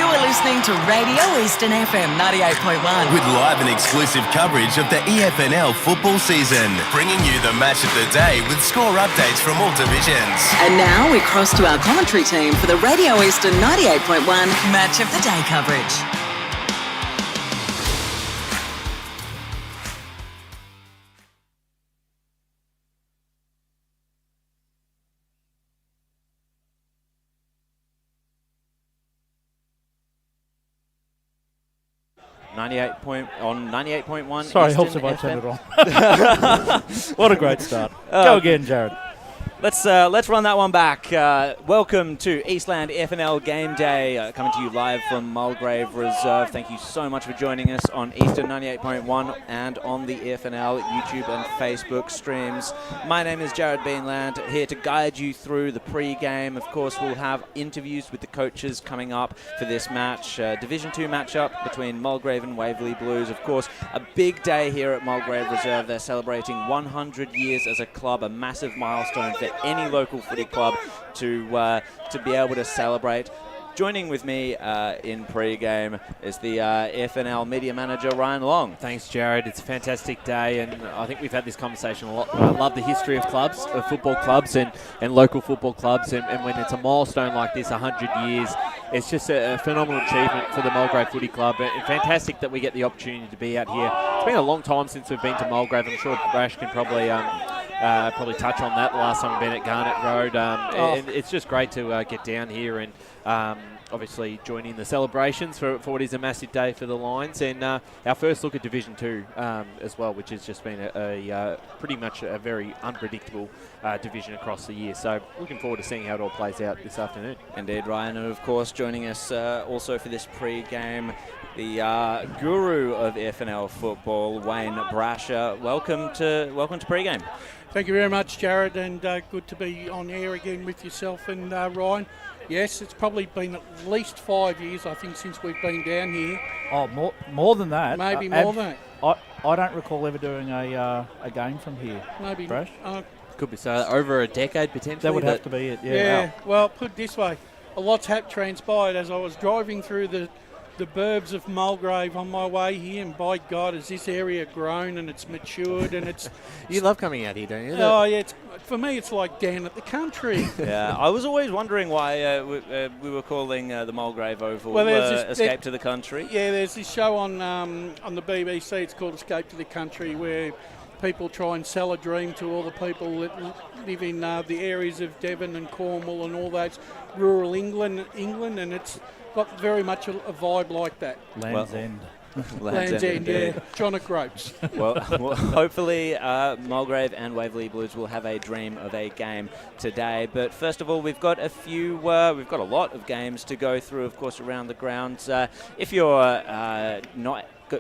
You are listening to Radio Eastern FM 98.1. With live and exclusive coverage of the EFNL football season. Bringing you the match of the day with score updates from all divisions. And now we cross to our commentary team for the Radio Eastern 98.1 Match of the Day coverage. On 98.1. Sorry, helps if I turn it on. What a great start. Go again, Jared. Let's run that one back. Welcome to Eastland FNL Game Day, coming to you live from Mulgrave Reserve. Thank you so much for joining us on Eastern 98.1 and on the FNL YouTube and Facebook streams. My name is Jared Beanland, here to guide you through the pre-game. Of course, we'll have interviews with the coaches coming up for this match. Division 2 matchup between Mulgrave and Waverley Blues. Of course, a big day here at Mulgrave Reserve. They're celebrating 100 years as a club, a massive milestone for any local footy club to be able to celebrate. Joining with me in pre-game is the FNL media manager, Ryan Long. Thanks, Jared. It's a fantastic day, and I think we've had this conversation a lot. I love the history of clubs, of football clubs and local football clubs, and when it's a milestone like this, 100 years, it's just a phenomenal achievement for the Mulgrave Footy Club, and fantastic that we get the opportunity to be out here. It's been a long time since we've been to Mulgrave. I'm sure Brash can probably touch on that. The last time we've been at Garnet Road. And it's just great to get down here and obviously join in the celebrations for what is a massive day for the Lions. And our first look at Division 2 as well, which has just been a pretty much a very unpredictable division across the year. So looking forward to seeing how it all plays out this afternoon. Indeed, Ryan. And of course, joining us also for this pre-game, the guru of FNL football, Wayne Brasher. Welcome to pre-game. Thank you very much, Jared, and good to be on air again with yourself and Ryan. Yes, it's probably been at least 5 years, I think, since we've been down here. Oh, more than that. Maybe more than that. I don't recall ever doing a game from here. Maybe. Brash? Could be so over a decade potentially. That would have to be it. Yeah. Well, put it this way, a lot's transpired as I was driving through the burbs of Mulgrave on my way here, and by God, has this area grown and it's matured and it's... You love coming out here, don't you? Oh, yeah. For me, it's like down at the country. Yeah, I was always wondering why we were calling the Mulgrave Oval Escape to the Country. Yeah, there's this show on the BBC, it's called Escape to the Country, where people try and sell a dream to all the people that live in the areas of Devon and Cornwall and all that rural England, and it's got very much a vibe like that. Land's End. Land's End, yeah. John O'Groats. Well, hopefully Mulgrave and Waverley Blues will have a dream of a game today. But first of all, we've got a lot of games to go through, of course, around the grounds.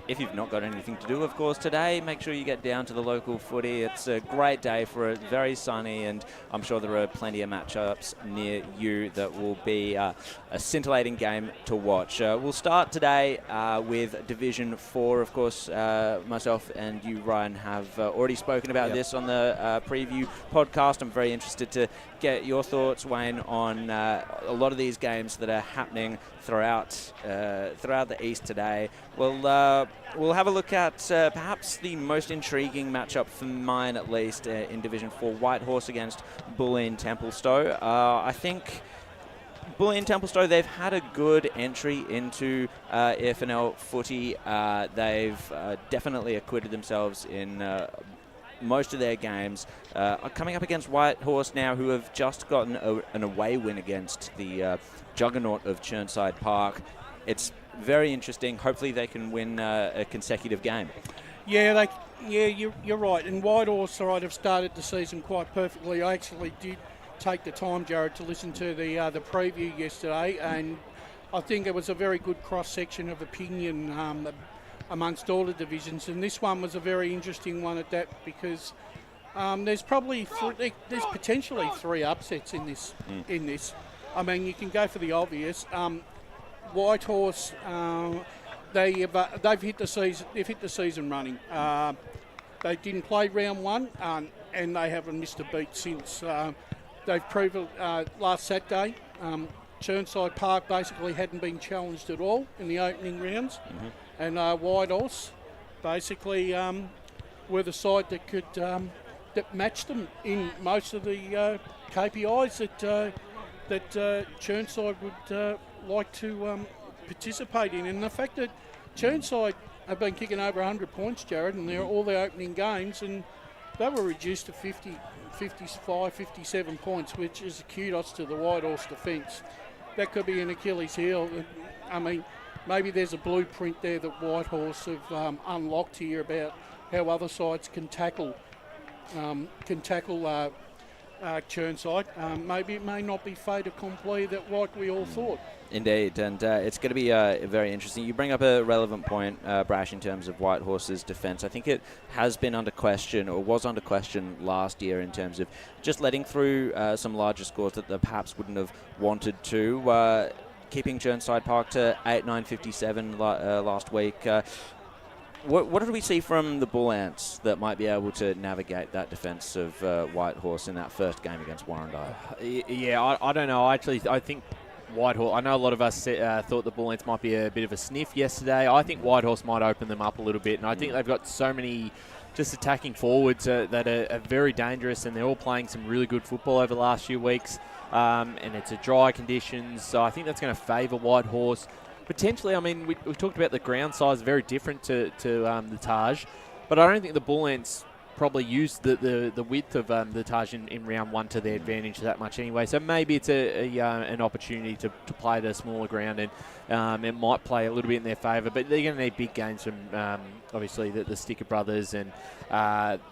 If you've not got anything to do, of course, today, make sure you get down to the local footy. It's a great day for it, very sunny, and I'm sure there are plenty of matchups near you that will be a scintillating game to watch. We'll start today with Division 4. Of course, myself and you, Ryan, have already spoken about this on the preview podcast. I'm very interested to get your thoughts, Wayne, on a lot of these games that are happening throughout the East today. We'll have a look at perhaps the most intriguing matchup for mine, at least, in Division 4, Whitehorse against Bulleen Templestowe. I think Bulleen Templestowe, they've had a good entry into FNL footy. They've definitely acquitted themselves in most of their games. Coming up against Whitehorse now, who have just gotten an away win against the juggernaut of Churnside Park. It's very interesting. Hopefully they can win a consecutive game. Yeah, you're right. And Whitehorse have started the season quite perfectly. I actually did take the time, Jared, to listen to the preview yesterday, and I think it was a very good cross-section of opinion amongst all the divisions, and this one was a very interesting one at that, because there's potentially three upsets in this. I mean, you can go for the obvious. Whitehorse, they've hit the season running. They didn't play round one, and they haven't missed a beat since. They've proved last Saturday Chirnside Park basically hadn't been challenged at all in the opening rounds, and Whitehorse basically were the side that could that matched them in most of the KPIs that Chirnside would like to participate in. And the fact that Chirnside have been kicking over 100 points, Jared, and they're all their opening games, and they were reduced to 50, 55, 57 points, which is a kudos to the Whitehorse defence. That could be an Achilles heel. I mean, maybe there's a blueprint there that Whitehorse have unlocked here about how other sides can tackle Chirnside. Maybe it may not be fait accompli that like we all thought. Indeed, and it's going to be very interesting. You bring up a relevant point, Brash, in terms of Whitehorse's defence. I think it has been under question, or was under question last year, in terms of just letting through some larger scores that they perhaps wouldn't have wanted to. Keeping Chirnside Park to 8-9-57 last week. What did we see from the Bull Ants that might be able to navigate that defence of Whitehorse in that first game against Warrandyte? Yeah, I don't know. I think Whitehorse, I know a lot of us thought the Bull Ants might be a bit of a sniff yesterday. I think Whitehorse might open them up a little bit, and I think they've got so many just attacking forwards that are very dangerous, and they're all playing some really good football over the last few weeks, and it's a dry conditions, so I think that's going to favour Whitehorse. Potentially, I mean, we talked about the ground size, very different to the Taj, but I don't think the Bull Ants probably used the width of the Taj in round one to their advantage that much anyway. So maybe it's an opportunity to play at a smaller ground, and it might play a little bit in their favour. But they're going to need big games from obviously the Sticker brothers, and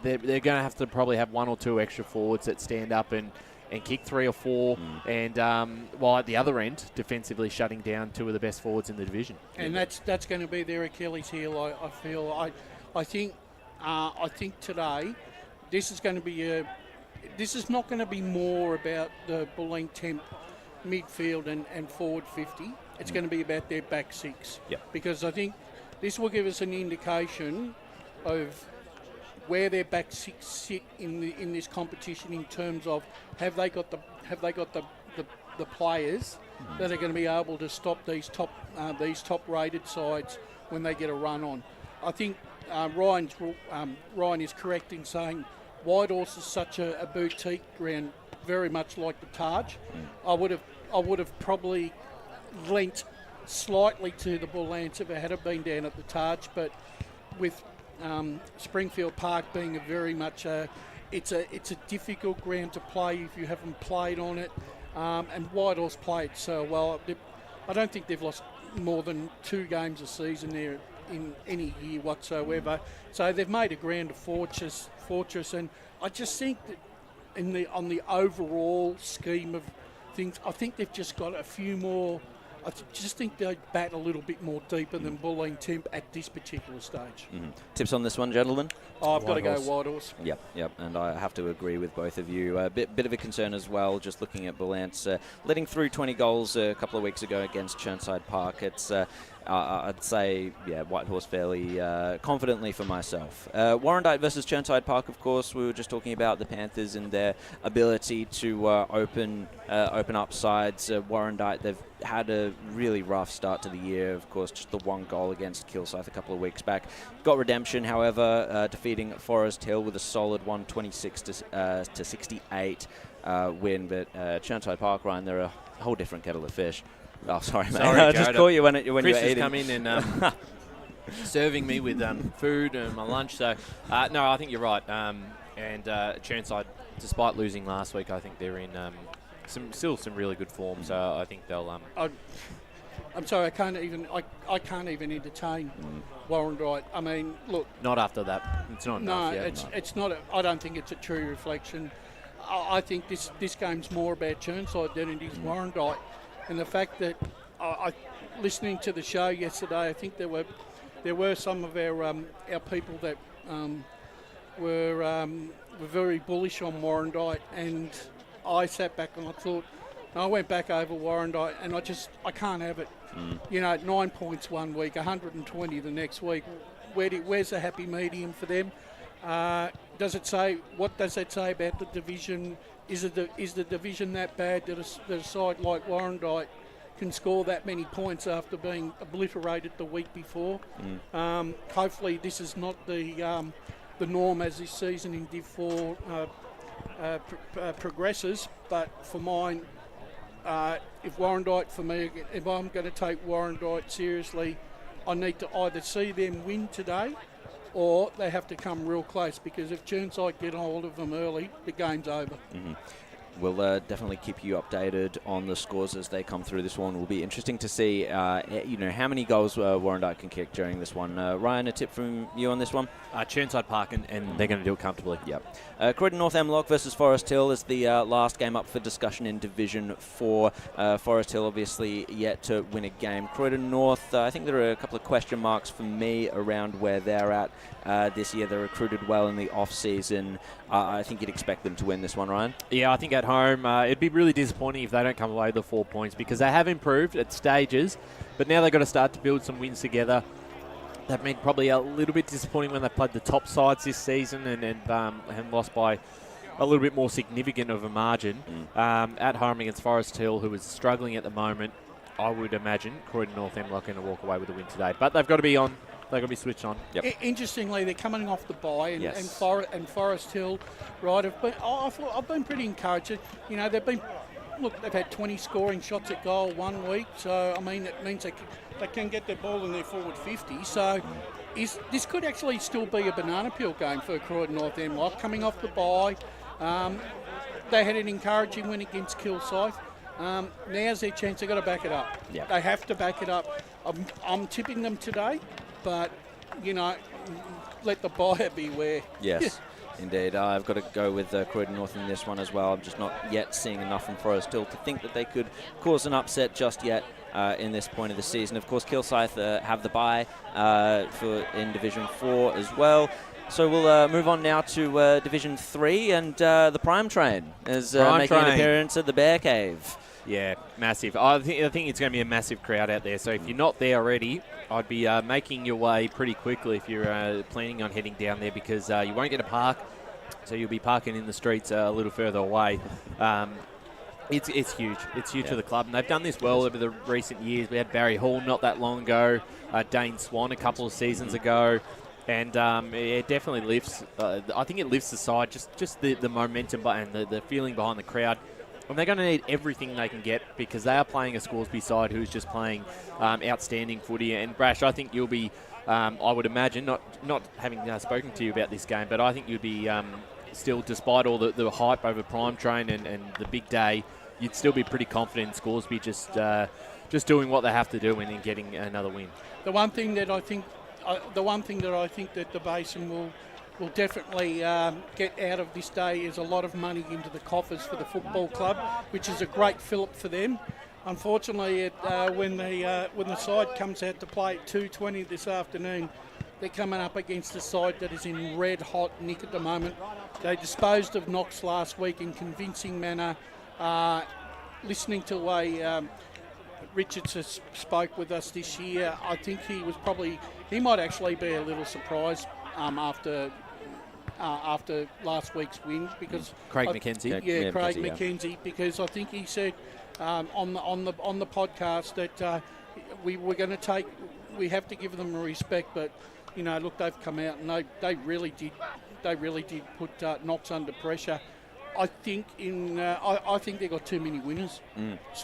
they're going to have to probably have one or two extra forwards that stand up and kick 3 or 4, and while at the other end, defensively shutting down two of the best forwards in the division. And that's going to be their Achilles heel. I feel. I think today, this is going to be this is not going to be more about the Bulleen Temp midfield and forward 50. It's going to be about their back six. Yep. Because I think this will give us an indication of where their back six sit in this competition in terms of have they got the players that are going to be able to stop these top rated sides when they get a run on. I think Ryan is correct in saying Whitehorse is such a boutique ground, very much like the Taj. I would have probably lent slightly to the Bull Ants if it had been down at the Taj, but with Springfield Park being a very much it's a difficult ground to play if you haven't played on it, and Whitehorse played so well. I don't think they've lost more than 2 games a season there in any year whatsoever. So they've made a ground a fortress, and I just think that on the overall scheme of things, I think they've just got a few more. I just think they bat a little bit more deeper than Bulleen Temp at this particular stage. Tips on this one, gentlemen? I've got to go Whitehorse. Yep, and I have to agree with both of you. A bit of a concern as well, just looking at Bull Ants letting through 20 goals a couple of weeks ago against Chirnside Park. It's I'd say, Whitehorse fairly confidently for myself. Warrandyte versus Chirnside Park, of course, we were just talking about the Panthers and their ability to open up sides. Warrandyte, they've had a really rough start to the year, of course, just the 1 goal against Kilsyth a couple of weeks back. Got redemption, however, defeating Forest Hill with a solid 126 to 68 win, but Chirnside Park, Ryan, they're a whole different kettle of fish. Oh, sorry, mate. I just caught you when you were eating. Chris has come in and serving me with food and my lunch. So, no, I think you're right. And Chirnside, despite losing last week, I think they're in still some really good form. So I think they'll. I'm sorry, I can't even entertain Warrandyte. I mean, look. Not after that. It's not enough. No, it's not. I don't think it's a true reflection. I think this game's more about Chirnside than it is Warrandyte. And the fact that listening to the show yesterday, I think there were some of our people that were very bullish on Warrandyte, and I sat back and I went back over Warrandyte, and I can't have it. 9 points one week, 120 the next week. Where's the happy medium for them? does it say? What does that say about the division? Is the division that bad that a side like Warrandyte can score that many points after being obliterated the week before? Hopefully, this is not the norm as this season in Div 4 progresses. But for mine, if Warrandyte, for me, if I'm going to take Warrandyte seriously, I need to either see them win today, or they have to come real close, because if Churnside get hold of them early, the game's over. We'll definitely keep you updated on the scores as they come through. This one will be interesting to see, how many goals Warrandyte can kick during this one. Ryan, a tip from you on this one? Churnside Park, and they're going to do it comfortably. Yep. Croydon North Hemlock versus Forest Hill is the last game up for discussion in Division 4. Forest Hill obviously yet to win a game. Croydon North, I think there are a couple of question marks for me around where they're at this year. They recruited well in the off-season. I think you'd expect them to win this one, Ryan. Yeah, I think at home, it'd be really disappointing if they don't come away with the 4 points, because they have improved at stages, but now they've got to start to build some wins together. They've been probably a little bit disappointing when they played the top sides this season and lost by a little bit more significant of a margin. At home against Forest Hill, who is struggling at the moment, I would imagine Croydon North Hemlock going to walk away with a win today. But they've got to be on. They've got to be switched on. Yep. Interestingly, they're coming off the bye, and, Yes. and Forest Hill, right? I've been pretty encouraged. They've had 20 scoring shots at goal 1 week, so I mean it means they can get their ball in their forward 50. So this could actually still be a banana peel game for Croydon North Hemlock coming off the bye. They had an encouraging win against Kilsyth. Now's their chance. They've got to back it up. Yep. They have to back it up. I'm tipping them today. But, let the buyer beware. Yes, indeed. I've got to go with Croydon North in this one as well. I'm just not yet seeing enough from Forest Hill to think that they could cause an upset just yet in this point of the season. Of course, Kilsyth have the bye in Division 4 as well. So we'll move on now to Division 3, and the Prime Train is making an appearance at the Bear Cave. Yeah, massive. I think it's going to be a massive crowd out there. So if you're not there already, I'd be making your way pretty quickly if you're planning on heading down there, because you won't get a park, so you'll be parking in the streets a little further away. It's huge. It's huge for the club, and they've done this well over the recent years. We had Barry Hall not that long ago, Dane Swan a couple of seasons ago. And it definitely lifts. I think it lifts the side. Just the momentum and the feeling behind the crowd. And they're going to need everything they can get, because they are playing a Scoresby side who's just playing outstanding footy. And Brash, I think you'll be. I would imagine, not having spoken to you about this game, but I think you'd be still, despite all the hype over Prime Train and the big day, you'd still be pretty confident in Scoresby just doing what they have to do and then getting another win. The one thing that I think that the Basin will definitely get out of this day is a lot of money into the coffers for the football club, which is a great fillip for them. Unfortunately, when the side comes out to play at 2:20 this afternoon, they're coming up against a side that is in red hot nick at the moment. They disposed of Knox last week in convincing manner. Listening to the way Richards spoke with us this year, I think he might actually be a little surprised after last week's win, because Craig McKenzie. Craig McKenzie, because I think he said on the podcast that we have to give them respect, but look, they've come out and they really did put Knox under pressure. I think I think they got too many winners.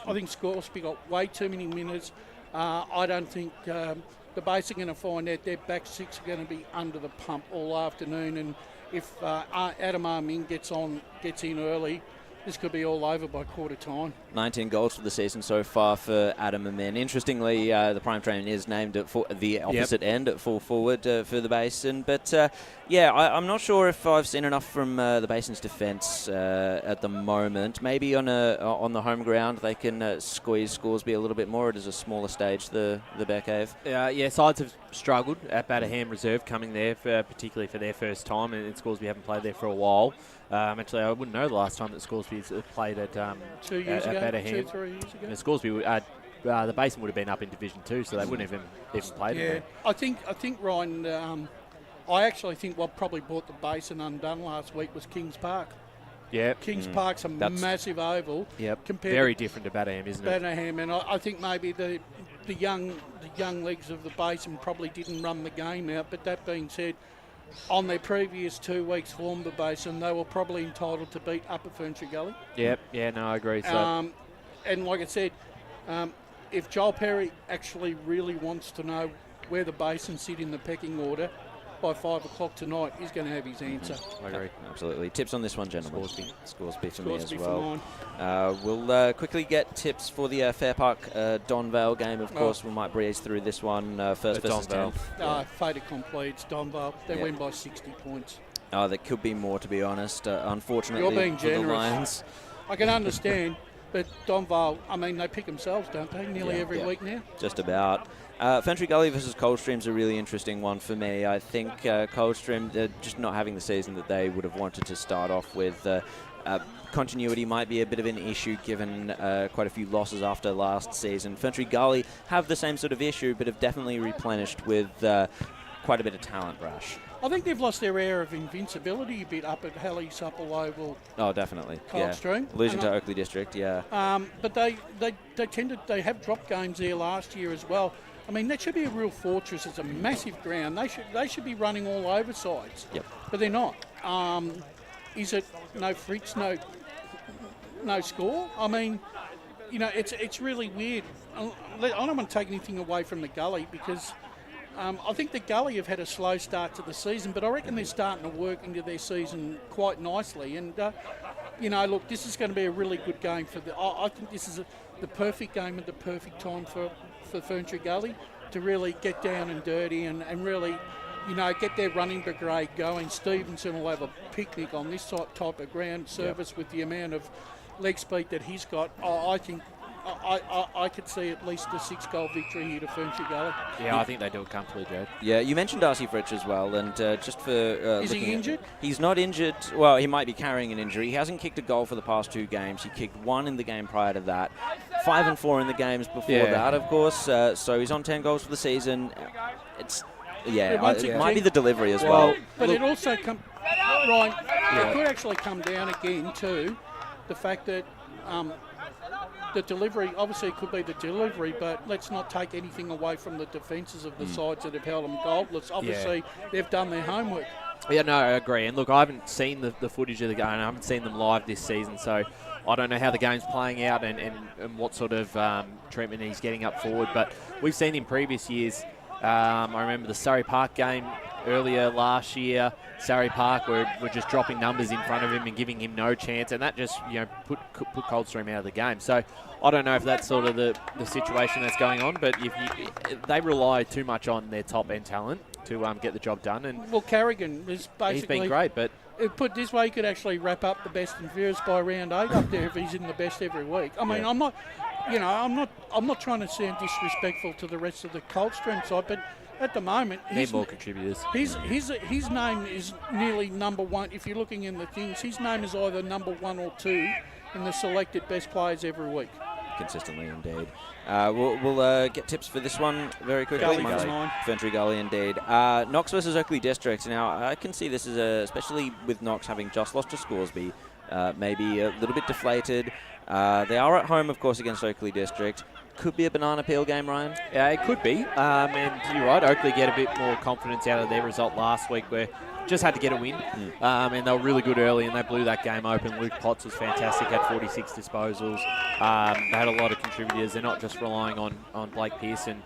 I think Scoresby got way too many winners. I don't think the Base are going to find out their back six are going to be under the pump all afternoon, and if Adam Arming gets in early, this could be all over by quarter time. 19 goals for the season so far for Adam Amin. Interestingly, the Prime Train is named at the opposite end at full forward for the Basin. But I'm not sure if I've seen enough from the Basin's defence at the moment. Maybe on the home ground they can squeeze Scoresby a little bit more. It is a smaller stage, the Bear Cave. Sides have struggled at Waverley Reserve coming there, particularly for their first time, and Scoresby haven't played there for a while. Actually, I wouldn't know the last time that Scoresby played at 2 years ago, Batterham. 3 years ago. And Scoresby, the Basin would have been up in Division 2, so they wouldn't have even played it. I think Ryan, I actually think what probably brought the Basin undone last week was Kings Park. Yep. Kings Park's a massive oval. Yep. Compared Very to different to Bannerham, isn't it? Bannerham, and I think maybe the young legs of the Basin probably didn't run the game out. But that being said, on their previous 2 weeks form, the Basin, they were probably entitled to beat Upper Ferntree Gully. Yep. Yeah. No, I agree. So. And like I said, if Joel Perry actually really wants to know where the Basin sit in the pecking order, by 5 o'clock tonight, he's going to have his answer. I agree. Absolutely. Tips on this one, gentlemen? Scoresby for me as Scoresby well. for mine. We'll quickly get tips for the Fair Park Donvale game. Of course, we might breeze through this one. First versus 10th. Fait accompli. It's Donvale. They win by 60 points. There could be more, to be honest. Unfortunately, You're being for the generous. Lions. I can understand, but Donvale, I mean, they pick themselves, don't they? Nearly every week now. Just about. Ferntree Gully versus Coldstream's a really interesting one for me. I think Coldstream, just not having the season that they would have wanted to start off with. Continuity might be a bit of an issue given quite a few losses after last season. Ferntree Gully have the same sort of issue, but have definitely replenished with quite a bit of talent, Brash. I think they've lost their air of invincibility a bit up at Halley Supple Oval. Oh, definitely. Coldstream. Losing to Oakley District, But they have dropped games there last year as well. I mean, that should be a real fortress. It's a massive ground. They should be running all over sides. Yep. But they're not. Is it no Fritz, no score? I mean, it's really weird. I don't want to take anything away from the Gully because I think the Gully have had a slow start to the season, but I reckon they're starting to work into their season quite nicely. And, look, this is going to be a really good game for I think this is the perfect game at the perfect time for Ferntree Gully to really get down and dirty and really, get their running brigade going. Stevenson will have a picnic on this type of ground surface with the amount of leg speed that he's got. I think I could see at least a 6-goal victory here to Ferntree Gully. Yeah, I think they do it comfortably, Jared. Yeah, you mentioned Darcy Fritsch as well, and just for is he injured? He's not injured. Well, he might be carrying an injury. He hasn't kicked a goal for the past 2 games. He kicked 1 in the game prior to that, 5 and 4 in the games before that, of course. So he's on 10 goals for the season. It might be the delivery as well. But it also it could actually come down again to the fact that. The delivery, obviously it could be the delivery, but let's not take anything away from the defences of the sides that have held them goalless. Obviously, they've done their homework. Yeah, no, I agree. And look, I haven't seen the footage of the game. I haven't seen them live this season, so I don't know how the game's playing out and what sort of treatment he's getting up forward. But we've seen in previous years, I remember the Surrey Park game earlier last year. Surrey Park were just dropping numbers in front of him and giving him no chance, and that just put Coldstream out of the game. So I don't know if that's sort of the situation that's going on, but they rely too much on their top end talent to get the job done. And well, Carrigan is basically he's been great, but put it this way, he could actually wrap up the best and fairest by round 8 up there if he's in the best every week. I mean, I'm not trying to sound disrespectful to the rest of the Coldstream side, but at the moment, need more contributors. His name is nearly number 1. If you're looking in the things, his name is either number 1 or 2 in the selected best players every week. Consistently, indeed. We'll get tips for this one very quickly. Gully. Ferntree Gully, indeed. Knox versus Oakley District. Now, I can see this as especially with Knox having just lost to Scoresby, maybe a little bit deflated. They are at home, of course, against Oakley District. Could be a banana peel game, Ryan. Yeah, it could be. And you're right, Oakley get a bit more confidence out of their result last week where just had to get a win. And they were really good early and they blew that game open. Luke Potts was fantastic, had 46 disposals. They had a lot of contributors. They're not just relying on Blake Pearson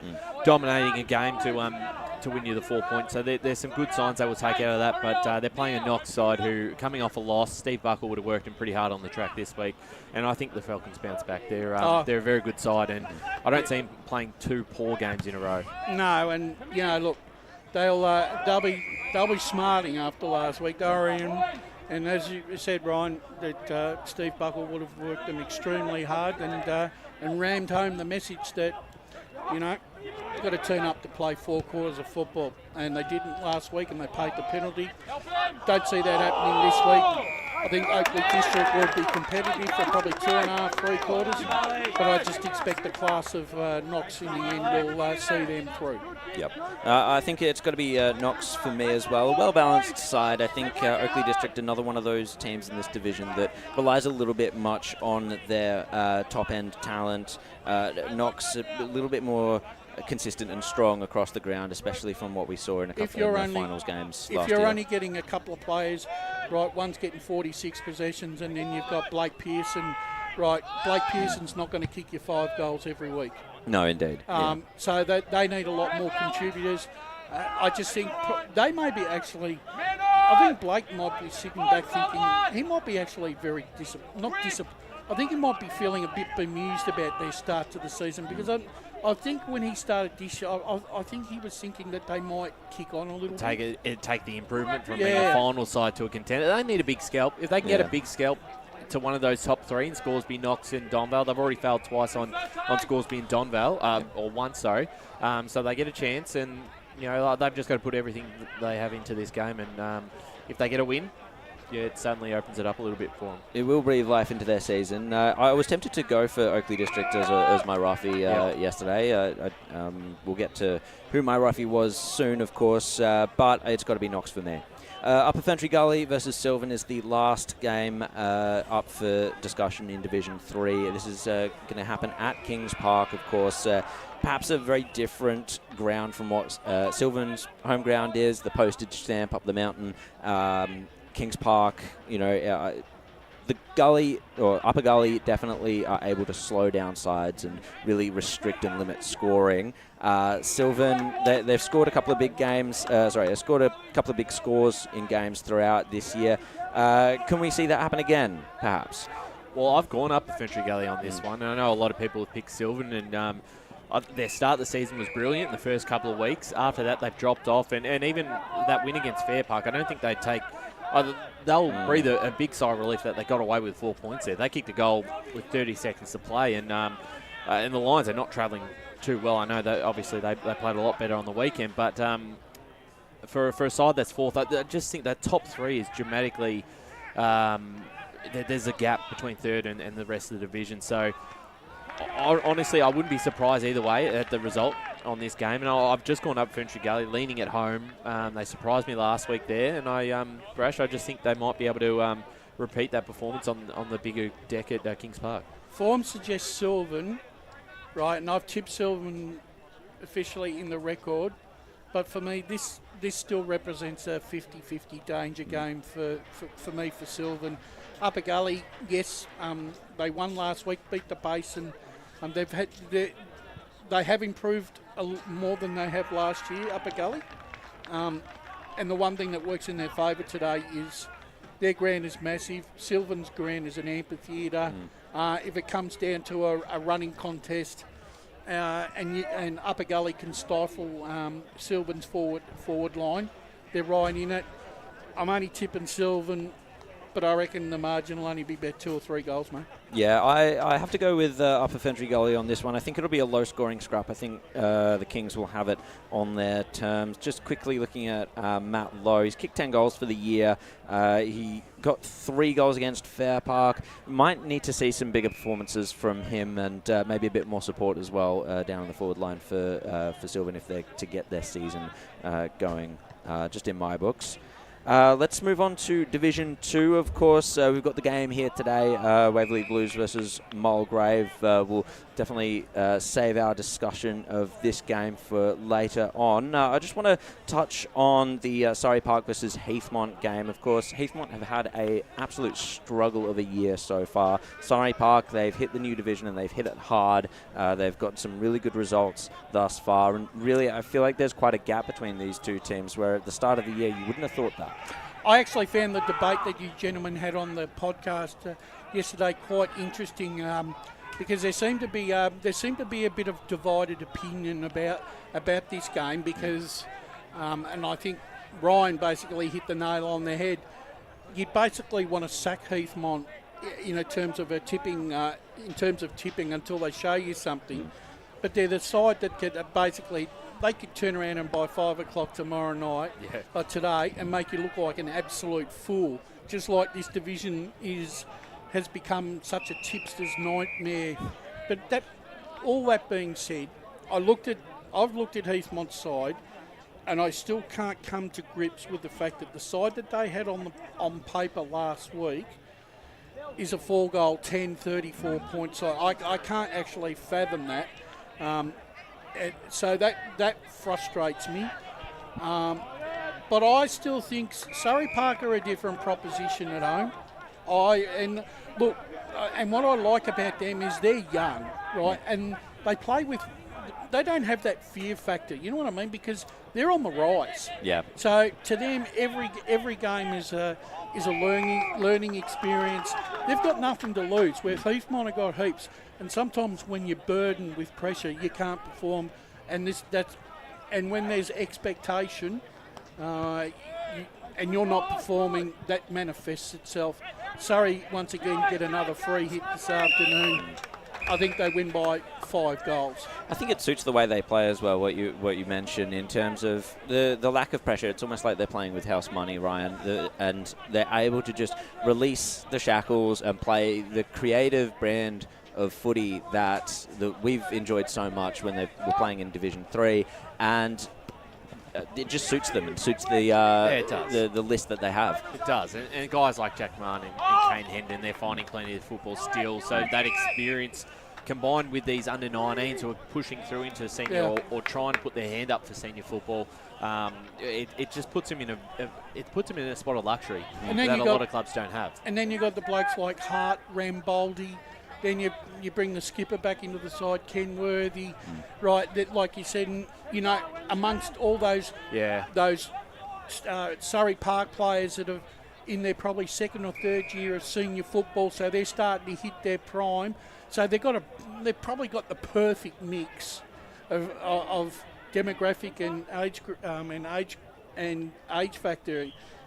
dominating a game to win you the 4 points. So there's some good signs they will take out of that. But they're playing a Knox side who, coming off a loss, Steve Buckle would have worked him pretty hard on the track this week. And I think the Falcons bounce back. They're a very good side. And I don't see them playing 2 poor games in a row. No, and, look, they'll be smarting after last week. And as you said, Ryan, that Steve Buckle would have worked them extremely hard and rammed home the message that, you've got to turn up to play 4 quarters of football. And they didn't last week and they paid the penalty. Don't see that happening this week. I think Oakley District will be competitive for probably 2.5, 3 quarters, but I just expect the class of Knox in the end will see them through. Yep. I think it's got to be Knox for me as well. A well-balanced side. I think Oakley District, another one of those teams in this division that relies a little bit much on their top-end talent. Knox a little bit more consistent and strong across the ground, especially from what we saw in a couple of the finals games last year. If you're only getting a couple of players, right, one's getting 46 possessions, and then you've got Blake Pearson, right, Blake Pearson's not going to kick you 5 goals every week. No, indeed. So they need a lot more contributors. I just think they may be actually... I think Blake might be sitting back thinking he might be actually very I think he might be feeling a bit bemused about their start to the season, because I think when he started this year, I think he was thinking that they might kick on a little bit. Take the improvement from being a final side to a contender. They need a big scalp. If they can get a big scalp to one of those top 3 in Scoresby, Knox and Donvale, they've already failed twice on Scoresby and Donvale, or once, sorry. So they get a chance, and they've just got to put everything that they have into this game, and if they get a win, it suddenly opens it up a little bit for them. It will breathe life into their season. I was tempted to go for Oakley District as my roughie yesterday. We'll get to who my roughie was soon, of course, but it's got to be Knox for me. Upper Ferntree Gully versus Sylvan is the last game up for discussion in Division 3. This is going to happen at Kings Park, of course. Perhaps a very different ground from what Sylvan's home ground is, the postage stamp up the mountain. Kings Park, the gully or upper gully definitely are able to slow down sides and really restrict and limit scoring. Sylvan, they've scored a couple of big games. They've scored a couple of big scores in games throughout this year. Can we see that happen again, perhaps? Well, I've gone up the Ferntree Gully on this one, and I know a lot of people have picked Sylvan, and their start of the season was brilliant in the first couple of weeks. After that, they've dropped off, and even that win against Fair Park, I don't think they'd take... they'll breathe a big sigh of relief that they got away with 4 points there. They kicked a goal with 30 seconds to play, and the Lions are not travelling too well. I know that obviously they played a lot better on the weekend, but for a side that's fourth, I just think that top 3 is dramatically... there's a gap between third and the rest of the division, so... Honestly, I wouldn't be surprised either way at the result on this game. And I've just gone up Ferntree Gully, leaning at home. They surprised me last week there. And I just think they might be able to repeat that performance on the bigger deck at Kings Park. Form suggests Sylvan, right? And I've tipped Sylvan officially in the record. But for me, this still represents a 50-50 danger game for me, for Sylvan. Upper Gully, yes, they won last week, beat the Basin. They have improved more than they have last year, Upper Gully. And the one thing that works in their favour today is their ground is massive. Sylvan's ground is an amphitheatre. If it comes down to a running contest, and Upper Gully can stifle Sylvan's forward line, they're right in it. I'm only tipping Sylvan, but I reckon the margin will only be about 2 or 3 goals, mate. Yeah, I have to go with Upper Ferntree Gully on this one. I think it'll be a low-scoring scrap. I think the Kings will have it on their terms. Just quickly looking at Matt Lowe. He's kicked 10 goals for the year. He got 3 goals against Fair Park. Might need to see some bigger performances from him, and maybe a bit more support as well down on the forward line for Sylvan if they're to get their season going, just in my books. Let's move on to Division 2, of course. We've got the game here today, Waverley Blues versus Mulgrave. We'll definitely save our discussion of this game for later on. I just want to touch on the Surrey Park versus Heathmont game. Of course, Heathmont have had an absolute struggle of a year so far. Surrey Park, they've hit the new division and they've hit it hard. They've got some really good results thus far. And really, I feel like there's quite a gap between these two teams where at the start of the year, you wouldn't have thought that. I actually found the debate that you gentlemen had on the podcast yesterday quite interesting, because there seemed to be a bit of divided opinion about this game, because and I think Ryan basically hit the nail on the head. You basically want to sack Heathmont in terms of tipping until they show you something. But they're the side that basically they could turn around and by 5 o'clock tomorrow night, or today, and make you look like an absolute fool. Just like this division has become such a tipster's nightmare. But all that being said, I've looked at Heathmont's side, and I still can't come to grips with the fact that the side that they had on paper last week is a 4-goal, 10, 34-point side. I can't actually fathom that. So that frustrates me. But I still think Surrey Park are a different proposition at home. And what I like about them is they're young, right? And they play with. They don't have that fear factor. You know what I mean? Because they're on the rise. Yeah. So to them, every game is a learning experience. They've got nothing to lose. Where Heathmont have got heaps. And sometimes when you're burdened with pressure, you can't perform. And when there's expectation, and you're not performing, that manifests itself. Surrey once again get another free hit this afternoon. I think they win by 5 goals. I think it suits the way they play as well, what you mentioned in terms of the lack of pressure. It's almost like they're playing with house money, Ryan, and they're able to just release the shackles and play the creative brand of footy that we've enjoyed so much when they were playing in Division 3, and it just suits them and suits the list that they have. It does, and guys like Jack Mann and Kane Hendon, they're finding plenty of football still, so that experience combined with these under-19s who are pushing through into senior or trying to put their hand up for senior football, it just puts them in a spot of luxury that a lot of clubs don't have. And then you've got the blokes like Hart, Ramboldi. Then you bring the skipper back into the side, Ken Worthy, right? That, like you said, amongst all those Surrey Park players that are in their probably second or third year of senior football, so they're starting to hit their prime. So they've probably got the perfect mix of demographic and age factor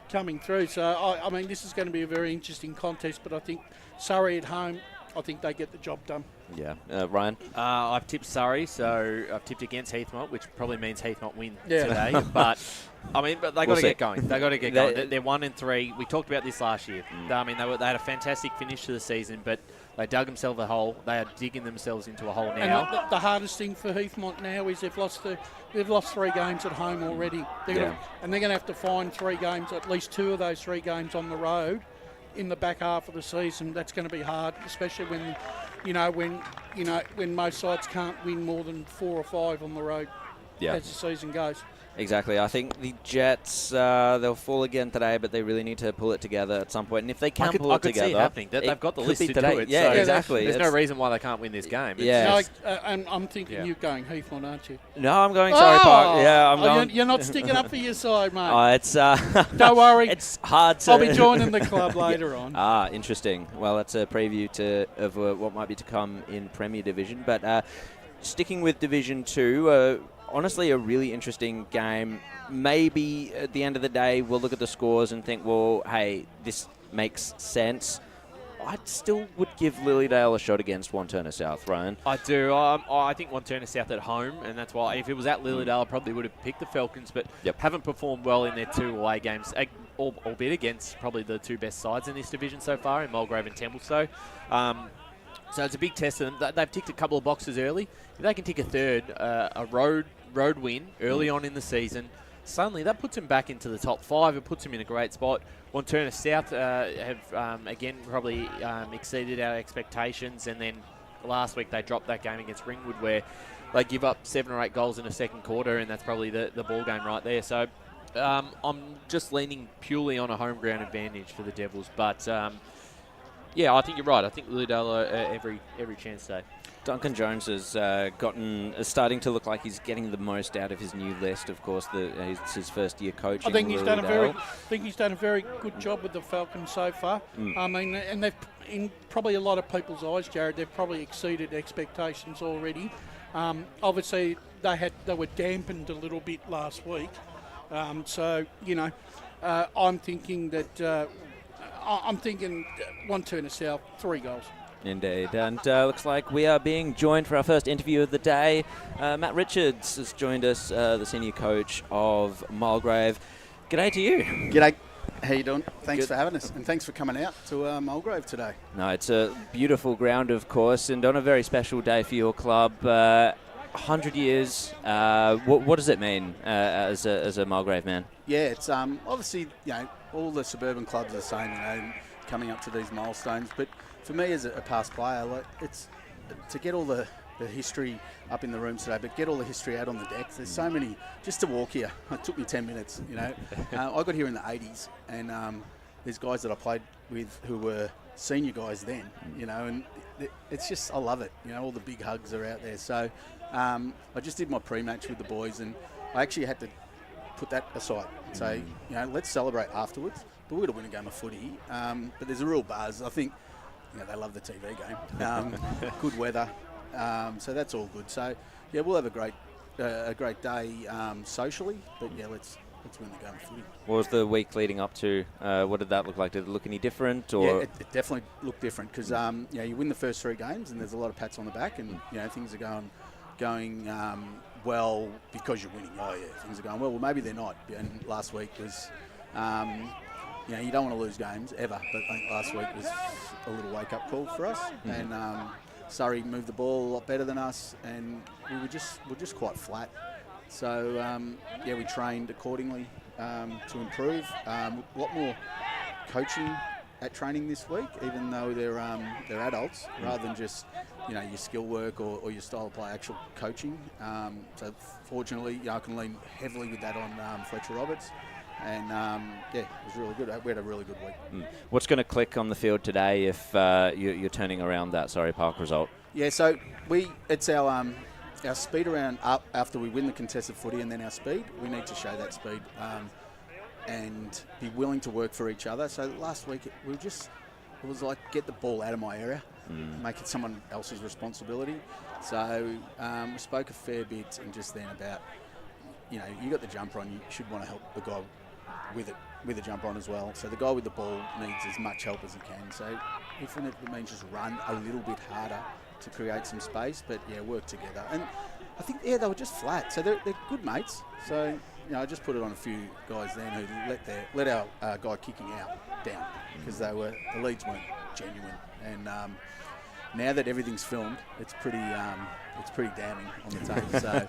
coming through. So I mean, this is going to be a very interesting contest. But I think Surrey at home, I think they get the job done. Yeah. Ryan? I've tipped Surrey, so I've tipped against Heathmont, which probably means Heathmont win today. But they got to get going. They got to get going. They're 1-3. We talked about this last year. I mean, they had a fantastic finish to the season, but they dug themselves a hole. They are digging themselves into a hole now. And the hardest thing for Heathmont now is they've lost 3 games at home already. And they're going to have to find 3 games, at least 2 of those 3 games on the road in the back half of the season. That's going to be hard, especially when most sides can't win more than 4 or 5 on the road as the season goes. Exactly. I think the Jets, they'll fall again today, but they really need to pull it together at some point. And if they can pull it together... see it happening. They've got the list to do it. Yeah, so exactly. There's no reason why they can't win this game. And I'm thinking you're going Heathmont, aren't you? No, I'm going Surrey Park. Yeah, I'm going... You're not sticking up for your side, mate. It's don't worry. It's hard to... I'll be joining the club later on. Interesting. Well, that's a preview of what might be to come in Premier Division. But sticking with Division 2... honestly, a really interesting game. Maybe at the end of the day, we'll look at the scores and think, well, hey, this makes sense. I still would give Lilydale a shot against Wanturna South, Ryan. I do. I think Wanturna South at home, and that's why if it was at Lilydale, I probably would have picked the Falcons, but haven't performed well in their 2 away games, albeit against probably the 2 best sides in this division so far, in Mulgrave and Templestowe. So it's a big test of them. They've ticked a couple of boxes early. If they can tick a third, a road win early on in the season, suddenly that puts them back into the top 5. It puts them in a great spot. Wanturna South have, again, probably exceeded our expectations. And then last week they dropped that game against Ringwood where they give up 7 or 8 goals in the second quarter, and that's probably the ball game right there. So I'm just leaning purely on a home ground advantage for the Devils. But, I think you're right. I think Lilydale every chance today. Duncan Jones is starting to look like he's getting the most out of his new list. Of course, it's his first year coaching. I think he's done a very good job with the Falcons so far. I mean, and they've, in probably a lot of people's eyes, Jared, they've probably exceeded expectations already. Obviously, they were dampened a little bit last week. I'm thinking Wanturna South 3 goals. Indeed, and looks like we are being joined for our first interview of the day. Matt Richards has joined us, the senior coach of Mulgrave. G'day to you. G'day. How you doing? Thanks for having us, and thanks for coming out to Mulgrave today. No, it's a beautiful ground, of course, and on a very special day for your club. 100 years. What does it mean as a Mulgrave man? Yeah, it's obviously, all the suburban clubs are the same, coming up to these milestones. But for me, as a past player, it's to get all the history up in the rooms today, but get all the history out on the decks. There's so many. Just to walk here, it took me 10 minutes. I got here in the 80s, and there's guys that I played with who were senior guys then. And it's just, I love it. All the big hugs are out there. So I just did my pre-match with the boys, and I actually had to put that aside and say, let's celebrate afterwards. But we're going to win a game of footy. But there's a real buzz. I think they love the TV game. Good weather. So that's all good. So we'll have a great day socially. But let's win the game of footy. What was the week leading up to? What did that look like? Did it look any different? Or? Yeah, it definitely looked different because you win the first 3 games and there's a lot of pats on the back, and things are going well because you're winning. Things are going well. Well, maybe they're not. And last week was. You don't want to lose games ever, but I think last week was a little wake-up call for us. And Surrey moved the ball a lot better than us, and we were just quite flat. So we trained accordingly to improve. A lot more coaching at training this week, even though they're adults, rather than just your skill work or your style of play, actual coaching. So fortunately, I can lean heavily with that on Fletcher Roberts. And, it was really good. We had a really good week. What's going to click on the field today if you're turning around that Surrey Park result? Yeah, so it's our speed around up after we win the contested footy, and then our speed. We need to show that speed and be willing to work for each other. So last week, it was like get the ball out of my area, make it someone else's responsibility. So we spoke a fair bit and just then about, you got the jumper on, you should want to help the guy with the jumper on as well. So the guy with the ball needs as much help as he can. So if it means just run a little bit harder to create some space, but work together. And I think they were just flat. So they're good mates. So I just put it on a few guys then who let our guy kicking out down because the leads weren't genuine. And now that everything's filmed, it's pretty damning on the tape. So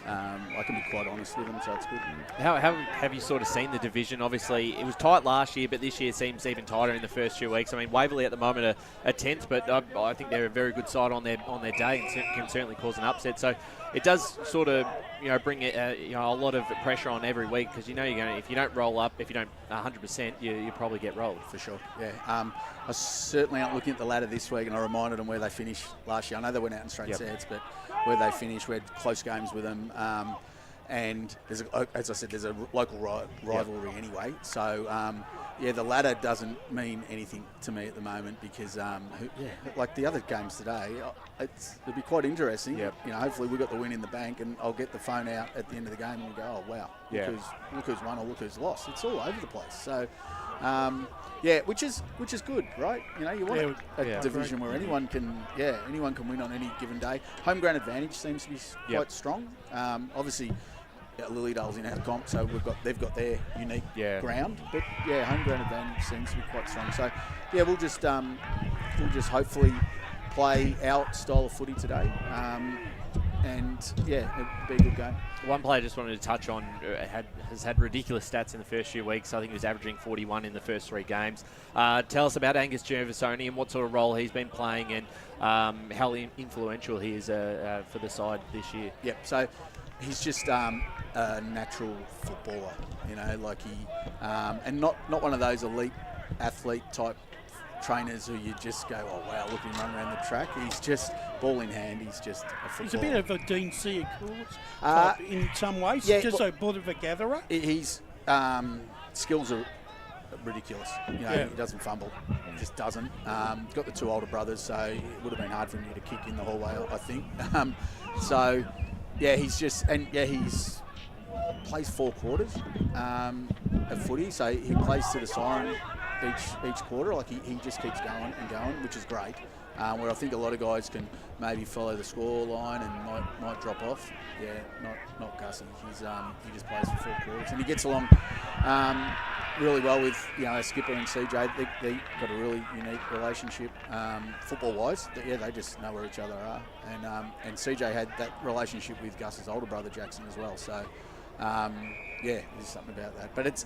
I can be quite honest with them, so it's good. How have you sort of seen the division? Obviously, it was tight last year, but this year seems even tighter in the first few weeks. I mean, Waverley at the moment are 10th, but I think they're a very good side on their day and can certainly cause an upset. So it does sort of bring a lot of pressure on every week because you're going to, if you don't roll up, if you don't 100%, you probably get rolled. For sure. Yeah. I certainly aren't looking at the ladder this week, and I reminded them where they finished last year. I know they went out in straight sets, but where they finished, we had close games with them. And as I said, there's a local rivalry anyway. So, the ladder doesn't mean anything to me at the moment because, like the other games today, it'll be quite interesting. Yep. Hopefully we got the win in the bank, and I'll get the phone out at the end of the game and you go, oh wow, look who's won or look who's lost. It's all over the place. So, which is good, right? You want a division where anyone can win on any given day. Home ground advantage seems to be quite strong. Obviously, Lilydale's in our comp, so they've got their unique ground. But home ground advantage seems to be quite strong. So we'll just hopefully play our style of footy today. And it'll be a good game. One player I just wanted to touch on has had ridiculous stats in the first few weeks. I think he was averaging 41 in the first 3 games. Tell us about Angus Gervasoni and what sort of role he's been playing and how influential he is for the side this year. Yep. So he's just a natural footballer, and not one of those elite athlete type trainers who you just go, oh wow, look him run around the track. He's just ball in hand. He's just a footballer. He's a bit of a Dean Seacrest type in some ways, a bit of a gatherer. His skills are ridiculous. He doesn't fumble. He just doesn't. He's got the 2 older brothers, so it would have been hard for him to kick in the hallway, I think. He's plays 4 quarters of footy, so he plays to the siren each quarter. Like he just keeps going and going, which is great. where I think a lot of guys can maybe follow the score line and might drop off. Yeah, not Gussie. He just plays for 4 quarters, and he gets along really well with our skipper and CJ. They got a really unique relationship football-wise. They just know where each other are, and CJ had that relationship with Gus's older brother Jackson as well. So there's something about that. But it's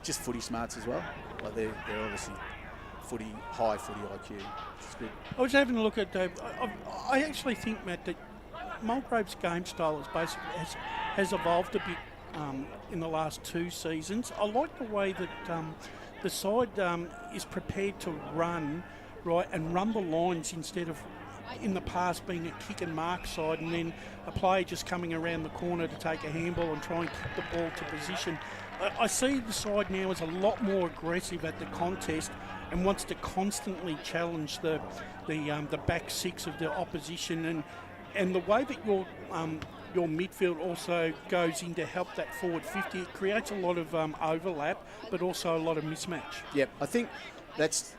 just footy smarts as well. Like they're obviously high footy IQ, which is good. I was having a look at Dave. I actually think, Matt, that Mulgrave's game style has evolved a bit in the last 2 seasons. I like the way that the side is prepared to run, right, and run the lines instead of in the past being a kick and mark side and then a player just coming around the corner to take a handball and try and kick the ball to position. I see the side now as a lot more aggressive at the contest and wants to constantly challenge the back 6 of the opposition, and the way that your midfield also goes in to help that forward 50, it creates a lot of overlap, but also a lot of mismatch. Yep, I think that's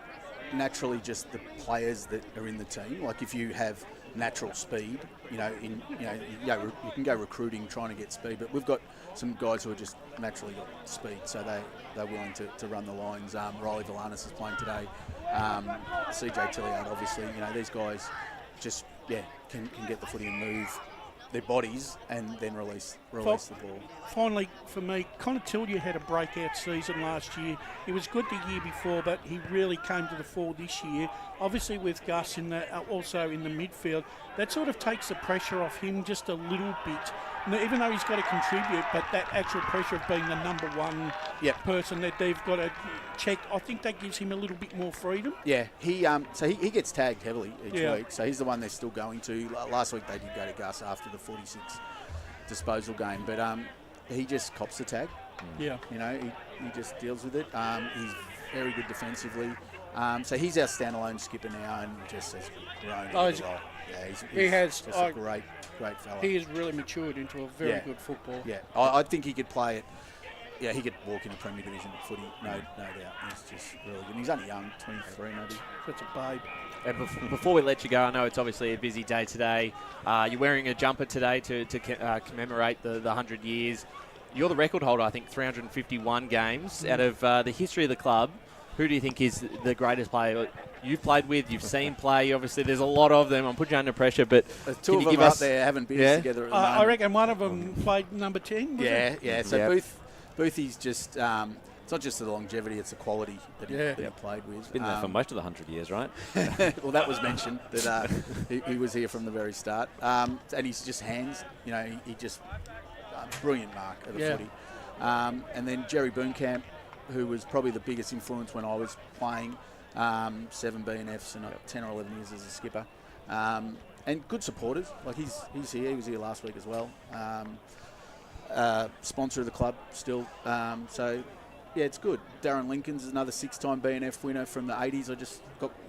naturally just the players that are in the team. Like if you have natural speed, you can go recruiting trying to get speed, but we've got some guys who are just naturally got speed, so they're willing to run the lines. Riley Valanis is playing today. CJ Tilliard, obviously, these guys just can get the footy and move their bodies and then release the ball. Finally, for me, Connor Tilliard had a breakout season last year. He was good the year before, but he really came to the fore this year. Obviously, with Gus also in the midfield, that sort of takes the pressure off him just a little bit. Even though he's got to contribute, but that actual pressure of being the number one person that they've got to check, I think that gives him a little bit more freedom. Yeah, he gets tagged heavily each week, so he's the one they're still going to. Last week they did go to Gus after the 46 disposal game, but he just cops the tag. Yeah, he just deals with it. He's very good defensively. So he's our standalone skipper now, and just has grown. He's just a great fella. He has really matured into a very good football. Yeah, I think he could play it. Yeah, he could walk in the Premier Division footy, no doubt. He's just really good. And he's only young, 23 maybe. Such a babe. And before we let you go, I know it's obviously a busy day today. You're wearing a jumper today to commemorate the 100 years. You're the record holder, I think, 351 games out of the history of the club. Who do you think is the greatest player you've played with, you've seen play? Obviously, there's a lot of them. I'm putting you under pressure, but two of them up there haven't been together at the moment. I reckon one of them played number 10. So Boothie's just... it's not just the longevity, it's the quality that he played with. Been there for most of the 100 years, right? Well, that was mentioned, that he was here from the very start. And he's just hands, he just... brilliant mark at the footy. And then Jerry Boonkamp, who was probably the biggest influence when I was playing, 7 BNFs and 10 or 11 years as a skipper. And good supporters. Like he's here. He was here last week as well. Sponsor of the club still. So, it's good. Darren Lincoln's another 6-time BNF winner from the 80s.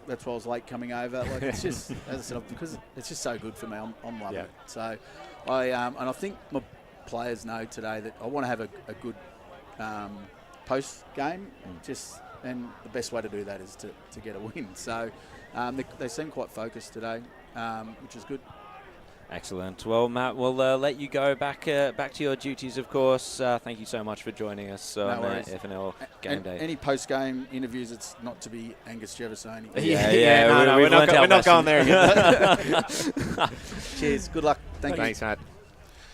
That's why I was late coming over. Like it's just, as I said, because it's just so good for me. I'm loving it. So, and I think my players know today that I want to have a good post-game, and the best way to do that is to get a win. So they seem quite focused today, which is good. Excellent. Well, Matt, we'll let you go back to your duties, of course. Thank you so much for joining us on FNL Game Day. Any post-game interviews, it's not to be Angus Jeffersoni. We're not going there again. Cheers. Good luck. Thanks, Matt.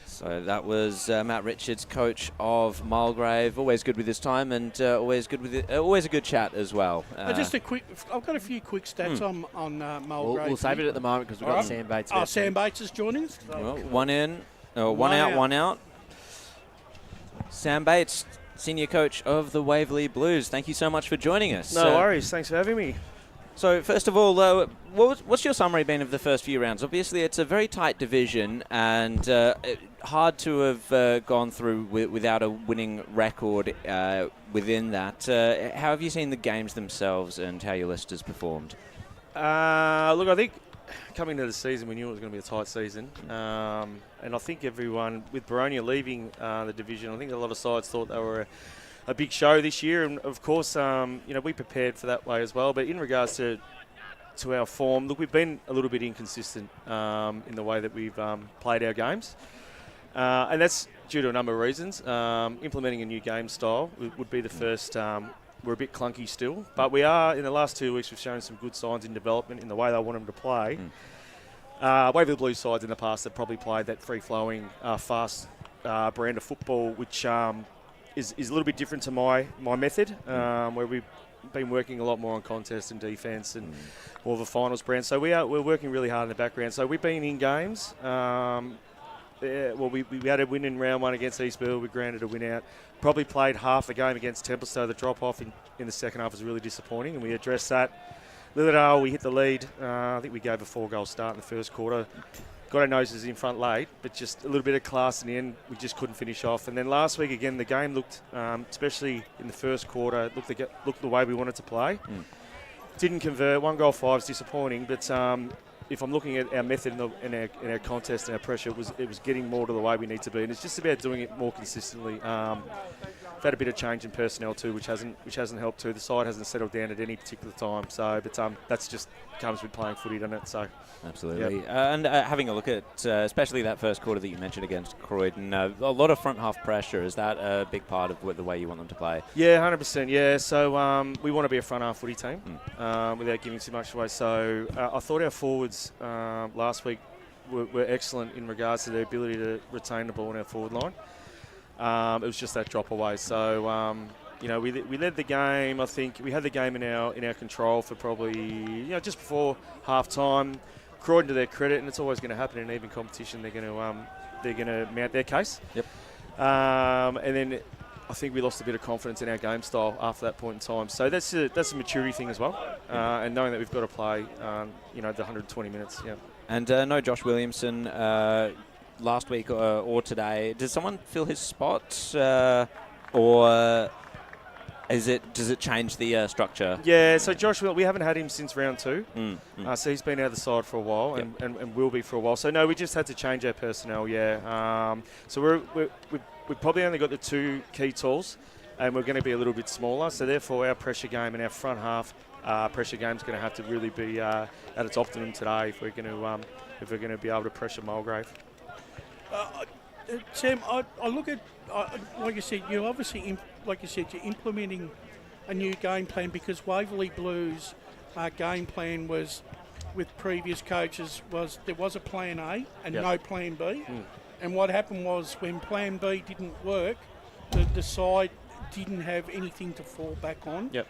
So that was Matt Richards, coach of Mulgrave. Always good with his time, and always a good chat as well. Just a quick. I've got a few quick stats on Mulgrave. We'll save it at the moment because we've got Sam Bates. Sam Bates is joining us. Well, one out. Sam Bates, senior coach of the Waverley Blues. Thank you so much for joining us. No worries. Thanks for having me. So, first of all, what's your summary been of the first few rounds? Obviously, it's a very tight division and hard to have gone through without a winning record within that. How have you seen the games themselves and how your list has performed? Look, I think coming into the season, we knew it was going to be a tight season. And I think everyone, with Baronia leaving the division, I think a lot of sides thought they were a big show this year, and of course, we prepared for that way as well. But in regards to to our form, look, we've been a little bit inconsistent in the way that we've played our games. And that's due to a number of reasons. Implementing a new game style would be the first. We're a bit clunky still, but we are, in the last 2 weeks, we've shown some good signs in development in the way they want them to play. Waverley Blues sides in the past have probably played that free-flowing, fast brand of football, which is a little bit different to my method, where we've been working a lot more on contest and defence and more of a finals brand. So we're working really hard in the background. So we've been in games. We had a win in round 1 against Eastland. We granted a win out. Probably played half the game against Templestowe. The drop-off in the second half was really disappointing, and we addressed that. Lillardale, we hit the lead. I think we gave a 4-goal start in the first quarter. Got our noses in front late, but just a little bit of class in the end. We just couldn't finish off. And then last week, again, the game looked, especially in the first quarter, looked the way we wanted to play. Didn't convert. 1 goal 5 is disappointing, but if I'm looking at our method in our contest and our pressure, it was getting more to the way we need to be, and it's just about doing it more consistently. We've had a bit of change in personnel too, which hasn't helped too. The side hasn't settled down at any particular time, so but that's just comes with playing footy, doesn't it? So absolutely. Yep. And having a look at especially that first quarter that you mentioned against Croydon, a lot of front half pressure. Is that a big part of the way you want them to play? Yeah, 100%. Yeah, so we want to be a front half footy team without giving too much away. So I thought our forwards last week were excellent in regards to their ability to retain the ball in our forward line. It was just that drop away. So we led the game. I think we had the game in our control for probably just before half time. Croydon, to their credit, and it's always going to happen in even competition, they're going to mount their case. Yep. And then I think we lost a bit of confidence in our game style after that point in time. So that's a maturity thing as well, and knowing that we've got to play the 120 minutes. Yeah. And no Josh Williamson last week or today. Does someone fill his spot, or does it change the structure? Yeah, so Josh, we haven't had him since round 2. So he's been out of the side for a while and will be for a while. So no, we just had to change our personnel. Yeah. So we've probably only got the 2 key tools, and we're going to be a little bit smaller. So therefore, our pressure game and our front half pressure game is going to have to really be at its optimum today if we're going to be able to pressure Mulgrave. Sam, I look at, like you said, you're obviously, you're implementing a new game plan, because Waverley Blues' game plan was, with previous coaches, there was a plan A and no plan B. And what happened was, when plan B didn't work, the side didn't have anything to fall back on. Yep.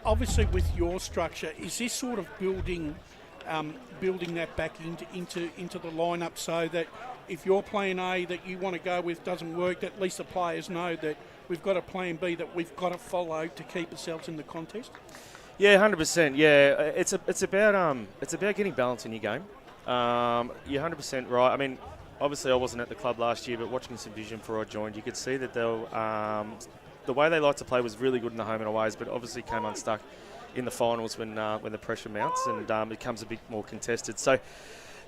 Obviously, with your structure, is this sort of building that back into the lineup, so that if your plan A that you want to go with doesn't work, at least the players know that we've got a plan B that we've got to follow to keep ourselves in the contest? Yeah, 100%. Yeah, it's about getting balance in your game. You're 100% right. I mean, obviously I wasn't at the club last year, but watching some vision before I joined, you could see that the way they like to play was really good in the home and aways, but obviously came unstuck in the finals when the pressure mounts and it becomes a bit more contested. So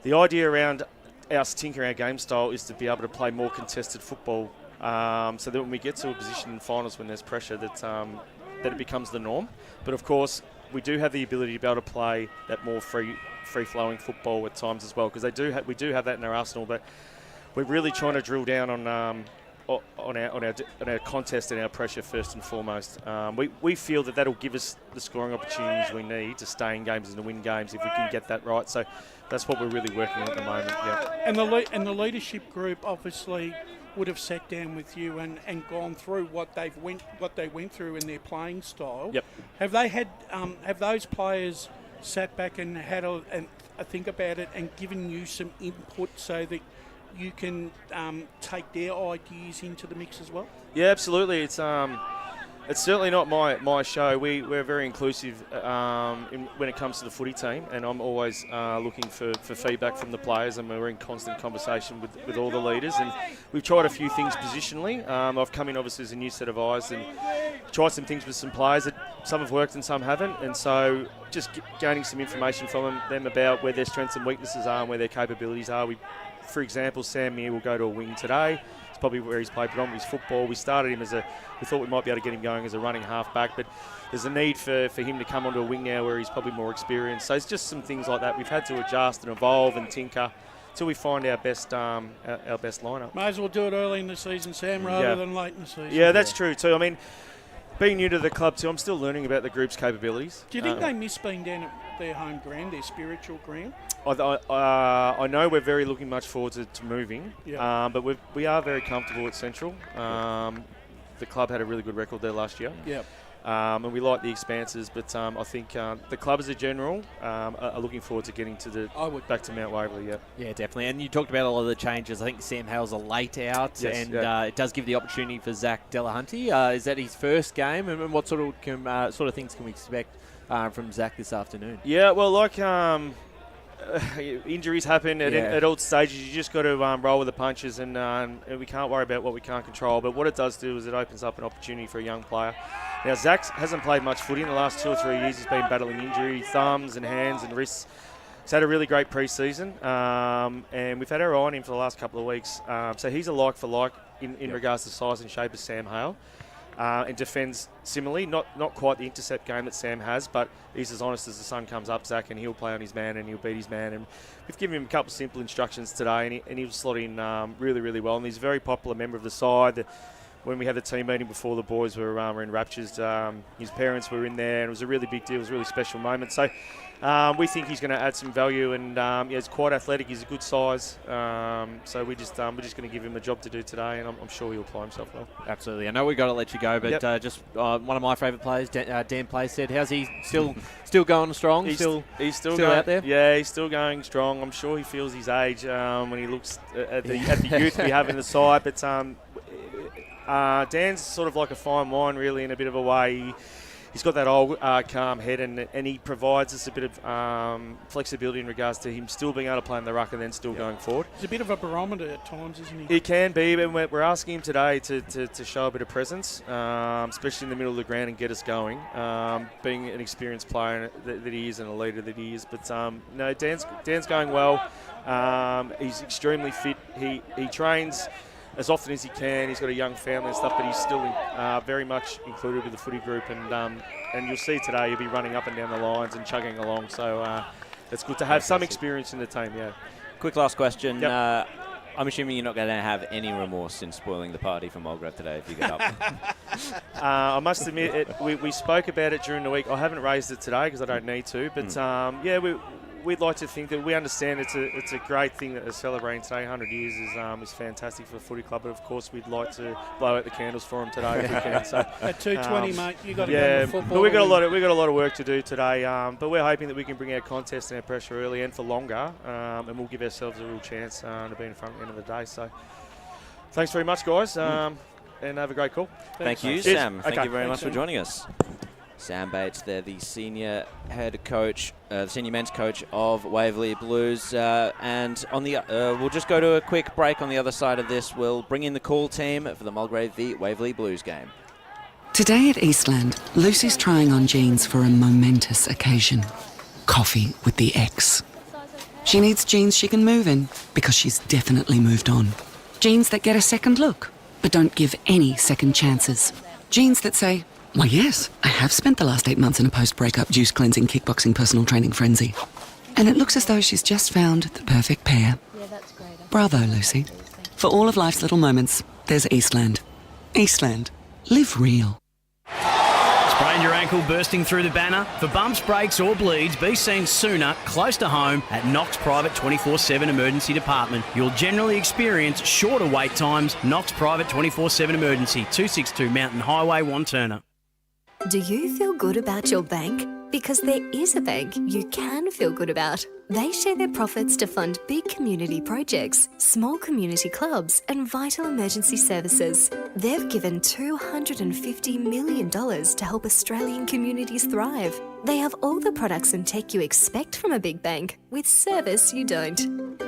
the idea around us tinkering our game style is to be able to play more contested football, so that when we get to a position in finals when there's pressure, that it becomes the norm. But of course, we do have the ability to be able to play that more free-flowing football at times as well, because we do have that in our arsenal. But we're really trying to drill down on our contest and our pressure first and foremost. We feel that that'll give us the scoring opportunities we need to stay in games and to win games if we can get that right. So that's what we're really working on at the moment. Yeah. And the leadership group obviously would have sat down with you and gone through what they went through in their playing style. Yep. Have those players sat back and had a think about it and given you some input so that you can take their ideas into the mix as well? Yeah, absolutely. It's certainly not my show. We're very inclusive when it comes to the footy team, and I'm always looking for feedback from the players, and we're in constant conversation with all the leaders. And we've tried a few things positionally. I've come in obviously as a new set of eyes and tried some things with some players that some have worked and some haven't, and so just gaining some information from them about where their strengths and weaknesses are and where their capabilities are. For example, Sam Mear will go to a wing today. It's probably where he's played predominantly his football. We started him we thought we might be able to get him going as a running half-back, but there's a need for him to come onto a wing now where he's probably more experienced. So it's just some things like that. We've had to adjust and evolve and tinker until we find our best lineup. May as well do it early in the season, Sam, rather than late in the season. Yeah, that's true too. I mean, being new to the club too, I'm still learning about the group's capabilities. Do you think they miss being down at their home ground, their spiritual ground? I know we're very looking much forward to moving, but we are very comfortable at Central. The club had a really good record there last year. Yeah. And we like the expanses, but I think the club as a general are looking forward to getting back to Mount Waverley. Yeah, definitely. And you talked about a lot of the changes. I think Sam Hale's a late out, yes, and it does give the opportunity for Zach Delahunty. Is that his first game, and what sort of things can we expect from Zach this afternoon? Yeah, well, like injuries happen at all stages. You just got to roll with the punches, and we can't worry about what we can't control. But what it does do is it opens up an opportunity for a young player. Now, Zach hasn't played much footy in the last 2 or 3 years. He's been battling injury, thumbs and hands and wrists. He's had a really great pre-season, and we've had our eye on him for the last couple of weeks. So he's a like-for-like in regards to size and shape as Sam Hale. And defends similarly, not quite the intercept game that Sam has, but he's as honest as the sun comes up, Zach, and he'll play on his man and he'll beat his man. And we've given him a couple of simple instructions today, and he'll slot in really, really well. And he's a very popular member of the side. When we had the team meeting before, the boys were in raptures. His parents were in there, and it was a really big deal. It was a really special moment. So we think he's going to add some value, and he's quite athletic. He's a good size. So we're just going to give him a job to do today, and I'm sure he'll apply himself well. Absolutely. I know we've got to let you go, but just one of my favourite players, Dan Playstead. How's he still going strong? He's still going, out there? Yeah, he's still going strong. I'm sure he feels his age when he looks at the youth we have in the side. But Dan's sort of like a fine wine, really, in a bit of a way. He's got that old, calm head, and he provides us a bit of flexibility in regards to him still being able to play in the ruck and then still going forward. He's a bit of a barometer at times, isn't he? He can be, but we're asking him today to show a bit of presence, especially in the middle of the ground, and get us going, being an experienced player that he is and a leader that he is. But no, Dan's going well. He's extremely fit. He trains as often as he can. He's got a young family and stuff, but he's still very much included with the footy group. And you'll see today he'll be running up and down the lines and chugging along. So it's good to have some experience in the team, yeah. Quick last question. Yep. I'm assuming you're not going to have any remorse in spoiling the party for Mulgrave today if you get up. I must admit, we spoke about it during the week. I haven't raised it today because I don't need to. But we'd like to think that we understand it's a great thing that they're celebrating today. 100 years is fantastic for the footy club, but of course we'd like to blow out the candles for them today if we can. So at 2:20, mate, you got to go to football. But we got a lot of work to do today. But we're hoping that we can bring our contest and our pressure early and for longer, and we'll give ourselves a real chance to be in front at the end of the day. So thanks very much, guys, and have a great call. Thank you, Sam. Thank you very much for joining us. Sam Bates there, the senior head coach, the senior men's coach of Waverley Blues. And on the we'll just go to a quick break. On the other side of this, we'll bring in the call team for the Mulgrave v Waverley Blues game. Today at Eastland, Lucy's trying on jeans for a momentous occasion. Coffee with the ex. She needs jeans she can move in because she's definitely moved on. Jeans that get a second look, but don't give any second chances. Jeans that say, "Why, yes, I have spent the last 8 months in a post-breakup juice-cleansing, kickboxing, personal training frenzy." And it looks as though she's just found the perfect pair. Yeah, that's great. Bravo, Lucy. For all of life's little moments, there's Eastland. Eastland. Live real. Sprained your ankle bursting through the banner? For bumps, breaks or bleeds, be seen sooner, close to home, at Knox Private 24/7 Emergency Department. You'll generally experience shorter wait times. Knox Private 24/7 Emergency, 262 Mountain Highway, Wanturna. Do you feel good about your bank? Because there is a bank you can feel good about. They share their profits to fund big community projects, small community clubs and vital emergency services. They've given $250 million to help Australian communities thrive. They have all the products and tech you expect from a big bank, with service you don't.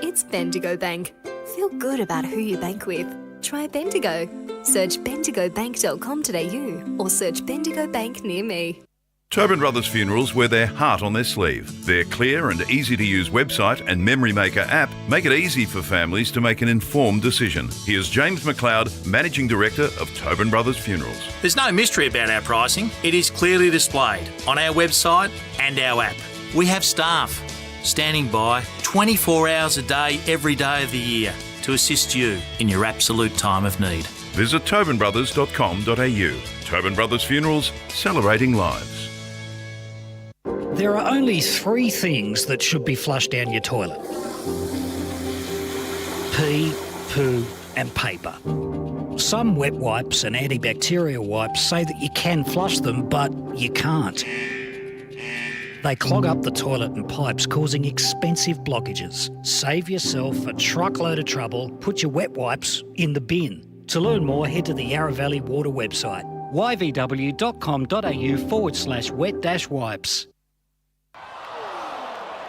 It's Bendigo Bank. Feel good about who you bank with. Try Bendigo. Search bendigobank.com.au or search Bendigo Bank near me. Tobin Brothers Funerals wear their heart on their sleeve. Their clear and easy-to-use website and Memory Maker app make it easy for families to make an informed decision. Here's James McLeod, Managing Director of Tobin Brothers Funerals. There's no mystery about our pricing. It is clearly displayed on our website and our app. We have staff standing by 24 hours a day, every day of the year to assist you in your absolute time of need. Visit tobinbrothers.com.au. Tobin Brothers Funerals, celebrating lives. There are only 3 things that should be flushed down your toilet. Pee, poo and paper. Some wet wipes and antibacterial wipes say that you can flush them, but you can't. They clog up the toilet and pipes, causing expensive blockages. Save yourself a truckload of trouble. Put your wet wipes in the bin. To learn more, head to the Yarra Valley Water website, yvw.com.au/wet-wipes.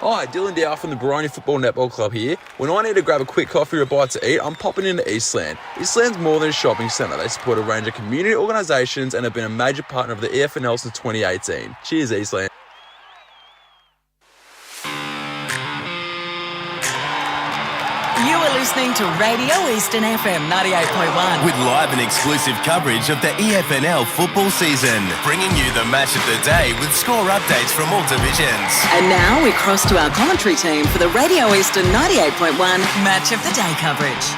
Hi, Dylan Dow from the Baroni Football Netball Club here. When I need to grab a quick coffee or a bite to eat, I'm popping into Eastland. Eastland's more than a shopping centre. They support a range of community organisations and have been a major partner of the EFNL since 2018. Cheers, Eastland. You are listening to Radio Eastern FM 98.1. With live and exclusive coverage of the EFNL football season. Bringing you the match of the day with score updates from all divisions. And now we cross to our commentary team for the Radio Eastern 98.1 Match of the Day coverage.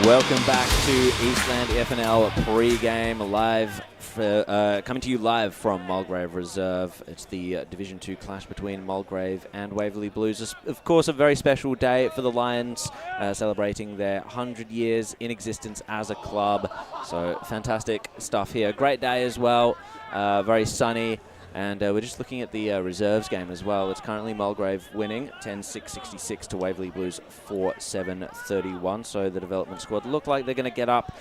Welcome back to Eastland EFNL Pregame live. Coming to you live from Mulgrave Reserve. It's the Division 2 clash between Mulgrave and Waverley Blues. It's, of course, a very special day for the Lions, celebrating their 100 years in existence as a club. So fantastic stuff here. Great day as well. Very sunny. And we're just looking at the reserves game as well. It's currently Mulgrave winning 10-6-66 to Waverley Blues 4-7-31. So the development squad look like they're going to get up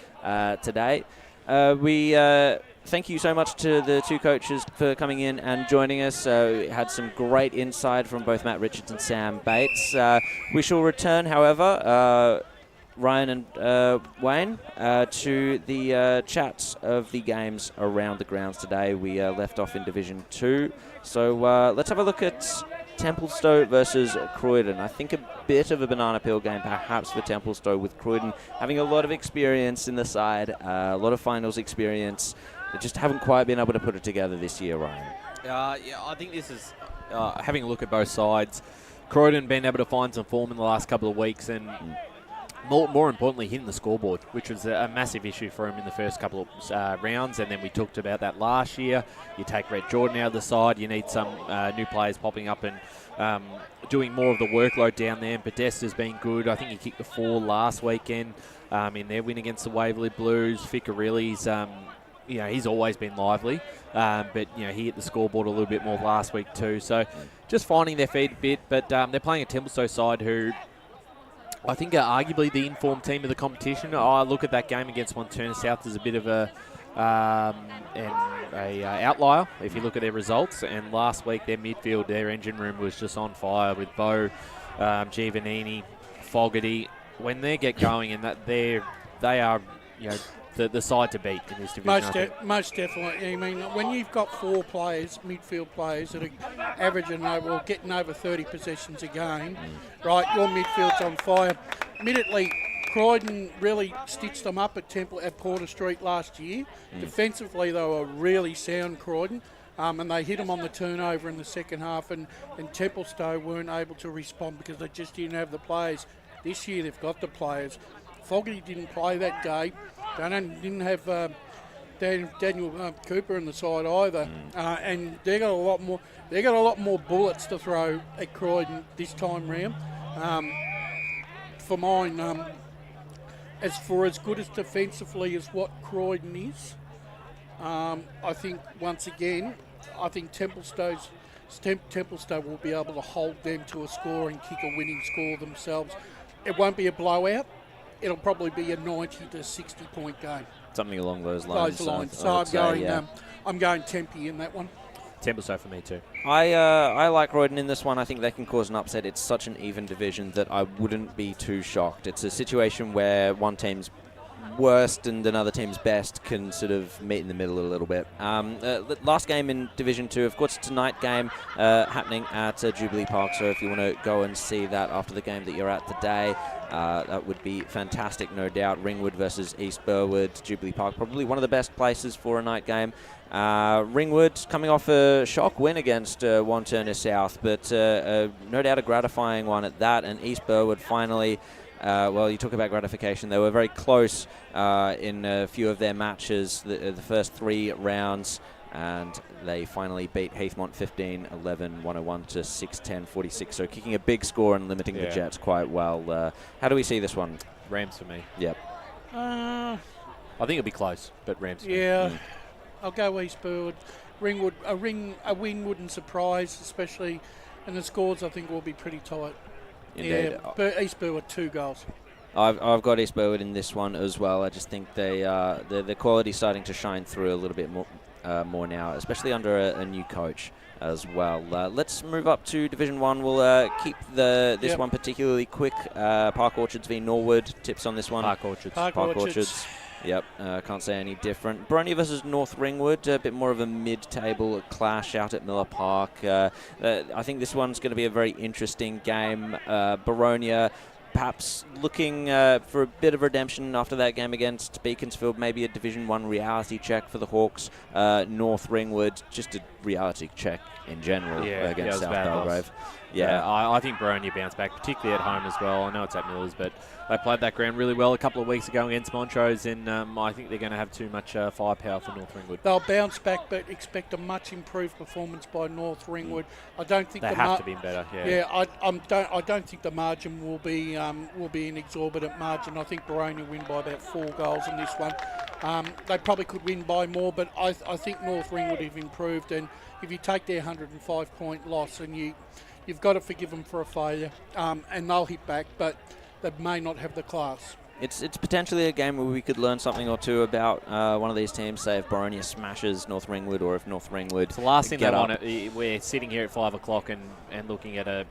today. We thank you so much to the 2 coaches for coming in and joining us. We had some great insight from both Matt Richards and Sam Bates. We shall return, however, Ryan and Wayne, to the chats of the games around the grounds today. We left off in Division 2. So let's have a look at Templestowe versus Croydon. I think a bit of a banana peel game perhaps for Templestowe, with Croydon having a lot of experience in the side, a lot of finals experience. They just haven't quite been able to put it together this year, Ryan. Yeah, I think this is having a look at both sides. Croydon been able to find some form in the last couple of weeks, and more importantly, hitting the scoreboard, which was a massive issue for him in the first couple of rounds. And then we talked about that last year. You take Red Jordan out of the side, you need some new players popping up and doing more of the workload down there. And Podesta's been good. I think he kicked the 4 last weekend in their win against the Waverley Blues. Ficarelli's, he's always been lively, but he hit the scoreboard a little bit more last week too. So just finding their feet a bit, but they're playing a Templestowe side who I think are arguably the informed team of the competition. I look at that game against Montana South as a bit of a outlier if you look at their results. And last week, their midfield, their engine room was just on fire with Bo, Giovannini, Fogarty. When they get going, and that they are the side to beat in this division. Most definitely. I mean, when you've got 4 players, midfield players, that are averaging over, getting over 30 possessions a game, right, your midfield's on fire. Admittedly, Croydon really stitched them up at Porter Street last year. Defensively, they were really sound, Croydon, and they hit them on the turnover in the second half, and Templestowe weren't able to respond because they just didn't have the players. This year, they've got the players. Fogarty didn't play that day. Didn't have Daniel Cooper in the side either, and they got a lot more. They got a lot more bullets to throw at Croydon this time round. For mine, as good as defensively as what Croydon is, I think once again, Templestowe will be able to hold them to a score and kick a winning score themselves. It won't be a blowout. It'll probably be a 90 to 60 point game. Something along those lines. So I'm going Tempe in that one. Templestowe for me too. I like Croydon in this one. I think they can cause an upset. It's such an even division that I wouldn't be too shocked. It's a situation where one team's worst and another team's best can sort of meet in the middle a little bit. Last game in Division 2, of course, it's a night game happening at Jubilee Park, so if you want to go and see that after the game that you're at today, that would be fantastic, no doubt. Ringwood versus East Burwood, Jubilee Park, probably one of the best places for a night game. Ringwood coming off a shock win against Wantirna South, but no doubt a gratifying one at that, and East Burwood finally... well, you talk about gratification. They were very close in a few of their matches, the first 3 rounds, and they finally beat Heathmont 15-11, 101 to 6-10-46. So kicking a big score and limiting the Jets quite well. How do we see this one? Rams for me. Yep. I think it'll be close, but Rams for me. Yeah, I'll go East Burwood. Ringwood, a win wouldn't surprise, especially, and the scores I think will be pretty tight. Indeed. Yeah, but East Burwood 2 goals. I've got East Burwood in this one as well. I just think the quality's starting to shine through a little bit more now, especially under a new coach as well. Let's move up to Division 1. We'll keep this one particularly quick. Park Orchards v Norwood. Tips on this one? Park Orchards. Park Orchards. Yep, can't say any different. Boronia versus North Ringwood, a bit more of a mid-table clash out at Miller Park. I think this one's going to be a very interesting game. Boronia perhaps looking for a bit of redemption after that game against Beaconsfield, maybe a Division 1 reality check for the Hawks. North Ringwood, just a reality check in general against South Belgrave. Yeah, I think Boronia bounced back, particularly at home as well. I know it's at Millers, but they played that ground really well a couple of weeks ago against Montrose, and I think they're going to have too much firepower for North Ringwood. They'll bounce back, but expect a much improved performance by North Ringwood. I don't think they have to be better. I don't think the margin will be an exorbitant margin. I think Boronia win by about 4 goals in this one. They probably could win by more, but I think North Ringwood have improved, and if you take their 105-point loss and you've got to forgive them for a failure, and they'll hit back, but they may not have the class. It's potentially a game where we could learn something or two about one of these teams, say if Boronia smashes North Ringwood or if North Ringwood it's the last thing they want. We're sitting here at 5 o'clock and looking at a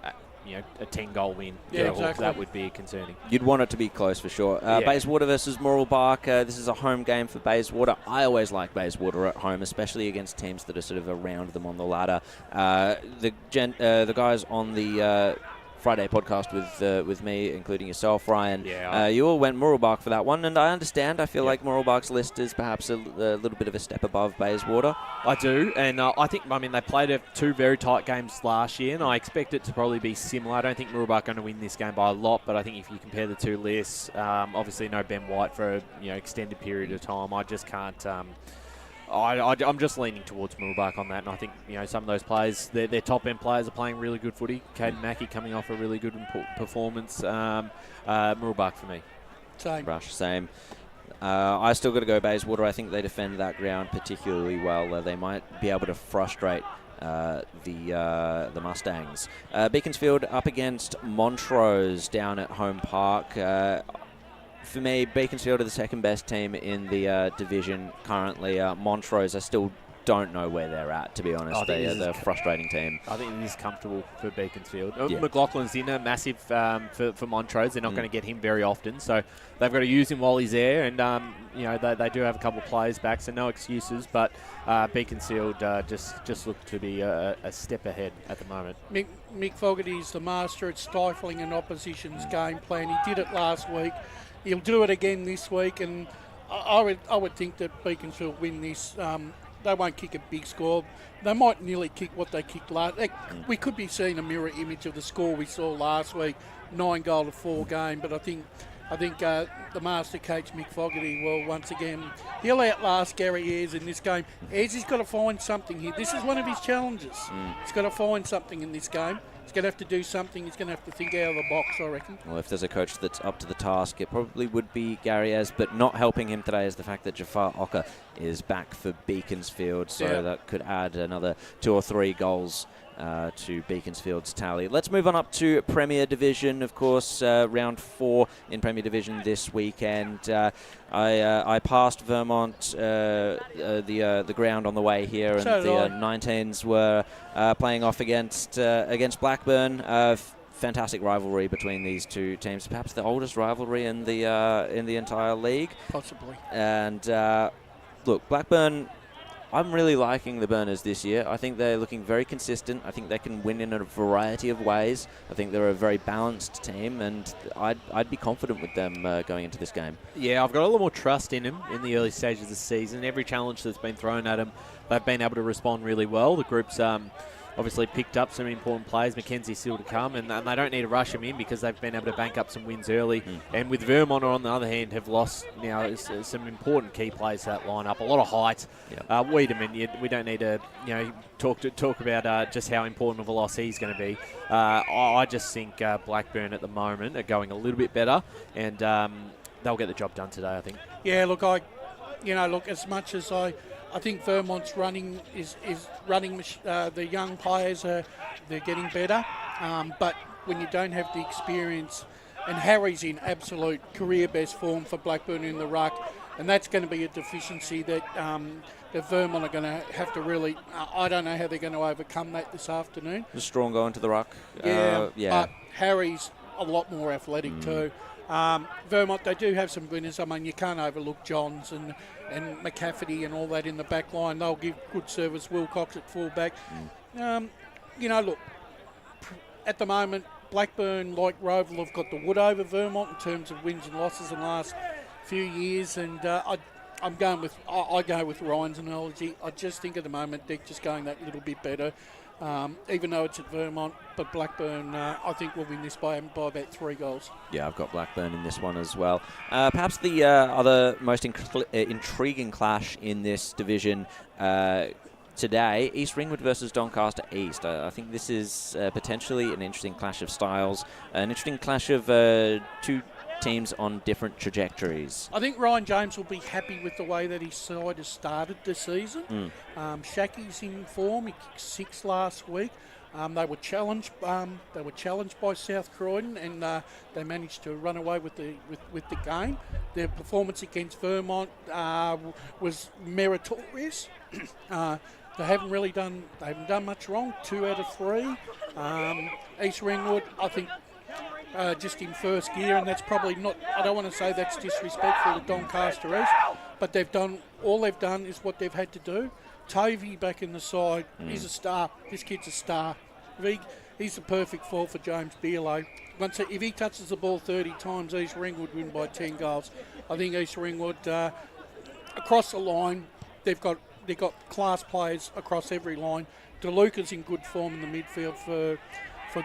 10-goal win. Yeah, exactly. That would be concerning. You'd want it to be close for sure. Bayswater versus Mooralbark. This is a home game for Bayswater. I always like Bayswater at home, especially against teams that are sort of around them on the ladder. The guys on the Friday podcast with me, including yourself, Ryan. You all went Mooralbark for that one, and I understand. I feel like Mooralbark's list is perhaps a little bit of a step above Bayswater. I do, and I think, they played 2 very tight games last year, and I expect it to probably be similar. I don't think Mooralbark are going to win this game by a lot, but I think if you compare the 2 lists, obviously no Ben White for an extended period of time. I just can't... I'm just leaning towards Mooralbark on that, and I think some of those players, their top end players, are playing really good footy. Caden Mackey coming off a really good performance. Mooralbark for me. Same. Rush, same. I still got to go Bayswater. I think they defend that ground particularly well. They might be able to frustrate the Mustangs. Beaconsfield up against Montrose down at Home Park. For me, Beaconsfield are the second best team in the division currently. Montrose, I still don't know where they're at, to be honest. They're a frustrating team. I think it is comfortable for Beaconsfield. McLaughlin's in a massive for Montrose. They're not going to get him very often, so they've got to use him while he's there. And they do have a couple of players back, so no excuses. But Beaconsfield just look to be a step ahead at the moment. Mick Fogarty's the master at stifling an opposition's game plan. He did it last week. He'll do it again this week, and I would think that Beaconsfield win this. They won't kick a big score. They might nearly kick what they kicked last. We could be seeing a mirror image of the score we saw last week, 9-4 game. But I think the master coach Mick Fogarty will once again, he'll outlast Gary Ayres in this game. Ayres has got to find something here. This is one of his challenges. He's got to find something in this game. He's going to have to do something. He's going to have to think out of the box, I reckon. Well, if there's a coach that's up to the task, it probably would be Gary Ayres, but not helping him today is the fact that Jafar Ocker is back for Beaconsfield, so that could add another 2 or 3 goals to Beaconsfield's tally. Let's move on up to Premier Division, of course, round 4 in Premier Division this weekend. I passed Vermont, the ground on the way here, and the 19s were playing off against Blackburn. fantastic rivalry between these two teams, perhaps the oldest rivalry in the entire league. Possibly. And look, Blackburn, I'm really liking the Burners this year. I think they're looking very consistent. I think they can win in a variety of ways. I think they're a very balanced team, and I'd be confident with them going into this game. Yeah, I've got a lot more trust in them in the early stages of the season. Every challenge that's been thrown at them, they've been able to respond really well. The group's obviously picked up some important players. Mackenzie's still to come, and they don't need to rush him in because they've been able to bank up some wins early. And with Vermont, on the other hand, have lost now some important key players to that lineup. A lot of height. Wiedemann, we don't need to talk about just how important of a loss he's going to be. I just think Blackburn at the moment are going a little bit better, and they'll get the job done today, I think. Yeah, look, as much as I think Vermont's running is running. The young players they're getting better, but when you don't have the experience, and Harry's in absolute career best form for Blackburn in the ruck, and that's going to be a deficiency that Vermont are going to have to really. I don't know how they're going to overcome that this afternoon. The Strong going to the ruck. Yeah. But Harry's a lot more athletic too. Vermont, they do have some winners. I mean, you can't overlook Johns and McCafferty and all that in the back line. They'll give good service. Wilcox at fullback. Look, at the moment, Blackburn, like Roval, have got the wood over Vermont in terms of wins and losses in the last few years, and I go with Ryan's analogy. I just think at the moment they're just going that little bit better. Even though it's at Vermont, but Blackburn, I think, will win this by about 3 goals. Yeah, I've got Blackburn in this one as well. Perhaps the other most intriguing clash in this division today, East Ringwood versus Doncaster East. I think this is potentially an interesting clash of styles, an interesting clash of two teams on different trajectories. I think Ryan James will be happy with the way that his side has started this season. Shackie's in form. He kicked 6 last week. They were challenged. They were challenged by South Croydon, and they managed to run away with the game. Their performance against Vermont was meritorious. They haven't done much wrong. 2 out of 3. East Ringwood, I think. Just in first gear, and that's probably not. I don't want to say that's disrespectful to Doncaster East, but all they've done is what they've had to do. Tovey back in the side, he's a star. This kid's a star. He's the perfect fall for James Beerlow. If he touches the ball 30 times, East Ringwood win by 10 goals. I think East Ringwood across the line, they've got class players across every line. DeLuca's in good form in the midfield for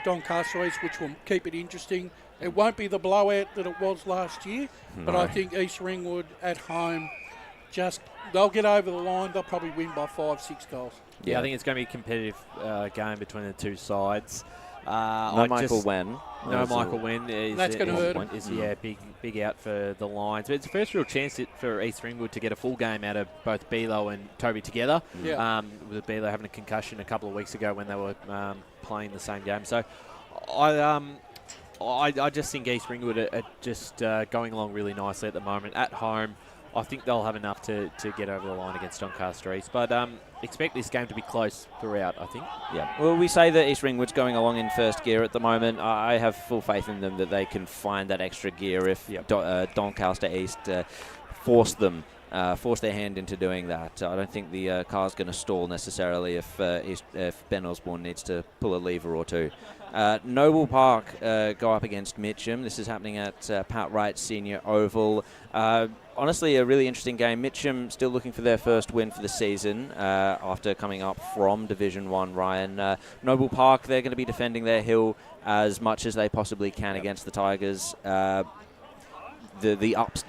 Doncaster East, which will keep it interesting. It won't be the blowout that it was last year, but I think East Ringwood at home, they'll get over the line. They'll probably win by 5-6 goals. Yeah, I think it's going to be a competitive game between the two sides. No Michael Wen. That's going to hurt. Big out for the Lions. But it's the first real chance for East Ringwood to get a full game out of both Beelo and Tovey together. With Beelo having a concussion a couple of weeks ago when they were playing the same game. So I just think East Ringwood are just going along really nicely at the moment. At home, I think they'll have enough to get over the line against Doncaster East. But expect this game to be close throughout, I think. Yeah. Well, we say that East Ringwood's going along in first gear at the moment. I have full faith in them that they can find that extra gear if Doncaster East force their hand into doing that. I don't think the car's going to stall necessarily if Ben Osborne needs to pull a lever or two. Noble Park go up against Mitcham. This is happening at Pat Wright Senior Oval. Honestly, a really interesting game. Mitcham still looking for their first win for the season after coming up from Division 1, Ryan. Noble Park, they're going to be defending their hill as much as they possibly can against the Tigers. The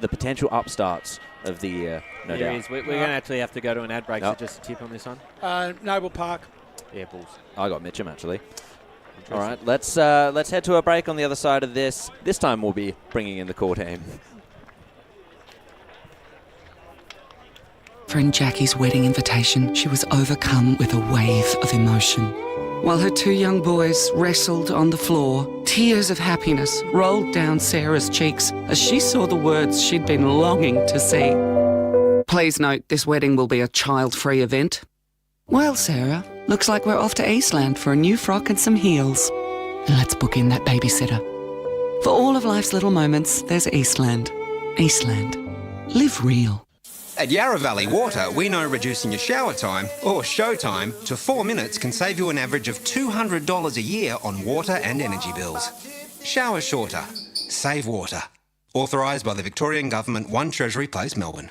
potential upstarts of the year, no doubt. We're going to actually have to go to an ad break, so just a tip on this one. Noble Park. Yeah, Bulls. I got Mitcham, actually. All right, let's head to a break on the other side of this. This time we'll be bringing in the core team. Friend Jackie's wedding invitation, she was overcome with a wave of emotion. While her 2 young boys wrestled on the floor, tears of happiness rolled down Sarah's cheeks as she saw the words she'd been longing to see. Please note, this wedding will be a child-free event. Well, Sarah, looks like we're off to Eastland for a new frock and some heels. And let's book in that babysitter. For all of life's little moments, there's Eastland. Eastland. Live real. At Yarra Valley Water, we know reducing your shower time, or show time, to 4 minutes can save you an average of $200 a year on water and energy bills. Shower shorter. Save water. Authorised by the Victorian Government, 1 Treasury Place, Melbourne.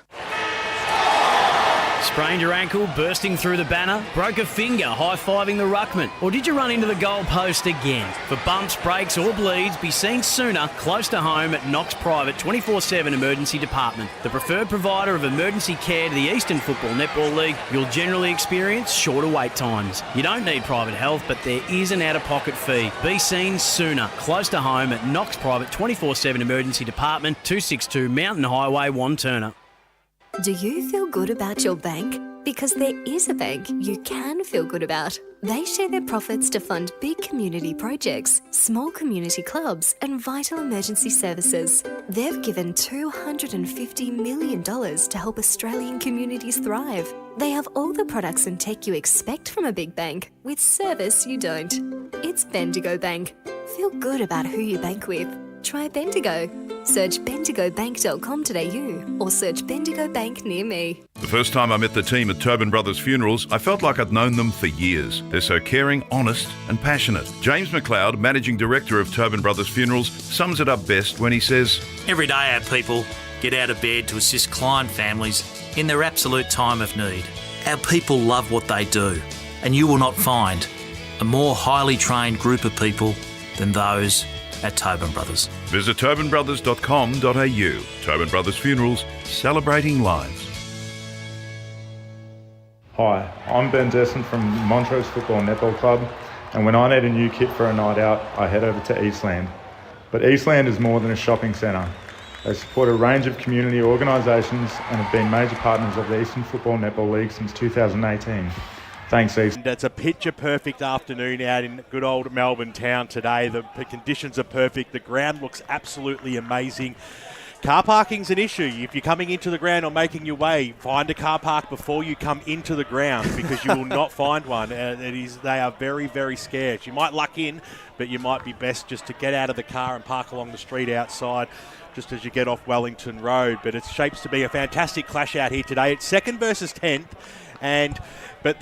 Sprained your ankle, bursting through the banner? Broke a finger, high-fiving the ruckman? Or did you run into the goal post again? For bumps, breaks or bleeds, be seen sooner, close to home at Knox Private 24/7 Emergency Department. The preferred provider of emergency care to the Eastern Football Netball League, you'll generally experience shorter wait times. You don't need private health, but there is an out-of-pocket fee. Be seen sooner, close to home at Knox Private 24/7 Emergency Department, 262 Mountain Highway, Wantirna. Do you feel good about your bank? Because there is a bank you can feel good about. They share their profits to fund big community projects, small community clubs, and vital emergency services. They've given $250 million to help Australian communities thrive. They have all the products and tech you expect from a big bank, with service you don't. It's Bendigo Bank. Feel good about who you bank with. Try Bendigo. Search bendigobank.com.au or search Bendigo Bank near me. The first time I met the team at Tobin Brothers Funerals, I felt like I'd known them for years. They're so caring, honest and passionate. James McLeod, Managing Director of Tobin Brothers Funerals, sums it up best when he says, Every day our people get out of bed to assist client families in their absolute time of need. Our people love what they do, and you will not find a more highly trained group of people than those at Tobin Brothers. Visit tobinbrothers.com.au. Tobin Brothers Funerals, celebrating lives. Hi, I'm Ben Desson from Montrose Football Netball Club, and when I need a new kit for a night out, I head over to Eastland. But Eastland is more than a shopping centre. They support a range of community organisations and have been major partners of the Eastern Football Netball League since 2018. Thanks, Eastland. It's a picture-perfect afternoon out in good old Melbourne town today. The conditions are perfect. The ground looks absolutely amazing. Car parking's an issue. If you're coming into the ground or making your way, find a car park before you come into the ground, because you will not find one. They are very, very scarce. You might luck in, but you might be best just to get out of the car and park along the street outside just as you get off Wellington Road. But it shapes to be a fantastic clash out here today. It's 2nd versus 10th. But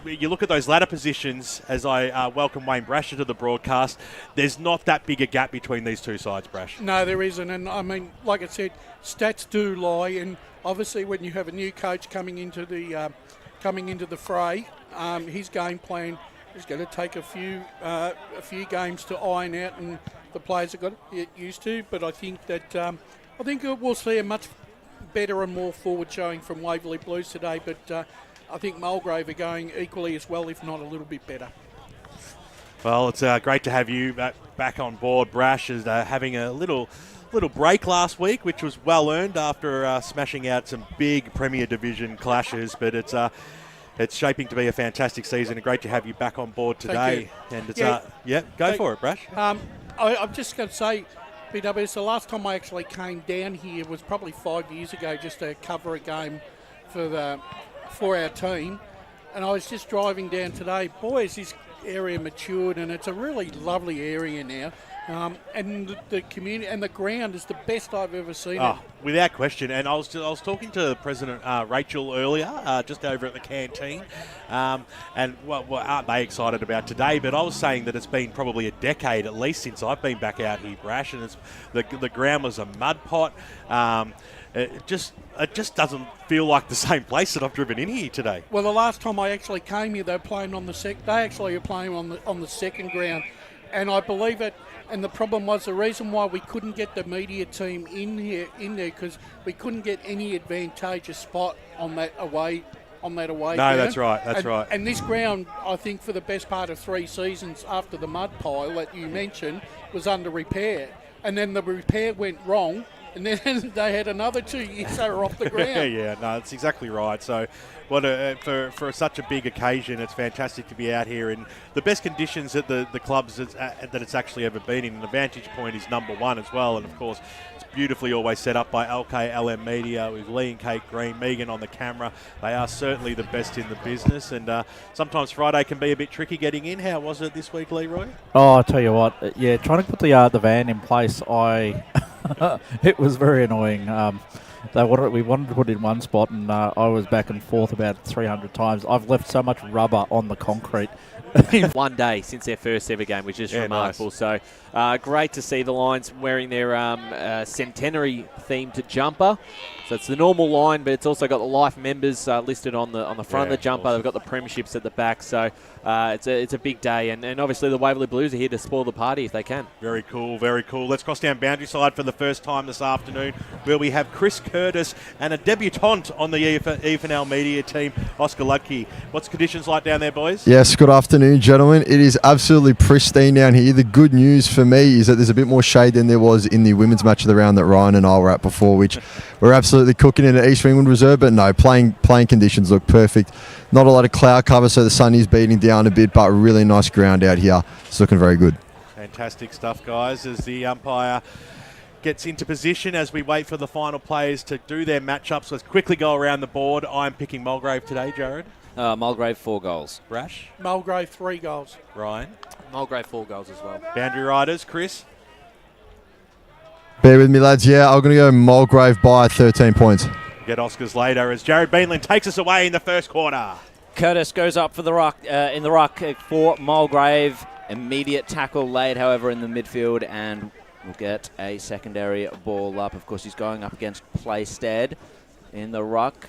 you look at those ladder positions as I welcome Wayne Brasher to the broadcast, there's not that big a gap between these two sides, Brash. No, there isn't. And, I mean, like I said, stats do lie. And obviously when you have a new coach coming into the fray, his game plan is going to take a few games to iron out, and the players have got to get used to. But I think that we'll see a much better and more forward showing from Waverley Blues today. But I think Mulgrave are going equally as well, if not a little bit better. Well, it's great to have you back on board, Brash, as having a little break last week, which was well earned after smashing out some big Premier Division clashes. But it's shaping to be a fantastic season, and great to have you back on board today. And it's go for it, Brash. I'm just going to say, BW, it's the last time I actually came down here was probably 5 years ago, just to cover a game for our team, and I was just driving down today. Boy, is this area matured, and it's a really lovely area now. And the community and the ground is the best I've ever seen it. Without question. And I was talking to President Rachel earlier, just over at the canteen, and what aren't they excited about today? But I was saying that it's been probably a decade at least since I've been back out here, Brash, and the ground was a mud pot. It just doesn't feel like the same place that I've driven in here today. Well, the last time I actually came here, they were playing on the They actually are playing on the second ground, and I believe it. And the problem was, the reason why we couldn't get the media team in there because we couldn't get any advantageous spot on that away. No, ground. That's right. And this ground, I think, for the best part of 3 seasons after the mud pile that you mentioned, was under repair. And then the repair went wrong, and then they had another 2 years they were off the ground. Yeah, no, that's exactly right. So for such a big occasion, it's fantastic to be out here in the best conditions that the clubs that it's actually ever been in. And the vantage point is number one as well. And, of course, it's beautifully always set up by LKLM Media with Lee and Kate Green, Megan on the camera. They are certainly the best in the business. And sometimes Friday can be a bit tricky getting in. How was it this week, Leroy? Oh, I'll tell you what. Yeah, trying to put the van in place, it was very annoying. We wanted to put it in one spot, and I was back and forth about 300 times. I've left so much rubber on the concrete. One day since their first ever game, which is remarkable. Nice. So great to see the Lions wearing their centenary themed jumper. So it's the normal line, but it's also got the life members listed on the front of the jumper. Awesome. They've got the premierships at the back. So it's a big day, and obviously the Waverley Blues are here to spoil the party if they can. Very cool, very cool. Let's cross down boundary side for the first time this afternoon, where we have Chris Curtis and a debutant on the EFNL media team, Oscar Ludke. What's conditions like down there, boys? Yes, good afternoon, gentlemen. It is absolutely pristine down here. The good news for me is that there's a bit more shade than there was in the women's match of the round that Ryan and I were at before, which we're absolutely cooking in at Eastland Reserve. But no, playing conditions look perfect. Not a lot of cloud cover, so the sun is beating down a bit, but really nice ground out here. It's looking very good. Fantastic stuff, guys, as the umpire gets into position as we wait for the final players to do their matchups. Let's quickly go around the board. I'm picking Mulgrave today, Jared. Mulgrave 4 goals. Rash? Mulgrave 3 goals. Ryan? Mulgrave 4 goals as well. Boundary Riders, Chris? Bear with me, lads. Yeah, I'm going to go Mulgrave by 13 points. Get Oscars later as Jared Beanland takes us away in the first quarter. Curtis goes up for the ruck in the ruck for Mulgrave. Immediate tackle laid, however, in the midfield, and we'll get a secondary ball up. Of course, he's going up against Playstead in the ruck.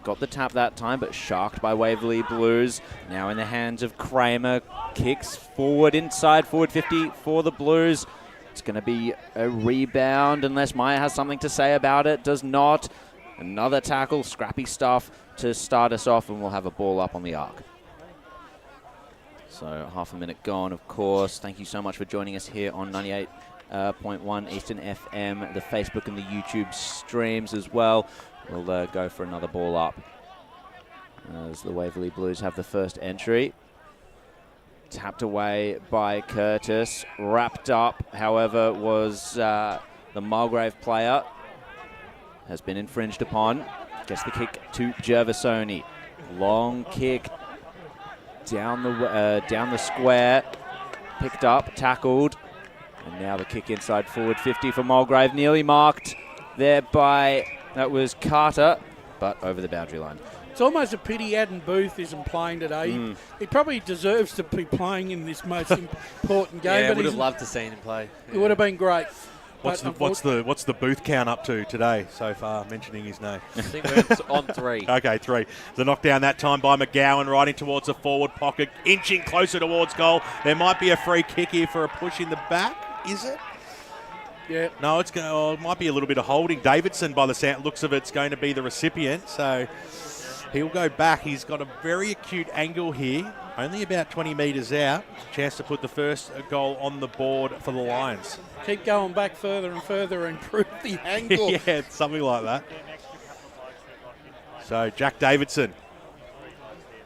Got the tap that time, but sharked by Waverley Blues. Now in the hands of Kramer. Kicks forward inside, forward 50 for the Blues. It's going to be a rebound unless Maya has something to say about it. Does not. Another tackle, scrappy stuff to start us off, and we'll have a ball up on the arc. So half a minute gone, of course. Thank you so much for joining us here on 98.1 Eastern FM, the Facebook and the YouTube streams as well. We'll go for another ball up as the Waverley Blues have the first entry. Tapped away by Curtis. Wrapped up, however, was the Mulgrave player. Has been infringed upon. Gets the kick to Gervasoni. Long kick down the square. Picked up, tackled. And now the kick inside forward 50 for Mulgrave. Nearly marked there by... That was Carter, but over the boundary line. It's almost a pity Adam Booth isn't playing today. He probably deserves to be playing in this most important game. Yeah, but would have loved to see him play. It would have been great. What's the Booth count up to today so far, mentioning his name? I think we're on 3. Okay, 3. The knockdown that time by McGowan, riding towards the forward pocket, inching closer towards goal. There might be a free kick here for a push in the back, is it? Yeah. No, it might be a little bit of holding. Davidson, by the looks of it, is going to be the recipient. So he'll go back. He's got a very acute angle here. Only about 20 metres out. Chance to put the first goal on the board for the Lions. Keep going back further and further and improve the angle. Yeah, something like that. So Jack Davidson.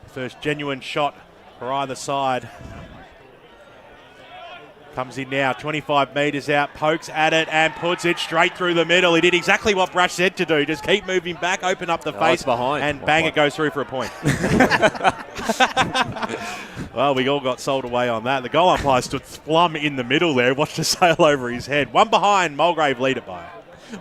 First genuine shot for either side. Comes in now, 25 metres out, pokes at it and puts it straight through the middle. He did exactly what Brash said to do. Just keep moving back, open up the face, behind. And bang, it goes through for a point. Well, we all got sold away on that. The goal umpire stood plumb in the middle there, watched it sail over his head. One behind, Mulgrave lead it by.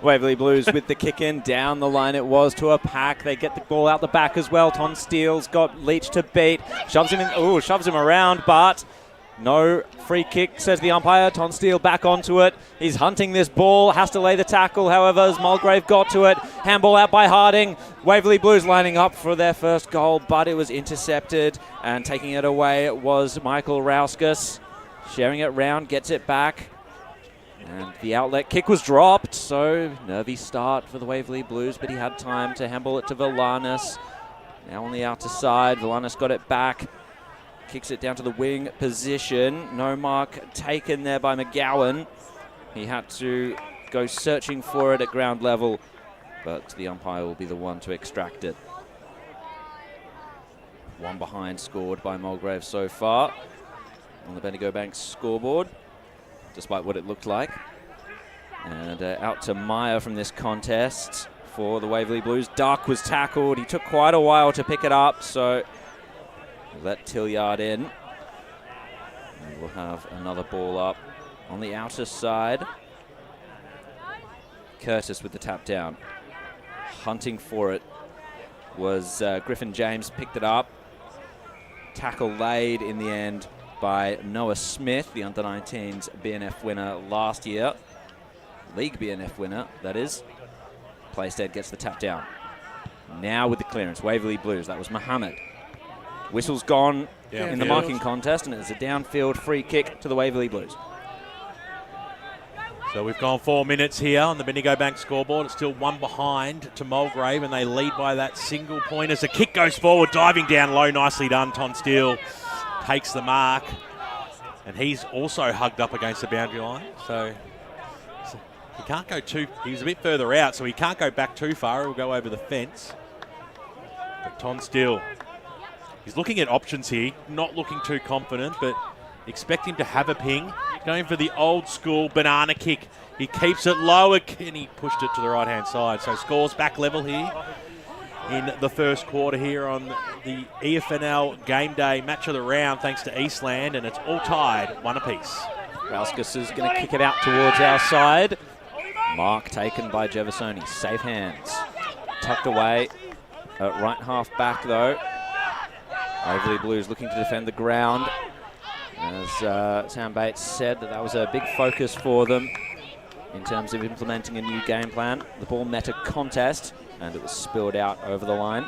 Waverley Blues with the kick in. Down the line it was to a pack. They get the ball out the back as well. Ton Steele's got Leach to beat. Shoves him around, but... No free kick, says the umpire. Ton Steele back onto it. He's hunting this ball. Has to lay the tackle, however, as Mulgrave got to it. Handball out by Harding. Waverley Blues lining up for their first goal, but it was intercepted. And taking it away was Michael Rauskas. Sharing it round, gets it back. And the outlet kick was dropped, so nervy start for the Waverley Blues, but he had time to handball it to Villanis. Now on the outer side, Villanis got it back. Kicks it down to the wing position. No mark taken there by McGowan. He had to go searching for it at ground level, but the umpire will be the one to extract it. One behind scored by Mulgrave so far on the Bendigo Bank scoreboard, despite what it looked like. And out to Meyer from this contest for the Waverley Blues. Duck was tackled. He took quite a while to pick it up, so let Tilliard in. And we'll have another ball up on the outer side. Curtis with the tap down. Hunting for it was Griffin James, picked it up. Tackle laid in the end by Noah Smith, the under-19s BNF winner last year. League BNF winner, that is. Playstead gets the tap down. Now with the clearance, Waverley Blues. That was Mohammed. Whistle's gone in the marking contest, and it's a downfield free kick to the Waverley Blues. So we've gone 4 minutes here on the Bendigo Bank scoreboard. It's still one behind to Mulgrave, and they lead by that single point as the kick goes forward, diving down low, nicely done. Ton Steele takes the mark, and he's also hugged up against the boundary line. So he can't go too, he was a bit further out, so he can't go back too far. He'll go over the fence. But Ton Steele, he's looking at options here, not looking too confident, but expect him to have a ping. Going for the old school banana kick. He keeps it low and he pushed it to the right-hand side. So scores back level here in the first quarter here on the EFNL game day match of the round, thanks to Eastland, and it's all tied, one apiece. Rauskas is going to kick it out towards our side. Mark taken by Jeffersoni. Safe hands. Tucked away at right half back though. Waverley Blues looking to defend the ground. As Sam Bates said, that was a big focus for them in terms of implementing a new game plan. The ball met a contest and it was spilled out over the line.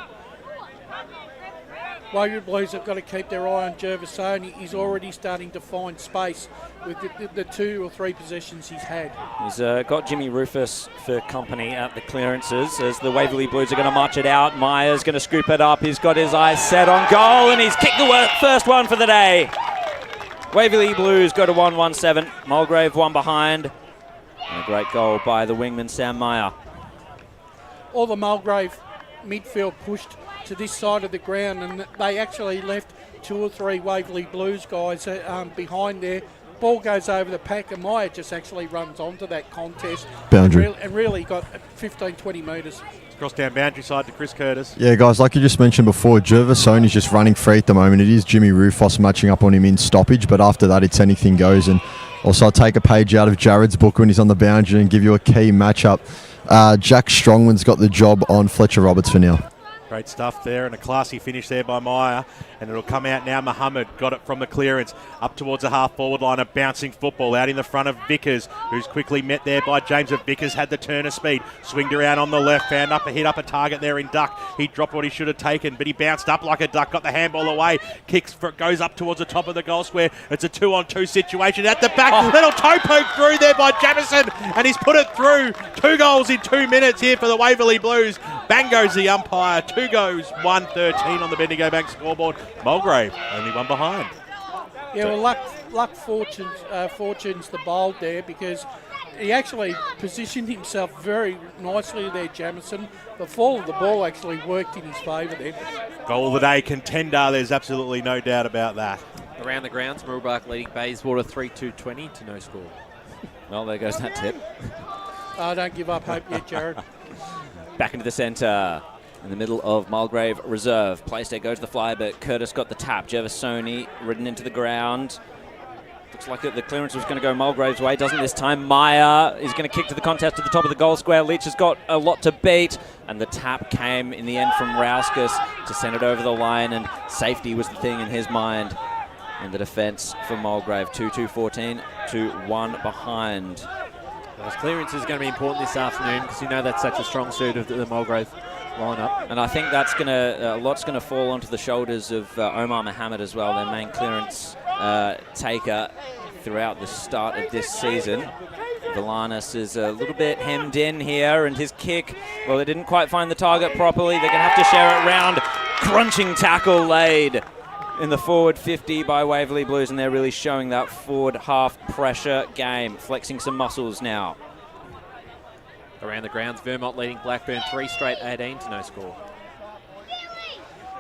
Waverley Blues have got to keep their eye on Gervasoni. He's already starting to find space with the 2 or 3 possessions he's had. He's got Jimmy Rufus for company at the clearances as the Waverley Blues are going to march it out. Myers going to scoop it up. He's got his eyes set on goal and he's kicked the first one for the day. Waverley Blues go to 1-1-7. Mulgrave one behind. And a great goal by the wingman Sam Meyer. All the Mulgrave midfield pushed to this side of the ground, and they actually left 2 or 3 Waverley Blues guys behind there. Ball goes over the pack, and Meyer just actually runs onto that contest. Boundary. And really got 15-20 metres. Cross down boundary side to Chris Curtis. Yeah, guys, like you just mentioned before, Gervasoni's just running free at the moment. It is Jimmy Rufus matching up on him in stoppage, but after that, it's anything goes. And also, I'll take a page out of Jared's book when he's on the boundary and give you a key matchup. Jack Strongman's got the job on Fletcher Roberts for now. Great stuff there, and a classy finish there by Meyer. And it'll come out now. Mohammed got it from the clearance up towards the half-forward line. A bouncing football out in the front of Vickers, who's quickly met there by James. But Vickers had the turn of speed. Swinged around on the left, found hit up a target there in Duck. He dropped what he should have taken, but he bounced up like a duck, got the handball away. Goes up towards the top of the goal square. It's a 2-on-2 situation at the back. Little toe poke through there by Jamison, and he's put it through. 2 goals in 2 minutes here for the Waverley Blues. Bang goes the umpire. 2 goes, 1-13 on the Bendigo Bank scoreboard. Mulgrave only one behind. Yeah, well, fortunes the bold there, because he actually positioned himself very nicely there, Jamison. The fall of the ball actually worked in his favour there. Goal of the day contender, there's absolutely no doubt about that. Around the grounds, Millbrook leading Bayswater 3-2-20 to no score. Well, there goes that tip. Don't give up hope yet, Jared. Back into the centre. In the middle of Mulgrave Reserve. Playstead goes to the fly, but Curtis got the tap. Jeffersoni ridden into the ground. Looks like the clearance was going to go Mulgrave's way. Doesn't this time. Meyer is going to kick to the contest at the top of the goal square. Leach has got a lot to beat. And the tap came in the end from Rauskas to send it over the line. And safety was the thing in his mind. In the defence for Mulgrave. 2-2-14 to 1 behind. Those clearances are going to be important this afternoon, because you know that's such a strong suit of the Mulgrave lineup. And I think that's going to a lot's going to fall onto the shoulders of Omar Mohammed as well, their main clearance taker throughout the start of this season. Villanis is a little bit hemmed in here, and his kick, well, they didn't quite find the target properly. They're going to have to share it round. Crunching tackle laid in the forward 50 by Waverley Blues, and they're really showing that forward half pressure game, flexing some muscles now. Around the grounds, Vermont leading Blackburn 3 straight 18 to no score.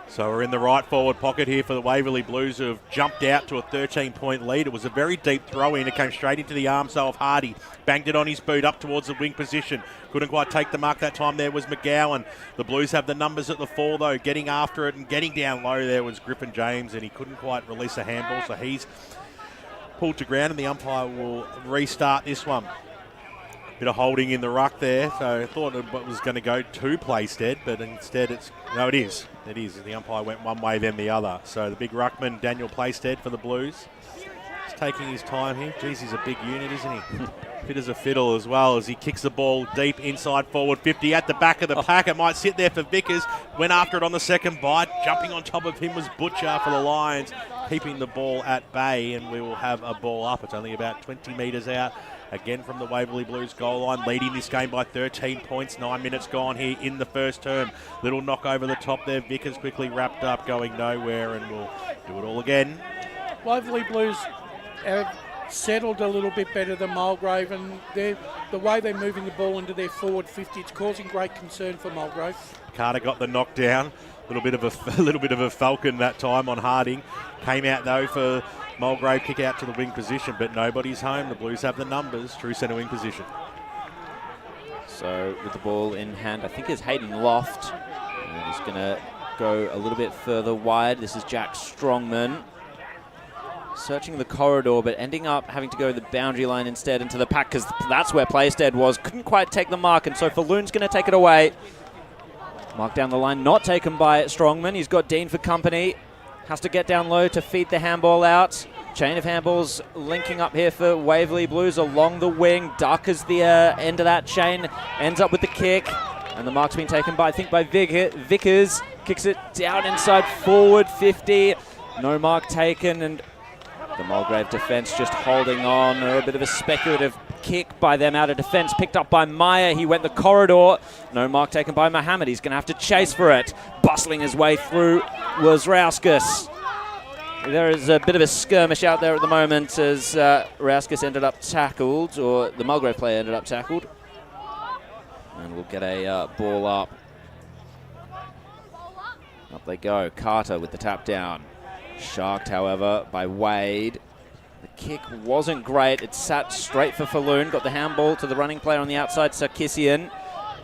So we're in the right forward pocket here for the Waverley Blues, who have jumped out to a 13-point lead. It was a very deep throw-in. It came straight into the arms of Hardy. Banged it on his boot up towards the wing position. Couldn't quite take the mark that time. There was McGowan. The Blues have the numbers at the 4, though. Getting after it and getting down low there was Griffin James, and he couldn't quite release a handball, so he's pulled to ground, and the umpire will restart this one. Bit of holding in the ruck there, so I thought it was going to go to Playstead, but instead it is. It is. The umpire went one way, then the other. So the big ruckman, Daniel Playstead for the Blues. He's taking his time here. Geez, he's a big unit, isn't he? Fit as a fiddle as well as he kicks the ball deep inside forward 50 at the back of the pack. It might sit there for Vickers. Went after it on the second bite. Jumping on top of him was Butcher for the Lions, keeping the ball at bay, and we will have a ball up. It's only about 20 metres out. Again from the Waverley Blues goal line, leading this game by 13 points. 9 minutes gone here in the first term. Little knock over the top there. Vickers quickly wrapped up, going nowhere, and we'll do it all again. Waverley Blues have settled a little bit better than Mulgrave, and the way they're moving the ball into their forward 50, it's causing great concern for Mulgrave. Carter got the knockdown. A little bit of a falcon that time on Harding. Came out though for Mulgrave, kick out to the wing position, but nobody's home. The Blues have the numbers. True centre wing position. So with the ball in hand, I think is Hayden Loft. And he's going to go a little bit further wide. This is Jack Strongman. Searching the corridor, but ending up having to go the boundary line instead into the pack, because that's where Playstead was. Couldn't quite take the mark, and so Falloon's going to take it away. Mark down the line, not taken by Strongman. He's got Dean for company. Has to get down low to feed the handball out. Chain of handballs linking up here for Waverley Blues along the wing. Duck is the end of that chain. Ends up with the kick. And the mark's been taken by, I think, by Vickers. Kicks it down inside forward 50. No mark taken, and the Mulgrave defence just holding on. A bit of a speculative kick by them out of defence. Picked up by Meyer. He went the corridor. No mark taken by Mohammed. He's going to have to chase for it. Bustling his way through was Rauskas. There is a bit of a skirmish out there at the moment as Rauskas ended up tackled, or the Mulgrave player ended up tackled. And we'll get a ball up. Up they go. Carter with the tap down. Sharked, however, by Wade. The kick wasn't great. It sat straight for Falloon. Got the handball to the running player on the outside, Sarkissian.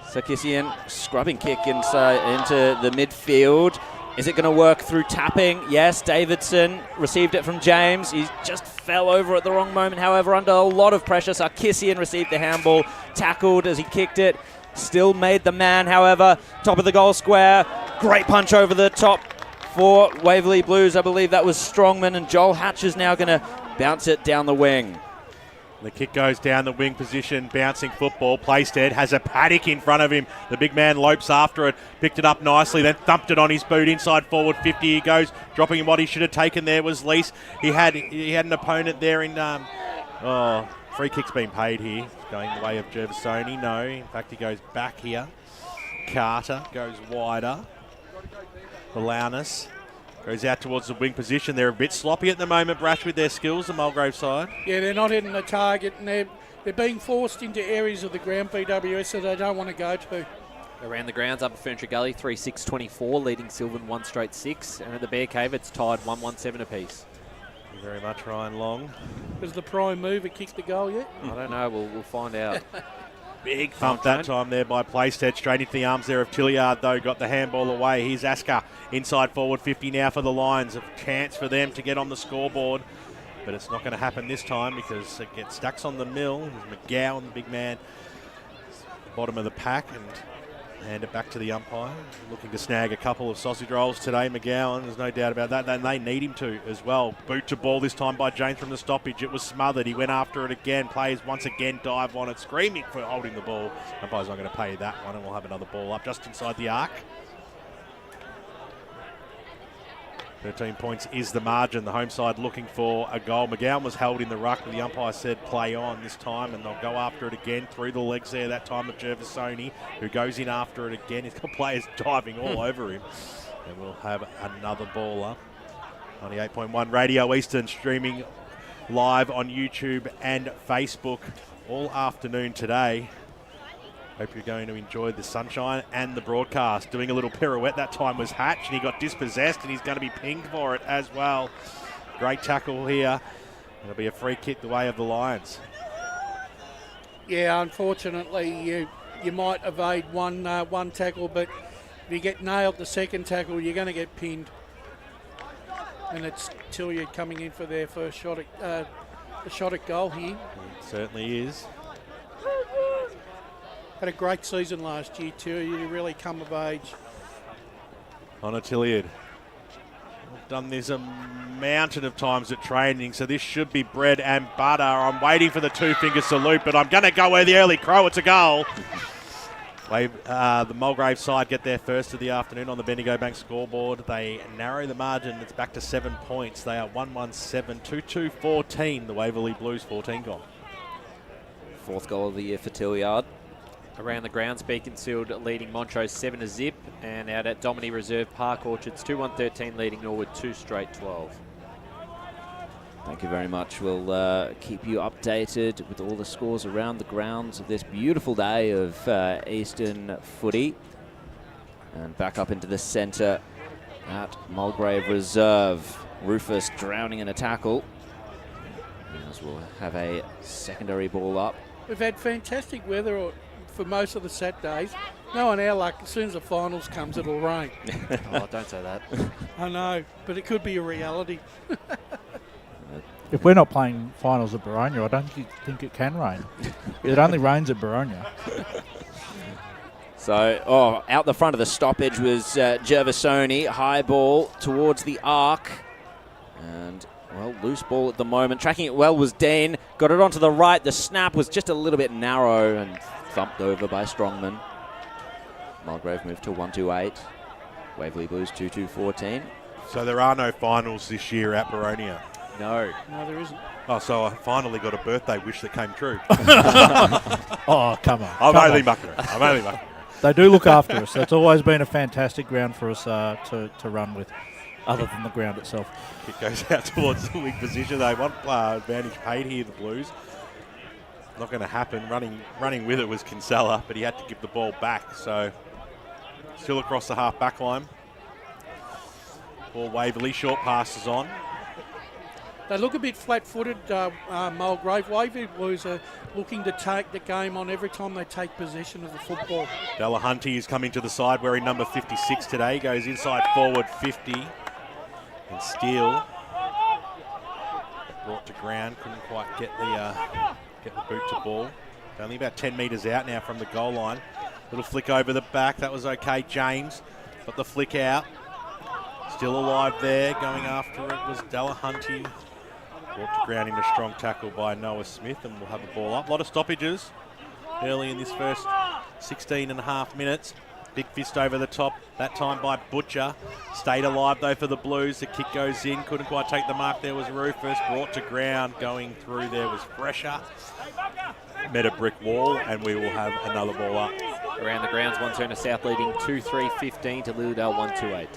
Sarkissian, scrubbing kick inside into the midfield. Is it going to work through tapping? Yes, Davidson received it from James. He just fell over at the wrong moment, however, under a lot of pressure. Sarkissian received the handball, tackled as he kicked it. Still made the man, however. Top of the goal square. Great punch over the top for Waverley Blues. I believe that was Strongman, and Joel Hatch is now going to bounce it down the wing. The kick goes down the wing position, bouncing football. Playstead has a paddock in front of him. The big man lopes after it, picked it up nicely, then thumped it on his boot inside forward 50. He goes, dropping what he should have taken there was Lease. He had an opponent there in... free kick's been paid here. Going the way of Gervasoni. No, in fact, he goes back here. Carter goes wider. Balanis goes out towards the wing position. They're a bit sloppy at the moment, Brash, with their skills, the Mulgrave side. Yeah, they're not hitting the target, and they're being forced into areas of the ground, BWS, that they don't want to go to. Around the grounds, Upper Furniture Gully, 3-6-24, leading Sylvan 1 straight 6. And at the Bear Cave, it's tied 1-1-7 apiece. Thank you very much, Ryan Long. Has the prime mover kicked the goal yet? I don't know. We'll find out. Big thump that time there by Playstead. Straight into the arms there of Tilliard, though. Got the handball away. Here's Asker inside forward 50 now for the Lions. A chance for them to get on the scoreboard. But it's not going to happen this time because it gets Stacks on the mill. There's McGowan, the big man, bottom of the pack, and hand it back to the umpire. Looking to snag a couple of sausage rolls today, McGowan. There's no doubt about that. And they need him to as well. Boot to ball this time by James from the stoppage. It was smothered. He went after it again. Players once again dive on it, screaming for holding the ball. Umpire's not going to pay that one, and we'll have another ball up just inside the arc. 13 points is the margin. The home side looking for a goal. McGowan was held in the ruck, but the umpire said play on this time, and they'll go after it again through the legs there. That time of Gervasoni, who goes in after it again. He's got players diving all over him. And we'll have another ball up. 98.1 Radio Eastern, streaming live on YouTube and Facebook all afternoon today. Hope you're going to enjoy the sunshine and the broadcast. Doing a little pirouette that time was Hatch, and he got dispossessed, and he's going to be pinged for it as well. Great tackle here. It'll be a free kick the way of the Lions. Yeah, unfortunately, you might evade one tackle, but if you get nailed the second tackle, you're going to get pinned. And it's Tilliard coming in for their first shot at goal here. It certainly is. Had a great season last year too. You really come of age. Connor Tilliard. I've done this a mountain of times at training, so this should be bread and butter. I'm waiting for the two-finger salute, but I'm going to go with the early crow. It's a goal. The Mulgrave side get their first of the afternoon on the Bendigo Bank scoreboard. They narrow the margin. It's back to 7 points. They are 1-1-7, 2-2-14. The Waverley Blues 14 gone. Fourth goal of the year for Tilliard. Around the grounds, Beaconsfield leading Montrose 7-0, and out at Waverley Reserve, Park Orchards 2-1-13 leading Norwood 2 straight 12. Thank you very much. We'll keep you updated with all the scores around the grounds of this beautiful day of Eastern footy. And back up into the centre at Mulgrave Reserve. Rufus drowning in a tackle. As we'll have a secondary ball up. We've had fantastic weather for most of the Saturdays. Knowing our luck, as soon as the finals comes, it'll rain. Oh, don't say that. I know, but it could be a reality. If we're not playing finals at Baronia, I don't think it can rain. It only rains at Baronia. So, out the front of the stoppage was Gervasoni. High ball towards the arc. And, well, loose ball at the moment. Tracking it well was Dean. Got it onto the right. The snap was just a little bit narrow and thumped over by Strongman. Mulgrave moved to 1-2-8. Waverley Blues 2-2-14. So there are no finals this year at Baronia? No. No, there isn't. Oh, so I finally got a birthday wish that came true. Oh, come on. I'm only mucking around. They do look after us. It's always been a fantastic ground for us to run with, other than the ground itself. It goes out towards the weak position. They want advantage paid here, the Blues. Not going to happen. Running with it was Kinsella, but he had to give the ball back. So still across the half-back line. Ball Waverley, short passes on. They look a bit flat-footed, Mulgrave. Waverley Blues are looking to take the game on every time they take possession of the football. Delahunty is coming to the side wearing number 56 today. Goes inside forward 50. And Steele brought to ground. Couldn't quite get the boot to ball. Only about 10 metres out now from the goal line. Little flick over the back. That was okay. James got the flick out. Still alive there. Going after it was Delahunty. Brought to ground in a strong tackle by Noah Smith, and we'll have the ball up. A lot of stoppages early in this first 16 and a half minutes. Big fist over the top, that time by Butcher. Stayed alive though for the Blues. The kick goes in, couldn't quite take the mark. There was Rufus, brought to ground. Going through there was Fresher. Met a brick wall, and we will have another ball up. Around the grounds, one turner south leading 2-3-15 to Lilydale 1-2-8.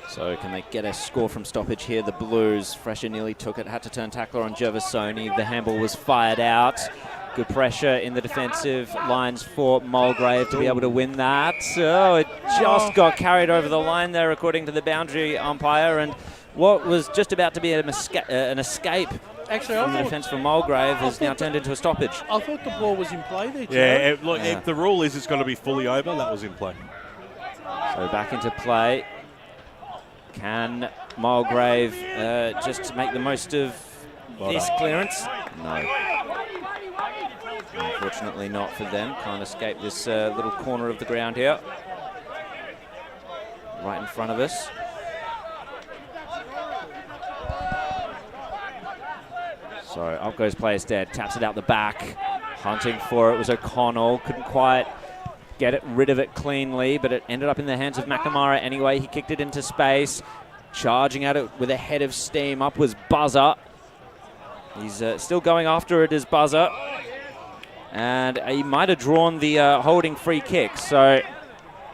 So can they get a score from stoppage here? The Blues, Fresher nearly took it, had to turn tackler on Gervasoni. The handball was fired out. Good pressure in the defensive lines for Mulgrave to be able to win that. Oh, it just got carried over the line there according to the boundary umpire, and what was just about to be an escape from the defence from Mulgrave has now turned into a stoppage. I thought the ball was in play there, Joe. Yeah, if the rule is it's got to be fully over, that was in play. So back into play. Can Mulgrave just make the most of this clearance? No. Unfortunately not for them. Can't escape this little corner of the ground here. Right in front of us. So up goes Playerstead, taps it out the back. Hunting for it was O'Connell. Couldn't quite get rid of it cleanly, but it ended up in the hands of McNamara anyway. He kicked it into space. Charging at it with a head of steam. Up was Buzzer. He's still going after it as Buzzer. And he might have drawn the holding free kick. So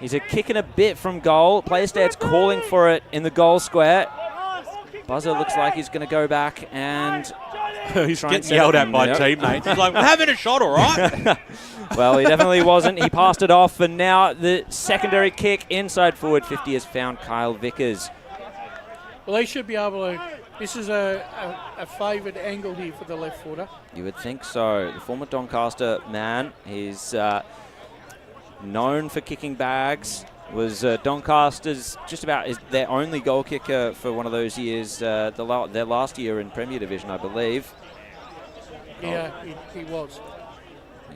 he's a kicking a bit from goal. Playerstead's calling for it in the goal square. Buzzer looks like he's going to go back and He's getting yelled at by teammates. He's like, we're having a shot, all right? Well, he definitely wasn't. He passed it off, and now the secondary kick inside forward 50 has found Kyle Vickers. Well, they should be able to. This is a favoured angle here for the left footer. You would think so. The former Doncaster man, he's known for kicking bags. Was Doncaster's just about their only goal kicker for one of those years, their last year in Premier Division, I believe. Yeah, he was.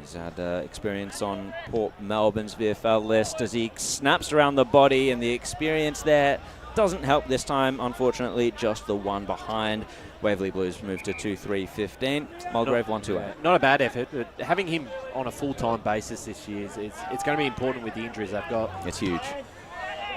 He's had experience on Port Melbourne's VFL list as he snaps around the body, and the experience there doesn't help this time, unfortunately. Just the one behind. Waverley Blues moved to 2-3-15. Mulgrave 1-2-8. Not a bad effort. But having him on a full-time basis this year, it's going to be important with the injuries they've got. It's huge.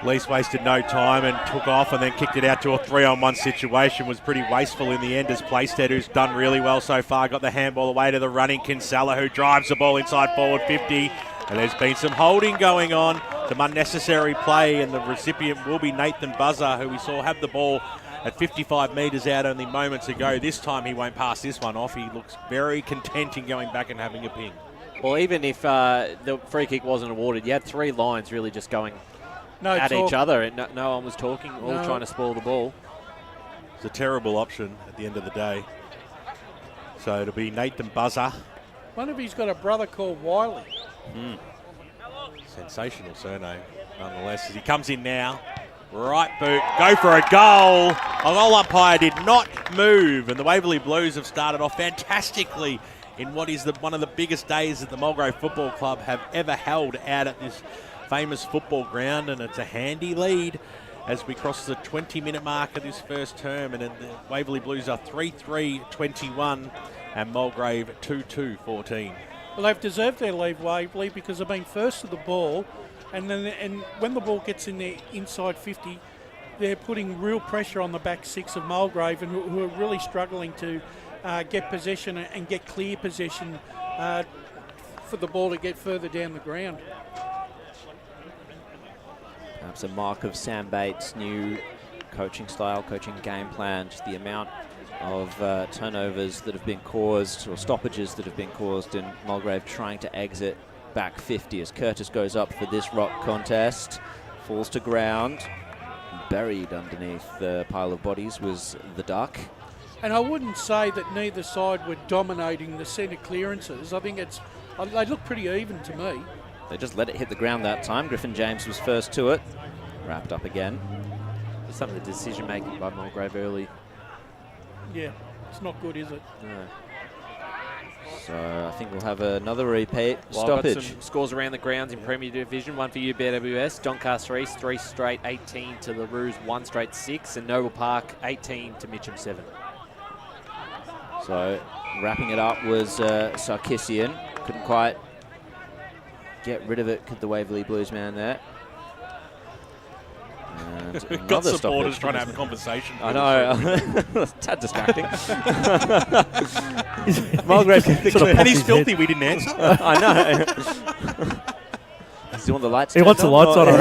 Least wasted no time and took off and then kicked it out to a 3-on-1 situation. Was pretty wasteful in the end as Playstead, who's done really well so far, got the handball away to the running Kinsella, who drives the ball inside forward 50. And there's been some holding going on, some unnecessary play, and the recipient will be Nathan Buzzer, who we saw have the ball at 55 metres out only moments ago. This time he won't pass this one off. He looks very content in going back and having a ping. Well, even if the free kick wasn't awarded, you had three lines really just going at each other, and no one was talking, all trying to spoil the ball. It's a terrible option at the end of the day. So it'll be Nathan Buzzer. Wonder if he's got a brother called Wiley. Sensational surname, nonetheless, as he comes in now. Right boot, go for a goal. A goal umpire did not move, and the Waverley Blues have started off fantastically in what is one of the biggest days that the Mulgrave Football Club have ever held out at this famous football ground, and it's a handy lead as we cross the 20-minute mark of this first term, and the Waverley Blues are 3-3-21 and Mulgrave 2-2-14. Well, they've deserved their lead, Waverley, because they've been first to the ball, and when the ball gets in their inside 50, they're putting real pressure on the back six of Mulgrave, and who are really struggling to get possession and get clear possession for the ball to get further down the ground. Perhaps a mark of Sam Bates' new coaching style, coaching game plan, just the amount of turnovers that have been caused, or stoppages that have been caused in Mulgrave trying to exit back 50 as Curtis goes up for this rock contest, falls to ground. Buried underneath the pile of bodies was the duck. And I wouldn't say that neither side were dominating the centre clearances. I think they look pretty even to me. They just let it hit the ground that time. Griffin James was first to it. Wrapped up again. Some of the decision making by Mulgrave early. Yeah, it's not good, is it? No. So I think we'll have another repeat. Well, Stoppage. I've got some scores around the grounds in Premier Division. One for you, BWS. Doncaster East, 3 straight 18 to the Roos, 1 straight 6. And Noble Park, 18 to Mitcham, 7. So wrapping it up was Sarkissian. Couldn't quite get rid of it, could the Waverley Blues man there. And got supporters trying to have a conversation. I know. It's a tad distracting. Mulgrave and he's filthy, we didn't answer. I know. Does he want the lights? He wants the lights on, I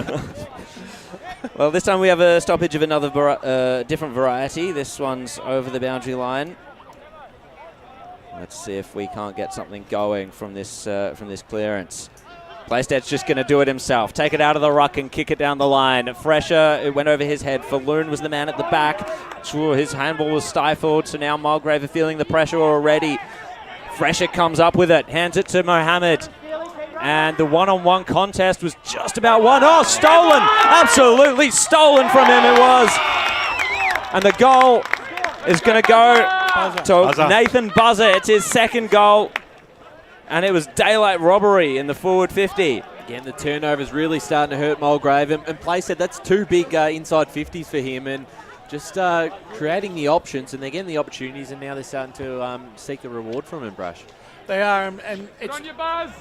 reckon. Well, this time we have a stoppage of another different variety. This one's over the boundary line. Let's see if we can't get something going from this clearance. Playsted's just going to do it himself. Take it out of the ruck and kick it down the line. Fresher, it went over his head. Falloon was the man at the back. Sure, his handball was stifled, so now Mulgrave are feeling the pressure already. Fresher comes up with it, hands it to Mohammed. And the one-on-one contest was just about won. Oh, stolen! Absolutely stolen from him it was. And the goal is going to go to Nathan Buzzer. It's his second goal. And it was daylight robbery in the forward 50. Again, the turnover's really starting to hurt Mulgrave. And Play said that's two big inside 50s for him. And just creating the options, and they're getting the opportunities, and now they're starting to seek the reward from him, Brush. They are, and it's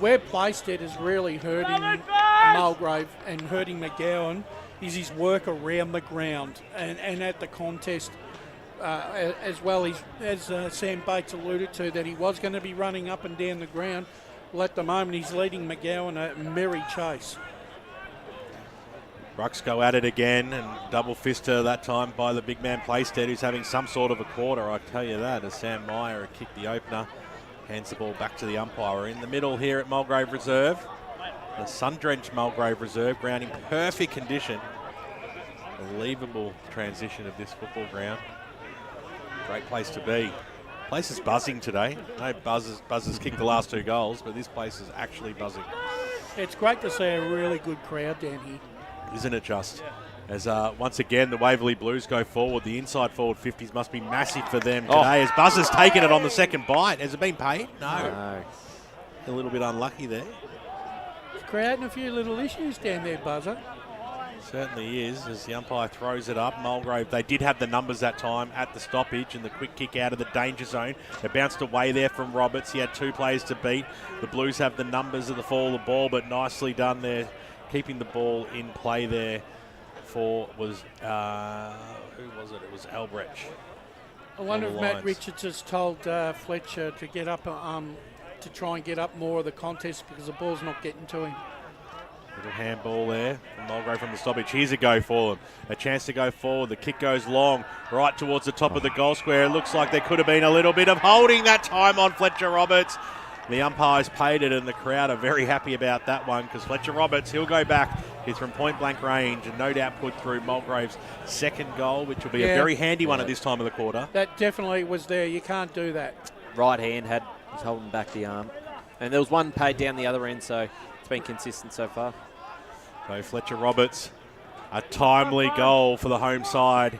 where Playsted is really hurting Mulgrave and hurting McGowan is his work around the ground and at the contest. As well as Sam Bates alluded to, that he was going to be running up and down the ground. Well, at the moment, he's leading McGowan a merry chase. Rucks go at it again, and double fister that time by the big man Playstead, who's having some sort of a quarter, I tell you that, as Sam Meyer had kicked the opener. Hands the ball back to the umpire. We're in the middle here at Mulgrave Reserve. The sun-drenched Mulgrave Reserve, ground in perfect condition. Unbelievable transition of this football ground. Great place to be. Place is buzzing today. No buzzers kicked the last 2 goals, but this place is actually buzzing. It's great to see a really good crowd down here. Isn't it just? As once again, the Waverley Blues go forward. The inside forward 50s must be massive for them today. As Buzzer's taken it on the second bite. Has it been paid? No. A little bit unlucky there. Creating a few little issues down there, Buzzer. Certainly is, as the umpire throws it up. Mulgrave, they did have the numbers that time at the stoppage, and the quick kick out of the danger zone. It bounced away there from Roberts. He had 2 players to beat. The Blues have the numbers at the fall of the ball, but nicely done there, keeping the ball in play there for, who was it? It was Albrecht. I wonder if Matt Richards has told Fletcher to get up, to try and get up more of the contest because the ball's not getting to him. Little handball there from Mulgrave from the stoppage. Here's a go for them. A chance to go forward. The kick goes long, right towards the top of the goal square. It looks like there could have been a little bit of holding that time on Fletcher Roberts. The umpires paid it, and the crowd are very happy about that one because Fletcher Roberts, he'll go back. He's from point-blank range and no doubt put through Mulgrave's second goal, which will be a very handy one at this time of the quarter. That definitely was there. You can't do that. Right hand was holding back the arm. And there was one paid down the other end, so it's been consistent so far. So Fletcher Roberts, a timely goal for the home side.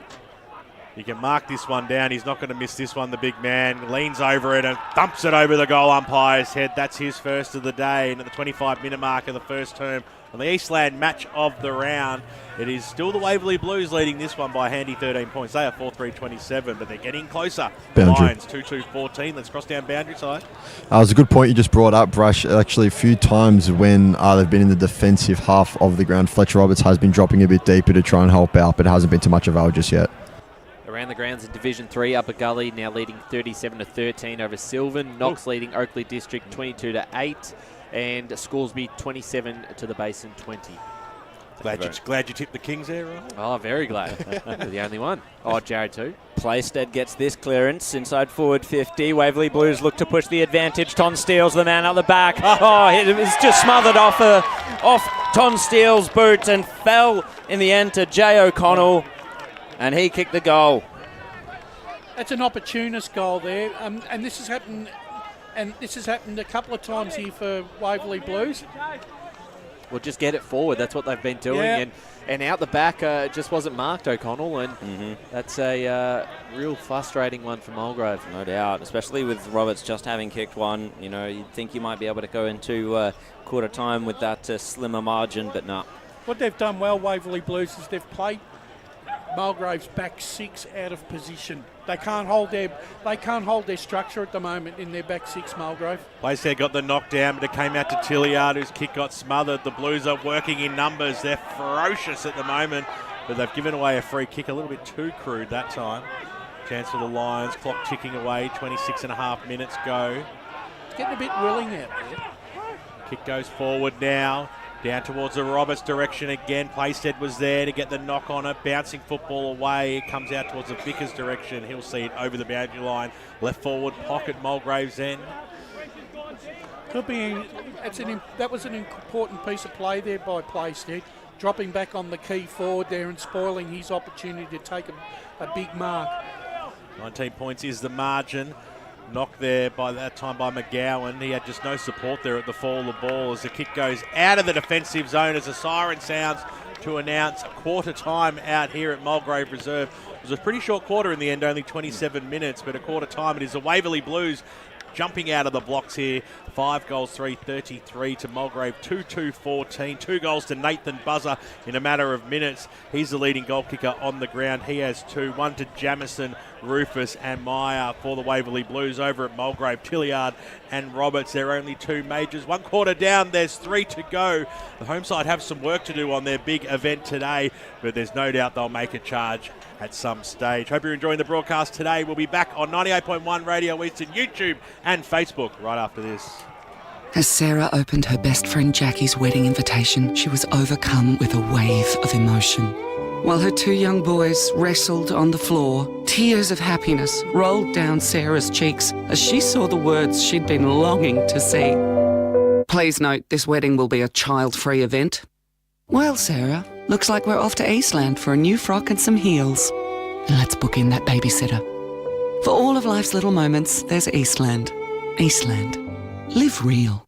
You can mark this one down. He's not going to miss this one, the big man. Leans over it and thumps it over the goal umpire's head. That's his first of the day. And at the 25-minute mark of the first term, on the Eastland match of the round, it is still the Waverley Blues leading this one by a handy 13 points. They are 4-3-27, but they're getting closer. Boundary. Lions 2-2-14. Let's cross down boundary side. It was a good point you just brought up, Brush. Actually, a few times when they've been in the defensive half of the ground, Fletcher Roberts has been dropping a bit deeper to try and help out, but it hasn't been too much avail just yet. Around the grounds in Division 3, Upper Gully now leading 37-13 over Sylvan. Knox leading Oakley District 22-8. And Scoresby 27 to the Basin 20. Glad you tipped the Kings there, right? Oh, very glad. You're the only one. Oh, Jared too. Playstead gets this clearance inside forward 50. Waverley Blues look to push the advantage. Ton Steele's the man at the back. Oh, it was just smothered off Ton Steele's boot and fell in the end to Jay O'Connell, and he kicked the goal. That's an opportunist goal there, and this has happened. And this has happened a couple of times here for Waverley Blues. Well, just get it forward. That's what they've been doing. Yeah. And out the back, just wasn't marked, O'Connell. And that's a real frustrating one for Mulgrave. No doubt, especially with Roberts just having kicked one. You know, you'd think you might be able to go into quarter time with that slimmer margin, but no. What they've done well, Waverley Blues, is they've played Mulgrave's back 6 out of position. They can't hold their structure at the moment in their back 6, Mulgrave. Playstead got the knockdown, but it came out to Tilliard, whose kick got smothered. The Blues are working in numbers. They're ferocious at the moment, but they've given away a free kick, a little bit too crude that time. Chance for the Lions, clock ticking away, 26.5 minutes go. It's getting a bit willing out there. Kick goes forward now. Down towards the Roberts direction again. Playstead was there to get the knock on it. Bouncing football away. It comes out towards the Vickers direction. He'll see it over the boundary line. Left forward pocket, Mulgrave's end. Could be. That was an important piece of play there by Playstead. Dropping back on the key forward there and spoiling his opportunity to take a big mark. 19 points is the margin. Knocked there by that time by McGowan. He had just no support there at the fall of the ball as the kick goes out of the defensive zone as a siren sounds to announce quarter time out here at Mulgrave Reserve. It was a pretty short quarter in the end, only 27 minutes, but a quarter time. It is the Waverley Blues jumping out of the blocks here. 5 goals, 3-33 to Mulgrave, 2-2-14. 2 goals to Nathan Buzzer in a matter of minutes. He's the leading goal kicker on the ground. He has 2. 1 to Jamison, Rufus and Meyer for the Waverley Blues. Over at Mulgrave, Tilliard and Roberts. They're only 2 majors. 1 quarter down, there's 3 to go. The home side have some work to do on their big event today, but there's no doubt they'll make a charge at some stage. Hope you're enjoying the broadcast today. We'll be back on 98.1 Radio Eastern, YouTube and Facebook right after this. As Sarah opened her best friend Jackie's wedding invitation, she was overcome with a wave of emotion. While her two young boys wrestled on the floor, tears of happiness rolled down Sarah's cheeks as she saw the words she'd been longing to see. Please note, this wedding will be a child-free event. Well, Sarah, looks like we're off to Eastland for a new frock and some heels. And let's book in that babysitter. For all of life's little moments, there's Eastland. Eastland. Live real.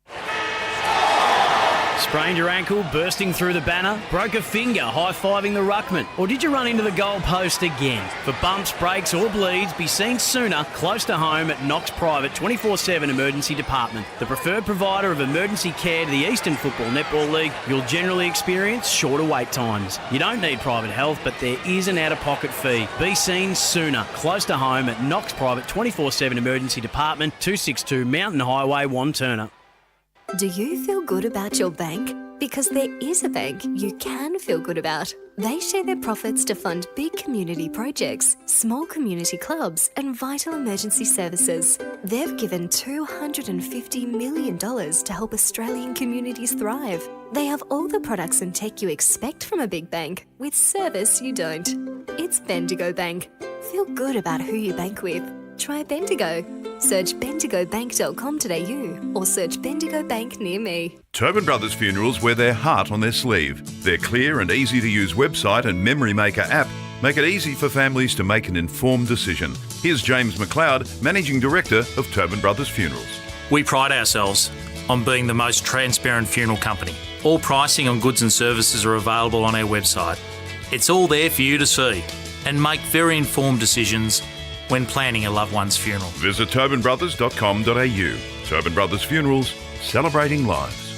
Sprained your ankle, bursting through the banner? Broke a finger, high-fiving the ruckman? Or did you run into the goal post again? For bumps, breaks or bleeds, be seen sooner, close to home at Knox Private 24/7 Emergency Department. The preferred provider of emergency care to the Eastern Football Netball League, you'll generally experience shorter wait times. You don't need private health, but there is an out-of-pocket fee. Be seen sooner, close to home at Knox Private 24/7 Emergency Department, 262 Mountain Highway, Wanturna. Do you feel good about your bank? Because there is a bank you can feel good about. They share their profits to fund big community projects, small community clubs, and vital emergency services. They've given $250 million to help Australian communities thrive. They have all the products and tech you expect from a big bank, with service you don't. It's Bendigo Bank. Feel good about who you bank with. Try Bendigo. Search bendigobank.com.au or search Bendigo Bank near me. Tobin Brothers Funerals wear their heart on their sleeve. Their clear and easy-to-use website and Memory Maker app make it easy for families to make an informed decision. Here's James McLeod, Managing Director of Tobin Brothers Funerals. We pride ourselves on being the most transparent funeral company. All pricing on goods and services are available on our website. It's all there for you to see and make very informed decisions when planning a loved one's funeral. Visit tobinbrothers.com.au. Tobin Brothers Funerals, celebrating lives.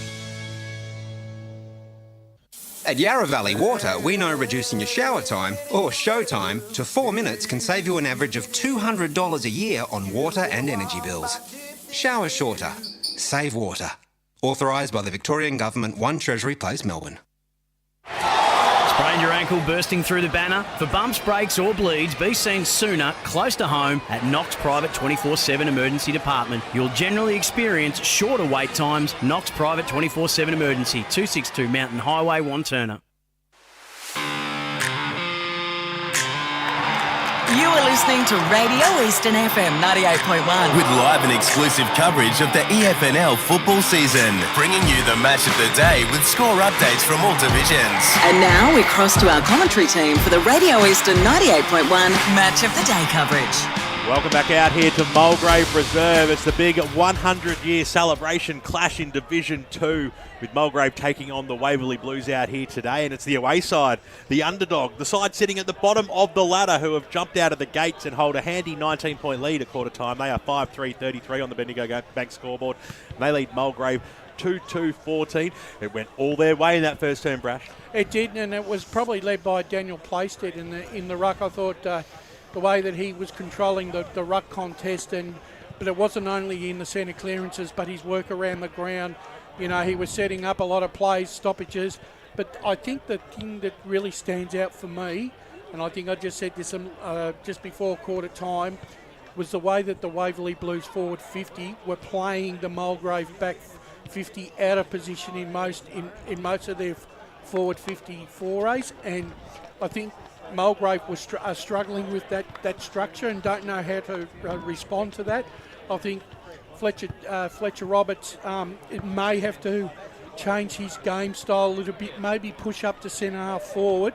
At Yarra Valley Water, we know reducing your shower time, or show time, to 4 minutes can save you an average of $200 a year on water and energy bills. Shower shorter. Save water. Authorised by the Victorian Government, 1 Treasury Place, Melbourne. Sprained your ankle, bursting through the banner? For bumps, breaks or bleeds, be seen sooner, close to home at Knox Private 24/7 Emergency Department. You'll generally experience shorter wait times. Knox Private 24/7 Emergency, 262 Mountain Highway, Wanturna. You are listening to Radio Eastern FM 98.1. With live and exclusive coverage of the EFNL football season, bringing you the match of the day with score updates from all divisions. And now we cross to our commentary team for the Radio Eastern 98.1 Match of the Day coverage. Welcome back out here to Mulgrave Reserve. It's the big 100-year celebration clash in Division 2 with Mulgrave taking on the Waverley Blues out here today. And it's the away side, the underdog, the side sitting at the bottom of the ladder who have jumped out of the gates and hold a handy 19-point lead at quarter time. They are 5-3-33 on the Bendigo Bank scoreboard. And they lead Mulgrave 2-2-14. It went all their way in that first term, Brash. It did, and it was probably led by Daniel Playstead in the ruck. I thought the way that he was controlling the ruck contest, but it wasn't only in the centre clearances, but his work around the ground. You know, he was setting up a lot of plays, stoppages. But I think the thing that really stands out for me, and I think I just said this just before quarter time, was the way that the Waverley Blues forward 50 were playing the Mulgrave back 50 out of position in most of their forward 50 forays, and I think Mulgrave are struggling with that structure and don't know how to respond to that. I think Fletcher Roberts may have to change his game style a little bit, maybe push up to centre half forward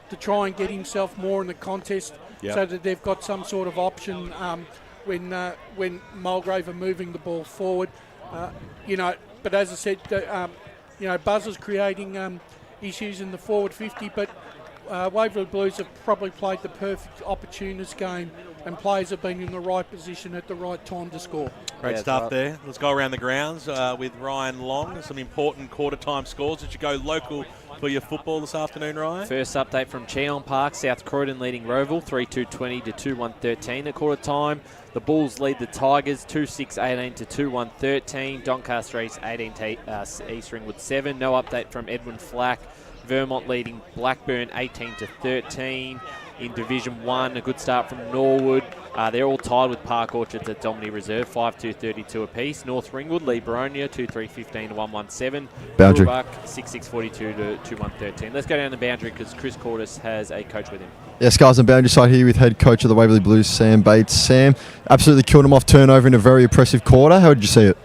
to try and get himself more in the contest, so that they've got some sort of option when Mulgrave are moving the ball forward. But as I said, Buzzer's creating issues in the forward 50, but Waverley Blues have probably played the perfect opportunist game, and players have been in the right position at the right time to score. Great stuff there. Let's go around the grounds with Ryan Long. Some important quarter-time scores. Did you go local for your football this afternoon, Ryan? First update from Cheon Park. South Croydon leading Roval 3-2-20 to 2-1-13 at quarter time. The Bulls lead the Tigers 2-6-18 to 2-1-13. Doncaster East 18 to East Ringwood 7. No update from Edwin Flack. Vermont leading Blackburn 18 to 13. In Division 1, a good start from Norwood. They're all tied with Park Orchards at Waverley Reserve, 5-2-32 apiece. North Ringwood lead Baronia 2-3-15 to 1-1-7. Boundary. Bullbuck 6-6-42 to 2-1-13. Let's go down the boundary because Chris Cordes has a coach with him. Yeah, Scars on boundary side here with head coach of the Waverley Blues, Sam Bates. Sam, absolutely killed him off turnover in a very impressive quarter. How did you see it?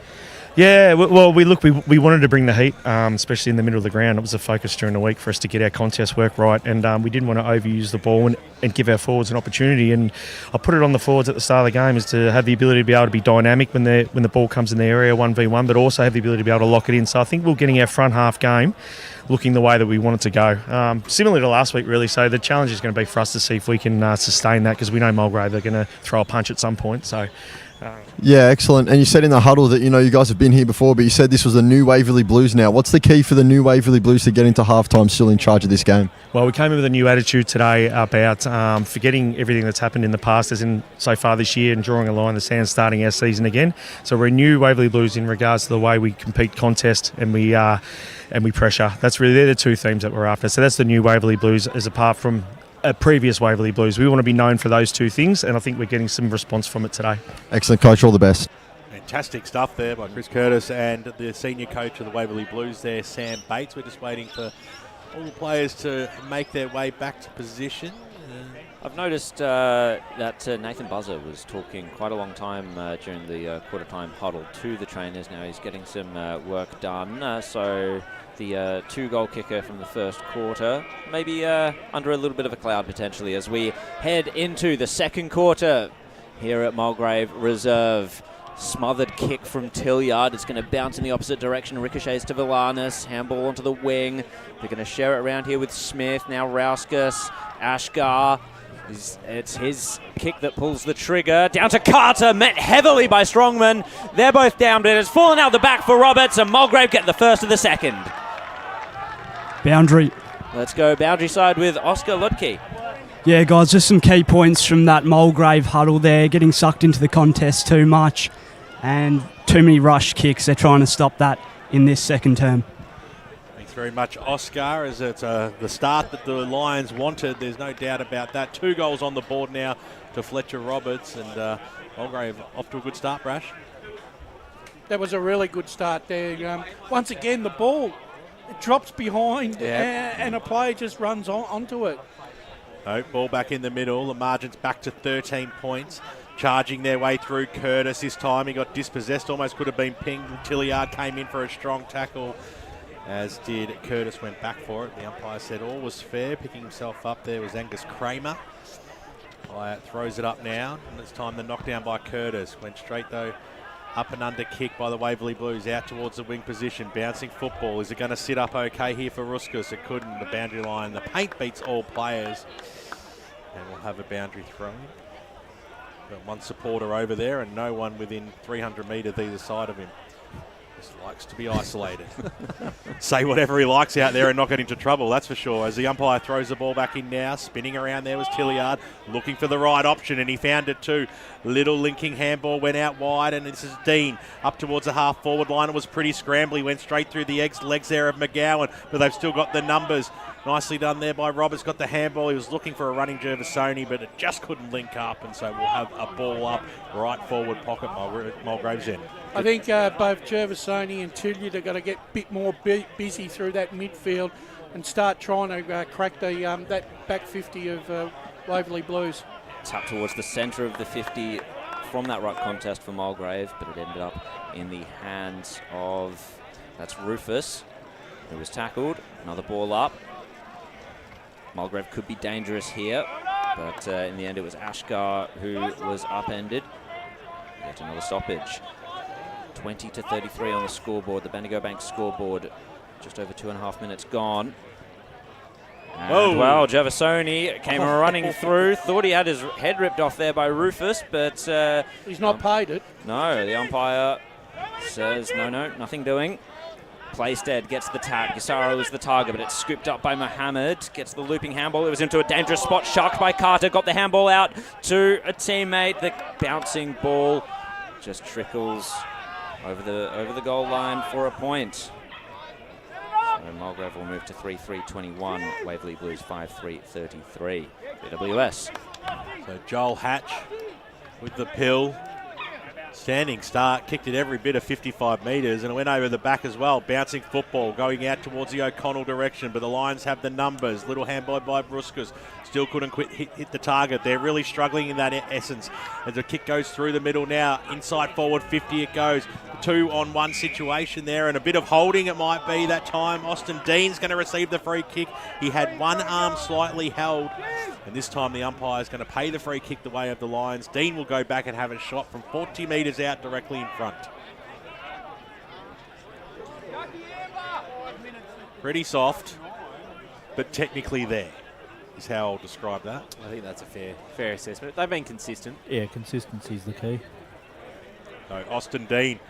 Yeah, well, we wanted to bring the heat, especially in the middle of the ground. It was a focus during the week for us to get our contest work right, and we didn't want to overuse the ball and give our forwards an opportunity. And I put it on the forwards at the start of the game is to have the ability to be able to be dynamic when the ball comes in the area 1v1, but also have the ability to be able to lock it in. So I think we're getting our front half game looking the way that we want it to go. Similar to last week, really. So the challenge is going to be for us to see if we can sustain that, because we know Mulgrave are going to throw a punch at some point. So. Yeah, excellent. And you said in the huddle that, you guys have been here before, but you said this was the new Waverley Blues now. What's the key for the new Waverley Blues to get into halftime still in charge of this game? Well, we came in with a new attitude today about forgetting everything that's happened in the past, as in so far this year, and drawing a line in the sand, starting our season again. So we're a new Waverley Blues in regards to the way we compete contest and we pressure. They're the two themes that we're after. So that's the new Waverley Blues, as apart from a previous Waverley Blues. We want to be known for those two things, and I think we're getting some response from it today. Excellent, coach. All the best. Fantastic stuff there by Chris Curtis and the senior coach of the Waverley Blues there, Sam Bates. We're just waiting for all the players to make their way back to position. I've noticed that Nathan Buzzer was talking quite a long time during the quarter-time huddle to the trainers. Now he's getting some work done. So the 2-goal kicker from the first quarter, maybe under a little bit of a cloud potentially as we head into the second quarter here at Mulgrave Reserve. Smothered kick from Tilliard. It's going to bounce in the opposite direction. Ricochets to Villanis. Handball onto the wing. They're going to share it around here with Smith. Now Rauskas. Ashgar. It's his kick that pulls the trigger. Down to Carter. Met heavily by Strongman. They're both down, but it's fallen out the back for Roberts, and Mulgrave get the first of the second. Boundary. Let's go boundary side with Oscar Lutke. Yeah, guys, just some key points from that Mulgrave huddle there. Getting sucked into the contest too much and too many rush kicks. They're trying to stop that in this second term. Thanks very much, Oscar, as it's the start that the Lions wanted. There's no doubt about that. 2 goals on the board now to Fletcher Roberts, and Mulgrave off to a good start, Brash. That was a really good start there. Once again, the ball it drops behind and a player just runs onto it. No, ball back in the middle. The margin's back to 13 points. Charging their way through Curtis this time. He got dispossessed, almost could have been pinged. Tilliard came in for a strong tackle, as did Curtis, went back for it. The umpire said all was fair. Picking himself up there was Angus Kramer. Wyatt throws it up now, and it's time the knockdown by Curtis. Went straight though, up and under kick by the Waverley Blues, out towards the wing position. Bouncing football. Is it going to sit up okay here for Ruskus? It couldn't. The boundary line. The paint beats all players. And we'll have a boundary throw. Got one supporter over there and no one within 300 metres either side of him. Just likes to be isolated. Say whatever he likes out there and not get into trouble, that's for sure. As the umpire throws the ball back in now, spinning around there was Tilliard, looking for the right option, and he found it too. Little linking handball went out wide, and this is Dean up towards the half-forward line. It was pretty scrambly, went straight through the legs there of McGowan, but they've still got the numbers. Nicely done there by Roberts, got the handball. He was looking for a running Gervasoni, but it just couldn't link up, and so we'll have a ball up right forward pocket Mulgrave's end. I think both Gervasoni and Tilliard are going to get a bit more busy through that midfield and start trying to crack the that back 50 of Waverley Blues. Tap towards the centre of the 50 from that ruck contest for Mulgrave, but it ended up in the hands of, that's Rufus, who was tackled. Another ball up. Mulgrave could be dangerous here, but in the end it was Ashgar who was upended. Yet another stoppage. 20-33 on the scoreboard, the Bendigo Bank scoreboard. Just over 2.5 minutes gone. And well, Gervasoni came running through. Thought he had his head ripped off there by Rufus, but he's not paid it. No, the umpire says no, nothing doing. Playstead gets the tap. Yasaro is the target, but it's scooped up by Mohammed. Gets the looping handball. It was into a dangerous spot. Shucked by Carter. Got the handball out to a teammate. The bouncing ball just trickles over the goal line for a point. So Mulgrave will move to 3-3-21. Waverley Blues 5-3-33. BWS. So Joel Hatch with the pill. Standing start, kicked it every bit of 55 metres, and it went over the back as well. Bouncing football, going out towards the O'Connell direction, but the Lions have the numbers. Little handball by Bruskas. Still couldn't hit the target. They're really struggling in that essence. As the kick goes through the middle now, inside forward 50 it goes. 2-on-1 situation there, and a bit of holding it might be that time. Austin Dean's going to receive the free kick. He had one arm slightly held, and this time the umpire is going to pay the free kick the way of the Lions. Dean will go back and have a shot from 40 metres out directly in front. Pretty soft, but technically there is how I'll describe that. I think that's a fair assessment. They've been consistent. Yeah, consistency is the key. So Austin Dean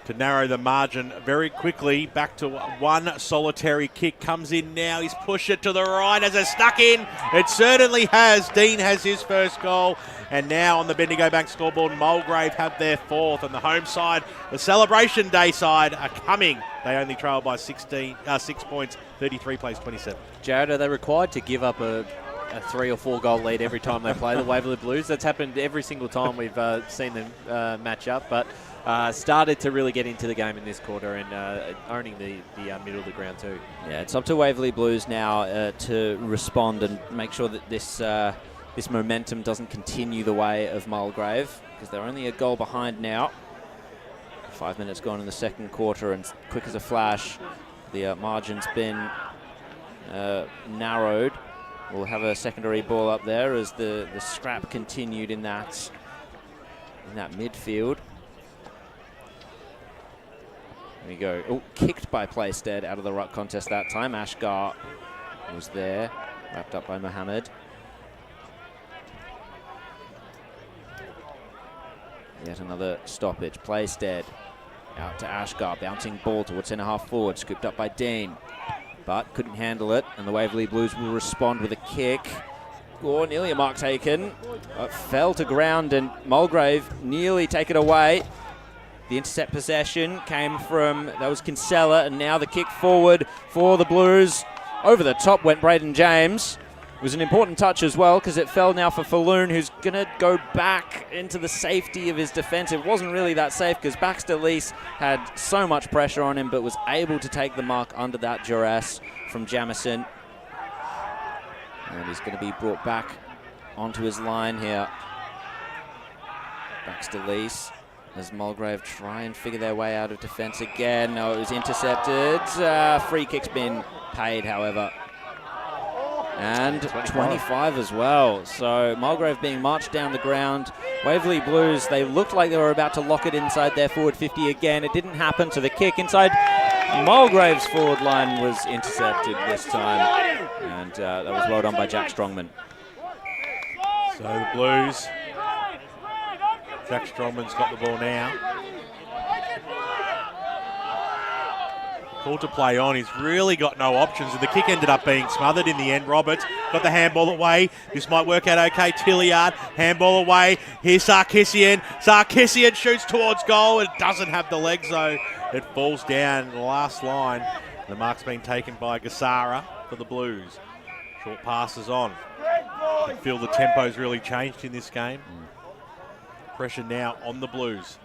to narrow the margin very quickly. Back to one solitary kick. Comes in now. He's pushed it to the right. Has it stuck in? It certainly has. Dean has his first goal. And now on the Bendigo Bank scoreboard, Mulgrave have their fourth. And the home side, the Celebration Day side, are coming. They only trail by 6 points. 33 plays 27. Jared, are they required to give up a 3 or 4 goal lead every time they play the Waverley Blues? That's happened every single time we've seen them match up, but started to really get into the game in this quarter and owning the middle of the ground too. Yeah, it's up to Waverley Blues now to respond and make sure that this momentum doesn't continue the way of Mulgrave, because they're only a goal behind now. 5 minutes gone in the second quarter, and quick as a flash, the margin's been narrowed. We'll have a secondary ball up there as the scrap continued in that midfield. There we go. Oh, kicked by Playstead out of the ruck contest that time. Ashgar was there, wrapped up by Mohammed. Yet another stoppage. Playstead out to Ashgar, bouncing ball towards centre half forward, scooped up by Dean, but couldn't handle it, and the Waverley Blues will respond with a kick. Oh, nearly a mark taken. Fell to ground, and Mulgrave nearly take it away. The intercept possession came from, that was Kinsella, and now the kick forward for the Blues. Over the top went Braden James. It was an important touch as well, because it fell now for Falloon, who's going to go back into the safety of his defence. It wasn't really that safe, because Baxter Lease had so much pressure on him, but was able to take the mark under that duress from Jamison. And he's going to be brought back onto his line here. Baxter Lease, as Mulgrave try and figure their way out of defence again. No, it was intercepted. Free kick's been paid, however. And 25 as well. So Mulgrave being marched down the ground. Waverley Blues, they looked like they were about to lock it inside their forward 50 again. It didn't happen, so the kick inside Mulgrave's forward line was intercepted this time. And that was well done by Jack Strongman. So the Blues, Jack Strongman's got the ball now. Called to play on. He's really got no options, and the kick ended up being smothered in the end. Roberts got the handball away. This might work out okay. Tilliard, handball away. Here's Sarkissian. Sarkissian shoots towards goal. It doesn't have the legs, though. It falls down the last line. The mark's been taken by Gassara for the Blues. Short passes on. You can feel the tempo's really changed in this game. Pressure now on the Blues.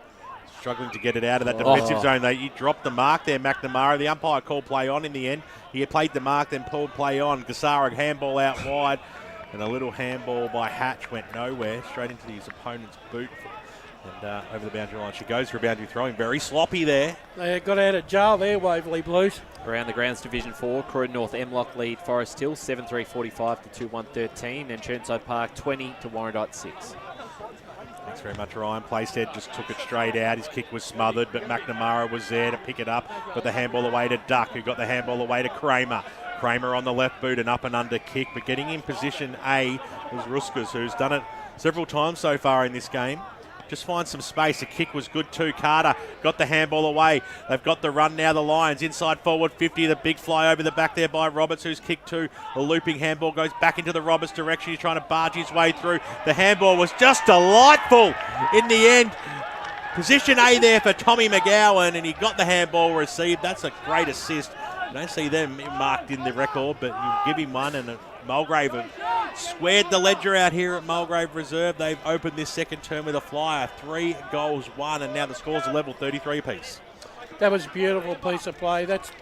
Struggling to get it out of that defensive zone. He dropped the mark there, McNamara. The umpire called play on in the end. He played the mark, then pulled play on. Gassara handball out wide. And a little handball by Hatch went nowhere, straight into his opponent's boot. And over the boundary line she goes for a boundary throwing. Very sloppy there. They got out of jail there, Waverley Blues. Around the grounds, Division 4, Croydon North Emlock lead Forest Hill 7-3-45 to 2-1-13, and Churnside Park 20 to Warrandyte 6. Thanks very much, Ryan. Playstead just took it straight out. His kick was smothered, but McNamara was there to pick it up. Got the handball away to Duck, who got the handball away to Kramer. Kramer on the left boot, an up and under kick, but getting in position A was Ruskas, who's done it several times so far in this game. Just find some space. The kick was good too. Carter got the handball away. They've got the run now, the Lions. Inside forward 50. The big fly over the back there by Roberts, who's kicked to. The looping handball goes back into the Roberts direction. He's trying to barge his way through. The handball was just delightful in the end. Position A there for Tommy McGowan, and he got the handball received. That's a great assist. I don't see them marked in the record, but you give him one, and Mulgrave have squared the ledger out here at Mulgrave Reserve. They've opened this second term with a flyer, 3 goals, 1, and now the score's a level 33 piece. That was a beautiful piece of play. That's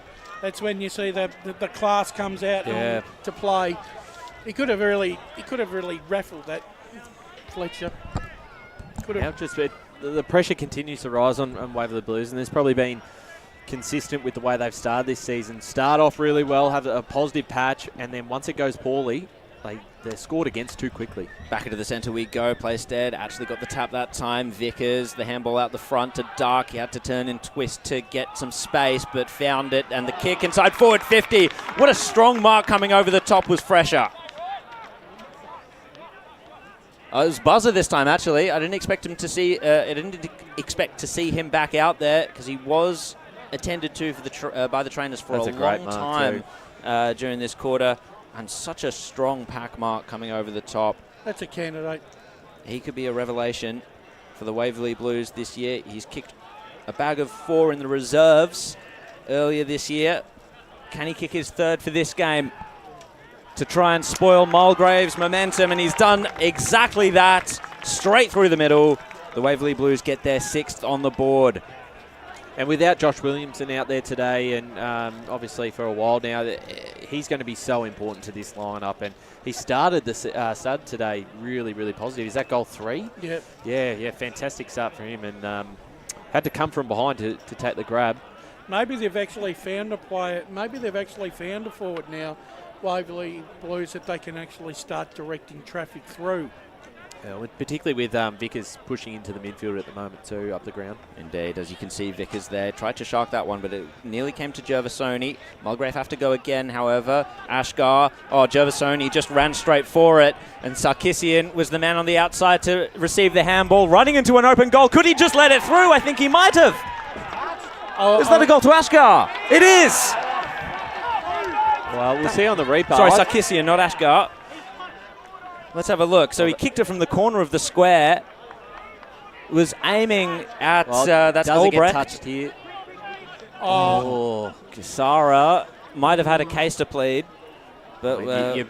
when you see the class comes out to play. He could have really raffled that, Fletcher. Now the pressure continues to rise on Waverley Blues, and there's probably been consistent with the way they've started this season. Start off really well, have a positive patch, and then once it goes poorly, they're scored against too quickly. Back into the centre we go. Playstead actually got the tap that time. Vickers, the handball out the front to Dark. He had to turn and twist to get some space, but found it. And the kick inside forward 50. What a strong mark coming over the top was Fresher. It was Buzzer this time, actually. I didn't expect him to see. I didn't expect to see him back out there because he was attended to for by the trainers for a long time during this quarter. And such a strong pack mark coming over the top. That's a candidate. He could be a revelation for the Waverley Blues this year. He's kicked a bag of 4 in the reserves earlier this year. Can he kick his 3rd for this game to try and spoil Mulgrave's momentum? And he's done exactly that. Straight through the middle. The Waverley Blues get their 6th on the board. And without Josh Williamson out there today, and obviously for a while now, he's going to be so important to this lineup. And he started today really, really positive. Is that goal 3? Yep. Yeah, fantastic start for him, and had to come from behind to take the grab. Maybe they've actually found a player. Maybe they've actually found a forward now, Waverley Blues, that they can actually start directing traffic through. Particularly with Vickers pushing into the midfield at the moment too, up the ground. Indeed, as you can see, Vickers there tried to shark that one, but it nearly came to Gervasoni. Mulgrave have to go again, however. Ashgar, Gervasoni just ran straight for it, and Sarkissian was the man on the outside to receive the handball, running into an open goal. Could he just let it through? I think he might have. Is that a goal to Ashgar? It is! Well, we'll see on the replay. Sorry, Sarkissian, not Ashgar. Let's have a look. So he kicked it from the corner of the square. Was aiming at that's Albrecht. Get touched here. Kisara might have had a case to plead, but I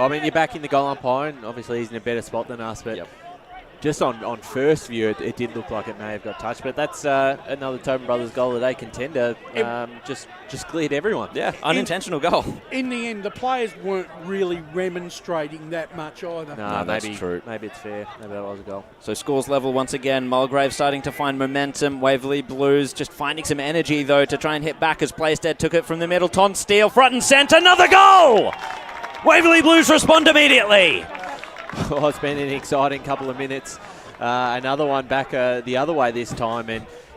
mean, you're back in the goal umpire, and obviously he's in a better spot than us. But just on first view, it did look like it may have got touched. But that's another Tobin Brothers goal of the day contender. Just cleared everyone. Yeah, unintentional goal. In the end, the players weren't really remonstrating that much either. No, that's true. Maybe it's fair. Maybe that was a goal. So scores level once again. Mulgrave starting to find momentum. Waverley Blues just finding some energy, though, to try and hit back as Playstead took it from the middle. Ton Steele, front and centre. Another goal! Waverley Blues respond immediately. Oh, it's been an exciting couple of minutes. Another one back the other way this time,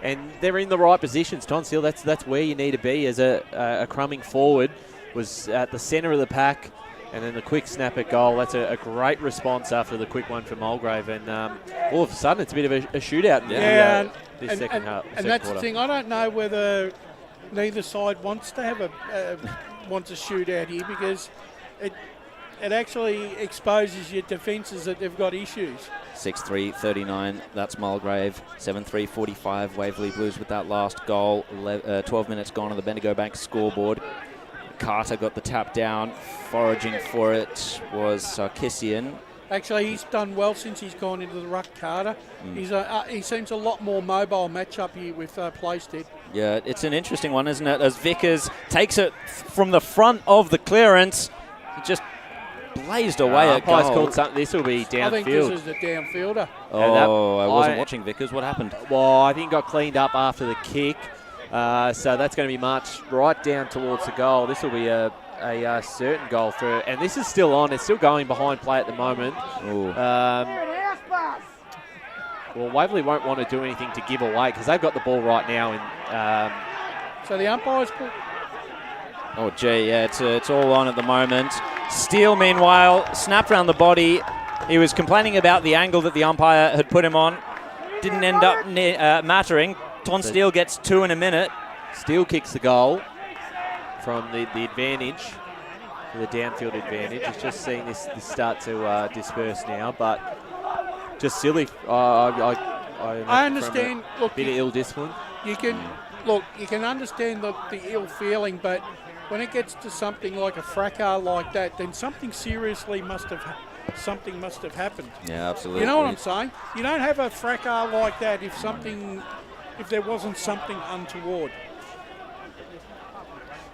and they're in the right positions. Ton Steele, that's where you need to be as a crumbing forward. Was at the centre of the pack, and then the quick snap at goal. That's a great response after the quick one from Mulgrave, and all of a sudden it's a bit of a shootout in this second half. And that's the thing. I don't know whether neither side wants to have wants a shootout here, because it actually exposes your defences that they've got issues. 6-3-39, that's Mulgrave. 7-3-45, Waverley Blues with that last goal. 12 minutes gone on the Bendigo Bank scoreboard. Carter got the tap down. Foraging for it was Sarkissian. Actually, he's done well since he's gone into the ruck, Carter. He seems a lot more mobile matchup here with Playstead. Yeah, it's an interesting one, isn't it? As Vickers takes it from the front of the clearance. He just blazed away at goal. Called something. This will be downfield. I think this is the downfielder. I wasn't watching Vickers. What happened? Well, I think it got cleaned up after the kick. So that's going to be marched right down towards the goal. This will be a certain goal for, and this is still on. It's still going behind play at the moment. Well, Waverley won't want to do anything to give away because they've got the ball right now. And so the umpire's it's all on at the moment. Steele, meanwhile, snapped around the body. He was complaining about the angle that the umpire had put him on. Didn't end up mattering. Ton Steele gets 2 in a minute. Steele kicks the goal from the advantage, the downfield advantage. It's just seeing this start to disperse now, but just silly. I understand. Look, bit of ill discipline. You can understand the ill feeling, but when it gets to something like a fracas like that, then something must have happened. Yeah, absolutely. You know what I'm saying? You don't have a fracas like that if there wasn't something untoward.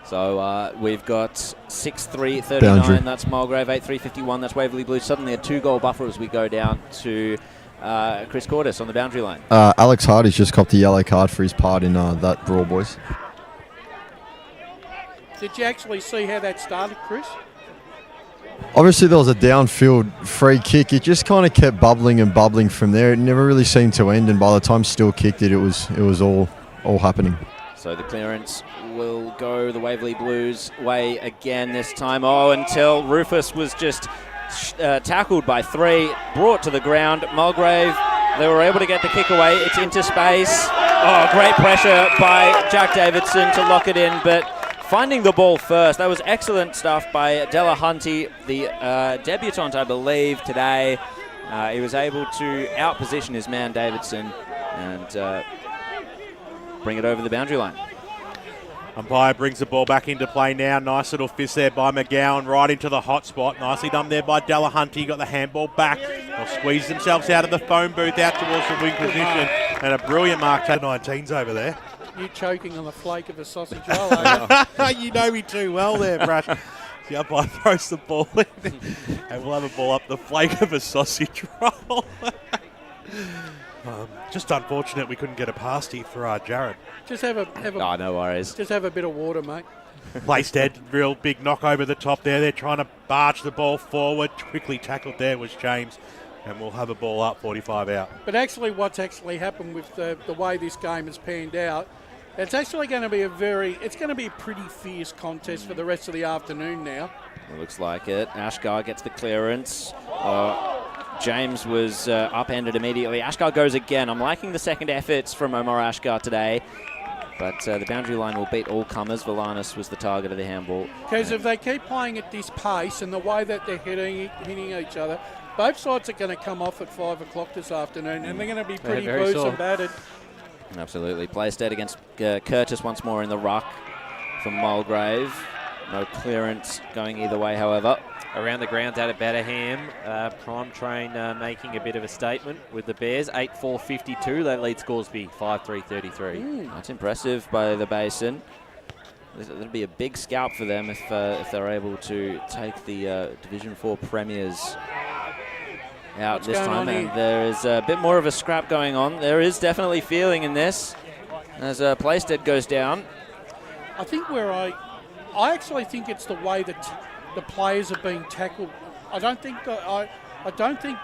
So we've got 6-3-39. Boundary. That's Mulgrave. 8-3-51. That's Waverley Blues. Suddenly a 2-goal buffer as we go down to Chris Cordes on the boundary line. Alex Hardy's just copped a yellow card for his part in that brawl, boys. Did you actually see how that started, Chris? Obviously, there was a downfield free kick. It just kind of kept bubbling and bubbling from there. It never really seemed to end, and by the time Still kicked it, it was all happening. So the clearance will go the Waverley Blues way again this time. Oh, until Rufus was just tackled by 3, brought to the ground. Mulgrave, they were able to get the kick away. It's into space. Oh, great pressure by Jack Davidson to lock it in, but finding the ball first. That was excellent stuff by Delahunty, the debutant, I believe, today. He was able to outposition his man Davidson and bring it over the boundary line. Umpire brings the ball back into play now. Nice little fist there by McGowan, right into the hot spot. Nicely done there by Delahunty. Got the handball back. They'll squeeze themselves out of the phone booth, out towards the wing position. And a brilliant mark. 19's over there. You choking on the flake of a sausage roll, are you? You know me too well there, Brash. The umpire throws the ball in, and we'll have a ball up the flake of a sausage roll. Just unfortunate we couldn't get a pasty for Jared. Just have a no worries. Just have a bit of water, mate. Placed real big knock over the top there. They're trying to barge the ball forward. Quickly tackled there was James. And we'll have a ball up, 45 out. But actually what's actually happened with the way this game has panned out, it's actually going to be a pretty fierce contest for the rest of the afternoon now. It looks like it. Ashgar gets the clearance. James was upended immediately. Ashgar goes again. I'm liking the second efforts from Omar Ashgar today. But the boundary line will beat all comers. Valanis was the target of the handball. Because if they keep playing at this pace and the way that they're hitting each other, both sides are going to come off at 5 o'clock this afternoon, and they're going to be pretty bruised and battered. Absolutely. Placed against Curtis once more in the ruck from Mulgrave. No clearance going either way, however. Around the ground out at Batterham, Prime Train making a bit of a statement with the Bears. 8-4-52, they lead Scoresby 5-3-33. That's impressive by the Basin. It'll be a big scalp for them if they're able to take the Division 4 premiers out What's this going time. on And here? there is a bit more of a scrap going on. There is definitely feeling in this as Plaisted goes down. I think I actually think it's the way that the players are being tackled. I don't think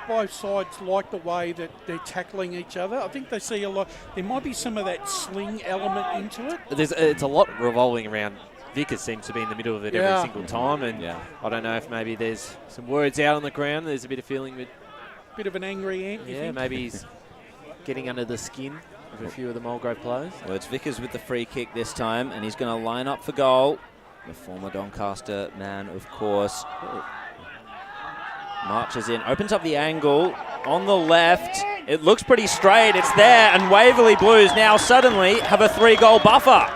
both sides like the way that they're tackling each other. I think they see a lot. There might be some of that sling element into it. It's a lot revolving around. Vickers seems to be in the middle of it every single time, and I don't know if maybe there's some words out on the ground. There's a bit of feeling with. Bit of an angry ant. Yeah, maybe he's getting under the skin of a few of the Mulgrave players. Well, it's Vickers with the free kick this time, and he's going to line up for goal. The former Doncaster man, of course. Marches in, opens up the angle on the left. It looks pretty straight. It's there, and Waverley Blues now suddenly have a 3-goal buffer.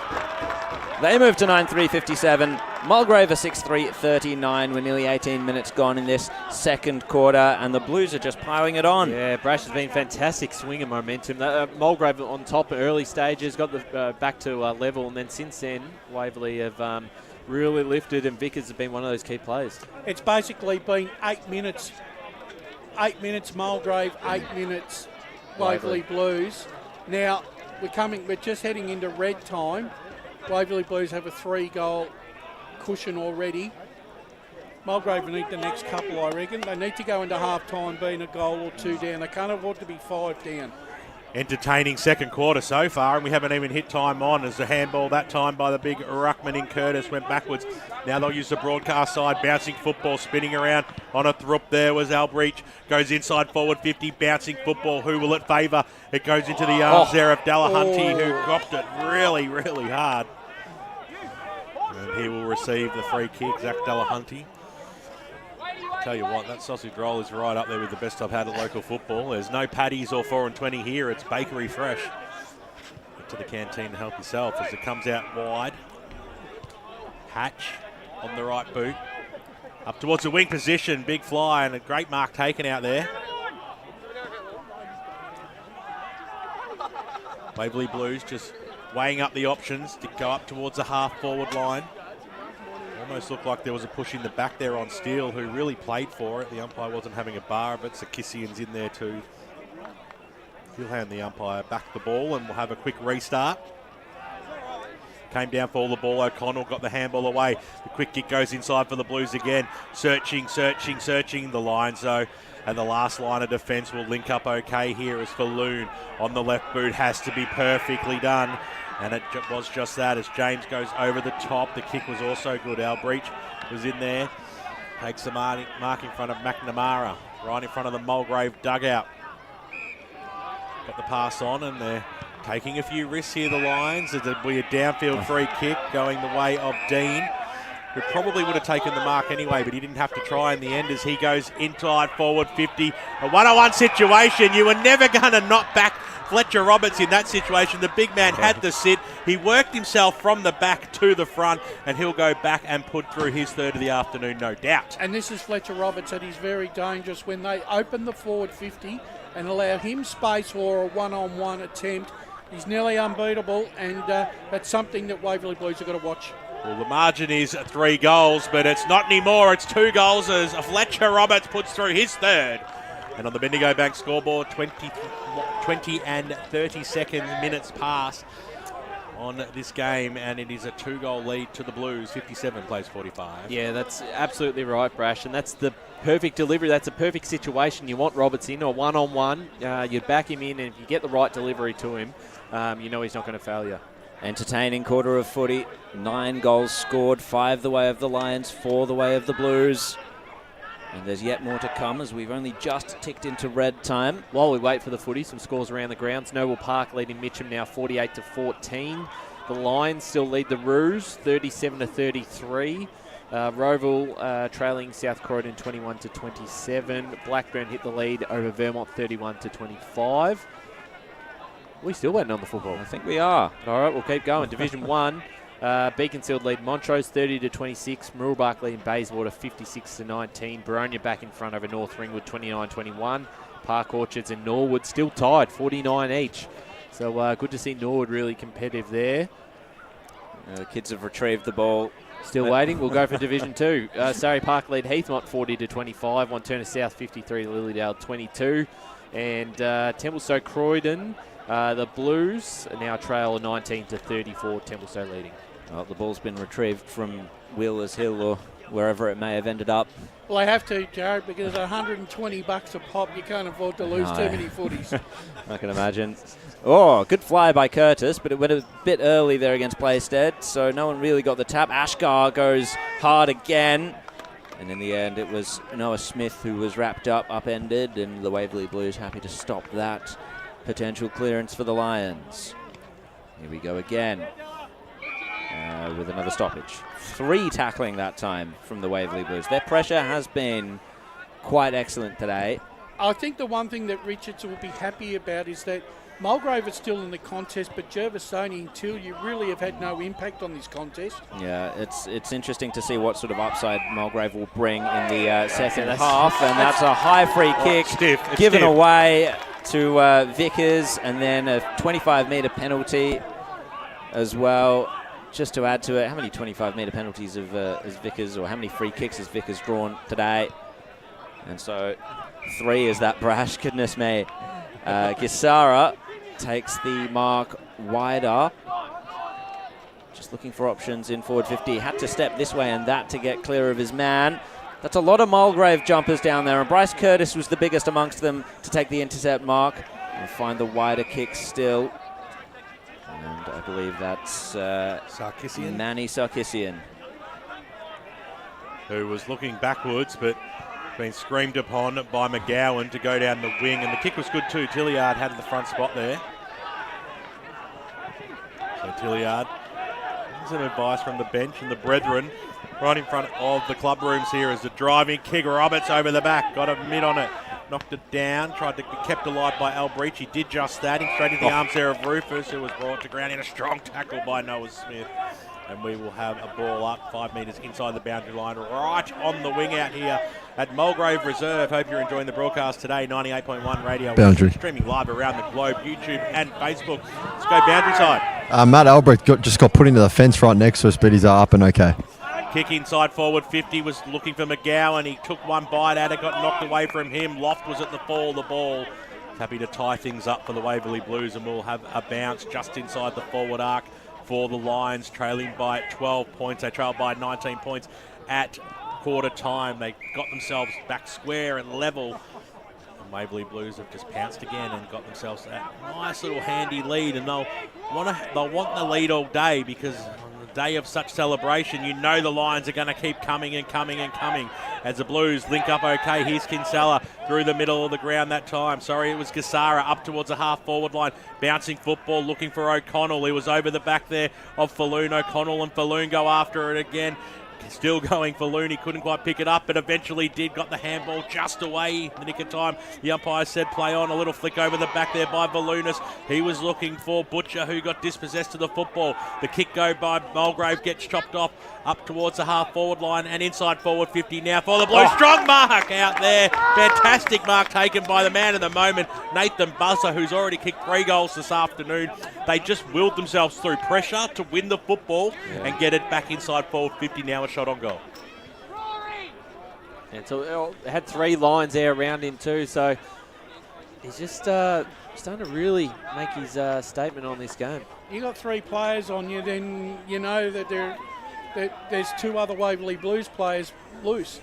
They move to 9-3-57. Mulgrave are 6-3-39. We're nearly 18 minutes gone in this second quarter, and the Blues are just piling it on. Yeah, Brash has been fantastic swing of momentum. Mulgrave on top at early stages, got the back to level, and then since then, Waverley have really lifted, and Vickers have been one of those key players. It's basically been 8 minutes. 8 minutes Mulgrave, 8 minutes Waverley Blues. Now we're just heading into red time. Waverley Blues have a 3-goal cushion already. Mulgrave need the next couple, I reckon. They need to go into half-time being a goal or 2 down. They can't afford to be 5 down. Entertaining second quarter so far, and we haven't even hit time on as the handball that time by the big ruckman in Curtis went backwards. Now they'll use the broadcast side, bouncing football, spinning around on a thrup there was Albreach. Goes inside forward 50, bouncing football. Who will it favour? It goes into the arms there of Delahunty, who dropped it really, really hard. And he will receive the free kick, Zach Delahunty. Tell you what, that sausage roll is right up there with the best I've had at local football. There's no patties or 4 and 20 here. It's bakery fresh. Get to the canteen to help yourself as it comes out wide. Hatch on the right boot. Up towards the wing position. Big fly and a great mark taken out there. Waverley Blues just weighing up the options to go up towards the half-forward line. Almost looked like there was a push in the back there on Steele, who really played for it. The umpire wasn't having a bar of it. Sarkissian's in there too. He'll hand the umpire back the ball and we'll have a quick restart. Came down for all the ball. O'Connell got the handball away. The quick kick goes inside for the Blues again. Searching the lines though. And the last line of defence will link up okay here as Falloon on the left boot. Has to be perfectly done. And it was just that as James goes over the top. The kick was also good. Al Breach was in there. Takes the mark in front of McNamara. Right in front of the Mulgrave dugout. Got the pass on and they're taking a few risks here, the Lions. It'll be a downfield free kick going the way of Dean, who probably would have taken the mark anyway, but he didn't have to try in the end as he goes inside forward 50. A one-on-one situation. You were never going to knock back Fletcher Roberts in that situation. The big man had to sit. He worked himself from the back to the front, and he'll go back and put through his third of the afternoon, no doubt. And this is Fletcher Roberts at his very dangerous when they open the forward 50 and allow him space for a one-on-one attempt. He's nearly unbeatable, and that's something that Waverley Blues have got to watch. Well, the margin is 3 goals, but it's not anymore. It's 2 goals as Fletcher Roberts puts through his third. And on the Bendigo Bank scoreboard, 20 and 32 minutes past on this game, and it is a 2-goal lead to the Blues. 57 plays 45. Yeah, that's absolutely right, Brash, and that's the perfect delivery. That's a perfect situation. You want Roberts in, or one-on-one. You back him in, and if you get the right delivery to him, you know he's not going to fail you. Entertaining quarter of footy. 9 goals scored, 5 the way of the Lions, 4 the way of the Blues. And there's yet more to come as we've only just ticked into red time. While we wait for the footy, some scores around the grounds. Noble Park leading Mitcham now 48-14. The Lions still lead the Roos 37-33. Roval trailing South Croydon 21-27. Blackburn hit the lead over Vermont 31-25. We still waiting on the football. I think we are. All right, we'll keep going. Division 1. Beaconsfield lead Montrose 30-26. Mooroolbark leading Bayswater 56-19. Baronia back in front over North Ringwood 29-21. Park Orchards and Norwood still tied 49 each. So good to see Norwood really competitive there. The kids have retrieved the ball. Still waiting. We'll go for Division 2. Surrey Park lead Heathmont 40-25. Wanturna South 53, Lilydale 22. And Templestowe Croydon, the Blues now trail 19-34. Templestowe leading. Well, the ball's been retrieved from Wheelers Hill or wherever it may have ended up. Well, they have to, Jared, because $120 a pop, you can't afford to lose too many footies. I can imagine. Oh, good fly by Curtis, but it went a bit early there against Playstead, so no one really got the tap. Ashgar goes hard again, and in the end it was Noah Smith who was wrapped up, upended, and the Waverley Blues happy to stop that potential clearance for the Lions. Here we go again with another stoppage. 3 tackling that time from the Waverley Blues. Their pressure has been quite excellent today. I think the one thing that Richards will be happy about is that Mulgrave is still in the contest, but Gervasoni and Tilly really have had no impact on this contest. Yeah, it's interesting to see what sort of upside Mulgrave will bring in the second half, and that's a high free kick given away to Vickers, and then a 25-metre penalty as well. Just to add to it, how many 25-metre penalties has Vickers, or how many free kicks has Vickers drawn today? And so 3 is that, Brash, goodness me. Gisara takes the mark wider. Just looking for options in forward 50. Had to step this way and that to get clear of his man. That's a lot of Mulgrave jumpers down there, and Bryce Curtis was the biggest amongst them to take the intercept mark and find the wider kick still. And I believe that's Sarkissian. Manny Sarkissian, who was looking backwards but been screamed upon by McGowan to go down the wing, and the kick was good too. Tilliard had the front spot there. So Tilliard, some advice from the bench and the brethren right in front of the club rooms here as the driving kick. Roberts over the back, got a mid on it, knocked it down, tried to be kept alive by Al Breach. He did just that. He straight into the arms there of Rufus, who was brought to ground in a strong tackle by Noah Smith. And we will have a ball up 5 metres inside the boundary line, right on the wing out here at Mulgrave Reserve. Hope you're enjoying the broadcast today. 98.1 radio. Boundary. Streaming live around the globe, YouTube and Facebook. Let's go boundary side. Matt Albrecht just got put into the fence right next to us, but he's up and okay. Kick inside forward 50, was looking for McGowan. He took one bite at it, got knocked away from him. Loft was at the fall of the ball. Happy to tie things up for the Waverley Blues, and we'll have a bounce just inside the forward arc for the Lions, trailing by 12 points. They trailed by 19 points at quarter time. They got themselves back square and level. And Waverley Blues have just pounced again and got themselves that nice little handy lead, and they'll want the lead all day, because on the day of such celebration, you know the Lions are going to keep coming and coming and coming as the Blues link up okay. Here's Kinsella through the middle of the ground that time. Sorry, it was Gassara up towards the half-forward line. Bouncing football, looking for O'Connell. He was over the back there of Falloon. O'Connell and Falloon go after it again. Still going for Looney, couldn't quite pick it up, but eventually did. Got the handball just away in the nick of time. The umpire said play on. A little flick over the back there by Volunas. He was looking for Butcher, who got dispossessed of the football. The kick go by Mulgrave, gets chopped off up towards the half-forward line and inside forward 50 now for the Blues. Strong mark out there. Fantastic mark taken by the man of the moment, Nathan Buzzer, who's already kicked 3 goals this afternoon. They just willed themselves through pressure to win the football and get it back inside forward 50 now, a shot on goal. And so they had 3 lines there around him too, so he's just starting to really make his statement on this game. You got 3 players on you, then you know that there's 2 other Waverley Blues players loose.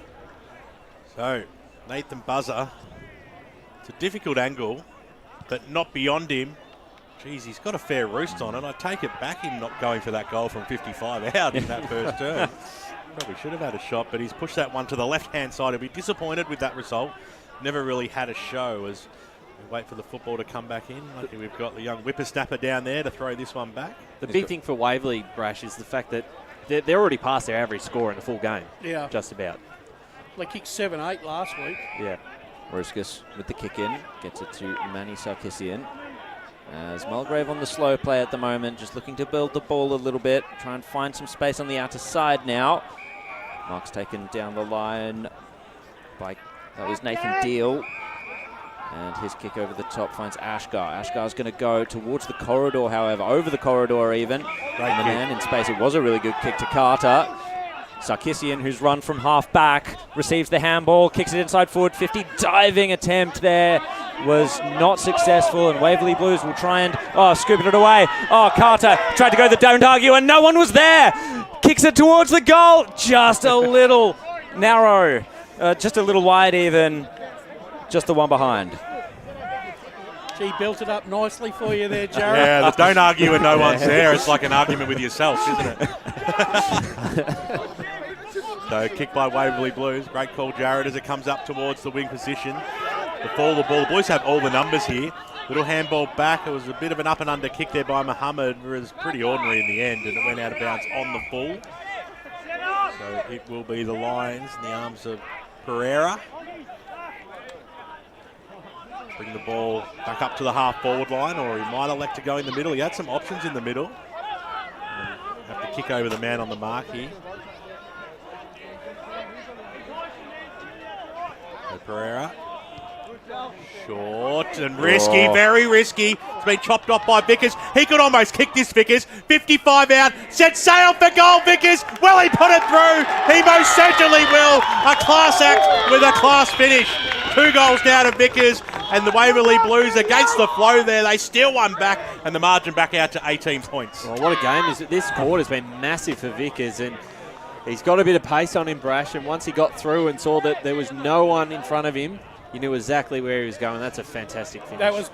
So, Nathan Buzzer, it's a difficult angle, but not beyond him. Geez, he's got a fair roost on it. I take it back, him not going for that goal from 55 out in that first turn. Probably should have had a shot, but he's pushed that one to the left-hand side. He'll be disappointed with that result. Never really had a show as we wait for the football to come back in. Luckily we've got the young whippersnapper down there to throw this one back. The big thing for Waverley, Brash, is the fact that they're already past their average score in the full game. Yeah. Just about. They kicked 7-8 last week. Yeah. Ruskus with the kick in, gets it to Manny Sarkissian. As Mulgrave on the slow play at the moment, just looking to build the ball a little bit, try and find some space on the outer side now. Mark's taken down the line by, that was Nathan Deal. And his kick over the top finds Ashgar. Ashgar's going to go towards the corridor, however, over the corridor even. And the man in space, it was a really good kick to Carter. Sarkissian, who's run from half back, receives the handball, kicks it inside forward 50. Diving attempt there was not successful, and Waverley Blues will try and, scooping it away. Carter tried to go the don't argue, and no one was there. Kicks it towards the goal, just a little narrow, just a little wide even, just the one behind. She built it up nicely for you there, Jared. Yeah, the don't argue when no one's there. It's like an argument with yourself, isn't it? So, kick by Waverley Blues. Great call, Jared, as it comes up towards the wing position. The fall of the ball. The Blues have all the numbers here. Little handball back. It was a bit of an up and under kick there by Muhammad. It was pretty ordinary in the end, and it went out of bounds on the full. So, it will be the Lions in the arms of Pereira. Bring the ball back up to the half-forward line, or he might elect to go in the middle. He had some options in the middle. Have to kick over the man on the mark here. So Pereira. Short and risky, very risky. It's been chopped off by Vickers. He could almost kick this, Vickers. 55 out, set sail for goal, Vickers. Will he put it through? He most certainly will. A class act with a class finish. 2 goals now to Vickers, and the Waverley Blues against the flow there. They steal one back, and the margin back out to 18 points. Well, what a game. This quarter has been massive for Vickers, and he's got a bit of pace on him, Brash, and once he got through and saw that there was no one in front of him, you knew exactly where he was going. That's a fantastic finish. That was,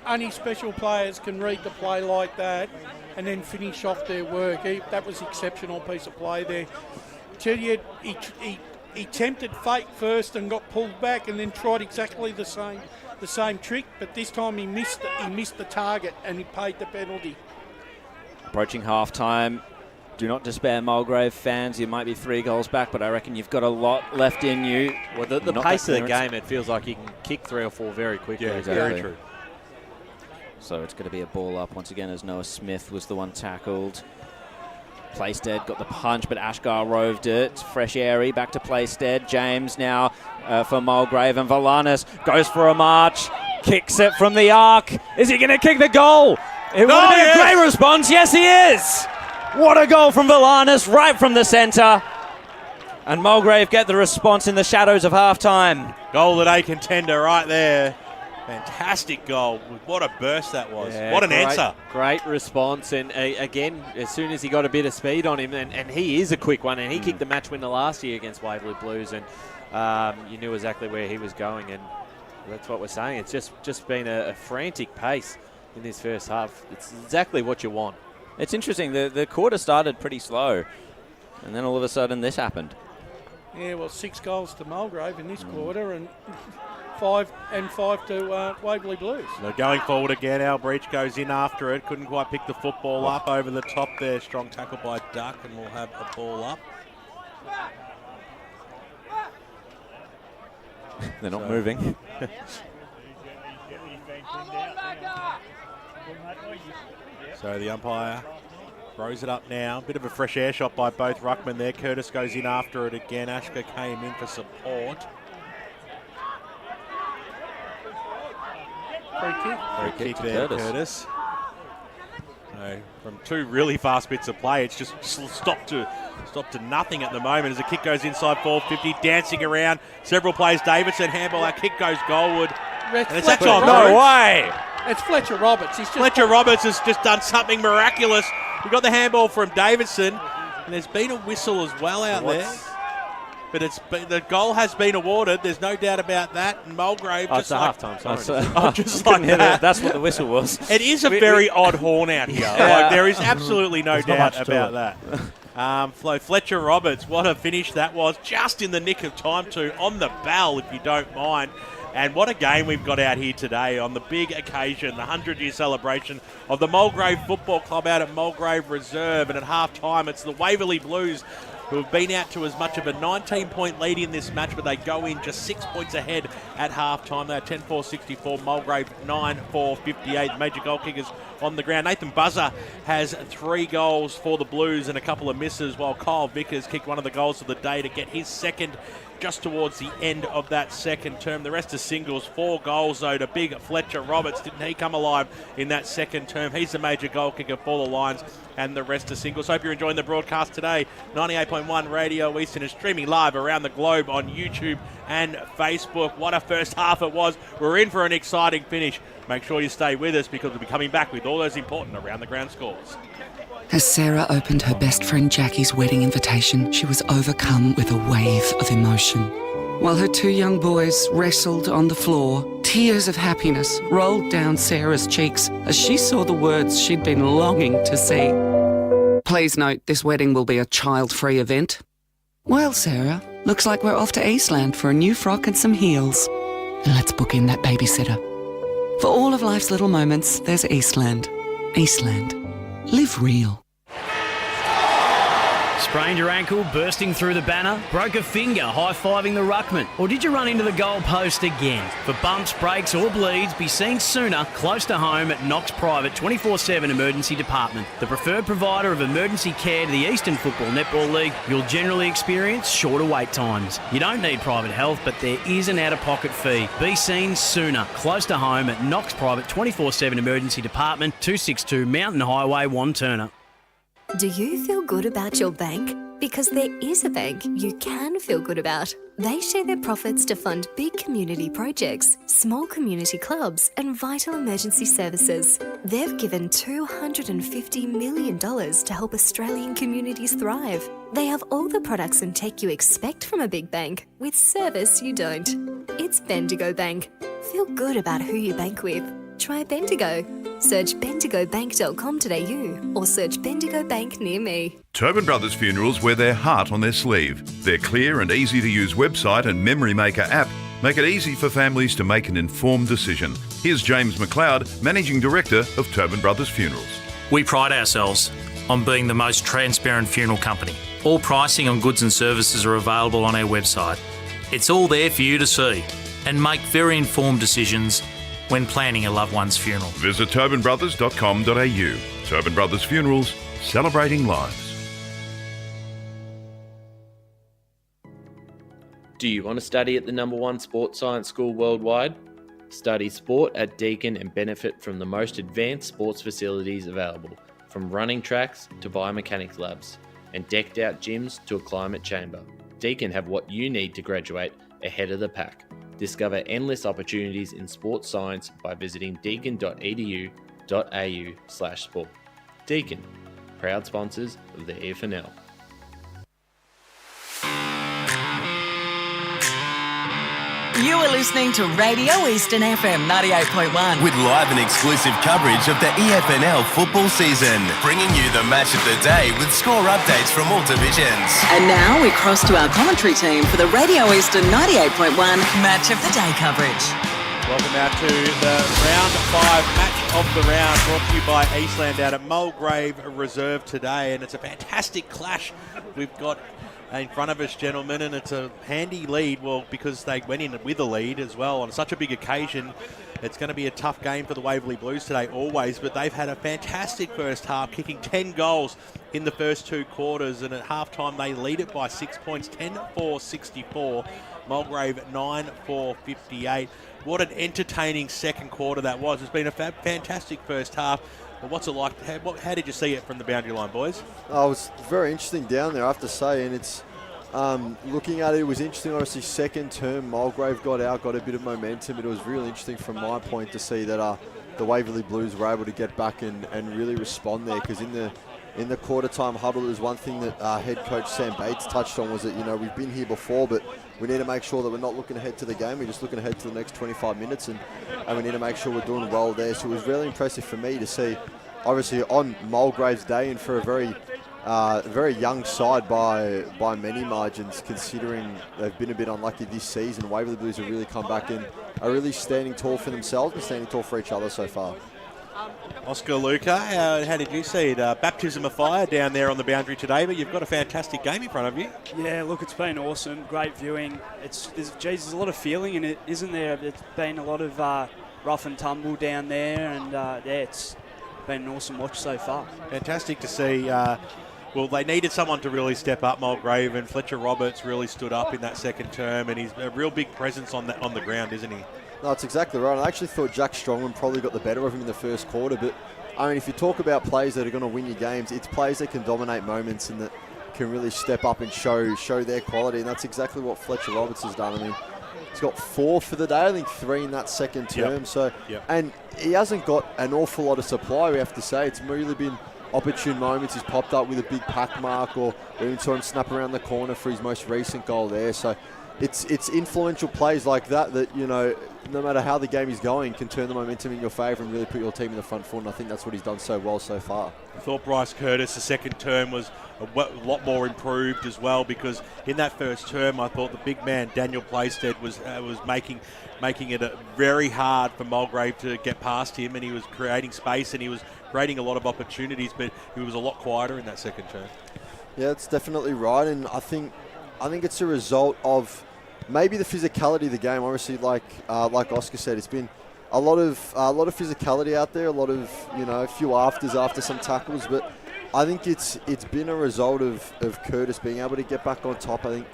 only special players can read the play like that and then finish off their work. That was an exceptional piece of play there. Tell you, he tempted fate first and got pulled back, and then tried exactly the same trick, but this time he missed the target and he paid the penalty. Approaching half-time. Do not despair, Mulgrave fans. You might be 3 goals back, but I reckon you've got a lot left in you. Well, the pace of the game, it feels like you can kick 3 or 4 very quickly. Yeah, exactly. Very true. So it's going to be a ball up once again, as Noah Smith was the one tackled. Playstead got the punch, but Ashgar roved it. Fresh airy, back to Playstead. James now for Mulgrave, and Valanis goes for a march. Kicks it from the arc. Is he going to kick the goal? It would have been a great response. Yes, he is. What a goal from Valanis, right from the centre. And Mulgrave get the response in the shadows of half-time. Goal of the day contender right there. Fantastic goal. What a burst that was. Yeah, what an answer. Great response. And again, as soon as he got a bit of speed on him, and he is a quick one, and he kicked the match winner last year against Waverley Blues, and you knew exactly where he was going, and that's what we're saying. It's just been a frantic pace in this first half. It's exactly what you want. It's interesting. The quarter started pretty slow, and then all of a sudden this happened. Yeah, well, 6 goals to Mulgrave in this quarter, and 5 to Waverley Blues. So going forward again, Al Breach goes in after it. Couldn't quite pick the football up over the top there. Strong tackle by Duck, and we'll have a ball up. They're not moving. So the umpire throws it up now. Bit of a fresh air shot by both ruckmen there. Curtis goes in after it again. Ashka came in for support. Free kick there, Curtis. So from 2 really fast bits of play, it's just stopped to nothing at the moment as the kick goes inside 450, dancing around. Several plays. Davidson handball. That kick goes goalward. And it's actually no way. It's Fletcher Roberts. Fletcher Roberts has just done something miraculous. We got the handball from Davidson, and there's been a whistle as well out there. But the goal has been awarded. There's no doubt about that. And Mulgrave just like half-time. Sorry. just like that. That's what the whistle was. It is a very odd horn out here. Like, there is absolutely no doubt about that. Fletcher Roberts, what a finish that was. Just in the nick of time too, on the bell, if you don't mind. And what a game we've got out here today on the big occasion, the 100-year celebration of the Mulgrave Football Club out at Mulgrave Reserve. And at half-time, it's the Waverley Blues who have been out to as much of a 19-point lead in this match, but they go in just 6 points ahead at half-time. They're 10-4-64, Mulgrave 9-4-58. Major goal kickers on the ground. Nathan Buzzer has 3 goals for the Blues and a couple of misses, while Kyle Vickers kicked one of the goals of the day to get his second just towards the end of that second term. The rest are singles. 4 goals, though, to big Fletcher Roberts. Didn't he come alive in that second term? He's the major goal kicker for the Lions, and the rest are singles. Hope you're enjoying the broadcast today. 98.1 Radio Eastern is streaming live around the globe on YouTube and Facebook. What a first half it was. We're in for an exciting finish. Make sure you stay with us because we'll be coming back with all those important around the ground scores. As Sarah opened her best friend Jackie's wedding invitation, she was overcome with a wave of emotion. While her 2 young boys wrestled on the floor, tears of happiness rolled down Sarah's cheeks as she saw the words she'd been longing to see. Please note, this wedding will be a child-free event. Well, Sarah, looks like we're off to Eastland for a new frock and some heels. And let's book in that babysitter. For all of life's little moments, there's Eastland. Eastland. Live real. Sprained your ankle, bursting through the banner? Broke a finger, high-fiving the ruckman? Or did you run into the goal post again? For bumps, breaks or bleeds, be seen sooner, close to home at Knox Private 24/7 Emergency Department. The preferred provider of emergency care to the Eastern Football Netball League, you'll generally experience shorter wait times. You don't need private health, but there is an out-of-pocket fee. Be seen sooner, close to home at Knox Private 24/7 Emergency Department, 262 Mountain Highway, Wanturna. Do you feel good about your bank? Because there is a bank you can feel good about. They share their profits to fund big community projects, small community clubs, and vital emergency services. They've given $250 million to help Australian communities thrive. They have all the products and tech you expect from a big bank, with service you don't. It's Bendigo Bank. Feel good about who you bank with. Try Bendigo. Search bendigobank.com.au or search Bendigo Bank near me. Tobin Brothers Funerals wear their heart on their sleeve. Their clear and easy-to-use website and Memory Maker app make it easy for families to make an informed decision. Here's James McLeod, Managing Director of Tobin Brothers Funerals. We pride ourselves on being the most transparent funeral company. All pricing on goods and services are available on our website. It's all there for you to see and make very informed decisions when planning a loved one's funeral. Visit tobinbrothers.com.au. Tobin Brothers Funerals, celebrating lives. Do you want to study at the #1 sports science school worldwide? Study sport at Deakin and benefit from the most advanced sports facilities available, from running tracks to biomechanics labs, and decked out gyms to a climate chamber. Deakin have what you need to graduate ahead of the pack. Discover endless opportunities in sports science by visiting deakin.edu.au/sport. Deakin, proud sponsors of the EFNL. You are listening to Radio Eastern FM 98.1. With live and exclusive coverage of the EFNL football season, bringing you the match of the day with score updates from all divisions. And now we cross to our commentary team for the Radio Eastern 98.1 Match of the Day coverage. Welcome out to the round 5 match of the round, brought to you by Eastland out at Mulgrave Reserve today, and it's a fantastic clash we've got in front of us, gentlemen, and it's a handy lead, well, because they went in with a lead as well on such a big occasion. It's going to be a tough game for the Waverley Blues today, always, but they've had a fantastic first half, kicking 10 goals in the first 2 quarters, and at halftime they lead it by 6 points, 10-4-64. Mulgrave 9-4-58. What an entertaining second quarter that was. It's been a fantastic first half. But what's it like? How did you see it from the boundary line, boys? Oh, it was very interesting down there, I have to say, and it's looking at it, it was interesting. Obviously, second term, Mulgrave got out, got a bit of momentum. It was really interesting from my point to see that the Waverley Blues were able to get back and really respond there, because in the quarter time huddle, there was one thing that head coach Sam Bates touched on, was that, you know, we've been here before, but we need to make sure that we're not looking ahead to the game. We're just looking ahead to the next 25 minutes, and we need to make sure we're doing well there. So it was really impressive for me to see, obviously on Mulgrave's day, and for a very young side by many margins, considering they've been a bit unlucky this season. Waverley Blues have really come back and are really standing tall for themselves and standing tall for each other so far. Oscar Luca, how did you see it? Baptism of fire down there on the boundary today, but you've got a fantastic game in front of you. Yeah, look, it's been awesome. Great viewing. There's a lot of feeling in it, isn't there? It's been a lot of rough and tumble down there, and it's been an awesome watch so far. Fantastic to see. Well, they needed someone to really step up, Mulgrave, and Fletcher Roberts really stood up in that second term, and he's a real big presence on the ground, isn't he? No, that's exactly right. I actually thought Jack Strongman probably got the better of him in the first quarter, but I mean, if you talk about players that are going to win your games, it's players that can dominate moments and that can really step up and show their quality, and that's exactly what Fletcher Roberts has done. I mean, he's got 4 for the day, I think 3 in that second term. And he hasn't got an awful lot of supply, we have to say. It's really been opportune moments. He's popped up with a big pack mark, or we even saw him snap around the corner for his most recent goal there. So it's influential plays like that, you know, no matter how the game is going, can turn the momentum in your favour and really put your team in the front foot, and I think that's what he's done so well so far. I thought Bryce Curtis, the second term, was a lot more improved as well, because in that first term I thought the big man Daniel Plaisted was making it very hard for Mulgrave to get past him, and he was creating space and he was creating a lot of opportunities, but he was a lot quieter in that second term. Yeah, that's definitely right, and I think it's a result of maybe the physicality of the game. Obviously, like Oscar said, it's been a lot of physicality out there, a lot of, you know, a few afters after some tackles, but I think it's been a result of Curtis being able to get back on top. I think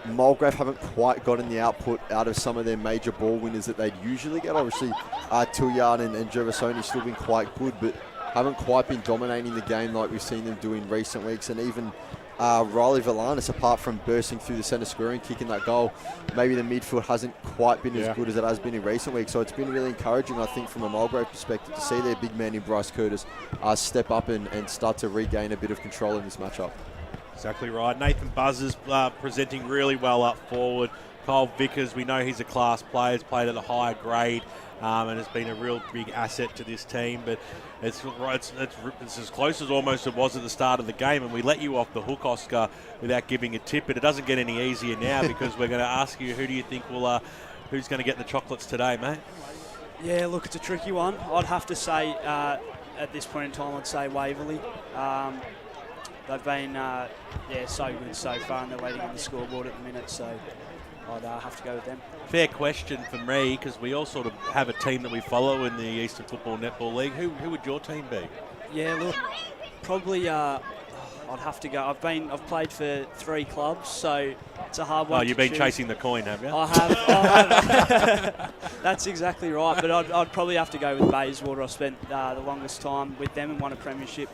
Mulgrave haven't quite gotten the output out of some of their major ball winners that they'd usually get. Obviously, Tilliard and Gervasoni's still been quite good, but haven't quite been dominating the game like we've seen them do in recent weeks. And even Riley Valanis, apart from bursting through the centre square and kicking that goal, maybe the midfield hasn't quite been as good as it has been in recent weeks. So it's been really encouraging, I think, from a Mulgrave perspective, to see their big man in Bryce Curtis step up and start to regain a bit of control in this matchup. Exactly right. Nathan Buzzers presenting really well up forward. Kyle Vickers, we know he's a class player, has played at a higher grade, and has been a real big asset to this team. But it's as close as almost it was at the start of the game, and we let you off the hook, Oscar, without giving a tip. But it doesn't get any easier now, because we're going to ask you, who do you think who's going to get the chocolates today, mate? Yeah, look, it's a tricky one. I'd have to say, at this point in time, I'd say Waverley. They've been so good so far, and they're leading on the scoreboard at the minute, so I'd have to go with them. Fair question for me, because we all sort of have a team that we follow in the Eastern Football Netball League. Who would your team be? Yeah, look, probably I'd have to go. I've played for 3 clubs, so it's a hard one. Oh, you've to been choose. chasing the coin, have you? I have. That's exactly right. But I'd probably have to go with Bayswater. I spent the longest time with them and won a premiership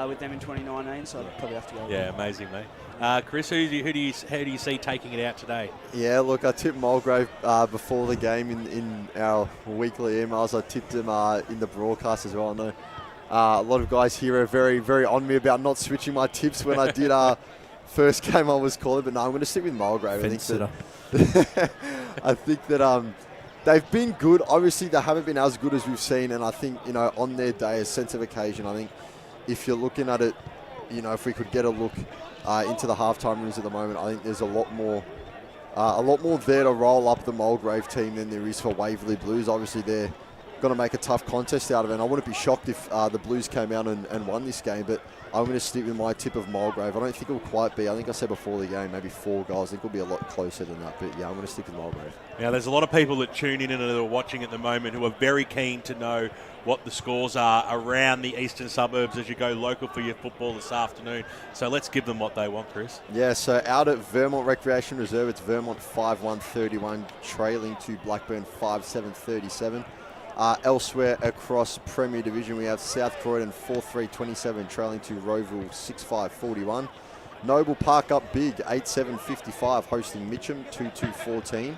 with them in 2019, so I'd probably have to go. Yeah, amazing, mate. Chris, how do you see taking it out today? Yeah, look, I tipped Mulgrave before the game in our weekly emails. I tipped them in the broadcast as well. I know a lot of guys here are very, very on me about not switching my tips when I did first game I was calling, but no, I'm going to stick with Mulgrave. I think that they've been good. Obviously, they haven't been as good as we've seen, and I think, on their day, a sense of occasion, I think if you're looking at it, if we could get a look into the halftime rooms at the moment, I think there's a lot more there to roll up the Mulgrave team than there is for Waverley Blues. Obviously, they're going to make a tough contest out of it, and I wouldn't be shocked if the Blues came out and won this game, but I'm going to stick with my tip of Mulgrave. I don't think it will quite be, I think I said before the game, maybe 4 goals. I think it'll be a lot closer than that, but yeah, I'm going to stick with Mulgrave. Now, there's a lot of people that tune in and are watching at the moment who are very keen to know what the scores are around the eastern suburbs as you go local for your football this afternoon. So let's give them what they want, Chris. Yeah, so out at Vermont Recreation Reserve, it's Vermont 5-1-31, trailing to Blackburn 5-7-37. Elsewhere across Premier Division, we have South Croydon 4-3-27, trailing to Roeville 6-5-41. Noble Park up big, 8-7-55, hosting Mitcham 2-2-14.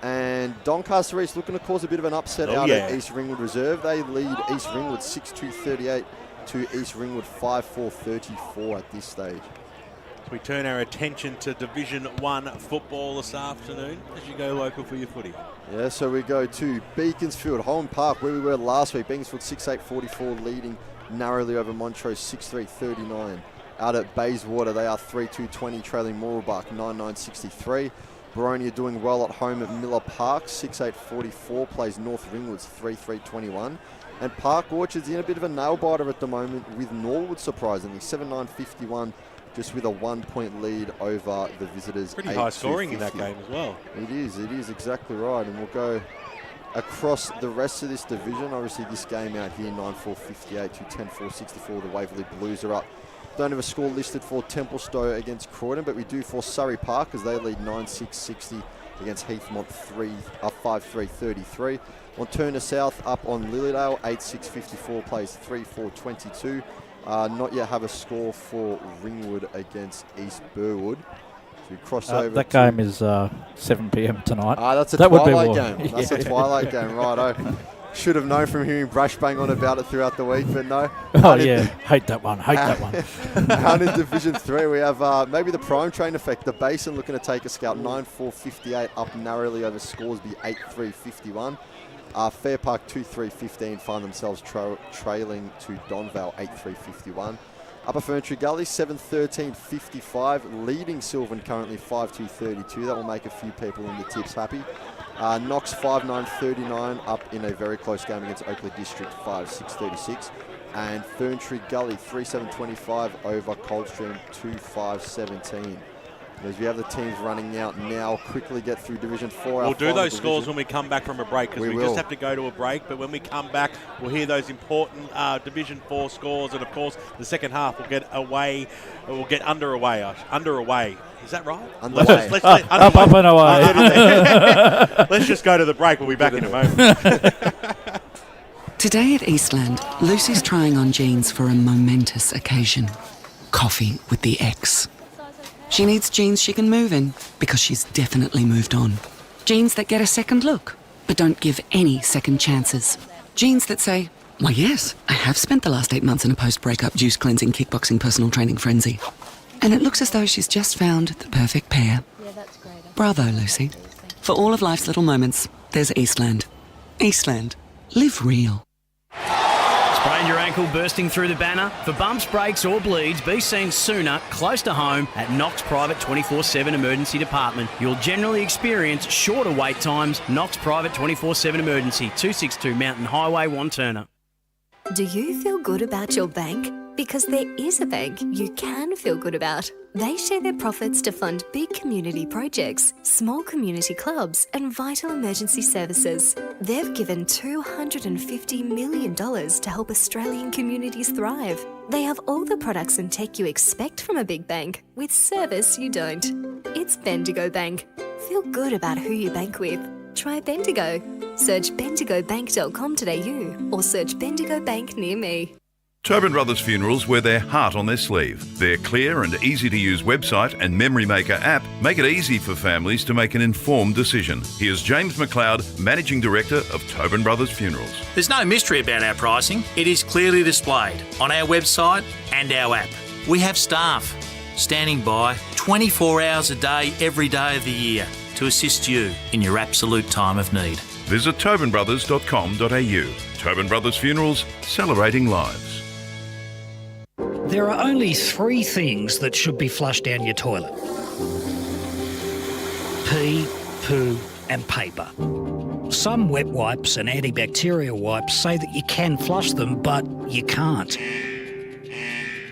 And Doncaster East looking to cause a bit of an upset at East Ringwood Reserve. They lead East Ringwood 6-2-38 to East Ringwood 5-4-34 at this stage. So we turn our attention to Division 1 football this afternoon as you go local for your footy. Yeah, so we go to Beaconsfield, Holland Park, where we were last week. Beaconsfield 6-8-44, leading narrowly over Montrose 6-3-39. Out at Bayswater, they are 3-2-20, trailing Moorabach 9-9-63. Baronia doing well at home at Miller Park, 6-8-44, plays North Ringwoods 3-3-21. And Park Orchard's in a bit of a nail-biter at the moment with Norwood, surprisingly, 7-9-51, just with a 1-point lead over the visitors. Pretty high scoring in that game as well. It is exactly right. And we'll go across the rest of this division. Obviously, this game out here, 9-4-58 to 10-4-64. The Waverley Blues are up. Don't have a score listed for Templestowe against Croydon, but we do for Surrey Park as they lead 9-6-60 against Heathmont 5-3-33. On Turner South up on Lilydale, 8-6-54, plays 3-4-22. Not yet have a score for Ringwood against East Burwood. So we cross over. That game is 7 p.m. tonight. That's a twilight game. That's a twilight game, righto. Should have known from hearing Brash bang on about it throughout the week, but no. Hate that one. Down in Division 3, we have maybe the prime train effect. The Basin looking to take a scalp, 9-4-58, up narrowly over Scoresby, 8-3-51. Fair Park 2-3-15 find themselves trailing to Donvale 8-3-51. Upper Ferntree Gully 7-13-55, leading Sylvan currently 5-2-32. That will make a few people in the tips happy. Knox 5-9-39 up in a very close game against Oakley District 5-6-36. And Ferntree Gully 3-7-25 over Coldstream 2-5-17. As we have the teams running out now, quickly get through Division 4. We'll do those scores when we come back from a break, because we just have to go to a break. But when we come back, we'll hear those important Division 4 scores. And, of course, the second half will get away. We'll get underway. Is that right? Underway. Up and away. Let's just go to the break. We'll be back in a moment. Today at Eastland, Lucy's trying on jeans for a momentous occasion. Coffee with the ex. She needs jeans she can move in because she's definitely moved on. Jeans that get a second look, but don't give any second chances. Jeans that say, why yes, I have spent the last 8 months in a post-breakup juice cleansing, kickboxing, personal training frenzy. And it looks as though she's just found the perfect pair. Yeah, that's great. Bravo, Lucy. For all of life's little moments, there's Eastland. Eastland. Live real. Sprained your ankle bursting through the banner? For bumps, breaks or bleeds, be seen sooner, close to home, at Knox Private 24/7 Emergency Department. You'll generally experience shorter wait times. Knox Private 24/7 Emergency, 262 Mountain Highway, Wanturna. Do you feel good about your bank? because there is a bank you can feel good about. They share their profits to fund big community projects, small community clubs, and vital emergency services. They've given $250 million to help Australian communities thrive. They have all the products and tech you expect from a big bank, with service you don't. It's Bendigo Bank. Feel good about who you bank with. Try Bendigo. Search bendigobank.com.au or search Bendigo Bank near me. Tobin Brothers Funerals wear their heart on their sleeve. Their clear and easy-to-use website and Memory Maker app make it easy for families to make an informed decision. Here's James McLeod, Managing Director of Tobin Brothers Funerals. There's no mystery about our pricing. It is clearly displayed on our website and our app. We have staff standing by 24 hours a day, every day of the year to assist you in your absolute time of need. Visit tobinbrothers.com.au. Tobin Brothers Funerals, celebrating lives. There are only 3 things that should be flushed down your toilet: pee, poo and paper. Some wet wipes and antibacterial wipes say that you can flush them, but you can't.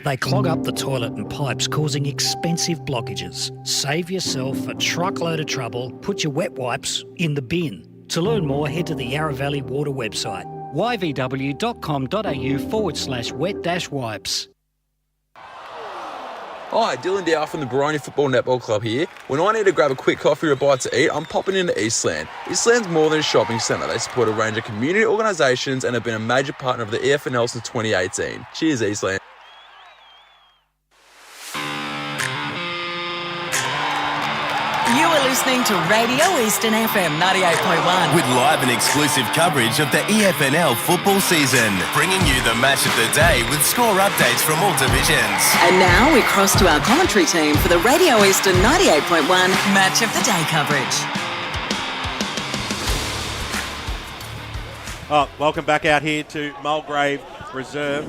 They clog up the toilet and pipes, causing expensive blockages. Save yourself a truckload of trouble. Put your wet wipes in the bin. To learn more, head to the Yarra Valley Water website, yvw.com.au/wet-wipes. Hi, Dylan Dow from the Baroni Football Netball Club here. When I need to grab a quick coffee or a bite to eat, I'm popping into Eastland. Eastland's more than a shopping centre. They support a range of community organisations and have been a major partner of the EFNL since 2018. Cheers, Eastland. You are listening to Radio Eastern FM 98.1. With live and exclusive coverage of the EFNL football season, bringing you the match of the day with score updates from all divisions. And now we cross to our commentary team for the Radio Eastern 98.1 Match of the Day coverage. Welcome back out here to Mulgrave Reserve.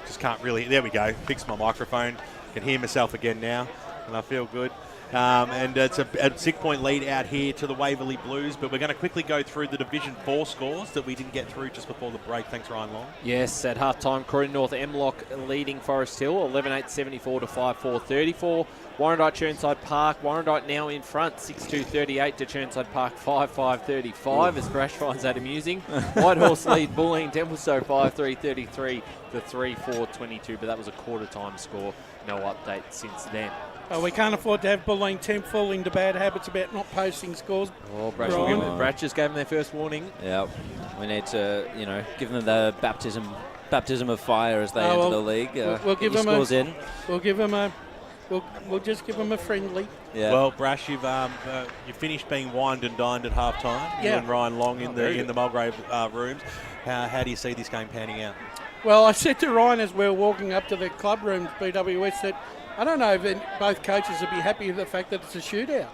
Just can't really... There we go. Fix my microphone. Can hear myself again now, and I feel good. And it's a 6-point lead out here to the Waverley Blues, but we're going to quickly go through the Division 4 scores that we didn't get through just before the break. Thanks, Ryan Long. Yes, at half-time, Croydon North Emlock leading Forest Hill, 11-8-74 to 5-4-34. Warrandyte Churnside Park, Warrandyte now in front, 6-2-38 to Churnside Park, 5-5-35, as Brash finds that amusing. Whitehorse lead Bulleen Templestowe 5-3-33 to 3-4-22, but that was a quarter-time score. No update since then. We can't afford to have Bulleen Temp fall into bad habits about not posting scores. Oh, Brash just gave them their first warning. Yeah, we need to, give them the baptism of fire as they enter the league. We'll give them scores in. We'll give them a. We'll just give them a friendly. Yeah. Well, Brash, you finished being wined and dined at half time. Yeah. You and Ryan Long in the Mulgrave rooms. How do you see this game panning out? Well, I said to Ryan as we were walking up to the club rooms, BWS, that I don't know if both coaches would be happy with the fact that it's a shootout.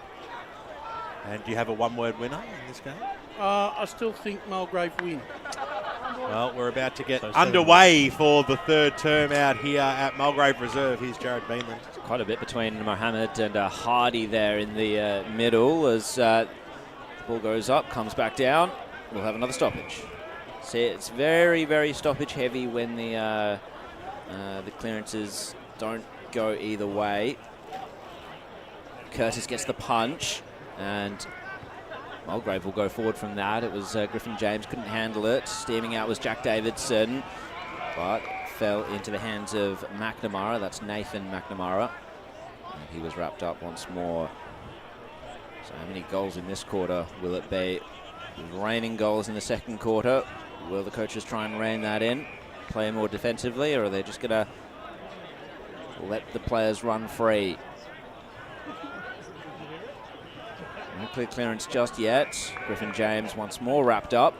And do you have a one-word winner in this game? I still think Mulgrave win. Well, we're about to get underway for the third term out here at Mulgrave Reserve. Here's Jared Beanland. Quite a bit between Mohammed and Hardy there in the middle as the ball goes up, comes back down. We'll have another stoppage. See, it's very, very stoppage heavy when the clearances don't go either way. Curtis gets the punch and Mulgrave will go forward from that. It was Griffin James, couldn't handle it. Steaming out was Jack Davidson, but fell into the hands of McNamara. That's Nathan McNamara. And he was wrapped up once more. So how many goals in this quarter will it be? Raining goals in the second quarter. Will the coaches try and rein that in? Play more defensively, or are they just going to let the players run free? No clear clearance just yet. Griffin James once more wrapped up.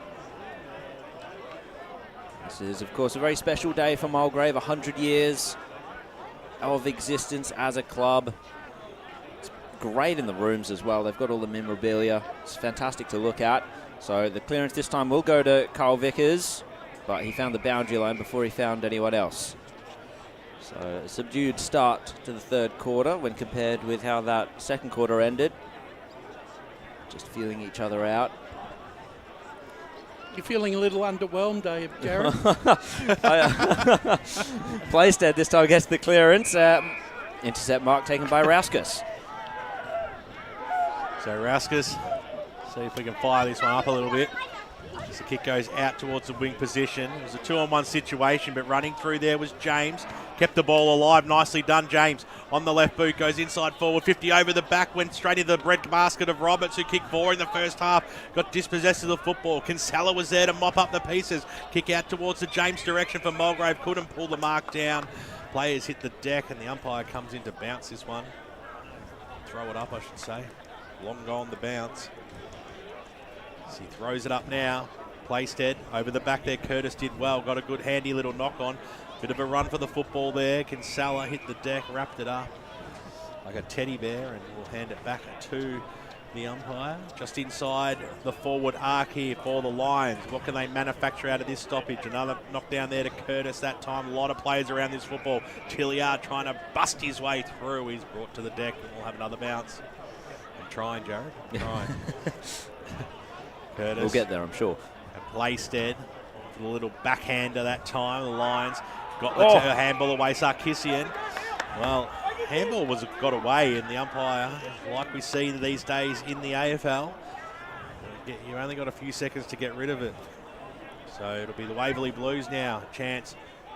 This is, of course, a very special day for Mulgrave. 100 years of existence as a club. It's great in the rooms as well. They've got all the memorabilia. It's fantastic to look at. So the clearance this time will go to Carl Vickers, but he found the boundary line before he found anyone else. So a subdued start to the third quarter when compared with how that second quarter ended. Just feeling each other out. You're feeling a little underwhelmed, are you, Jared? Playstead this time gets the clearance. Intercept mark taken by Rauskas. So Rauskas, see if we can fire this one up a little bit. As the kick goes out towards the wing position. It was a 2-on-1 situation, but running through there was James. Kept the ball alive. Nicely done, James. On the left boot, goes inside forward. 50 over the back, went straight into the breadbasket of Roberts, who kicked 4 in the first half. Got dispossessed of the football. Kinsella was there to mop up the pieces. Kick out towards the James direction for Mulgrave. Couldn't pull the mark down. Players hit the deck, and the umpire comes in to bounce this one. Throw it up, I should say. Long gone the bounce. As he throws it up now. Playstead over the back there. Curtis did well. Got a good handy little knock on. Bit of a run for the football there. Kinsella hit the deck, wrapped it up like a teddy bear, and we'll hand it back to the umpire. Just inside the forward arc here for the Lions. What can they manufacture out of this stoppage? Another knockdown there to Curtis that time. A lot of players around this football. Tilliard trying to bust his way through. He's brought to the deck, and we'll have another bounce. I'm trying, Jared. I'm trying. Curtis. We'll get there, I'm sure. And Playstead for the little backhander that time. The Lions got the handball away. Sarkisian. Well, handball got away, and the umpire, like we see these days in the AFL, you only got a few seconds to get rid of it. So it'll be the Waverley Blues now. Chance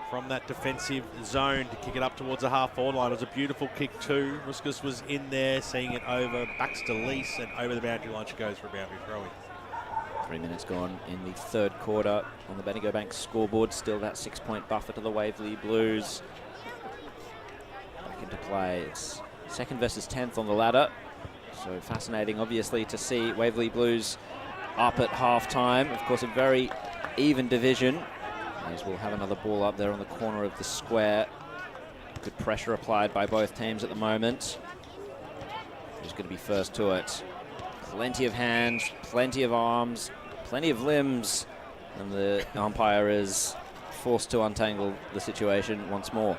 from that defensive zone to kick it up towards the half-forward line. It was a beautiful kick too. Ruskus was in there, seeing it over. Baxter Lease, and over the boundary line she goes for a boundary throw-in. 3 minutes gone in the third quarter on the Bendigo Bank scoreboard. Still that 6-point buffer to the Waverley Blues. Back into play. It's 2nd versus 10th on the ladder. So fascinating, obviously, to see Waverley Blues up at half-time. Of course, a very even division, as we'll have another ball up there on the corner of the square. Good pressure applied by both teams at the moment. Who's going to be first to it? Plenty of hands, plenty of arms, plenty of limbs, and the umpire is forced to untangle the situation once more.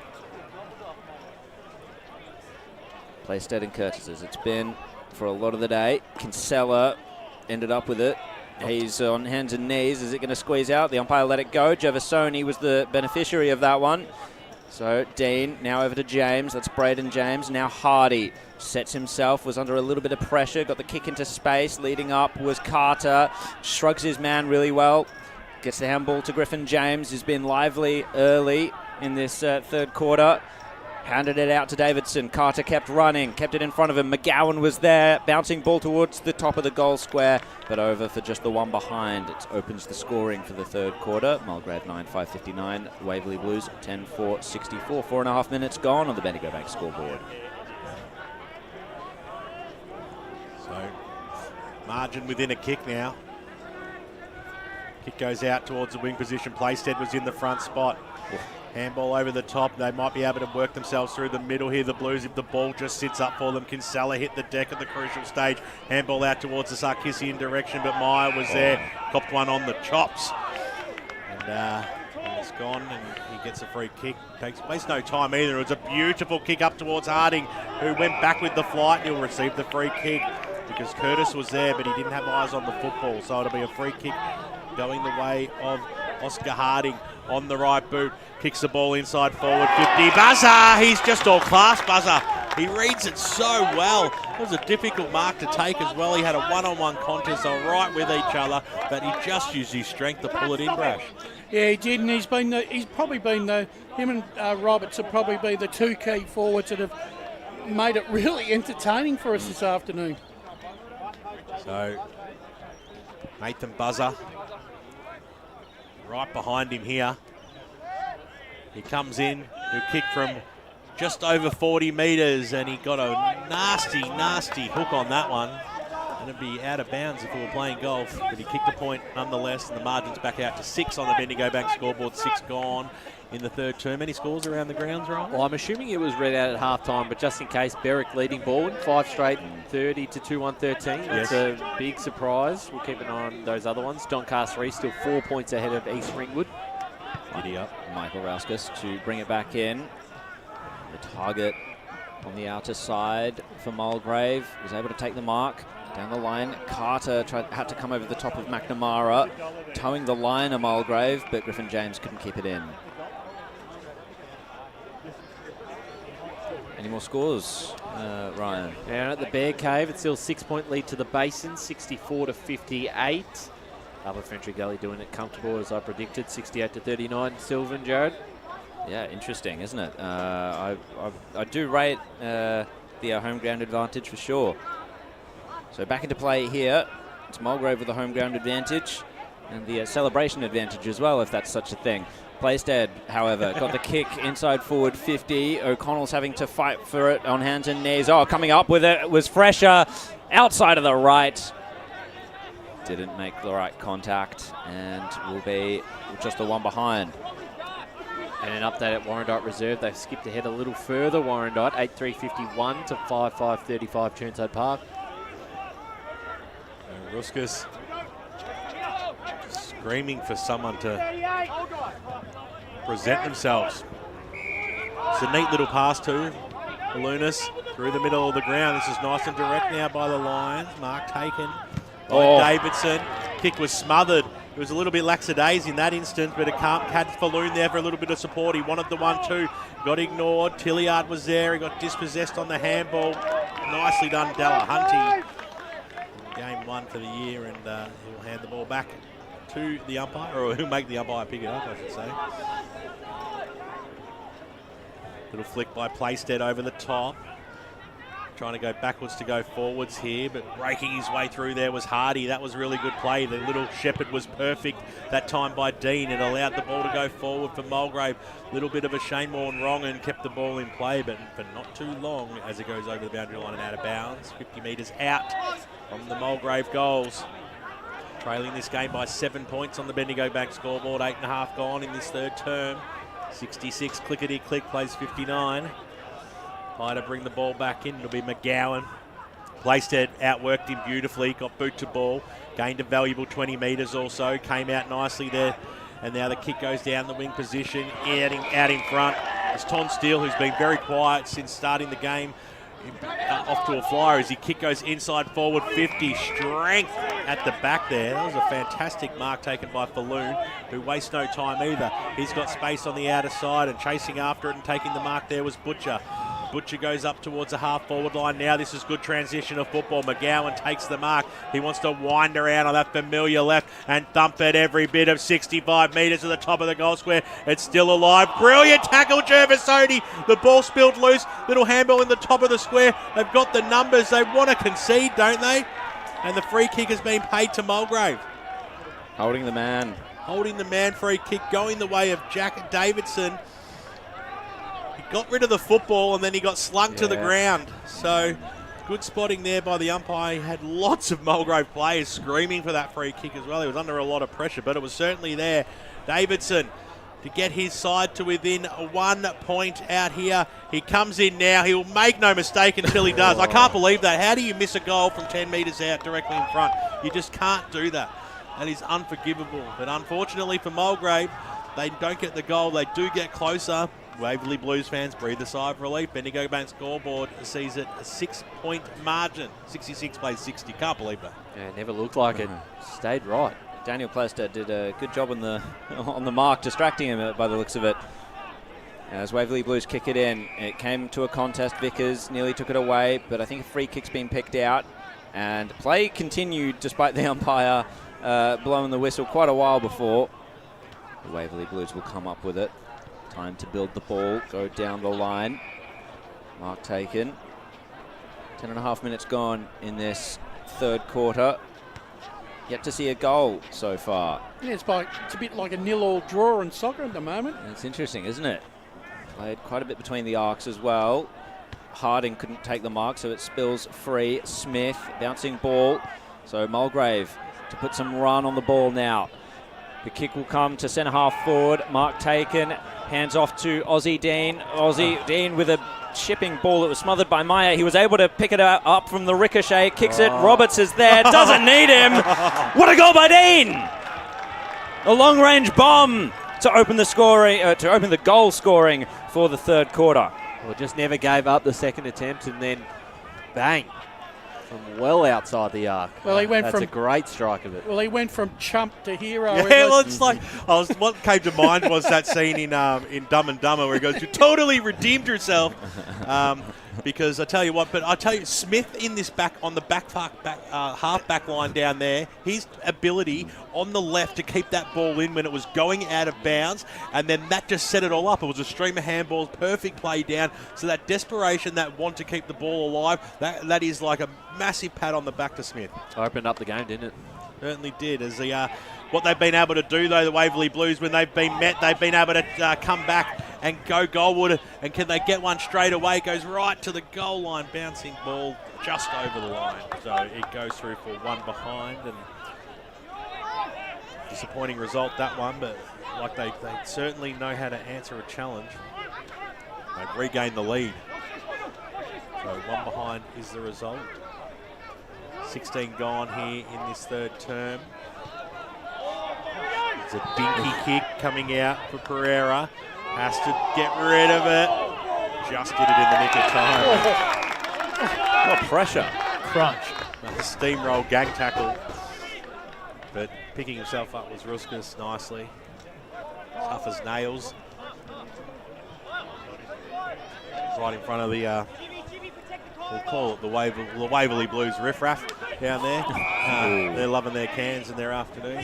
Playstead and Curtis, as it's been for a lot of the day. Kinsella ended up with it. He's on hands and knees. Is it going to squeeze out? The umpire let it go. Gervasoni was the beneficiary of that one. So Dean now over to James. That's Braden James. Now Hardy sets himself, was under a little bit of pressure, got the kick into space. Leading up was Carter. Shrugs his man really well. Gets the handball to Griffin James, who's been lively early in this third quarter. Handed it out to Davidson. Carter kept running, kept it in front of him. McGowan was there, bouncing ball towards the top of the goal square, but over for just the one behind. It opens the scoring for the third quarter. Mulgrave 9-5-59, Waverley Blues 10-4-64. 4.5 minutes gone on the Bendigo Bank scoreboard. So, margin within a kick now. Kick goes out towards the wing position. Playstead was in the front spot. Handball over the top. They might be able to work themselves through the middle here, the Blues, if the ball just sits up for them. Kinsella hit the deck at the crucial stage. Handball out towards the Sarkisian direction, but Meyer was there. Copped one on the chops. And it's gone, and he gets a free kick. Wastes no time either. It was a beautiful kick up towards Harding, who went back with the flight. He'll receive the free kick because Curtis was there, but he didn't have eyes on the football. So it'll be a free kick going the way of Oscar Harding on the right boot. Kicks the ball inside forward, 50. Buzzer! He's just all class, Buzzer. He reads it so well. It was a difficult mark to take as well. He had a one-on-one contest, all right with each other, but he just used his strength to pull it in, Brash. Yeah, he did, and he's probably been him and Roberts have probably been the two key forwards that have made it really entertaining for us this afternoon. So, Nathan Buzzer right behind him here. He comes in, he'll kick from just over 40 metres, and he got a nasty hook on that one. And it'd be out of bounds if we were playing golf, but he kicked a point nonetheless, and the margin's back out to 6 on the Bendigo Bank scoreboard. 6 gone in the third term. Any scores around the grounds, Ryan? Well, I'm assuming it was read out at half-time, but just in case, Berwick leading ball, 5 straight, 30 to 2-1-13. That's a big surprise. We'll keep an eye on those other ones. Doncaster East still 4 points ahead of East Ringwood. Giddy up. Michael Rauskas to bring it back in. The target on the outer side for Mulgrave was able to take the mark. Down the line, Carter had to come over the top of McNamara, towing the line of Mulgrave, but Griffin James couldn't keep it in. Any more scores, Ryan? Down at the Bear Cave, it's still 6-point lead to the Basin, 64-58. Upper Fentry Gully doing it comfortable, as I predicted, 68-39. Sylvan, Jared? Yeah, interesting, isn't it? I do rate the home ground advantage for sure. So back into play here. It's Mulgrave with the home ground advantage and the celebration advantage as well, if that's such a thing. Playstead, however, got the kick inside forward 50. O'Connell's having to fight for it on hands and knees. Oh, coming up with it was Fresher outside of the right. Didn't make the right contact and will be just the one behind. And an update at Warrandyte Reserve. They've skipped ahead a little further. Warrandyte 8-3-51 to 5-5-35 Churnside Park. Ruskus screaming for someone to present themselves. It's a neat little pass to Lunas through the middle of the ground. This is nice and direct now by the Lions. Mark taken by Davidson. Kick was smothered. It was a little bit lackadaisy in that instance, but it had Falloon there for a little bit of support. He wanted the 1-2, got ignored. Tilliard was there. He got dispossessed on the handball. Nicely done, Delahunty. Game 1 for the year, and he'll hand the ball back to the umpire, or he'll make the umpire pick it up, I should say. Little flick by Playstead over the top. Trying to go backwards to go forwards here, but breaking his way through there was Hardy. That was really good play. The little shepherd was perfect that time by Dean. It allowed the ball to go forward for Mulgrave. Little bit of a Shane Morn wrong and kept the ball in play, but for not too long as it goes over the boundary line and out of bounds. 50 metres out from the Mulgrave goals. Trailing this game by 7 points on the Bendigo Bank scoreboard. 8.5 gone in this third term. 66 clickety-click, plays 59. Try to bring the ball back in. It'll be McGowan. Playstead outworked him beautifully. Got boot to ball. Gained a valuable 20 metres or so. Came out nicely there. And now the kick goes down the wing position. Out in front. It's Ton Steele, who's been very quiet since starting the game. Off to a flyer as he kick goes inside forward 50. Strength at the back there. That was a fantastic mark taken by Falloon, who wastes no time either. He's got space on the outer side, and chasing after it and taking the mark there was Butcher. Butcher goes up towards the half-forward line. Now this is good transition of football. McGowan takes the mark. He wants to wind around on that familiar left and thump it every bit of 65 metres to the top of the goal square. It's still alive. Brilliant tackle, Gervasoni. The ball spilled loose. Little handball in the top of the square. They've got the numbers. They want to concede, don't they? And the free kick has been paid to Mulgrave. Holding the man. Holding the man free kick, going the way of Jack Davidson. Got rid of the football and then he got slung to the ground. So good spotting there by the umpire. He had lots of Mulgrave players screaming for that free kick as well. He was under a lot of pressure, but it was certainly there. Davidson to get his side to within 1 point out here. He comes in now. He'll make no mistake until he does. I can't believe that. How do you miss a goal from 10 metres out directly in front? You just can't do that. That is unforgivable. But unfortunately for Mulgrave, they don't get the goal. They do get closer. Waverley Blues fans breathe a sigh of relief. Bendigo Bank scoreboard sees it a 6-point margin. 66 plays 60. Can't believe that. Yeah, never looked like it. Stayed right. Daniel Playstead did a good job on the mark, distracting him by the looks of it. As Waverley Blues kick it in, it came to a contest. Vickers nearly took it away, but I think a free kick's been picked out. And play continued despite the umpire blowing the whistle quite a while before. The Waverley Blues will come up with it. Time to build the ball, go down the line. Mark taken. 10.5 minutes gone in this third quarter. Yet to see a goal so far. Yeah, it's a bit like a 0-0 draw in soccer at the moment. It's interesting, isn't it? Played quite a bit between the arcs as well. Harding couldn't take the mark, so it spills free. Smith, bouncing ball. So Mulgrave to put some run on the ball now. The kick will come to centre half forward. Mark taken. Hands off to Aussie Dean. Aussie Dean with a shipping ball that was smothered by Meyer. He was able to pick it up from the ricochet. Kicks it. Roberts is there. Doesn't need him. What a goal by Dean! A long-range bomb to open the scoring, to open the goal scoring for the third quarter. Well, just never gave up the second attempt, and then bang. From well outside the arc. Well, he went That's from a great strike of it. Well, he went from chump to hero. Yeah, well, it's like what came to mind was that scene in Dumb and Dumber where he goes, "You totally redeemed yourself." Because I tell you what, Smith in this half back line down there, his ability on the left to keep that ball in when it was going out of bounds, and then that just set it all up. It was a stream of handballs, perfect play down. So that desperation, that want to keep the ball alive, that is like a massive pat on the back to Smith. Opened up the game, didn't it? Certainly did. As what they've been able to do, though, the Waverley Blues, when they've been met, they've been able to come back and go goalward. And can they get one straight away? Goes right to the goal line, bouncing ball just over the line. So it goes through for one behind. And disappointing result, that one, but like they certainly know how to answer a challenge. They've regained the lead. So one behind is the result. 16 gone here in this third term. It's a dinky kick coming out for Pereira. Has to get rid of it. Just did it in the nick of time. What pressure. Crunch. A steamroll gang tackle. But picking himself up was Ruskus nicely. Tough as nails. Right in front of the... we'll call it the Waverley Blues riffraff down there. They're loving their cans in their afternoon.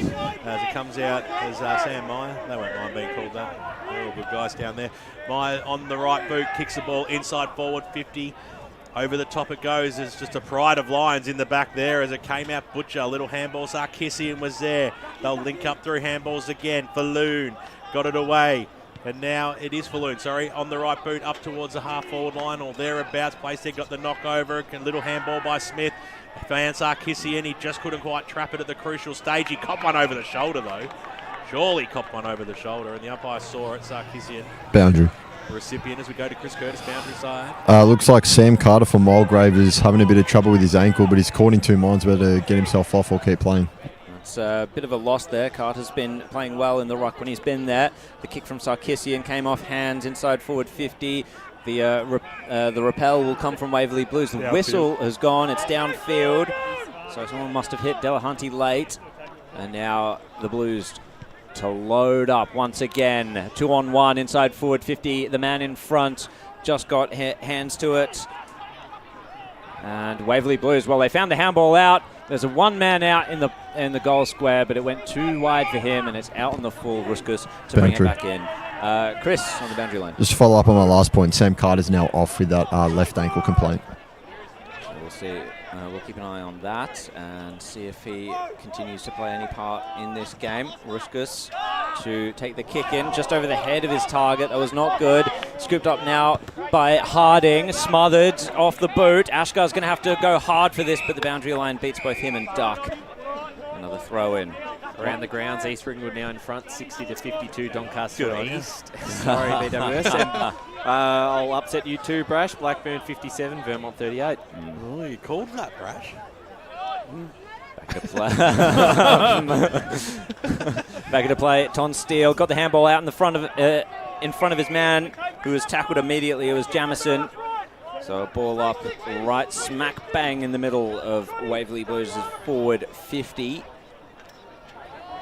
As it comes out as Sam Meyer. They won't mind being called that. They're all good guys down there. Meyer on the right boot, kicks the ball inside forward, 50. Over the top it goes. There's just a pride of Lions in the back there as it came out. Butcher, little handball. Sarkissian was there. They'll link up through handballs again. Falloon got it away. And now it is Falloon, on the right boot up towards the half-forward line or thereabouts. Place there, got the knock over. A little handball by Smith. Fan Sarkissian, he just couldn't quite trap it at the crucial stage. He copped one over the shoulder, though. Surely copped one over the shoulder, and the umpire saw it. Sarkissian. Boundary. Recipient as we go to Chris Curtis, boundary side. Looks like Sam Carter from Mulgrave is having a bit of trouble with his ankle, but he's caught in 2 minds whether to get himself off or keep playing. It's a bit of a loss there. Carter's been playing well in the ruck when he's been there. The kick from Sarkissian came off hands inside forward 50. The rappel will come from Waverley Blues. The whistle has gone. It's downfield. So someone must have hit Delahunty late. And now the Blues to load up once again. 2-on-1 inside forward 50. The man in front just got hands to it. And Waverley Blues, well, they found the handball out. There's a one-man out in the goal square, but it went too wide for him, and it's out on the full. Ruskus to bring it back in. Chris on the boundary line. Just to follow up on my last point, Sam Carter's now off with that left ankle complaint. So we'll see. We'll keep an eye on that and see if he continues to play any part in this game. Ruskus to take the kick in just over the head of his target. That was not good. Scooped up now by Harding. Smothered off the boot. Ashgar's going to have to go hard for this, but the boundary line beats both him and Duck. Another throw in. Around the grounds, East Ringwood now in front, 60-52, Doncaster East. Sorry, BWS. And, I'll upset you too, Brash. Blackburn 57, Vermont 38. Oh, you called that, Brash. Back to play. Back into play. Ton Steele got the handball out in front of his man, who was tackled immediately. It was Jamison. So a ball up right smack bang in the middle of Waverley Blues' forward 50.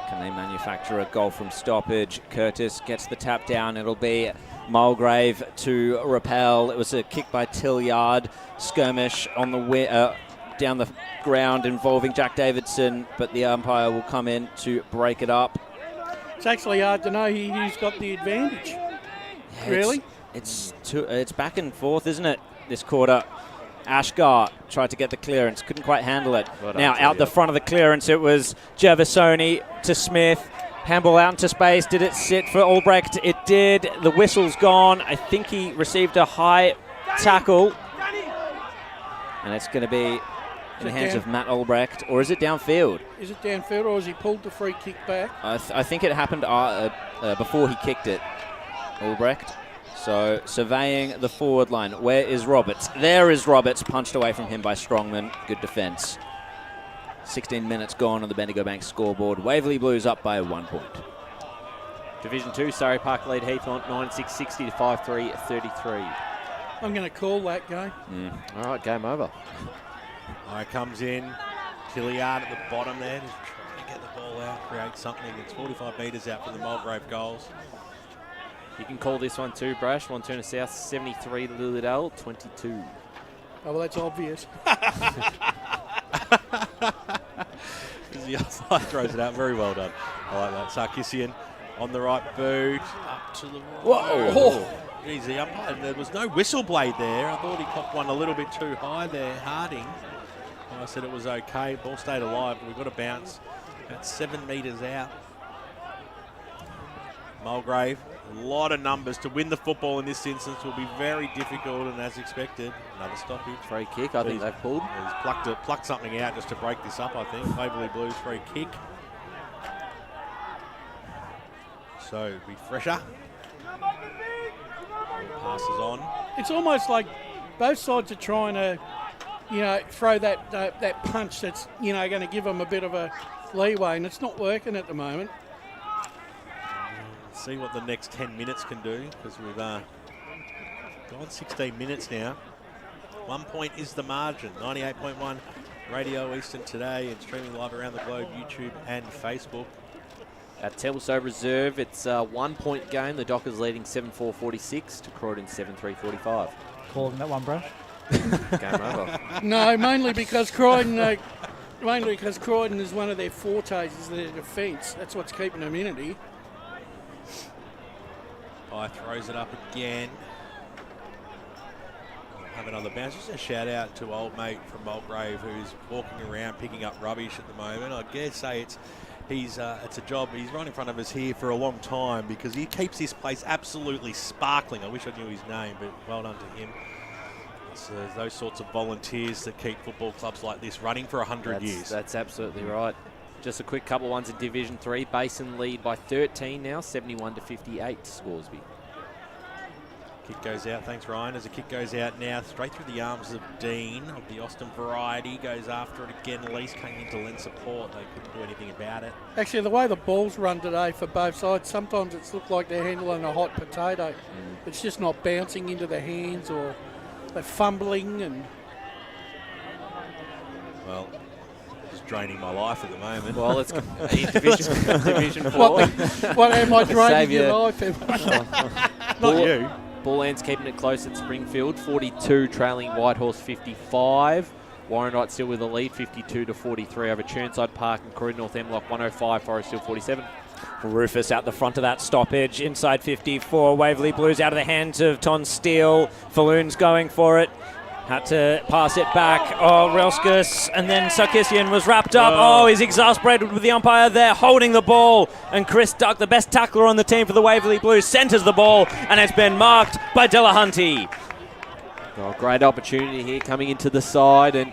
Can they manufacture a goal from stoppage? Curtis gets the tap down. It'll be Mulgrave to repel. It was a kick by Tilliard. Skirmish on the down the ground involving Jack Davidson, but the umpire will come in to break it up. It's actually hard to know who's got the advantage. Yeah, really? It's back and forth, isn't it, this quarter? Ashgar tried to get the clearance, couldn't quite handle it. Now out the front of the clearance, it was Gervasoni to Smith. Handball out into space. Did it sit for Albrecht? It did. The whistle's gone. I think he received a high tackle. And it's going to be in the hands of Matt Albrecht. Or is it downfield? Is it downfield or has he pulled the free kick back? I think it happened before he kicked it, Albrecht. So surveying the forward line. Where is Roberts? There is Roberts, punched away from him by Strongman. Good defence. 16 minutes gone on the Bendigo Bank scoreboard. Waverley Blues up by 1 point. Division 2, Surrey Park lead Heathmont 96-60 to 5-3-33. I'm going to call that game. All right, game over. Eye comes in. Tilliard at the bottom there, just trying to get the ball out, create something. It's 45 metres out from the Mulgrave goals. You can call this one too, Brash. Montuna South 73, Lilydale 22. Oh, well, that's obvious. The other side throws it out. Very well done. I like that. Sarkisian on the right boot. Up to the right. Whoa! Oh, geez, the umpire. There was no whistle blade there. I thought he copped one a little bit too high there, Harding. I said it was okay. Ball stayed alive. We've got to bounce about 7 metres out. Mulgrave, a lot of numbers. To win the football in this instance will be very difficult, and as expected, another stoppage. Free kick, I think they've pulled. He's plucked something out just to break this up, I think. Waverley Blues free kick. So, it'll be fresher. Passes on. It's almost like both sides are trying to, throw that punch that's, going to give them a bit of a leeway, and it's not working at the moment. See what the next 10 minutes can do, because we've gone 16 minutes now. 1 point is the margin. 98.1 Radio Eastern today and streaming live around the globe, YouTube and Facebook. At Templestowe Reserve, it's a 1 point game. The Dockers leading 7-4-46 to Croydon 7-3-45. Calling that one, Brash? Game over. No, mainly because Croydon is one of their fortes, is their defence. That's what's keeping them in it here. Throws it up again. Have another bounce. Just a shout out to old mate from Mulgrave who's walking around picking up rubbish at the moment. I dare say it's a job. He's right in front of us here for a long time because he keeps this place absolutely sparkling. I wish I knew his name, but well done to him. It's those sorts of volunteers that keep football clubs like this running for 100 years. That's absolutely right. Just a quick couple ones in Division 3. Basin lead by 13 now, 71-58 Scoresby. Kick goes out. Thanks, Ryan. As a kick goes out now, straight through the arms of Dean of the Austin variety. Goes after it again. Lease came in to lend support. They couldn't do anything about it. Actually, the way the ball's run today for both sides, sometimes it's looked like they're handling a hot potato. It's just not bouncing into the hands, or they're fumbling and... Well, draining my life at the moment. Well, it's Division 4. What am I draining your life? Not you. Ball ends keeping it close at Springfield, 42, trailing Whitehorse 55. Warrandyte still with the lead, 52-43 over Churnside Park and Croydon North Hemlock, 105, Forest Hill 47. Rufus out the front of that stoppage, inside 54. Waverley Blues out of the hands of Ton Steele. Falloon's going for it. Had to pass it back. Oh, Relskis, and then Sarkisian was wrapped up. Oh, he's exasperated with the umpire there, holding the ball. And Chris Duck, the best tackler on the team for the Waverley Blues, centres the ball, and it's been marked by Delahunty. Oh, great opportunity here coming into the side, and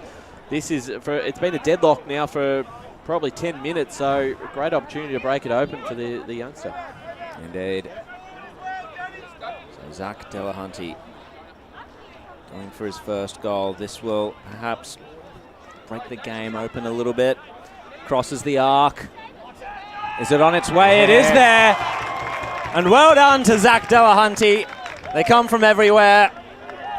this is it's been a deadlock now for probably 10 minutes, so a great opportunity to break it open for the youngster. Indeed. So Zach Delahunty going for his first goal. This will perhaps break the game open a little bit. Crosses the arc. Is it on its way? It is there. And well done to Zach Delahunty. They come from everywhere,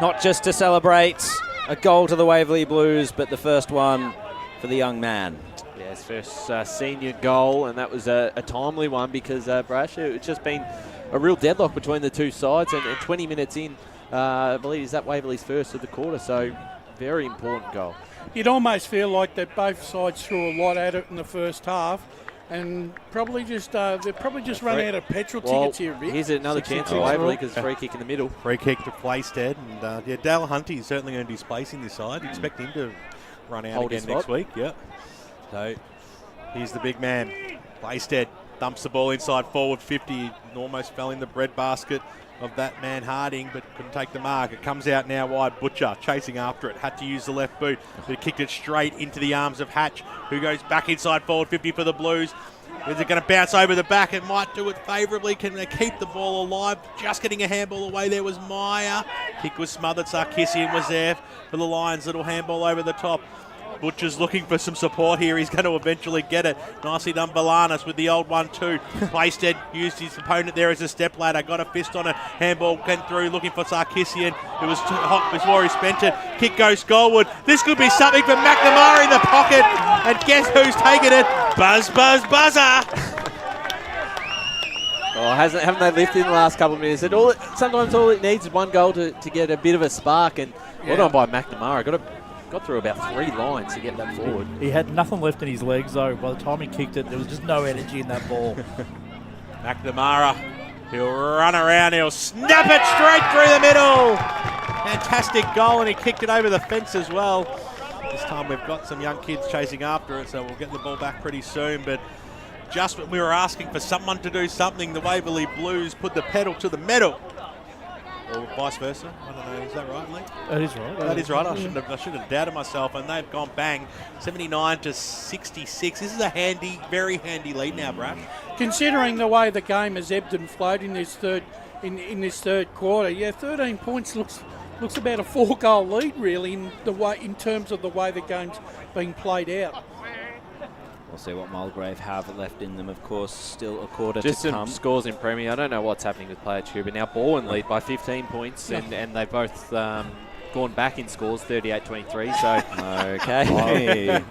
not just to celebrate a goal to the Waverley Blues, but the first one for the young man. Yeah, his first senior goal, and that was a timely one because, Brash, it's just been a real deadlock between the two sides, and 20 minutes in, I believe is that Waverley's first of the quarter, so very important goal. You'd almost feel like that both sides threw a lot at it in the first half, and probably just they've probably just run out of petrol tickets here a bit. Here's another chance for Waverley because free kick in the middle. Free kick to Playstead, and Delahunty is certainly going to be placing this side. Expect him to run out again next week. Yeah. So here's the big man, Playstead. Dumps the ball inside forward 50, and almost fell in the breadbasket of that man Harding, but couldn't take the mark. It comes out now wide. Butcher chasing after it. Had to use the left boot, but he kicked it straight into the arms of Hatch, who goes back inside forward 50 for the Blues. Is it going to bounce over the back? It might do it favourably. Can they keep the ball alive? Just getting a handball away there was Meyer. Kick was smothered. Sarkisian was there for the Lions. Little handball over the top. Butcher's looking for some support here. He's going to eventually get it. Nicely done, Valanis with the old 1-2. Playstead used his opponent there as a step ladder. Got a fist on it. Handball went through looking for Sarkisian, who was hot before he spent it. Kick goes goalward. This could be something for McNamara in the pocket. And guess who's taken it? Buzz, buzzer. Oh, haven't they lifted in the last couple of minutes? Sometimes all it needs is one goal to get a bit of a spark. And well done by McNamara. Got through about 3 lines to get that forward. He had nothing left in his legs, though. By the time he kicked it, there was just no energy in that ball. McNamara, he'll run around, he'll snap it straight through the middle. Fantastic goal, and he kicked it over the fence as well. This time we've got some young kids chasing after it, so we'll get the ball back pretty soon. But just when we were asking for someone to do something, the Waverley Blues put the pedal to the metal. Or vice versa. I don't know. Is that right, Lee? That is right. That is right. I should have doubted myself. And they've gone bang, 79-66. This is a very handy lead now, Brash. Considering the way the game has ebbed and flowed in this third quarter, 13 points looks about a 4-goal lead really in terms of the way the game's being played out. We'll see what Mulgrave have left in them. Of course, still a quarter Just to some come. scores in Premier. I don't know what's happening with Player 2, but now Ball in lead by 15 points, and they've both gone back in scores, 38-23. So okay,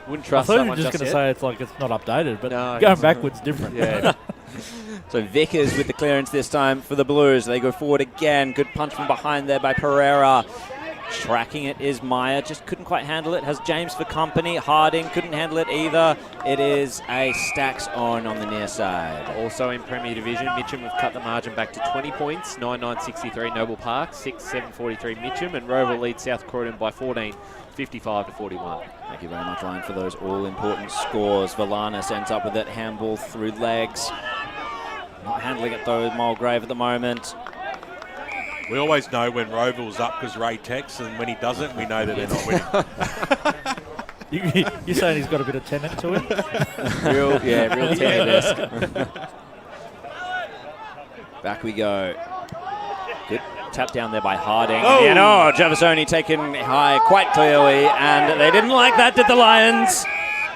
wouldn't trust I thought someone you were just going to say it's like it's not updated, but no, going backwards different. Yeah. So Vickers with the clearance this time for the Blues. They go forward again. Good punch from behind there by Pereira. Tracking it is Meyer, just couldn't quite handle it. Has James for company. Harding couldn't handle it either. It is a Stacks on the near side. Also in Premier Division, Mitcham have cut the margin back to 20 points, 9-9-63 Noble Park, 6-7-43 Mitcham, and Rover leads South Croydon by 14, 55-41. Thank you very much, Ryan, for those all-important scores. Valanis ends up with that handball through legs. Not handling it though, Mulgrave at the moment. We always know when Roval's up because Ray texts, and when he doesn't, we know that they're not winning. You're saying he's got a bit of tenant to him? real tenant-esque. Back we go. Good tap down there by Harding. Oh! And Javasoni taken high quite clearly, and they didn't like that, did the Lions?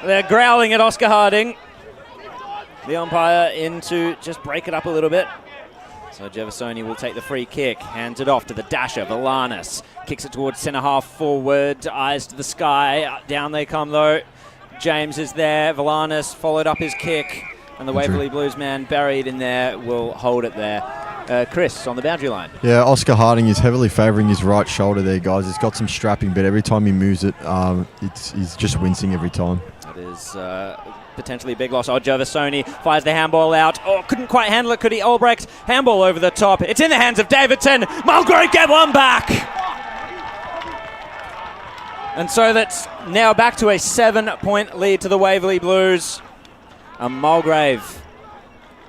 They're growling at Oscar Harding. The umpire in to just break it up a little bit. So Javasoni will take the free kick, hands it off to the dasher, Valanis. Kicks it towards centre half forward, eyes to the sky. Down they come though. James is there, Valanis followed up his kick, and the Waverley Blues man buried in there will hold it there. Chris on the boundary line. Yeah, Oscar Harding is heavily favouring his right shoulder there, guys. He's got some strapping, but every time he moves it, he's just wincing every time. That is potentially a big loss. Javasoni fires the handball out. Couldn't quite handle it, could he? Albrecht, handball over the top. It's in the hands of Davidson. Mulgrave get one back. And so that's now back to a 7-point lead to the Waverley Blues. And Mulgrave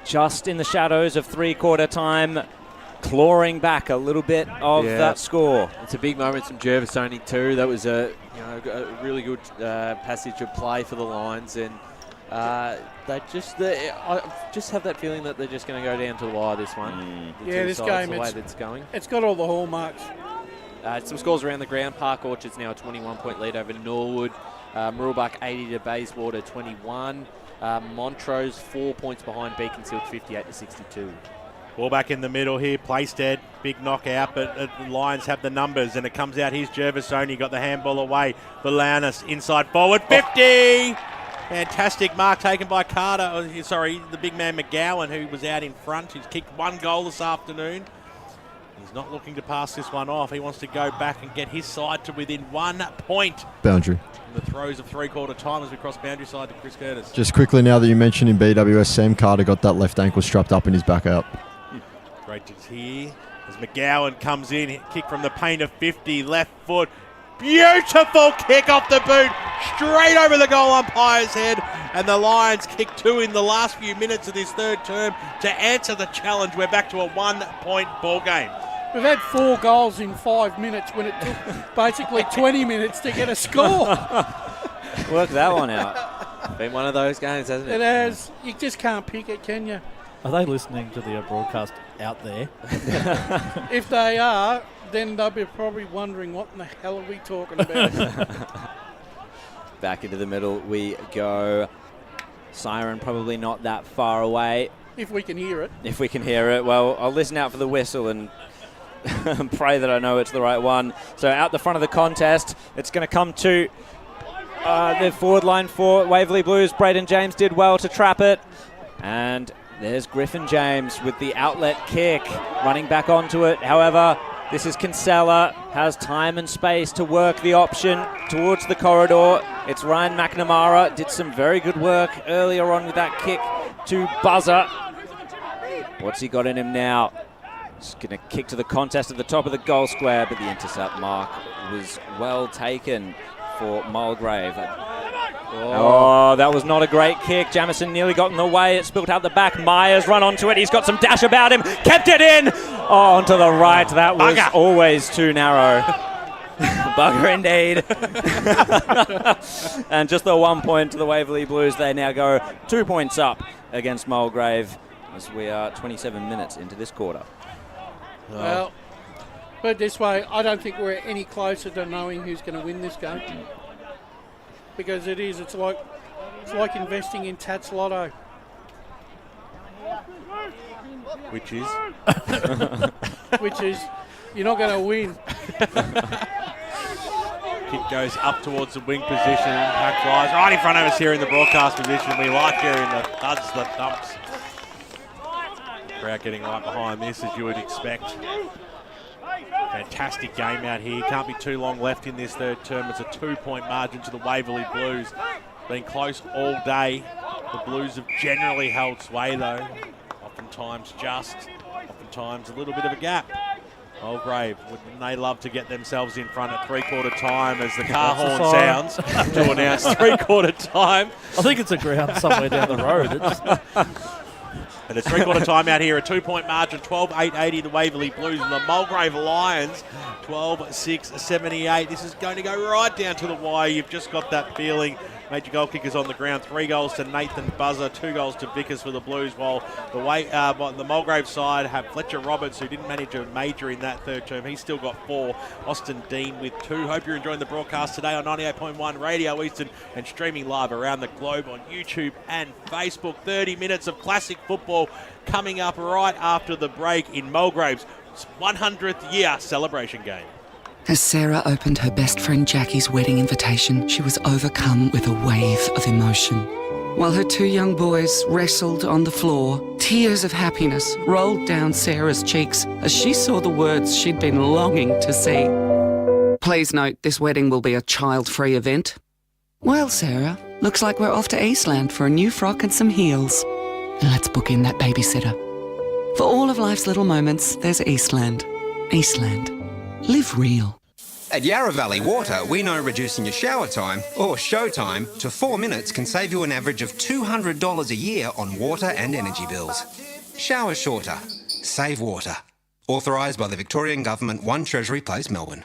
just in the shadows of three-quarter time, clawing back a little bit of that score. It's a big moment from Javasoni too. That was a really good passage of play for the Lions, and I just have that feeling that they're just going to go down to the wire this one. This game, the way that's going. It's got all the hallmarks. Some scores around the ground. Park Orchard's now a 21-point lead over Norwood. Murrelbach 80 to Bayswater 21. Montrose 4 points behind Beaconsfield 58-62. Ball back in the middle here. Playstead, big knockout, but the Lions have the numbers, and it comes out. Here's Jervisoni, got the handball away. Valanis inside forward, 50! Fantastic mark taken by Carter. The big man McGowan, who was out in front. He's kicked one goal this afternoon. He's not looking to pass this one off. He wants to go back and get his side to within 1 point. Boundary. The throws of three-quarter time as we cross boundary side to Chris Curtis. Just quickly, now that you mentioned in BWS, Sam Carter got that left ankle strapped up in his back out. Great to hear as McGowan comes in, kick from the paint of 50, left foot. Beautiful kick off the boot, straight over the goal umpire's head. And the Lions kick 2 in the last few minutes of this third term to answer the challenge. We're back to a 1-point ball game. We've had 4 goals in 5 minutes when it took basically 20 minutes to get a score. Work that one out. Been one of those games, hasn't it? It has. You just can't pick it, can you? Are they listening to the broadcast out there? If they are, then they'll be probably wondering what in the hell are we talking about. back into the middle we go. Siren probably not that far away. If we can hear it. If we can hear it. Well, I'll listen out for the whistle and pray that I know it's the right one. So out the front of the contest, it's going to come to the forward line for Waverley Blues. Braden James did well to trap it. And there's Griffin James with the outlet kick, running back onto it. However, this is Kinsella, has time and space to work the option towards the corridor. It's Ryan McNamara, did some very good work earlier on with that kick to buzzer. What's he got in him now? He's going to kick to the contest at the top of the goal square, but the intercept mark was well taken for Mulgrave. Oh, that was not a great kick. Jamison nearly got in the way. It spilled out the back. Myers run onto it. He's got some dash about him. Kept it in. Oh, onto the right. That was always too narrow. Bugger indeed. And just the 1 point to the Waverley Blues. They now go 2 points up against Mulgrave as we are 27 minutes into this quarter. Well, put it this way, I don't think we're any closer to knowing who's going to win this game. Because it's like investing in Tats Lotto. Which is? Which is, you're not going to win. Kick goes up towards the wing position. Pack flies right in front of us here in the broadcast position. We like hearing the thuds, the thumps. Crowd getting right behind this, as you would expect. Fantastic game out here. Can't be too long left in this third term. It's a 2-point margin to the Waverley Blues. Been close all day. The Blues have generally held sway though. Oftentimes oftentimes a little bit of a gap. Mulgrave, wouldn't they love to get themselves in front at three-quarter time as the car horn sounds to announce three-quarter time. I think it's a ground somewhere down the road. And it's three-quarter time out here, a 2-point margin, 12-8-80 the Waverley Blues, and the Mulgrave Lions, 12-6-78. This is going to go right down to the wire. You've just got that feeling. Major goal kickers on the ground. 3 goals to Nathan Buzzer, 2 goals to Vickers for the Blues, while the Mulgrave side have Fletcher Roberts, who didn't manage a major in that third term. He's still got 4. Austin Dean with 2. Hope you're enjoying the broadcast today on 98.1 Radio Eastern and streaming live around the globe on YouTube and Facebook. 30 minutes of classic football coming up right after the break in Mulgrave's 100th year celebration game. As Sarah opened her best friend Jackie's wedding invitation, she was overcome with a wave of emotion. While her 2 young boys wrestled on the floor, tears of happiness rolled down Sarah's cheeks as she saw the words she'd been longing to see. Please note, this wedding will be a child-free event. Well, Sarah, looks like we're off to Eastland for a new frock and some heels. Let's book in that babysitter. For all of life's little moments, there's Eastland. Eastland. Live real. At Yarra Valley Water, we know reducing your shower time, or show time, to 4 minutes can save you an average of $200 a year on water and energy bills. Shower shorter. Save water. Authorised by the Victorian Government, 1 Treasury Place, Melbourne.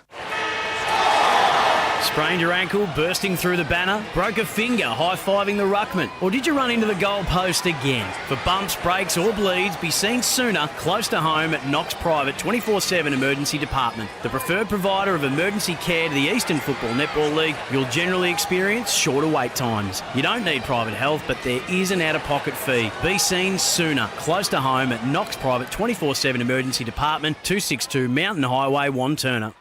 Sprained your ankle, bursting through the banner? Broke a finger, high-fiving the ruckman? Or did you run into the goal post again? For bumps, breaks or bleeds, be seen sooner, close to home at Knox Private 24/7 Emergency Department. The preferred provider of emergency care to the Eastern Football Netball League, you'll generally experience shorter wait times. You don't need private health, but there is an out-of-pocket fee. Be seen sooner, close to home at Knox Private 24/7 Emergency Department, 262 Mountain Highway, Wanturna.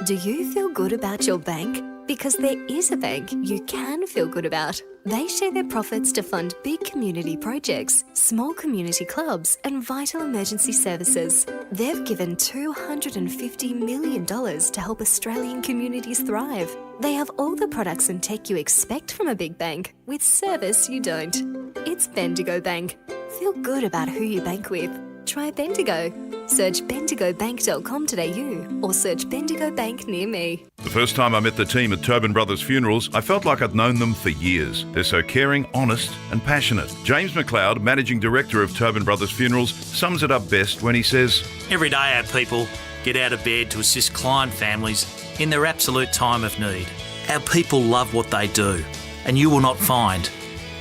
Do you feel good about your bank? Because there is a bank you can feel good about. They share their profits to fund big community projects, small community clubs, and vital emergency services. They've given $250 million to help Australian communities thrive. They have all the products and tech you expect from a big bank, with service you don't. It's Bendigo Bank. Feel good about who you bank with. Try Bendigo. Search bendigobank.com.au or search Bendigo Bank near me. The first time I met the team at Tobin Brothers Funerals, I felt like I'd known them for years. They're so caring, honest and passionate. James McLeod, Managing Director of Tobin Brothers Funerals, sums it up best when he says, Every day our people get out of bed to assist client families in their absolute time of need. Our people love what they do, and you will not find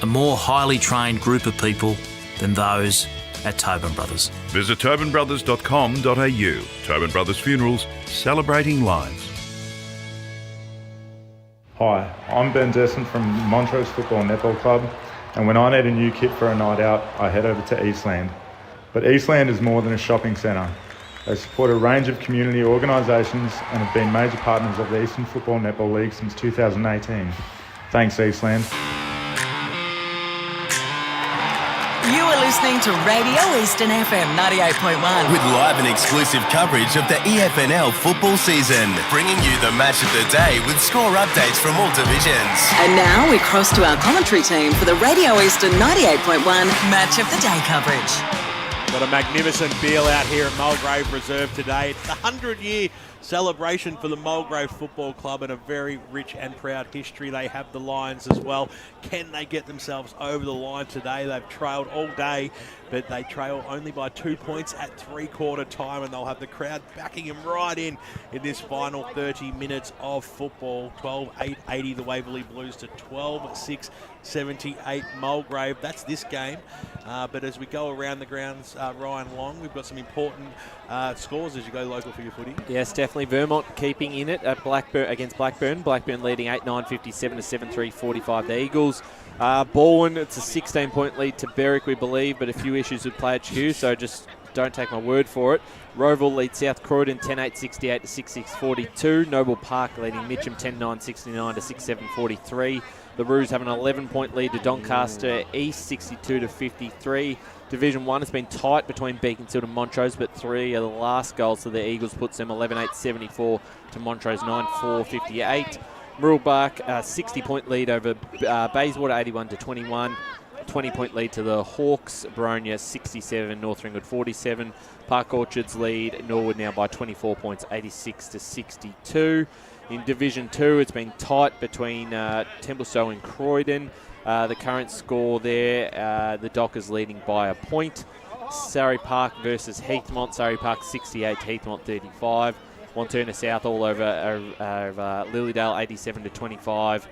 a more highly trained group of people than those at Tobin Brothers. Visit tobinbrothers.com.au. Tobin Brothers Funerals, celebrating lives. Hi, I'm Ben Desson from Montrose Football Netball Club, and when I need a new kit for a night out, I head over to Eastland. But Eastland is more than a shopping centre. They support a range of community organisations and have been major partners of the Eastern Football Netball League since 2018. Thanks, Eastland. You are listening to Radio Eastern FM 98.1. With live and exclusive coverage of the EFNL football season, bringing you the match of the day with score updates from all divisions. And now we cross to our commentary team for the Radio Eastern 98.1 Match of the Day coverage. Got a magnificent feel out here at Mulgrave Reserve today. It's the 100-year celebration for the Mulgrave Football Club and a very rich and proud history. They have the Lions as well. Can they get themselves over the line today? They've trailed all day, but they trail only by 2 points at three-quarter time, and they'll have the crowd backing them right in this final 30 minutes of football. 12-8-80 the Waverley Blues to 12-6-78 Mulgrave. That's this game. But as we go around the grounds, Ryan Long, we've got some important scores as you go local for your footy. Yes, definitely. Vermont keeping in it at Blackburn against Blackburn. Blackburn leading 8-9, 57-7-3, 45 the Eagles. Baldwin, it's a 16-point lead to Berwick, we believe, but a few issues with Play HQ, so just don't take my word for it. Roval leads South Croydon 10-8, 68 to 6-6, 42. Noble Park leading Mitcham 10-9, 69 to 6-7, 43. The Roos have an 11-point lead to Doncaster East, 62 to 53. Division 1 has been tight between Beaconsfield and Montrose, but 3 of the last goals to the Eagles puts them 11-8, 74 to Montrose 9-4, 58. Murrelbach, 60-point lead over Bayswater, 81 to 21. 20-point lead to the Hawks. Bronya 67, North Ringwood 47. Park Orchards lead Norwood now by 24 points, 86 to 62. In Division 2, it's been tight between Templestowe and Croydon. The current score there, the Dockers leading by a point. Surrey Park versus Heathmont. Surrey Park 68, Heathmont 35. Wanturna South all over Lilydale 87 to 25.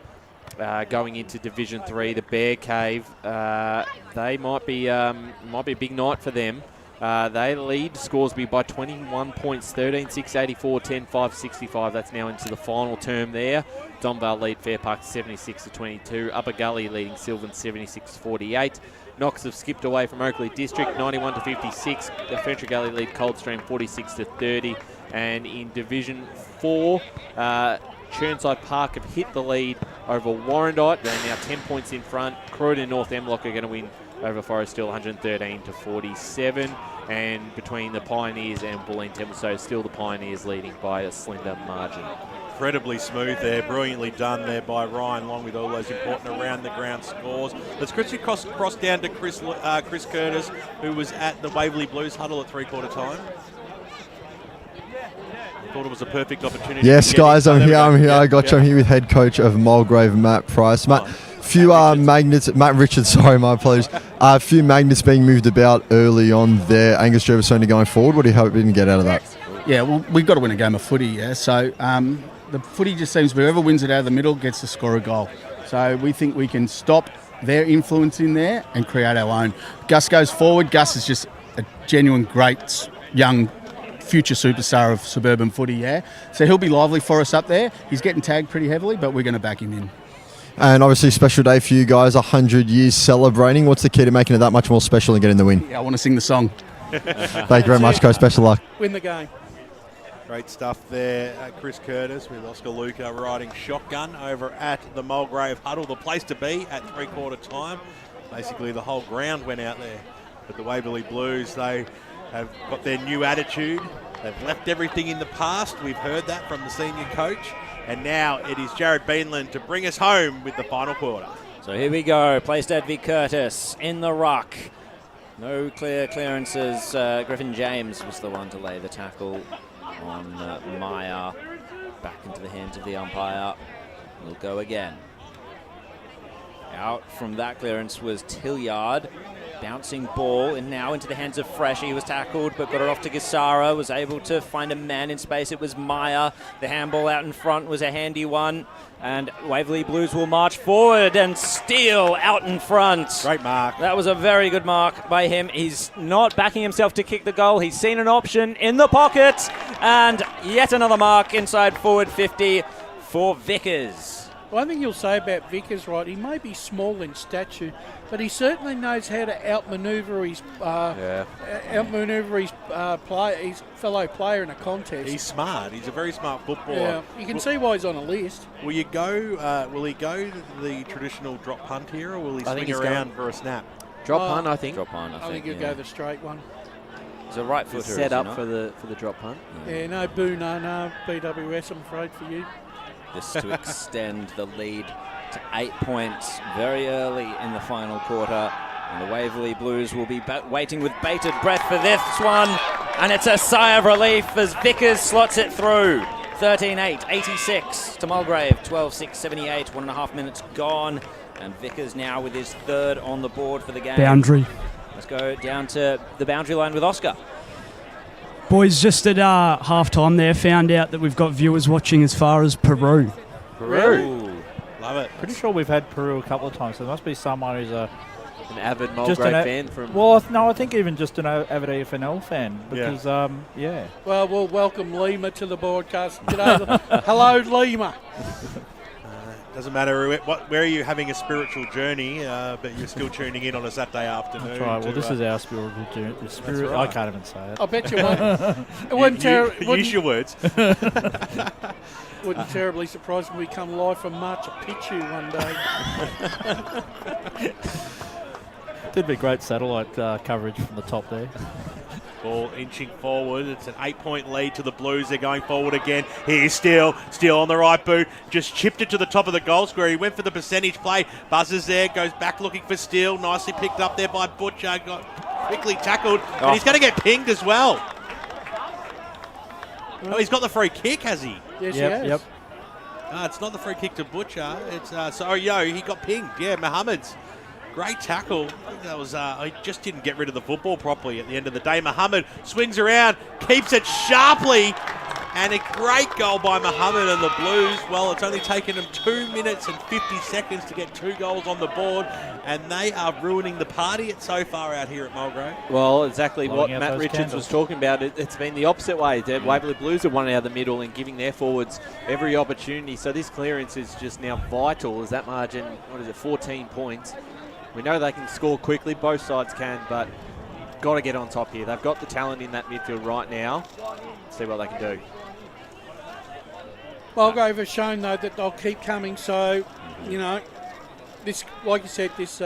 Going into Division 3, the Bear Cave, they might be a big night for them. They lead Scoresby by 21 points, 13-6, 84, 10-5, 65. That's now into the final term there. Donvale lead Fair Park 76 to 22. Upper Gully leading Sylvan 76 to 48. Knox have skipped away from Oakley District 91 to 56. The Fentress Gully lead Coldstream 46 to 30. And in Division 4, Churnside Park have hit the lead over Warrandyte. They're now 10 points in front. Croydon and North Emlock are going to win over Forest Hill 113 to 47. And between the Pioneers and Bulleen Templestowe, still the Pioneers leading by a slender margin. Incredibly smooth there, brilliantly done there by Ryan Long with all those important around the ground scores. Let's quickly cross down to Chris Curtis, who was at the Waverley Blues huddle at three-quarter time. Thought it was a perfect opportunity. Yes, guys, I'm here. I got you. I'm here with head coach of Mulgrave, Matt Price. Matt Richards, sorry, my apologies. A few magnets being moved about early on there. Angus Jervis only going forward. What do you hope we can get out of that? Yeah, well, we've got to win a game of footy, yeah. So the footy just seems whoever wins it out of the middle gets to score a goal. So we think we can stop their influence in there and create our own. Gus goes forward. Gus is just a genuine great young future superstar of suburban footy, yeah. So he'll be lively for us up there. He's getting tagged pretty heavily, but we're going to back him in. And obviously, special day for you guys, 100 years celebrating. What's the key to making it that much more special and getting the win? Yeah, I want to sing the song. Thank you very much, coach. Special luck. Win the game. Great stuff there, Chris Curtis with Oscar Luca riding shotgun over at the Mulgrave huddle. The place to be at three-quarter time. Basically, the whole ground went out there. But the Waverley Blues, they have got their new attitude. They've left everything in the past. We've heard that from the senior coach. And now it is Jared Beanland to bring us home with the final quarter. So here we go. Placed at Vic Curtis in the ruck. No clear clearances. Griffin James was the one to lay the tackle on Meyer. Back into the hands of the umpire. We'll go again. Out from that clearance was Tilliard. Bouncing ball and now into the hands of Fresh. He was tackled but got it off to Gassara. Was able to find a man in space. It was Meyer. The handball out in front was a handy one. And Waverley Blues will march forward and steal out in front. Great mark. That was a very good mark by him. He's not backing himself to kick the goal. He's seen an option in the pocket. And yet another mark inside forward 50 for Vickers. One thing you'll say about Vickers, right, he may be small in stature, but he certainly knows how to outmaneuver his his fellow player in a contest. He's smart. He's a very smart footballer. Yeah, you can see why he's on a list. Will he go the traditional drop punt here, or will he swing around for a snap? Drop punt, I think. Drop punt, I think he'll go the straight one. He's a right footer. Set up for the drop punt. Yeah, no boo, no BWS, I'm afraid for you. This to extend the lead to 8 points very early in the final quarter. And the Waverley Blues will be waiting with bated breath for this one. And it's a sigh of relief as Vickers slots it through. 13-8, 86 to Mulgrave. 12-6, 78, 1.5 minutes gone. And Vickers now with his third on the board for the game. Boundary. Let's go down to the boundary line with Oscar. Boys, just at half-time there, found out that we've got viewers watching as far as Peru. Peru. Love it. Pretty sure we've had Peru a couple of times, so there must be someone who's an avid Mulgrave fan from... Well, no, I think even just an avid EFNL fan, because, yeah. Well, we'll welcome Lima to the broadcast. G'day. Hello, Lima. Doesn't matter where you're having a spiritual journey, but you're still tuning in on a Saturday afternoon. That's right. Well, this is our spiritual journey. Right. I can't even say it. I bet you won't. Use your words. Wouldn't terribly surprise when we come live from Machu Picchu one day. Did be great satellite coverage from the top there. Ball inching forward. It's an 8-point lead to the Blues. They're going forward again. Here's Steele on the right boot. Just chipped it to the top of the goal square. He went for the percentage play. Buzzes there. Goes back looking for Steele. Nicely picked up there by Butcher. Got quickly tackled. And he's going to get pinged as well. Oh, he's got the free kick, has he? Yes, he has. Yep. It's not the free kick to Butcher. It's he got pinged. Yeah, Mohammed's. Great tackle. I think that was. I just didn't get rid of the football properly at the end of the day. Mohammed swings around, keeps it sharply, and a great goal by Mohammed and the Blues. Well, it's only taken them 2 minutes and 50 seconds to get 2 goals on the board, and they are ruining the party so far out here at Mulgrave. Well, exactly what Matt Richards was talking about. It's been the opposite way. The Waverley Blues have won out of the middle and giving their forwards every opportunity. So this clearance is just now vital as that margin, 14 points. We know they can score quickly, both sides can, but got to get on top here. They've got the talent in that midfield right now. See what they can do. Mulgrave has shown, though, that they'll keep coming, so, this, like you said, this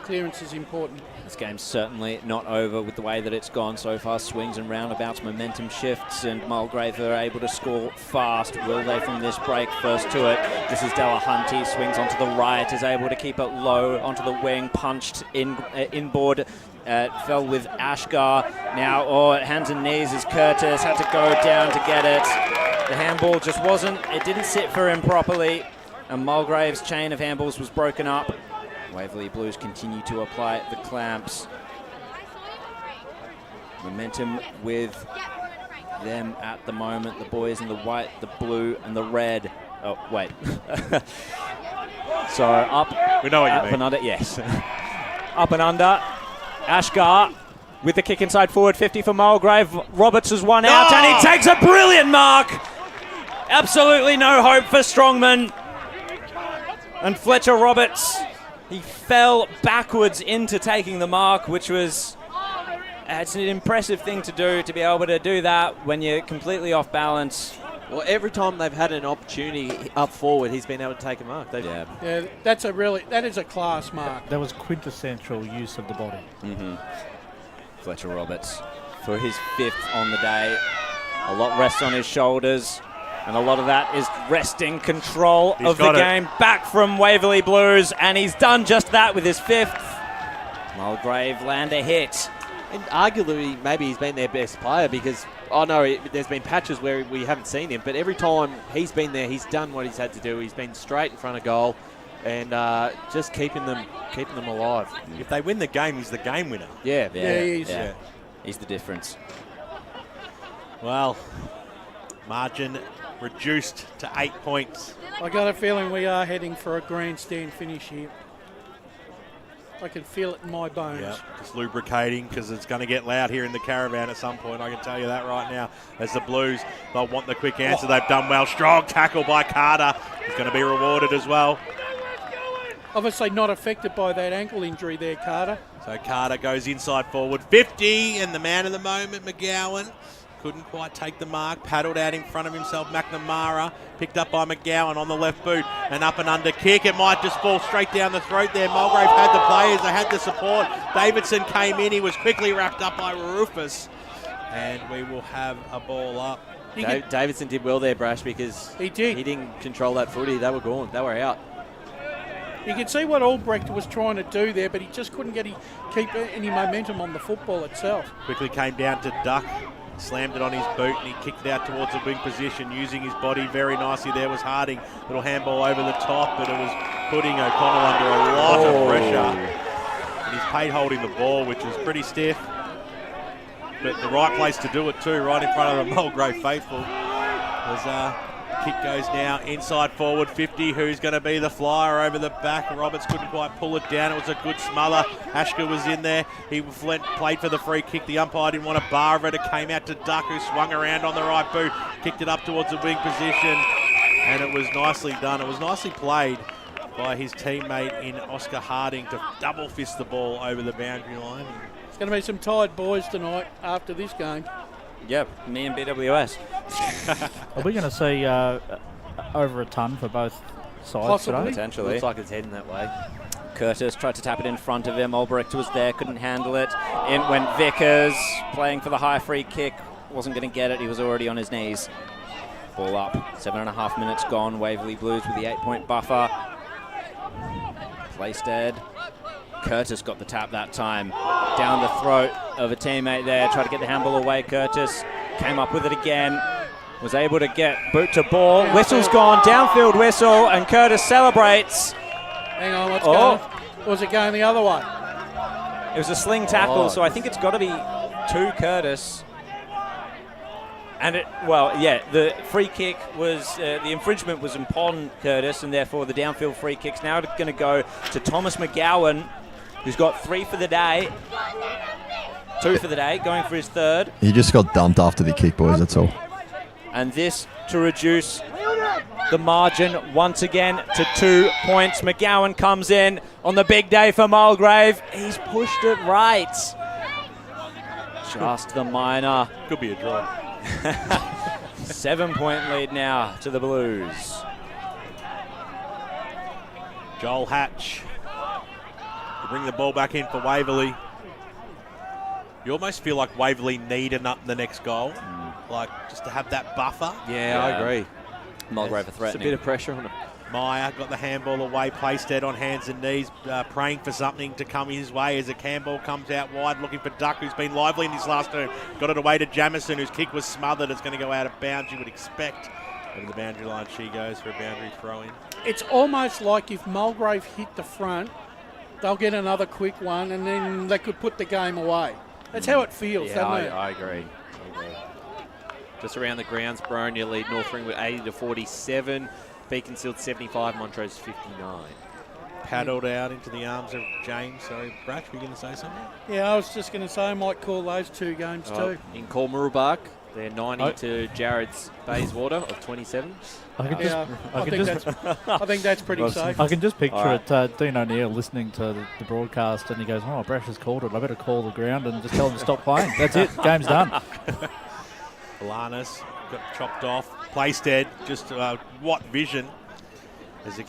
clearance is important. This game's certainly not over with the way that it's gone so far. Swings and roundabouts, momentum shifts, and Mulgrave are able to score fast. Will they from this break? First to it. This is Delahunty. Swings onto the right, is able to keep it low onto the wing. Punched inboard. Fell with Ashgar. Now, hands and knees as Curtis had to go down to get it. The handball just it didn't sit for him properly. And Mulgrave's chain of handballs was broken up. Waverley Blues continue to apply the clamps. Momentum with them at the moment. The boys in the white, the blue, and the red. Oh, wait. So up. We know what you mean. And under. Yes. Up and under. Ashgar with the kick inside forward 50 for Mulgrave. Roberts is one out, and he takes a brilliant mark. Absolutely no hope for Strongman. And Fletcher Roberts, he fell backwards into taking the mark, which was, it's an impressive thing to do, to be able to do that when you're completely off balance. Well, every time they've had an opportunity up forward, he's been able to take a mark. Yeah, that is a class mark. That was quintessential use of the body. Mm-hmm. Fletcher Roberts for his 5th on the day. A lot rests on his shoulders. And a lot of that is wresting control of the game back from Waverley Blues. And he's done just that with his 5th. Mulgrave land a hit. And arguably, maybe he's been their best player because, there's been patches where we haven't seen him. But every time he's been there, he's done what he's had to do. He's been straight in front of goal and just keeping them alive. If they win the game, he's the game winner. Yeah, he is. Yeah. He's the difference. Well, margin reduced to 8 points. I got a feeling we are heading for a grandstand finish here. I can feel it in my bones. Yeah, just lubricating because it's going to get loud here in the caravan at some point. I can tell you that right now. As the Blues, they'll want the quick answer. They've done well. Strong tackle by Carter. He's going to be rewarded as well. Obviously not affected by that ankle injury there, Carter. So Carter goes inside forward 50, and the man of the moment, McGowan, couldn't quite take the mark. Paddled out in front of himself, McNamara. Picked up by McGowan on the left boot. An up and under kick. It might just fall straight down the throat there. Mulgrave had the players. They had the support. Davidson came in. He was quickly wrapped up by Rufus. And we will have a ball up. Davidson did well there, Brash, because he didn't control that footy. They were gone. They were out. You can see what Albrecht was trying to do there, but he just couldn't keep any momentum on the football itself. Quickly came down to Duck. Slammed it on his boot and he kicked it out towards the wing position using his body very nicely. There was Harding. Little handball over the top, but it was putting O'Connell under a lot of pressure. And he's paid holding the ball, which was pretty stiff. But the right place to do it too, right in front of the Mulgrave faithful. Kick goes now inside forward 50. Who's going to be the flyer over the back? Roberts couldn't quite pull it down. It was a good smother. Ashker was in there. He played for the free kick. The umpire didn't want a bar of it. It came out to Duck, who swung around on the right boot, kicked it up towards the wing position, and it was nicely done. It was nicely played by his teammate in Oscar Harding to double fist the ball over the boundary line. It's going to be some tired boys tonight after this game. Yep, me and BWS. Are we going to see over a ton for both sides Possibly. today? Potentially. Looks like it's heading that way. Curtis tried to tap it in front of him. Albrecht was there, couldn't handle it. In went Vickers, playing for the high free kick. Wasn't going to get it. He was already on his knees. Ball up. 7.5 minutes gone. Waverley Blues with the 8-point buffer. Playstead. Curtis got the tap that time. Down the throat of a teammate there. Tried to get the handball away. Curtis came up with it again. Was able to get boot to ball. Whistle's gone. Downfield whistle. And Curtis celebrates. Hang on, what's going? Or was it going the other way? It was a sling tackle, so I think it's got to be to Curtis. And the free kick was, the infringement was upon Curtis, and therefore the downfield free kick's now going to go to Thomas McGowan, who's got 3 for the day. 2 for the day, going for his third. He just got dumped after the kick, boys, that's all. And this to reduce the margin once again to 2 points. McGowan comes in on the big day for Mulgrave. He's pushed it right. Just the minor. Could be a draw. 7-point lead now to the Blues. Joel Hatch to bring the ball back in for Waverley. You almost feel like Waverley need the next goal, like just to have that buffer. Yeah, I agree. Mulgrave are threatening. Just a bit of pressure on him. Meyer got the handball away, Playstead on hands and knees, praying for something to come his way as a handball comes out wide, looking for Duck, who's been lively in his last term. Got it away to Jamison, whose kick was smothered. It's going to go out of bounds, you would expect. Over the boundary line she goes for a boundary throw-in. It's almost like if Mulgrave hit the front, they'll get another quick one, and then they could put the game away. That's how it feels, doesn't it? I agree. Just around the grounds, Boronia lead North Ringwood 80-47. Beaconsfield 75, Montrose 59. Paddled out into the arms of James. Sorry, Brash, were you going to say something? Yeah, I was just going to say I might call those 2 games too. In Cormorabak, they're 90 to Jared's Bayswater of 27. I think that's pretty safe. I can just picture it, Dean O'Neill listening to the broadcast, and he goes, "Oh, Brash has called it. I better call the ground and just tell them to stop playing. That's it. Game's done." Balanas got chopped off. Playstead, just what vision. As a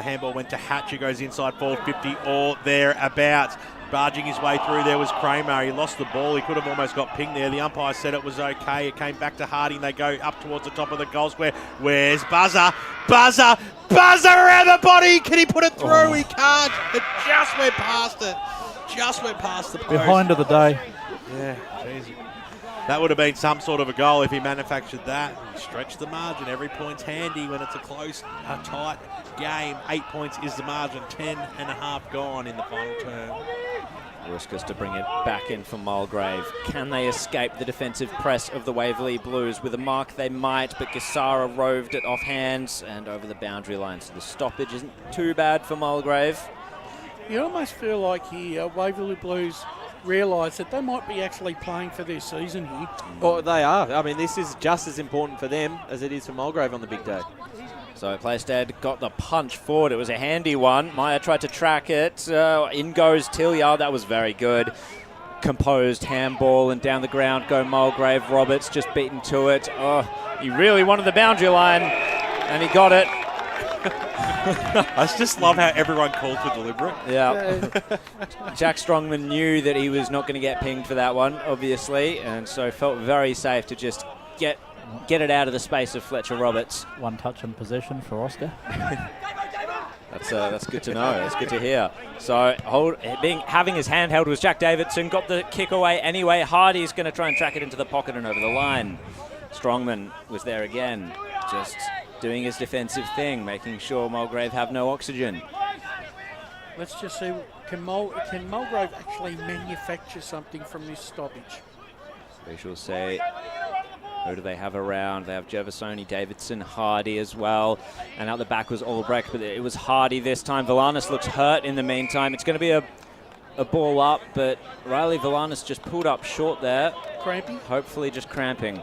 handball went to Hatcher, goes inside forward 50 or thereabouts. Barging his way through there was Kramer. He lost the ball. He could have almost got pinged there. The umpire said it was okay. It came back to Harding. They go up towards the top of the goal square. Where's Buzzer? Buzzer around the body. Can he put it through? He can't. It just went past it. Just went past the post. Behind of the day. Yeah, jeez. That would have been some sort of a goal if he manufactured that. Stretch the margin. Every point's handy when it's a close, tight game. 8 points is the margin. 10.5 gone in the final term. Riskers to bring it back in for Mulgrave. Can they escape the defensive press of the Waverley Blues? With a mark they might, but Gassara roved it off hands and over the boundary line. So the stoppage isn't too bad for Mulgrave. You almost feel like here, Waverley Blues realise that they might be actually playing for their season here. Well, they are. I mean, this is just as important for them as it is for Mulgrave on the big day. So Playstad got the punch forward. It was a handy one. Maya tried to track it. In goes Tilliard. That was very good. Composed handball, and down the ground go Mulgrave. Roberts just beaten to it. Oh, he really wanted the boundary line, and he got it. I just love how everyone calls for deliberate. Yeah. Jack Strongman knew that he was not going to get pinged for that one, obviously, and so felt very safe to just get it out of the space of Fletcher Roberts. One touch in possession for Oscar. That's good to know. That's good to hear. So having his hand held was Jack Davidson. Got the kick away anyway. Hardy's going to try and track it into the pocket and over the line. Strongman was there again, just doing his defensive thing, making sure Mulgrave have no oxygen. Let's just see, can Mulgrave actually manufacture something from this stoppage? We shall say, who do they have around? They have Gervasoni, Davidson, Hardy as well. And out the back was Albrecht, but it was Hardy this time. Villanis looks hurt in the meantime. It's going to be a ball up, but Riley Villanis just pulled up short there. Cramping? Hopefully just cramping.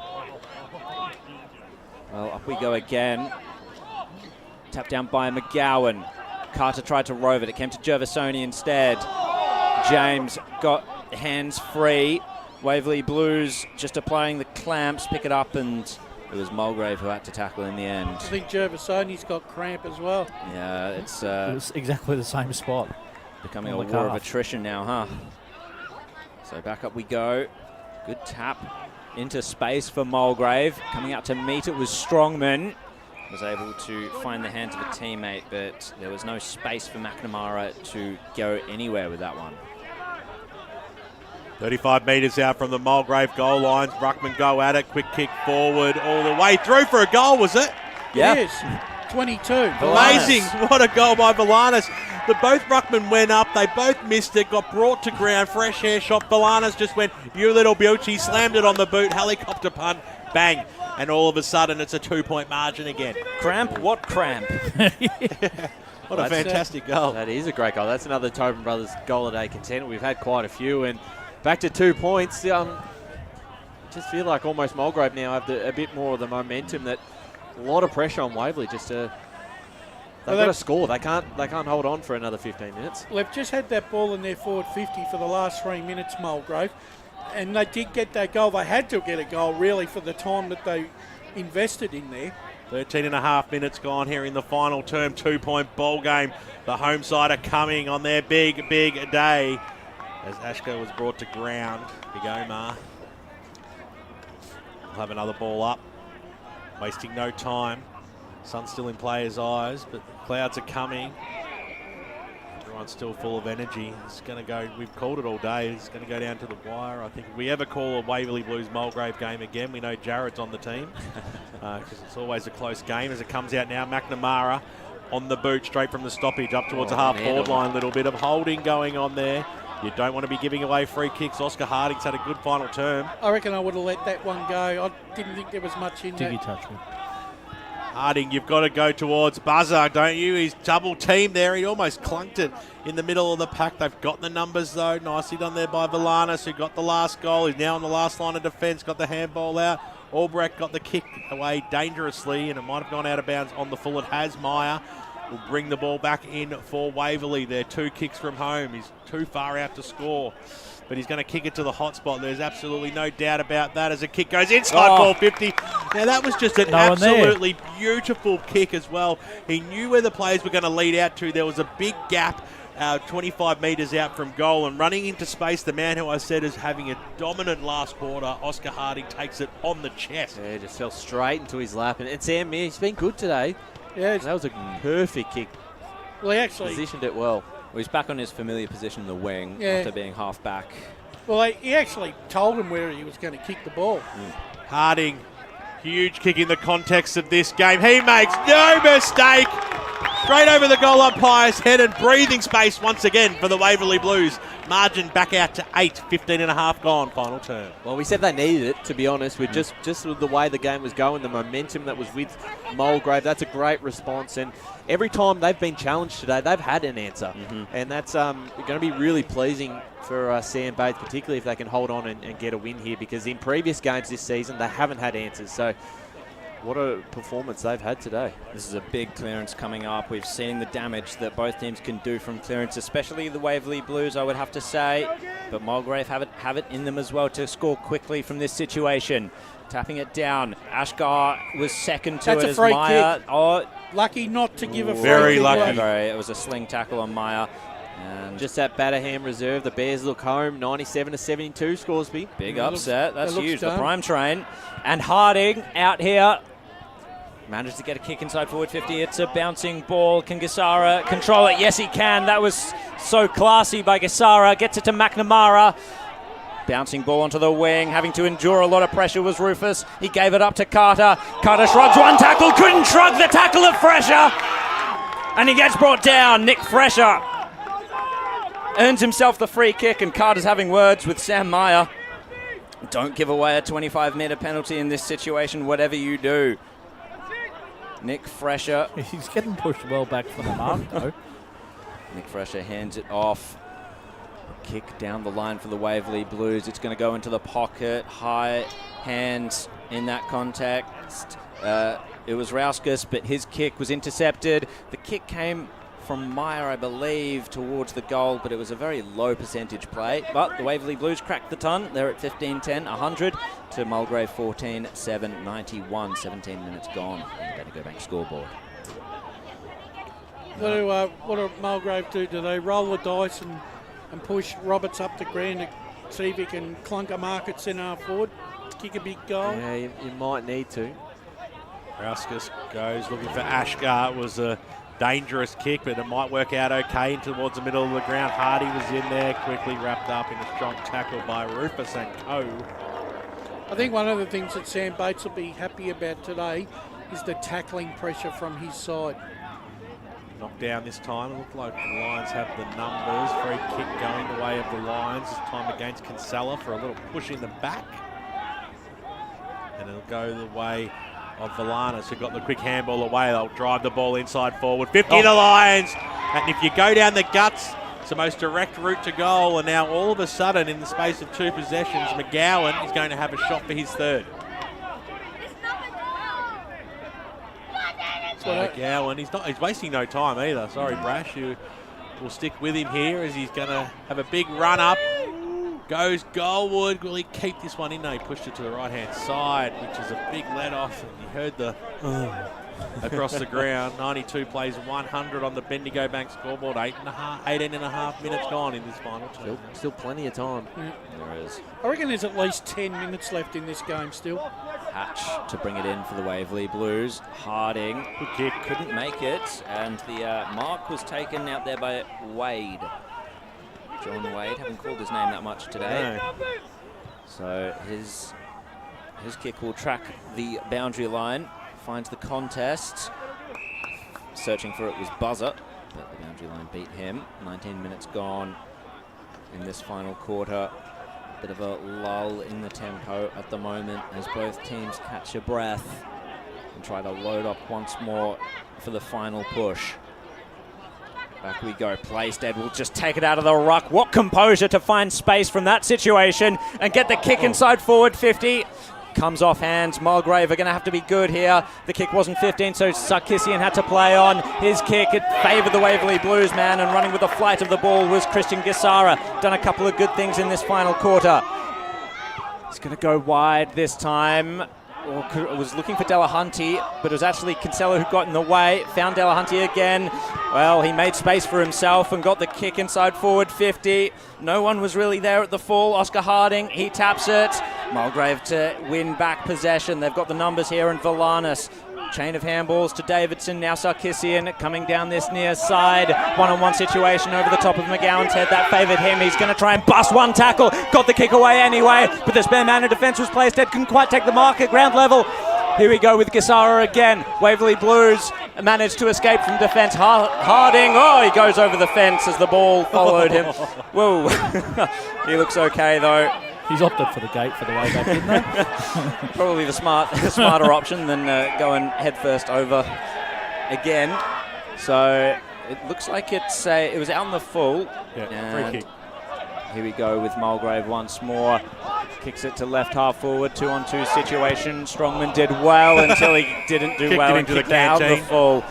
Well, up we go again. Tapped down by McGowan. Carter tried to rove it. It came to Gervasoni instead. James got hands free. Waverley Blues just applying the clamps, pick it up, and it was Mulgrave who had to tackle in the end. I think Gervasoni's got cramp as well. Yeah, it was exactly the same spot. Becoming a war of attrition now, huh? So back up we go. Good tap into space for Mulgrave. Coming out to meet it was Strongman. Was able to find the hands of a teammate, but there was no space for McNamara to go anywhere with that one. 35 metres out from the Mulgrave goal lines. Ruckman go at it. Quick kick forward all the way through for a goal, was it? Yeah. It is. 22. Amazing. What a goal by Villanis. Both Ruckman went up. They both missed it. Got brought to ground. Fresh hair shot. Villanis just went, you little beauty. Slammed it on the boot. Helicopter punt. Bang. And all of a sudden, it's a 2-point margin again. Cramp? What cramp? What a fantastic goal. That is a great goal. That's another Tobin Brothers goal a day contender. We've had quite a few, and back to 2 points. Just feel like almost Mulgrave now have a bit more of the momentum. That a lot of pressure on Waverley just to. They've got to score. They can't hold on for another 15 minutes. They've just had that ball in their forward 50 for the last 3 minutes, Mulgrave. And they did get that goal. They had to get a goal, really, for the time that they invested in there. 13 and a half minutes gone here in the final term. 2-point ball game. The home side are coming on their big, big day. As Ashko was brought to ground. Big Omar. We'll have another ball up. Wasting no time. Sun's still in players' eyes, but the clouds are coming. Everyone's still full of energy. It's going to go, we've called it all day, it's going to go down to the wire. I think if we ever call a Waverley Blues Mulgrave game again, we know Jared's on the team because it's always a close game. As it comes out now, McNamara on the boot straight from the stoppage up towards the half-forward line. A little bit of holding going on there. You don't want to be giving away free kicks. Oscar Harding's had a good final term. I reckon I would have let that one go. I didn't think there was much in there. Touch me. Harding, you've got to go towards Buzzer, don't you? He's double teamed there. He almost clunked it in the middle of the pack. They've got the numbers, though. Nicely done there by Villanis, who got the last goal. He's now on the last line of defence, got the handball out. Albrecht got the kick away dangerously, and it might have gone out of bounds on the full. It has. Meyer will bring the ball back in for Waverley. They're 2 kicks from home. He's too far out to score. But he's going to kick it to the hot spot. There's absolutely no doubt about that as the kick goes inside ball 50. Now, that was just an absolutely beautiful kick as well. He knew where the players were going to lead out to. There was a big gap 25 metres out from goal. And running into space, the man who I said is having a dominant last quarter, Oscar Harding, takes it on the chest. Yeah, just fell straight into his lap. And Sam, he's been good today. Yeah, that was a perfect kick. Well, he actually positioned it well. Well, he's back on his familiar position in the wing after being half back. Well, he actually told him where he was going to kick the ball. Harding, huge kick in the context of this game. He makes no mistake. Straight over the goal umpire's head and breathing space once again for the Waverley Blues. Margin back out to 8, 15 and a half gone, final term. Well, we said they needed it, to be honest, with just the way the game was going, the momentum that was with Mulgrave. That's a great response, and every time they've been challenged today, they've had an answer. And that's going to be really pleasing for Sam Bates, particularly if they can hold on and get a win here, because in previous games this season, they haven't had answers. So what a performance they've had today. This is a big clearance coming up. We've seen the damage that both teams can do from clearance, especially the Waverley Blues, I would have to say. But Mulgrave have it in them as well to score quickly from this situation. Tapping it down. Ashgar was second to That's it a as free Meyer. kick. Oh, lucky not to give a free very kick. lucky. It was a sling tackle on Meyer. And just at Batterham Reserve, the Bears look home, 97-72 Scoresby. Big upset. That's huge. The done. prime train. And Harding out here. Managed to get a kick inside forward 50. It's a bouncing ball. Can Gisara control it? Yes, he can. That was so classy by Gisara. Gets it to McNamara. Bouncing ball onto the wing. Having to endure a lot of pressure was Rufus. He gave it up to Carter. Carter shrugs one tackle. Couldn't shrug the tackle of Fresher. And he gets brought down. Nick Fresher earns himself the free kick, and Carter's having words with Sam Meyer. Don't give away a 25-metre penalty in this situation, whatever you do. Nick Fresher. He's getting pushed well back from the mark, though. Nick Fresher hands it off. Kick down the line for the Waverley Blues. It's going to go into the pocket. High hands in that context. It was Rauskas, but his kick was intercepted. The kick came from Meyer, I believe, towards the goal, but it was a very low percentage play. But the Waverley Blues cracked the ton. They're at 15-10, 100 to Mulgrave 14-7, 91, 17 minutes gone on the Bendigo Bank scoreboard. What do Mulgrave do? Do they roll the dice and push Roberts up the ground to see if he can clunk a mark at centre forward, kick a big goal? Yeah, you might need to. Rauskas goes looking for Ashgar. It was a dangerous kick, but it might work out okay towards the middle of the ground. Hardy was in there, quickly wrapped up in a strong tackle by Rufus and co. I think one of the things that Sam Bates will be happy about today is the tackling pressure from his side. Knocked down this time. It looked like the Lions have the numbers. Free kick going the way of the Lions. This time against Kinsella for a little push in the back. And it'll go the way of Valanis, who got the quick handball away. They'll drive the ball inside forward. 50 the Lions. And if you go down the guts, it's the most direct route to goal. And now all of a sudden, in the space of 2 possessions, McGowan is going to have a shot for his third. So McGowan, he's wasting no time either. Sorry, Brash, you will stick with him here as he's going to have a big run up. Goes Goldwood. Will he keep this one in? No, he pushed it to the right-hand side, which is a big let-off. And you heard the across the ground. 92 plays 100 on the Bendigo Bank scoreboard. 18 and a half minutes gone in this final term. Still plenty of time. Yeah. There is. I reckon there's at least 10 minutes left in this game still. Hatch to bring it in for the Waverley Blues. Harding, good kick, couldn't make it. And the mark was taken out there by Wade. John Wade, haven't called his name that much today. No. So his kick will track the boundary line, finds the contest. Searching for it was Buzzer, but the boundary line beat him. 19 minutes gone in this final quarter. Bit of a lull in the tempo at the moment as both teams catch a breath and try to load up once more for the final push. Back we go. Plaisted will just take it out of the ruck. What composure to find space from that situation and get the kick inside forward 50. Comes off hands. Mulgrave are going to have to be good here. The kick wasn't 15, so Sarkisian had to play on. His kick, it favoured the Waverley Blues man, and running with the flight of the ball was Christian Gisara. Done a couple of good things in this final quarter. He's going to go wide this time. Was looking for Delahunty, but it was actually Kinsella who got in the way. Found Delahunty again. Well, he made space for himself and got the kick inside forward 50. No one was really there at the full. Oscar Harding, he taps it. Mulgrave to win back possession. They've got the numbers here, and Valanis. Chain of handballs to Davidson. Now Sarkisian coming down this near side. One-on-one situation over the top of McGowan's head. That favoured him. He's going to try and bust one tackle. Got the kick away anyway, but the spare man in defence was placed. Couldn't quite take the mark at ground level. Here we go with Gisara again. Waverley Blues managed to escape from defence. Harding, he goes over the fence as the ball followed him. Whoa. He looks okay, though. He's opted for the gate for the way back, didn't they? Probably the smarter option than going headfirst over again. So it looks like it was out in the full. Yeah, free kick. Here we go with Mulgrave once more. Kicks it to left half forward, 2-on-2 situation. Strongman did well until he didn't do well and kicked out the full.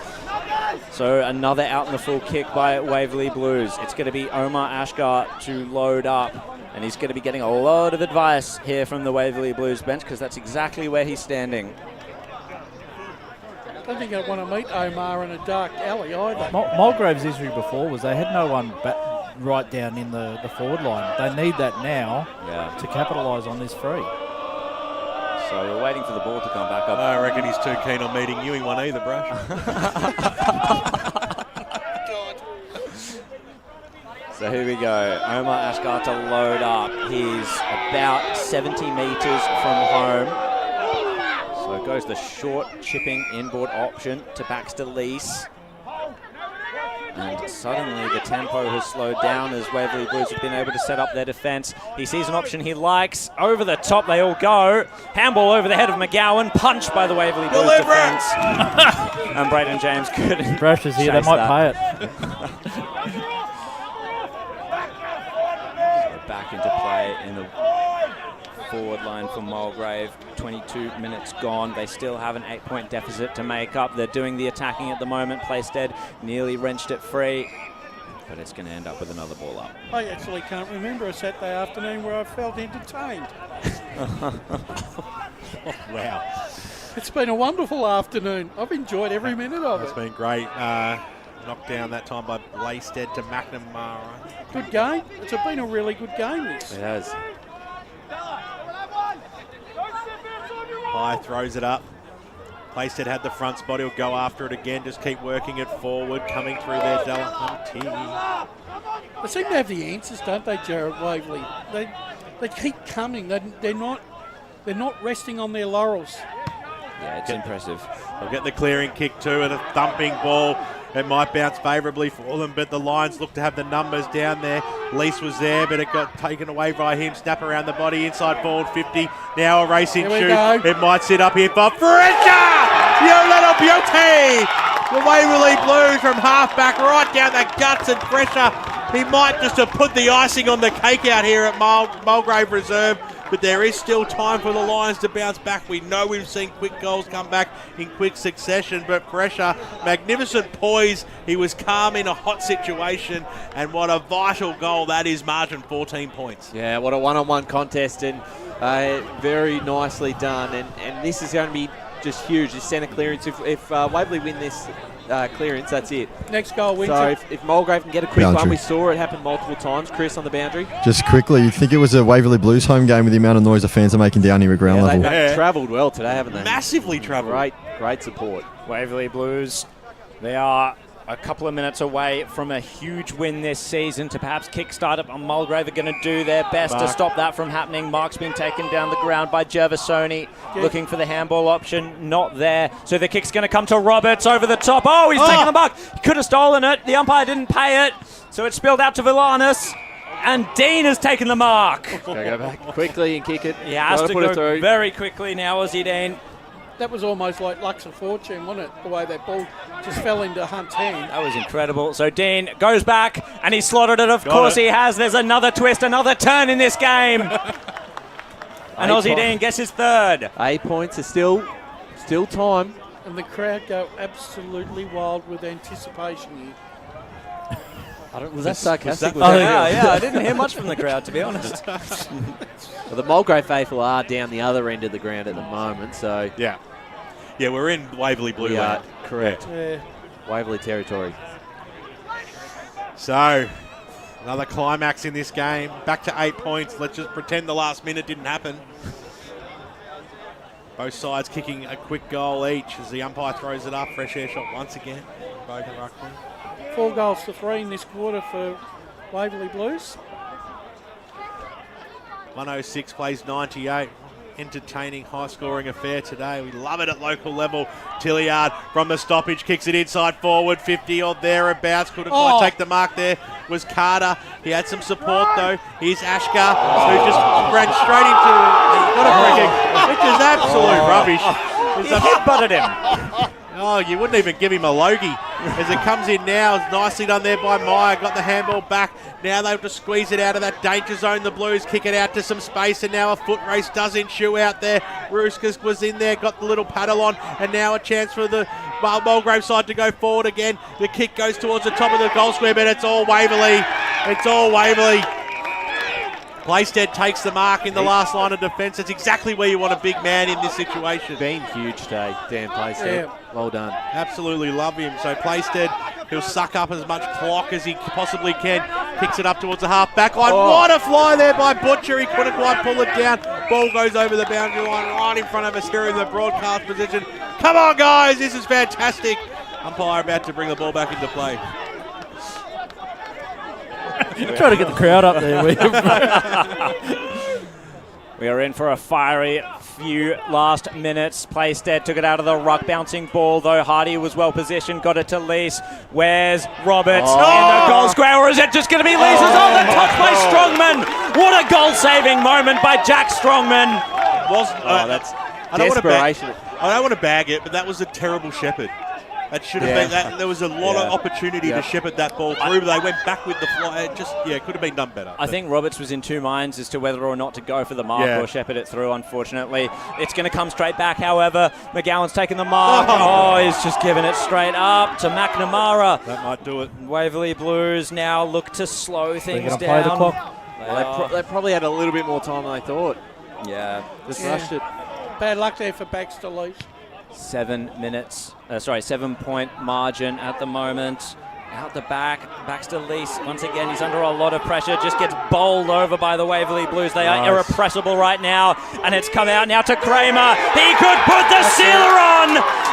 So another out in the full kick by Waverley Blues. It's going to be Omar Ashgar to load up. And he's going to be getting a lot of advice here from the Waverley Blues bench because that's exactly where he's standing. I don't think I want to meet Omar in a dark alley either. Mulgrave's issue before was they had no one right down in the forward line. They need that now to capitalise on this free. So we're waiting for the ball to come back up. I reckon he's too keen on meeting you in one either, Brush. So here we go. Omar Ashgar to load up. He's about 70 metres from home. So goes the short chipping inboard option to Baxter Lease. And suddenly the tempo has slowed down as Waverley Blues have been able to set up their defence. He sees an option he likes. Over the top they all go. Handball over the head of McGowan. Punched by the Waverley Blues defence. And Braden James couldn't. Brush is here. They might pay it. Back into play in the forward line for Mulgrave. 22 minutes gone. They still have an 8-point deficit to make up. They're doing the attacking at the moment. Playstead nearly wrenched it free, but it's going to end up with another ball up. I actually can't remember a Saturday afternoon where I felt entertained. Wow. It's been a wonderful afternoon. I've enjoyed every minute of it. It's been great. Knocked down that time by Playstead to McNamara. Good game. It's been a really good game, this. It has. High throws it up. Playstead had the front spot. He'll go after it again. Just keep working it forward. Coming through there, Delahanty. They seem to have the answers, don't they, Jared Waverley? They keep coming. They're not resting on their laurels. Yeah, it's impressive. They'll get the clearing kick too and a thumping ball. It might bounce favourably for them, but the Lions look to have the numbers down there. Lease was there, but it got taken away by him. Snap around the body, inside forward 50. Now a racing shoot. It might sit up here for Fresher! You little beauty! The Waverley Blues from half-back right down the guts, and Fresher, he might just have put the icing on the cake out here at Mulgrave Reserve. But there is still time for the Lions to bounce back. We know we've seen quick goals come back in quick succession, but Fresher, magnificent poise. He was calm in a hot situation, and what a vital goal that is, margin 14 points. Yeah, what a one-on-one contest, and very nicely done. And this is going to be just huge, this centre clearance. If Waverley win this clearance, that's it. Next goal wins so it. if Mulgrave can get a quick Boundary. one, we saw it happen multiple times. Chris on the boundary. Just quickly, you think it was a Waverley Blues home game with the amount of noise the fans are making down here at ground level? They've travelled well today, haven't they? Massively travelled. Great support. Waverley Blues, they are a couple of minutes away from a huge win this season to perhaps kickstart it. Mulgrave are going to do their best to stop that from happening. Mark's been taken down the ground by Gervasoni, looking for the handball option, not there. So the kick's going to come to Roberts over the top. Oh, he's taken the mark. He could have stolen it. The umpire didn't pay it, so it spilled out to Villanis. And Dean has taken the mark. Go back quickly and kick it. He has to put it go through very quickly now, Aussie Dean. That was almost like Lux of Fortune, wasn't it? The way that ball just fell into Hunt's hand. That was incredible. So Dean goes back and he slotted it. Of course he has. There's another twist, another turn in this game. And Aussie Dean gets his third. 8 points is still time. And the crowd go absolutely wild with anticipation here. Was that sarcastic? Yeah, I didn't hear much from the crowd, to be honest. Well, the Mulgrave faithful are down the other end of the ground at the moment, so... Yeah, we're in Waverley Blue land. Correct. Yeah. Waverley territory. So, another climax in this game. Back to 8 points. Let's just pretend the last minute didn't happen. Both sides kicking a quick goal each as the umpire throws it up. Fresh air shot once again. Bogan Ruckman. 4 goals to 3 in this quarter for Waverley Blues. 106 plays 98. entertaining, high-scoring affair today. We love it at local level. Tilliard from the stoppage kicks it inside forward, 50 or thereabouts. Couldn't quite take the mark there. Was Carter. He had some support though. Here's Ashka, who just ran straight into. Got a free kick, which is absolute rubbish. He headbutted him. Oh, you wouldn't even give him a logie. As it comes in now, it's nicely done there by Meyer. Got the handball back. Now they have to squeeze it out of that danger zone. The Blues kick it out to some space, and now a foot race does ensue out there. Ruskas was in there, got the little paddle on, and now a chance for the Mulgrave side to go forward again. The kick goes towards the top of the goal square, but it's all Waverley. It's all Waverley. Playstead takes the mark in the last line of defence. It's exactly where you want a big man in this situation. Been huge today, Dan Playstead. Yeah. Well done. Absolutely love him. So Playstead, he'll suck up as much clock as he possibly can. Kicks it up towards the half back line. What a fly there by Butcher. He couldn't quite pull it down. Ball goes over the boundary line right in front of us here in the broadcast position. Come on, guys. This is fantastic. Umpire about to bring the ball back into play. Trying to get the crowd up there. We are in for a fiery few last minutes. Playstead took it out of the ruck, bouncing ball though. Hardy was well positioned, got it to Lees. Where's Roberts in the goal square, or is it just going to be Lees? It's on the touch by Strongman. What a goal-saving moment by Jack Strongman. That's desperation. I don't want to bag it, but that was a terrible shepherd. That should have been that. There was a lot of opportunity to shepherd that ball through, but they went back with the fly. It just, could have been done better. I think Roberts was in two minds as to whether or not to go for the mark or shepherd it through, unfortunately. It's going to come straight back, however. McGowan's taken the mark. He's just given it straight up to McNamara. That might do it. Waverley Blues now look to slow things down. Play the clock. They probably had a little bit more time than they thought. Yeah. Just rushed it. Bad luck there for Baxter Lees. 7 minutes, 7-point margin at the moment. Out the back, Baxter Lees, once again, he's under a lot of pressure, just gets bowled over by the Waverley Blues. They are irrepressible right now, and it's come out now to Kramer. He could put the sealer on,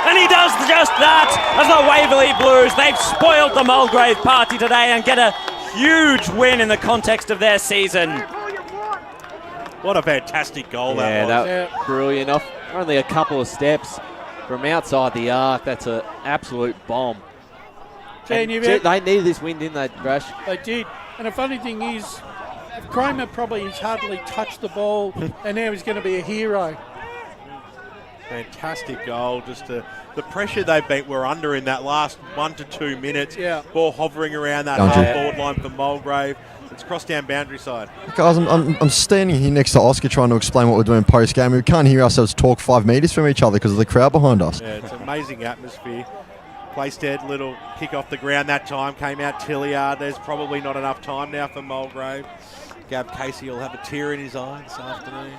and he does just that as the Waverley Blues. They've spoiled the Mulgrave party today and get a huge win in the context of their season. What a fantastic goal that was. That was brilliant. Off only a couple of steps from outside the arc. That's an absolute bomb. They needed this win, didn't they, Rush? They did. And the funny thing is, Kramer probably has hardly touched the ball, and now he's going to be a hero. Fantastic goal. Just the pressure they were under in that last 1 to 2 minutes. Yeah. Ball hovering around that half-forward line for Mulgrave. It's crossed down boundary side. Guys, I'm standing here next to Oscar trying to explain what we're doing post-game. We can't hear ourselves talk 5 metres from each other because of the crowd behind us. Yeah, it's an amazing atmosphere. Playstead, little kick off the ground that time. Came out Tilliard. There's probably not enough time now for Mulgrave. Gab Casey will have a tear in his eye this afternoon.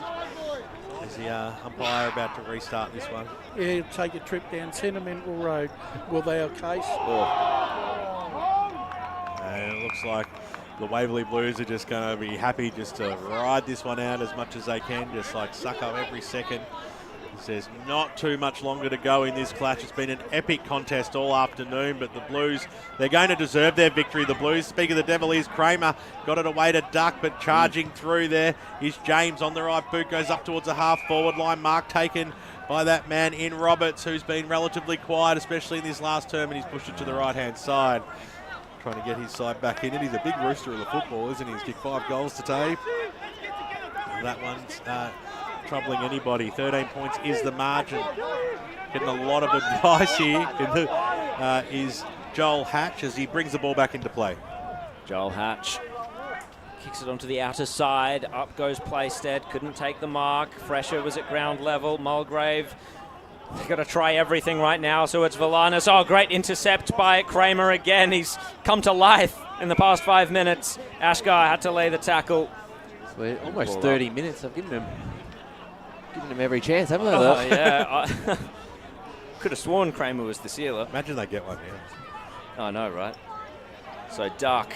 Is the umpire about to restart this one? Yeah, he'll take a trip down Sentimental Road. Will they Case? And it looks like the Waverley Blues are just going to be happy just to ride this one out as much as they can, just like suck up every second. There's not too much longer to go in this clash. It's been an epic contest all afternoon, but the Blues, they're going to deserve their victory. The Blues, speak of the devil, is Kramer. Got it away to Duck, but charging through there is James on the right boot, goes up towards the half-forward line. Mark taken by that man in Roberts, who's been relatively quiet, especially in this last term, and he's pushed it to the right-hand side. Trying to get his side back in it. He's a big rooster of the football, isn't he? He's kicked 5 goals today. That one's troubling anybody. 13 points is the margin. Getting a lot of advice here is Joel Hatch as he brings the ball back into play. Joel Hatch kicks it onto the outer side. Up goes Playstead. Couldn't take the mark. Fresher was at ground level. Mulgrave, they've got to try everything right now, so it's Valanis. Oh, great intercept by Kramer again. He's come to life in the past 5 minutes. Ashgar had to lay the tackle. So almost 30 minutes. I've given him every chance, haven't they? Oh, yeah. Could have sworn Kramer was the sealer. Imagine they get one, yeah. I know, right? So Duck,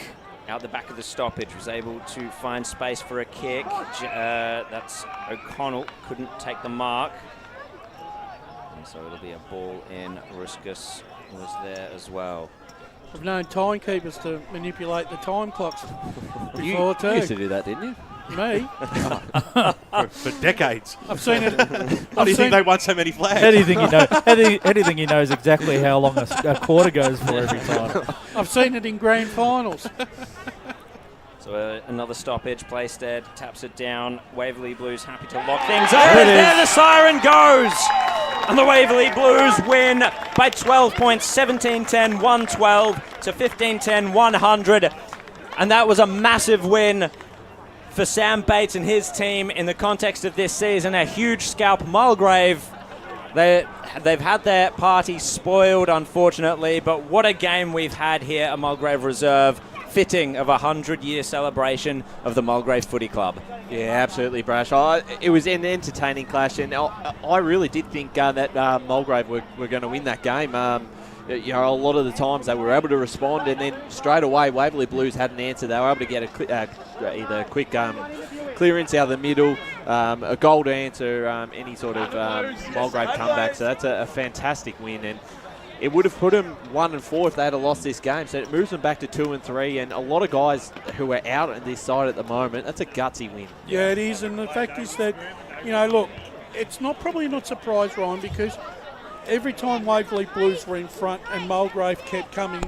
out the back of the stoppage, was able to find space for a kick. That's O'Connell. Couldn't take the mark. So it'll be a ball in. Ruskus was there as well. I've known timekeepers to manipulate the time clocks before too. You used to do that, didn't you? Me? for decades. I've seen it. Why do you think they won so many flags? Anything he knows exactly how long a quarter goes for every time. I've seen it in grand finals. So another stoppage. Playstead taps it down. Waverley Blues happy to lock things up. There the siren goes! And the Waverley Blues win by 12 points, 17-10, 112 to 15-10, 100. And that was a massive win for Sam Bates and his team in the context of this season. A huge scalp. Mulgrave, they've had their party spoiled, unfortunately, but what a game we've had here at Mulgrave Reserve, fitting of a 100-year celebration of the Mulgrave Footy Club. Yeah, absolutely, Brash. It was an entertaining clash, and I really did think that Mulgrave were going to win that game. A lot of the times they were able to respond, and then straight away Waverley Blues had an answer. They were able to get either a quick clearance out of the middle, a goal to answer any sort of Mulgrave comeback. So that's a fantastic win, and it would have put them 1-4 if they had lost this game. So it moves them back to 2-3, and a lot of guys who are out on this side at the moment, that's a gutsy win. Yeah, it is, and the fact is that, look, it's probably not surprised, Ryan, because every time Waverley Blues were in front and Mulgrave kept coming,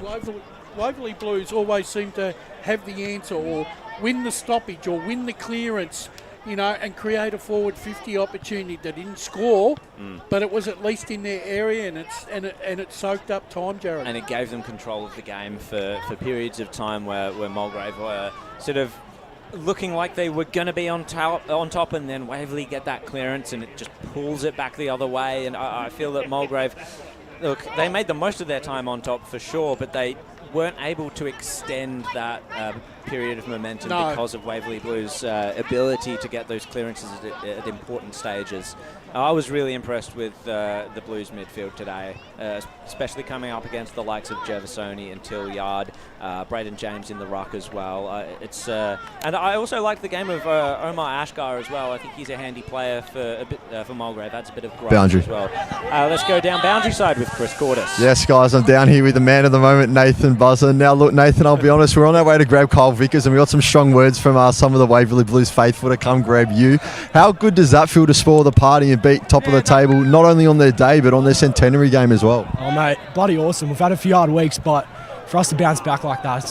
Waverley Blues always seemed to have the answer or win the stoppage or win the clearance, and create a forward 50 opportunity. They didn't score, but it was at least in their area, and it soaked up time, Jared. And it gave them control of the game for periods of time where Mulgrave were sort of looking like they were going to be on top, and then Waverley get that clearance and it just pulls it back the other way. And I feel that Mulgrave, look, they made the most of their time on top for sure, but they weren't able to extend that period of momentum because of Waverley Blues' ability to get those clearances at important stages. I was really impressed with the Blues midfield today, especially coming up against the likes of Gervasoni and Tilliard, Braden James in the ruck as well. And I also like the game of Omar Ashgar as well. I think he's a handy player for Mulgrave. Adds a bit of growth Boundary as well. Let's go down boundary side with Chris Cordis. Yes, guys, I'm down here with the man of the moment, Nathan Buzzer. Now, look, Nathan, I'll be honest, we're on our way to grab Kyle Vickers, and we got some strong words from some of the Waverley Blues faithful to come grab you. How good does that feel to spoil the party and beat top of the table, not only on their day, but on their centenary game as well? Oh, mate, bloody awesome. We've had a few hard weeks, but for us to bounce back like that,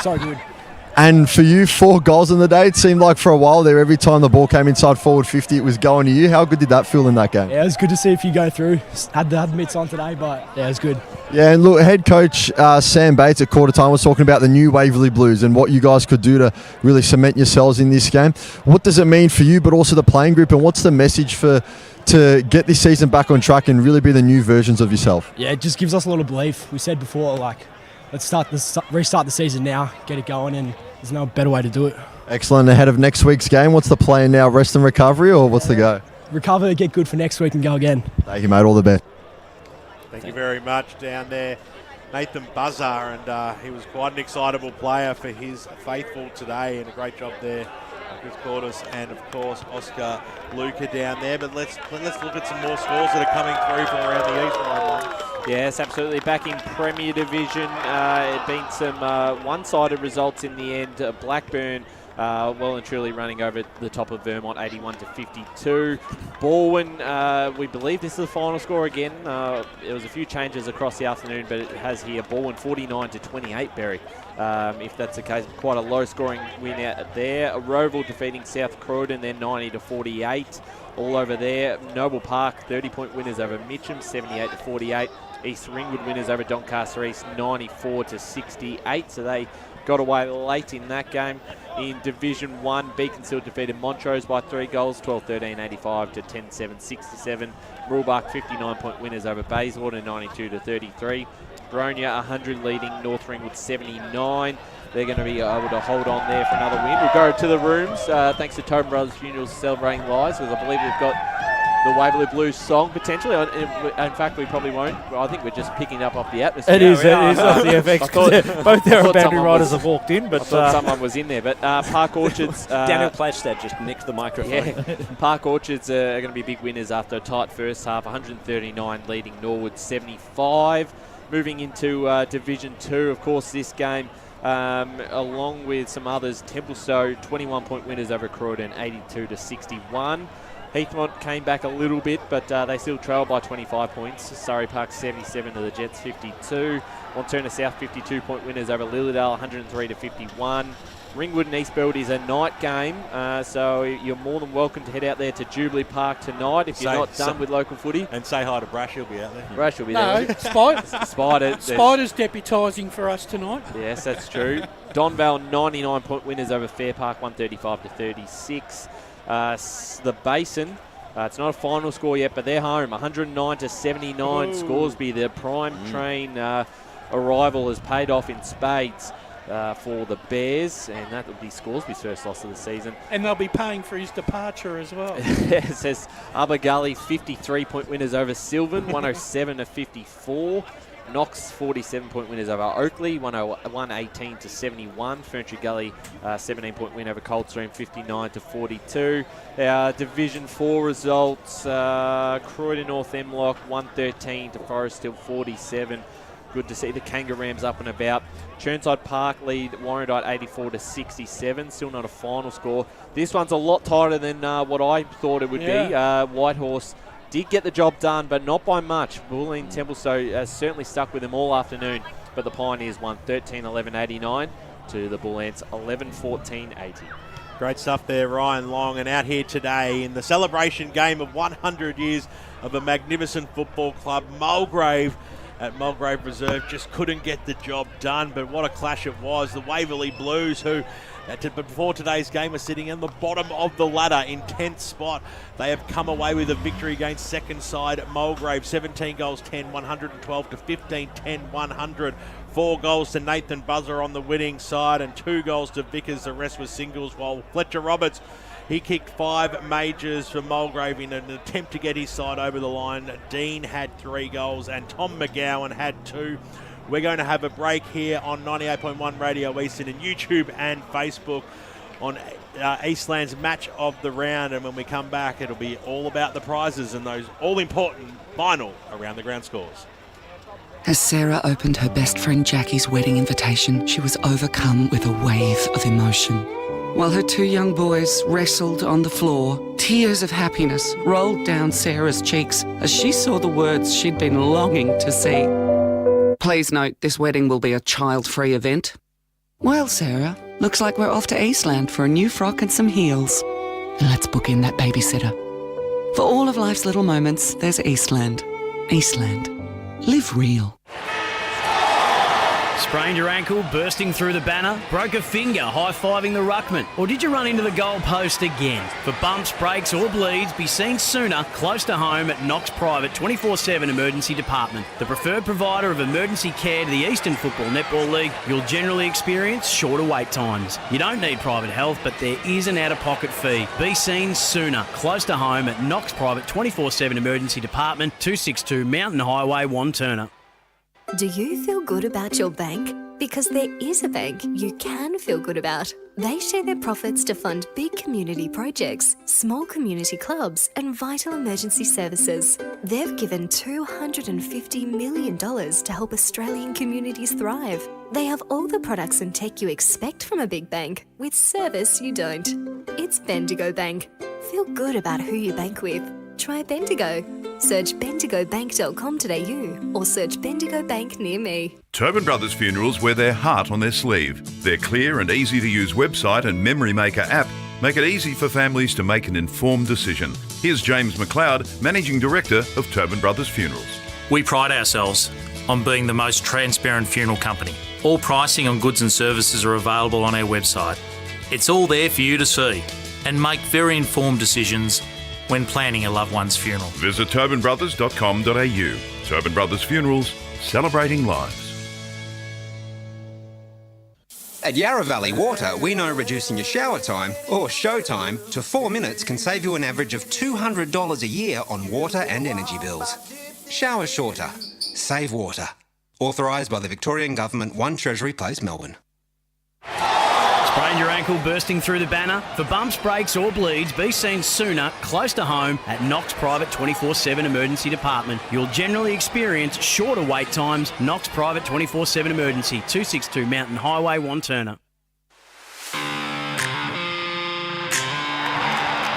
so good. And for you, 4 goals in the day. It seemed like for a while there, every time the ball came inside forward 50, it was going to you. How good did that feel in that game? Yeah, it was good to see if you go through. Had the mitts on today, but yeah, it was good. Yeah, and look, head coach Sam Bates at quarter time was talking about the new Waverley Blues and what you guys could do to really cement yourselves in this game. What does it mean for you, but also the playing group, and what's the message to get this season back on track and really be the new versions of yourself? Yeah, it just gives us a lot of belief. We said before, let's restart the season now, get it going, and there's no better way to do it. Excellent. Ahead of next week's game, what's the plan now? Rest and recovery, or what's the go? Recover, get good for next week and go again. Thank you, mate. All the best. Thank you very much down there, Nathan Buzzer, and he was quite an excitable player for his faithful today, and a great job there, Chris Cordis, and of course Oscar Luca down there. But let's look at some more scores that are coming through from around the east line. Yes, absolutely. Back in Premier Division, it been some one-sided results in the end. Blackburn well and truly running over the top of Vermont, 81-52. Baldwin, we believe this is the final score again. There was a few changes across the afternoon, but it has here Baldwin 49-28, Berry. If that's the case, quite a low-scoring win out there. Roval defeating South Croydon, then 90-48. All over there. Noble Park, 30-point winners over Mitcham, 78-48. East Ringwood winners over Doncaster East, 94-68. So they got away late in that game. In Division 1, Beaconsfield defeated Montrose by 3 goals, 12-13-85 to 10-7-67. Mooroolbark, 59-point winners over Bayswater, 92-33. Bronya, 100, leading North Ringwood, 79. They're going to be able to hold on there for another win. We'll go to the rooms, thanks to Tobin Brothers Funerals Celebrating Lives, because I believe we've got the Waverley Blues song, potentially. In fact, we probably won't. I think we're just picking up off the atmosphere. It is off the FX. Both our boundary riders have walked in, but I thought someone was in there. But Park Orchards... Daniel Pledgestead just nicked the microphone. Yeah. Park Orchards are going to be big winners after a tight first half, 139 leading Norwood 75. Moving into Division 2, of course, this game along with some others. Templestowe 21-point winners over Croydon, 82-61. Heathmont came back a little bit, but they still trailed by 25 points. Surrey Park 77 to the Jets 52. Wanturna South 52-point winners over Lilydale, 103-51. Ringwood and Eastfield is a night game, so you're more than welcome to head out there to Jubilee Park tonight if you're not done with local footy. And say hi to Brash, he'll be out there. Brash will be there. No, Spider. Spider's deputising for us tonight. Yes, that's true. Donvale 99-point winners over Fair Park, 135-36. The Basin, it's not a final score yet, but they're home, 109-79. Scoresby, the prime train arrival has paid off in spades for the Bears, and that will be Scoresby's first loss of the season. And they'll be paying for his departure as well. It says Upper Gully 53-point winners over Sylvan, 107-54. Knox 47-point winners over Oakley, 118-71. Ferntree Gully 17-point win over Coldstream, 59-42. Our Division 4 results: Croydon North Emlock 113 to Forest Hill 47. Good to see the Kangaroos up and about. Churnside Park lead Warrandyte 84-67. Still not a final score. This one's a lot tighter than what I thought it would be. Whitehorse did get the job done, but not by much. Bulleen Templestowe certainly stuck with them all afternoon, but the Pioneers won 13-11-89 to the Bull Ants 11-14-80. Great stuff there, Ryan Long. And out here today in the celebration game of 100 years of a magnificent football club, Mulgrave at Mulgrave Reserve just couldn't get the job done, but what a clash it was. The Waverley Blues, who before today's game were sitting in the bottom of the ladder in 10th spot. They have come away with a victory against second side Mulgrave, 17 goals 10, 112-15, 10-100. 4 goals to Nathan Buzzer on the winning side and 2 goals to Vickers. The rest was singles, while Fletcher Roberts, he kicked 5 majors for Mulgrave in an attempt to get his side over the line. Dean had 3 goals and Tom McGowan had 2. We're going to have a break here on 98.1 Radio Eastern and YouTube and Facebook on Eastland's match of the round. And when we come back, it'll be all about the prizes and those all-important final around the ground scores. As Sarah opened her best friend Jackie's wedding invitation, she was overcome with a wave of emotion. While her 2 young boys wrestled on the floor, tears of happiness rolled down Sarah's cheeks as she saw the words she'd been longing to see. Please note, this wedding will be a child-free event. Well, Sarah, looks like we're off to Eastland for a new frock and some heels. And let's book in that babysitter. For all of life's little moments, there's Eastland. Eastland. Live real. Sprained your ankle, bursting through the banner? Broke a finger, high-fiving the ruckman? Or did you run into the goal post again? For bumps, breaks or bleeds, be seen sooner, close to home at Knox Private 24/7 Emergency Department. The preferred provider of emergency care to the Eastern Football Netball League, you'll generally experience shorter wait times. You don't need private health, but there is an out-of-pocket fee. Be seen sooner, close to home at Knox Private 24/7 Emergency Department, 262 Mountain Highway, Wanturna. Do you feel good about your bank? Because there is a bank you can feel good about. They share their profits to fund big community projects, small community clubs, and vital emergency services. They've given $250 million to help Australian communities thrive. They have all the products and tech you expect from a big bank, with service you don't. It's Bendigo Bank. Feel good about who you bank with. Try Bendigo. Search bendigobank.com.au or search Bendigo Bank near me. Tobin Brothers Funerals wear their heart on their sleeve. Their clear and easy-to-use website and Memory Maker app make it easy for families to make an informed decision. Here's James McLeod, Managing Director of Tobin Brothers Funerals. We pride ourselves on being the most transparent funeral company. All pricing on goods and services are available on our website. It's all there for you to see and make very informed decisions when planning a loved one's funeral. Visit tobinbrothers.com.au. Tobin Brothers Funerals, celebrating lives. At Yarra Valley Water, we know reducing your shower time, or show time, to 4 minutes can save you an average of $200 a year on water and energy bills. Shower shorter. Save water. Authorised by the Victorian Government, 1 Treasury Place, Melbourne. Sprained your ankle bursting through the banner? For bumps, breaks or bleeds, be seen sooner, close to home at Knox Private 24/7 Emergency Department. You'll generally experience shorter wait times. Knox Private 24/7 Emergency, 262 Mountain Highway, Wanturna.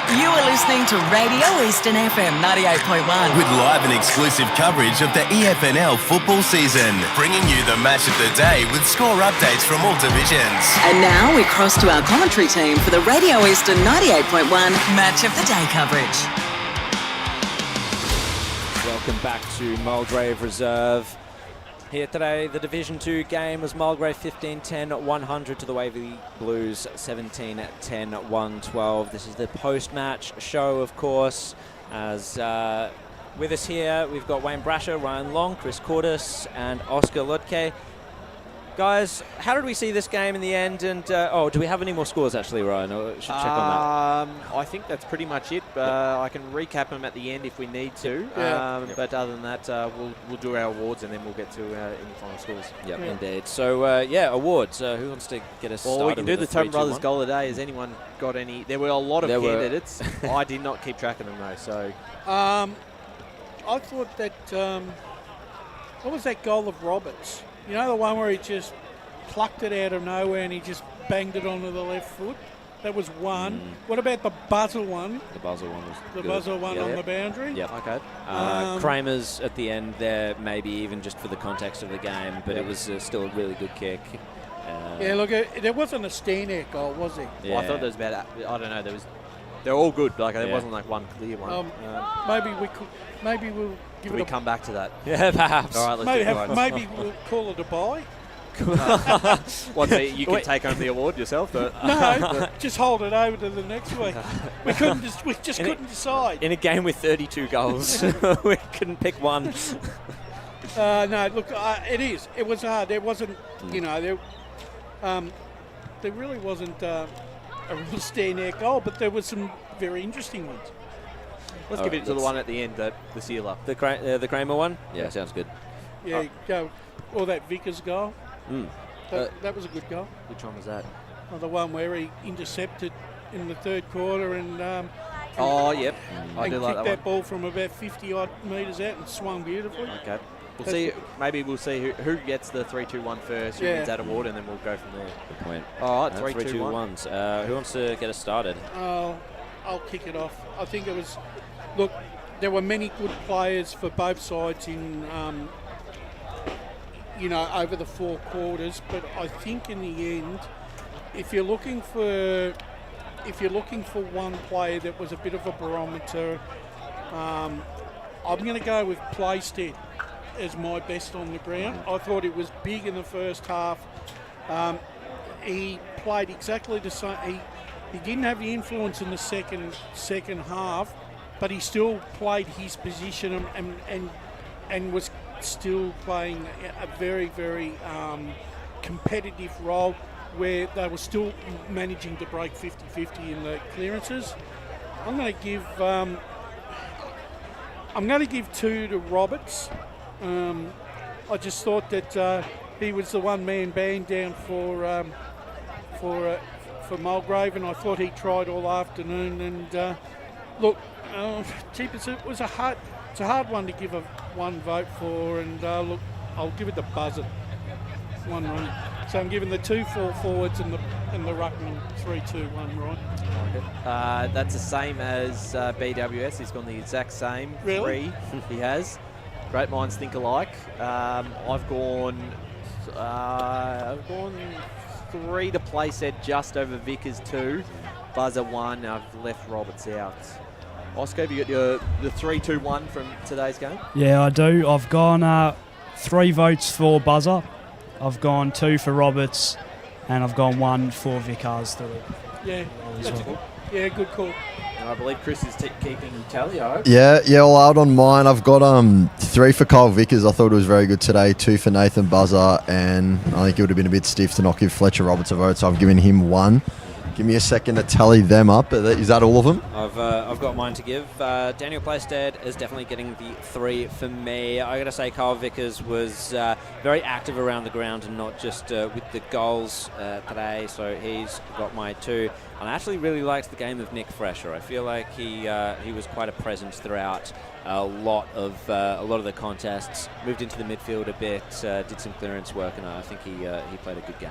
You are listening to Radio Eastern FM 98.1. With live and exclusive coverage of the EFNL football season, bringing you the match of the day with score updates from all divisions. And now we cross to our commentary team for the Radio Eastern 98.1 Match of the Day coverage. Welcome back to Mulgrave Reserve. Here today, the Division 2 game was Mulgrave 15-10-100 to the Waverley Blues 17-10-112. This is the post-match show, of course. As with us here, we've got Wayne Brasher, Ryan Long, Chris Cordes, and Oscar Lutke. Guys, how did we see this game in the end? And do we have any more scores actually, Ryan? I should check on that. I think that's pretty much it. I can recap them at the end if we need to. But other than that, we'll do our awards and then we'll get to any final scores. Yep, indeed. So awards. Who wants to get us started? Well, we can do the Tom 3, 2, Brothers 1? goal of the day. Has anyone got any? There were a lot of candidates. I did not keep track of them though. So I thought that what was that goal of Roberts? You know, the one where he just plucked it out of nowhere and he just banged it onto the left foot? That was one. What about the buzzer one? The buzzer one was the good. buzzer one on the boundary? Yep. Okay. Kramer's at the end there, maybe even just for the context of the game, but it was still a really good kick. Look, there wasn't a stand-out goal, was there? Well, I thought there was about, I don't know, they're all good. Like there wasn't like one clear one. Maybe we'll give it. We come back to that. Yeah, perhaps. All right, maybe we'll call it a bye. What? So you can take home the award yourself? No, just hold it over to the next week. We just couldn't decide. In a game with 32 goals, we couldn't pick one. No, look, it was hard. There wasn't, there really wasn't a real stand-out goal, but there were some very interesting ones. Let's give it to the one at the end, the sealer. The Kramer one? Yeah, sounds good. Yeah, go. Or that Vickers goal. That was a good goal. Which one was that? The one where he intercepted in the third quarter and yep. I did like that ball from about 50-odd metres out and swung beautifully. Okay. We'll see. Maybe we'll see who gets the 3-2-1 first, who wins that award, and then we'll go from there. Good point. All right, 3-2-1s. Who wants to get us started? I'll kick it off. I think it was... Look, there were many good players for both sides in... over the 4 quarters, but I think in the end, if you're looking for one player that was a bit of a barometer, I'm going to go with Playstead as my best on the ground. I thought it was big in the first half. He played exactly the same. He didn't have the influence in the second half, but he still played his position and was still playing a very, very competitive role where they were still managing to break 50-50 in the clearances. I'm going to give 2 to Roberts. I just thought that he was the one-man band down for Mulgrave, and I thought he tried all afternoon. And it was a hard one to give one vote for, and I'll give it the buzzer. 1 run. So I'm giving the 2 full forwards and the ruckman 3-2-1, right? That's the same as BWS. He's gone the exact same. Really? 3 he has. Great minds think alike. I've gone 3 to Playstead, just over Vickers 2. Buzzer 1. I've left Roberts out. Oscar, have you got the 3-2-1 from today's game? Yeah, I do. I've gone 3 votes for Buzzer. I've gone 2 for Roberts, and I've gone 1 for Vickers 3. Yeah, that's good. Yeah, good call. And I believe Chris is keeping tally. Yeah, I'll add on mine. I've got 3 for Kyle Vickers. I thought it was very good today. 2 for Nathan Buzzer, and I think it would have been a bit stiff to not give Fletcher Roberts a vote, so I've given him 1. Give me a second to tally them up. Is that all of them? I've got mine to give. Daniel Playstead is definitely getting the 3 for me. I got to say, Kyle Vickers was very active around the ground and not just with the goals today. So he's got my 2. And I actually really liked the game of Nick Fresher. I feel like he was quite a presence throughout a lot of the contests. Moved into the midfield a bit, did some clearance work, and I think he played a good game.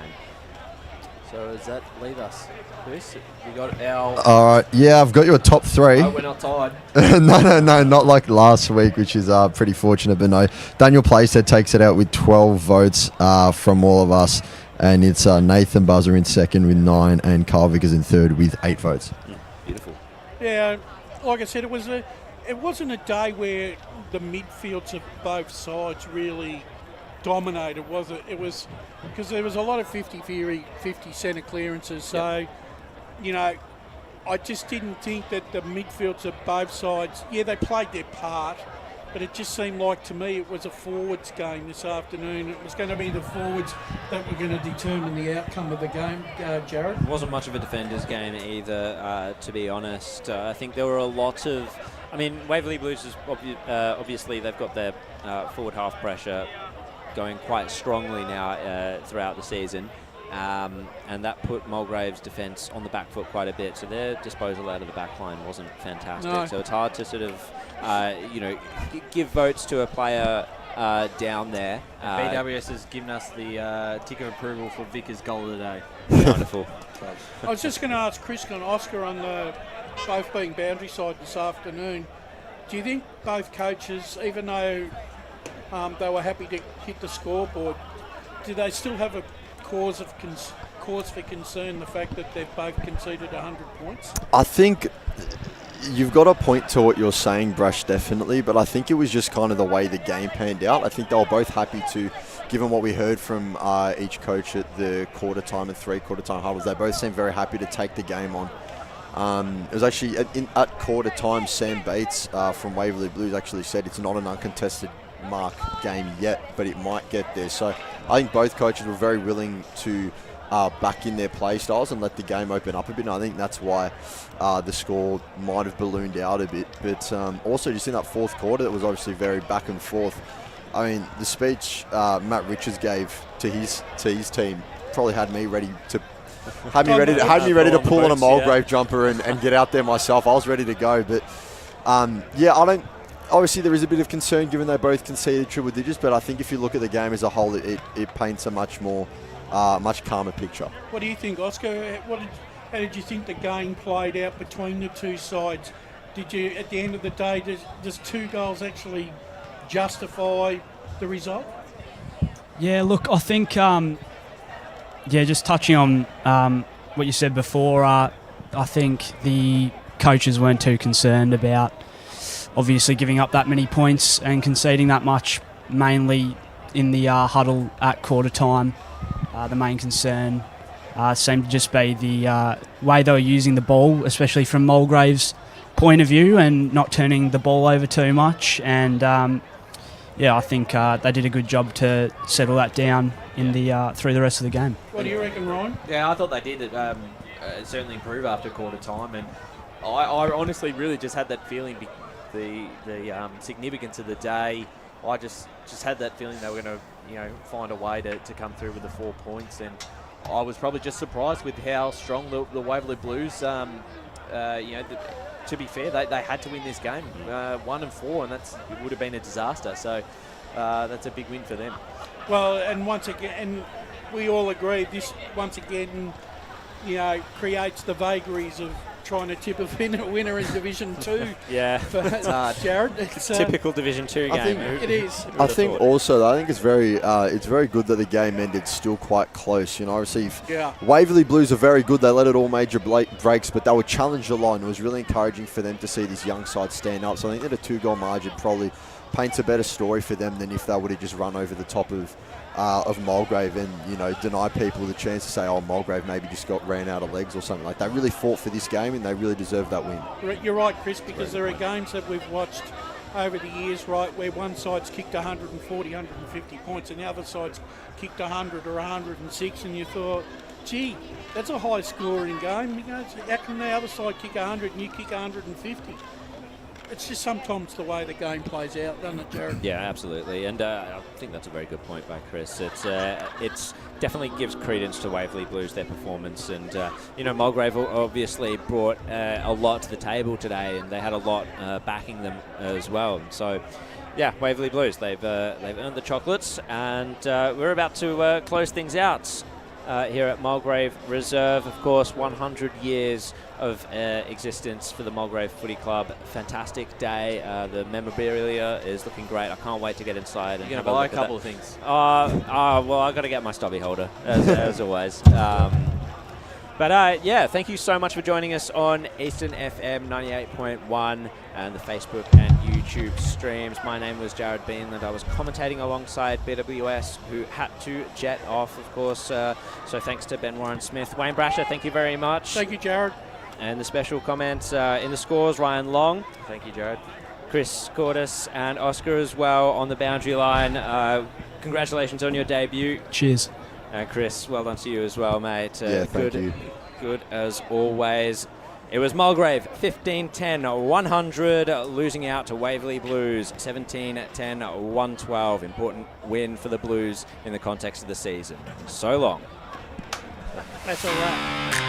So does that leave us, Chris? We got our... All right. Yeah, I've got your top 3. Oh, we're not tied. No, not like last week, which is pretty fortunate. But no, Daniel Playstead takes it out with 12 votes from all of us. And it's Nathan Buzzer in second with 9 and Carl Vickers in third with 8 votes. Beautiful. Yeah, like I said, it wasn't a day where the midfields of both sides really dominated, was it? It was because there was a lot of 50 centre clearances. So, you know, I just didn't think that the midfields of both sides, they played their part, but it just seemed like to me it was a forwards game this afternoon. It was going to be the forwards that were going to determine the outcome of the game, Jared. It wasn't much of a defender's game either, to be honest. I think there were a lot of... I mean, Waverley Blues is obviously they've got their forward half pressure going quite strongly now throughout the season. And that put Mulgrave's defence on the back foot quite a bit. So their disposal out of the back line wasn't fantastic. No. So it's hard to sort of, give votes to a player down there. BWS has given us the tick of approval for Vickers' goal of the day. Wonderful. I was just going to ask Chris and Oscar on the both being boundary side this afternoon. Do you think both coaches, even though they were happy to hit the scoreboard, do they still have a cause for concern, the fact that they've both conceded 100 points? I think you've got a point to what you're saying, Brush, definitely, but I think it was just kind of the way the game panned out. I think they were both happy to, given what we heard from each coach at the quarter time and 3/4 time huddles, they both seemed very happy to take the game on. It was actually at quarter time, Sam Bates from Waverley Blues actually said it's not an uncontested mark game yet, but it might get there. So I think both coaches were very willing to back in their play styles and let the game open up a bit. And I think that's why the score might have ballooned out a bit. But also just in that 4th quarter, that was obviously very back and forth. I mean, the speech Matt Richards gave to his team probably had me ready to pull on a Mulgrave jumper and get out there myself. I was ready to go, but obviously there is a bit of concern given they both conceded triple digits, but I think if you look at the game as a whole, it paints a much calmer picture. What do you think, Oscar? How did you think the game played out between the two sides? Did you, at the end of the day, does 2 goals actually justify the result? Yeah, look, I think, just touching on what you said before, I think the coaches weren't too concerned about obviously giving up that many points and conceding that much, mainly in the huddle at quarter time. The main concern seemed to just be the way they were using the ball, especially from Mulgrave's point of view, and not turning the ball over too much. And I think they did a good job to settle that down in the through the rest of the game. What do you reckon, Ryan? Yeah, I thought they did certainly improve after quarter time, and I honestly really just had that feeling. The significance of the day, I just had that feeling they were going to find a way to come through with the 4 points, and I was probably just surprised with how strong the Waverley Blues. To be fair, they had to win this game 1-4, and it would have been a disaster. So that's a big win for them. Well, and once again, we all agree this once again, creates the vagaries of trying to tip a winner in Division 2. Yeah, it's hard. Jared, it's typical Division 2 game. It is. I think it's very good that the game ended still quite close. Obviously, Waverley Blues are very good. They let it all major breaks, but they were challenged a lot, and it was really encouraging for them to see this young side stand up. So I think that a 2-goal margin probably paints a better story for them than if they would have just run over the top of Mulgrave and deny people the chance to say, Mulgrave maybe just ran out of legs or something. Like, they really fought for this game and they really deserved that win. You're right, Chris, because there are games that we've watched over the years, right, where one side's kicked 140, 150 points and the other side's kicked 100 or 106, and you thought, gee, that's a high-scoring game. How can the other side kick 100 and you kick 150? It's just sometimes the way the game plays out, doesn't it, Jared? Yeah, absolutely, and I think that's a very good point by Chris. It's definitely gives credence to Waverley Blues, their performance, and Mulgrave obviously brought a lot to the table today, and they had a lot backing them as well. So, yeah, Waverley Blues, they've earned the chocolates, and we're about to close things out here at Mulgrave Reserve. Of course, 100 years of existence for the Mulgrave Footy Club. Fantastic day. The memorabilia is looking great. I can't wait to get inside. You're going to buy a couple of things. Well, I've got to get my stubby holder, as always. But yeah, thank you so much for joining us on Eastern FM 98.1 and the Facebook and YouTube streams. My name was Jared Beanland. I was commentating alongside BWS, who had to jet off, of course. So thanks to Ben Warren Smith. Wayne Brasher, thank you very much. Thank you, Jared. And the special comments in the scores, Ryan Long. Thank you, Jared. Chris Cordis and Oscar as well on the boundary line. Congratulations on your debut. Cheers. Chris, well done to you as well, mate. Thank you. Good as always. It was Mulgrave 15-10-100, losing out to Waverley Blues 17-10-112. Important win for the Blues in the context of the season. So long. That's all right.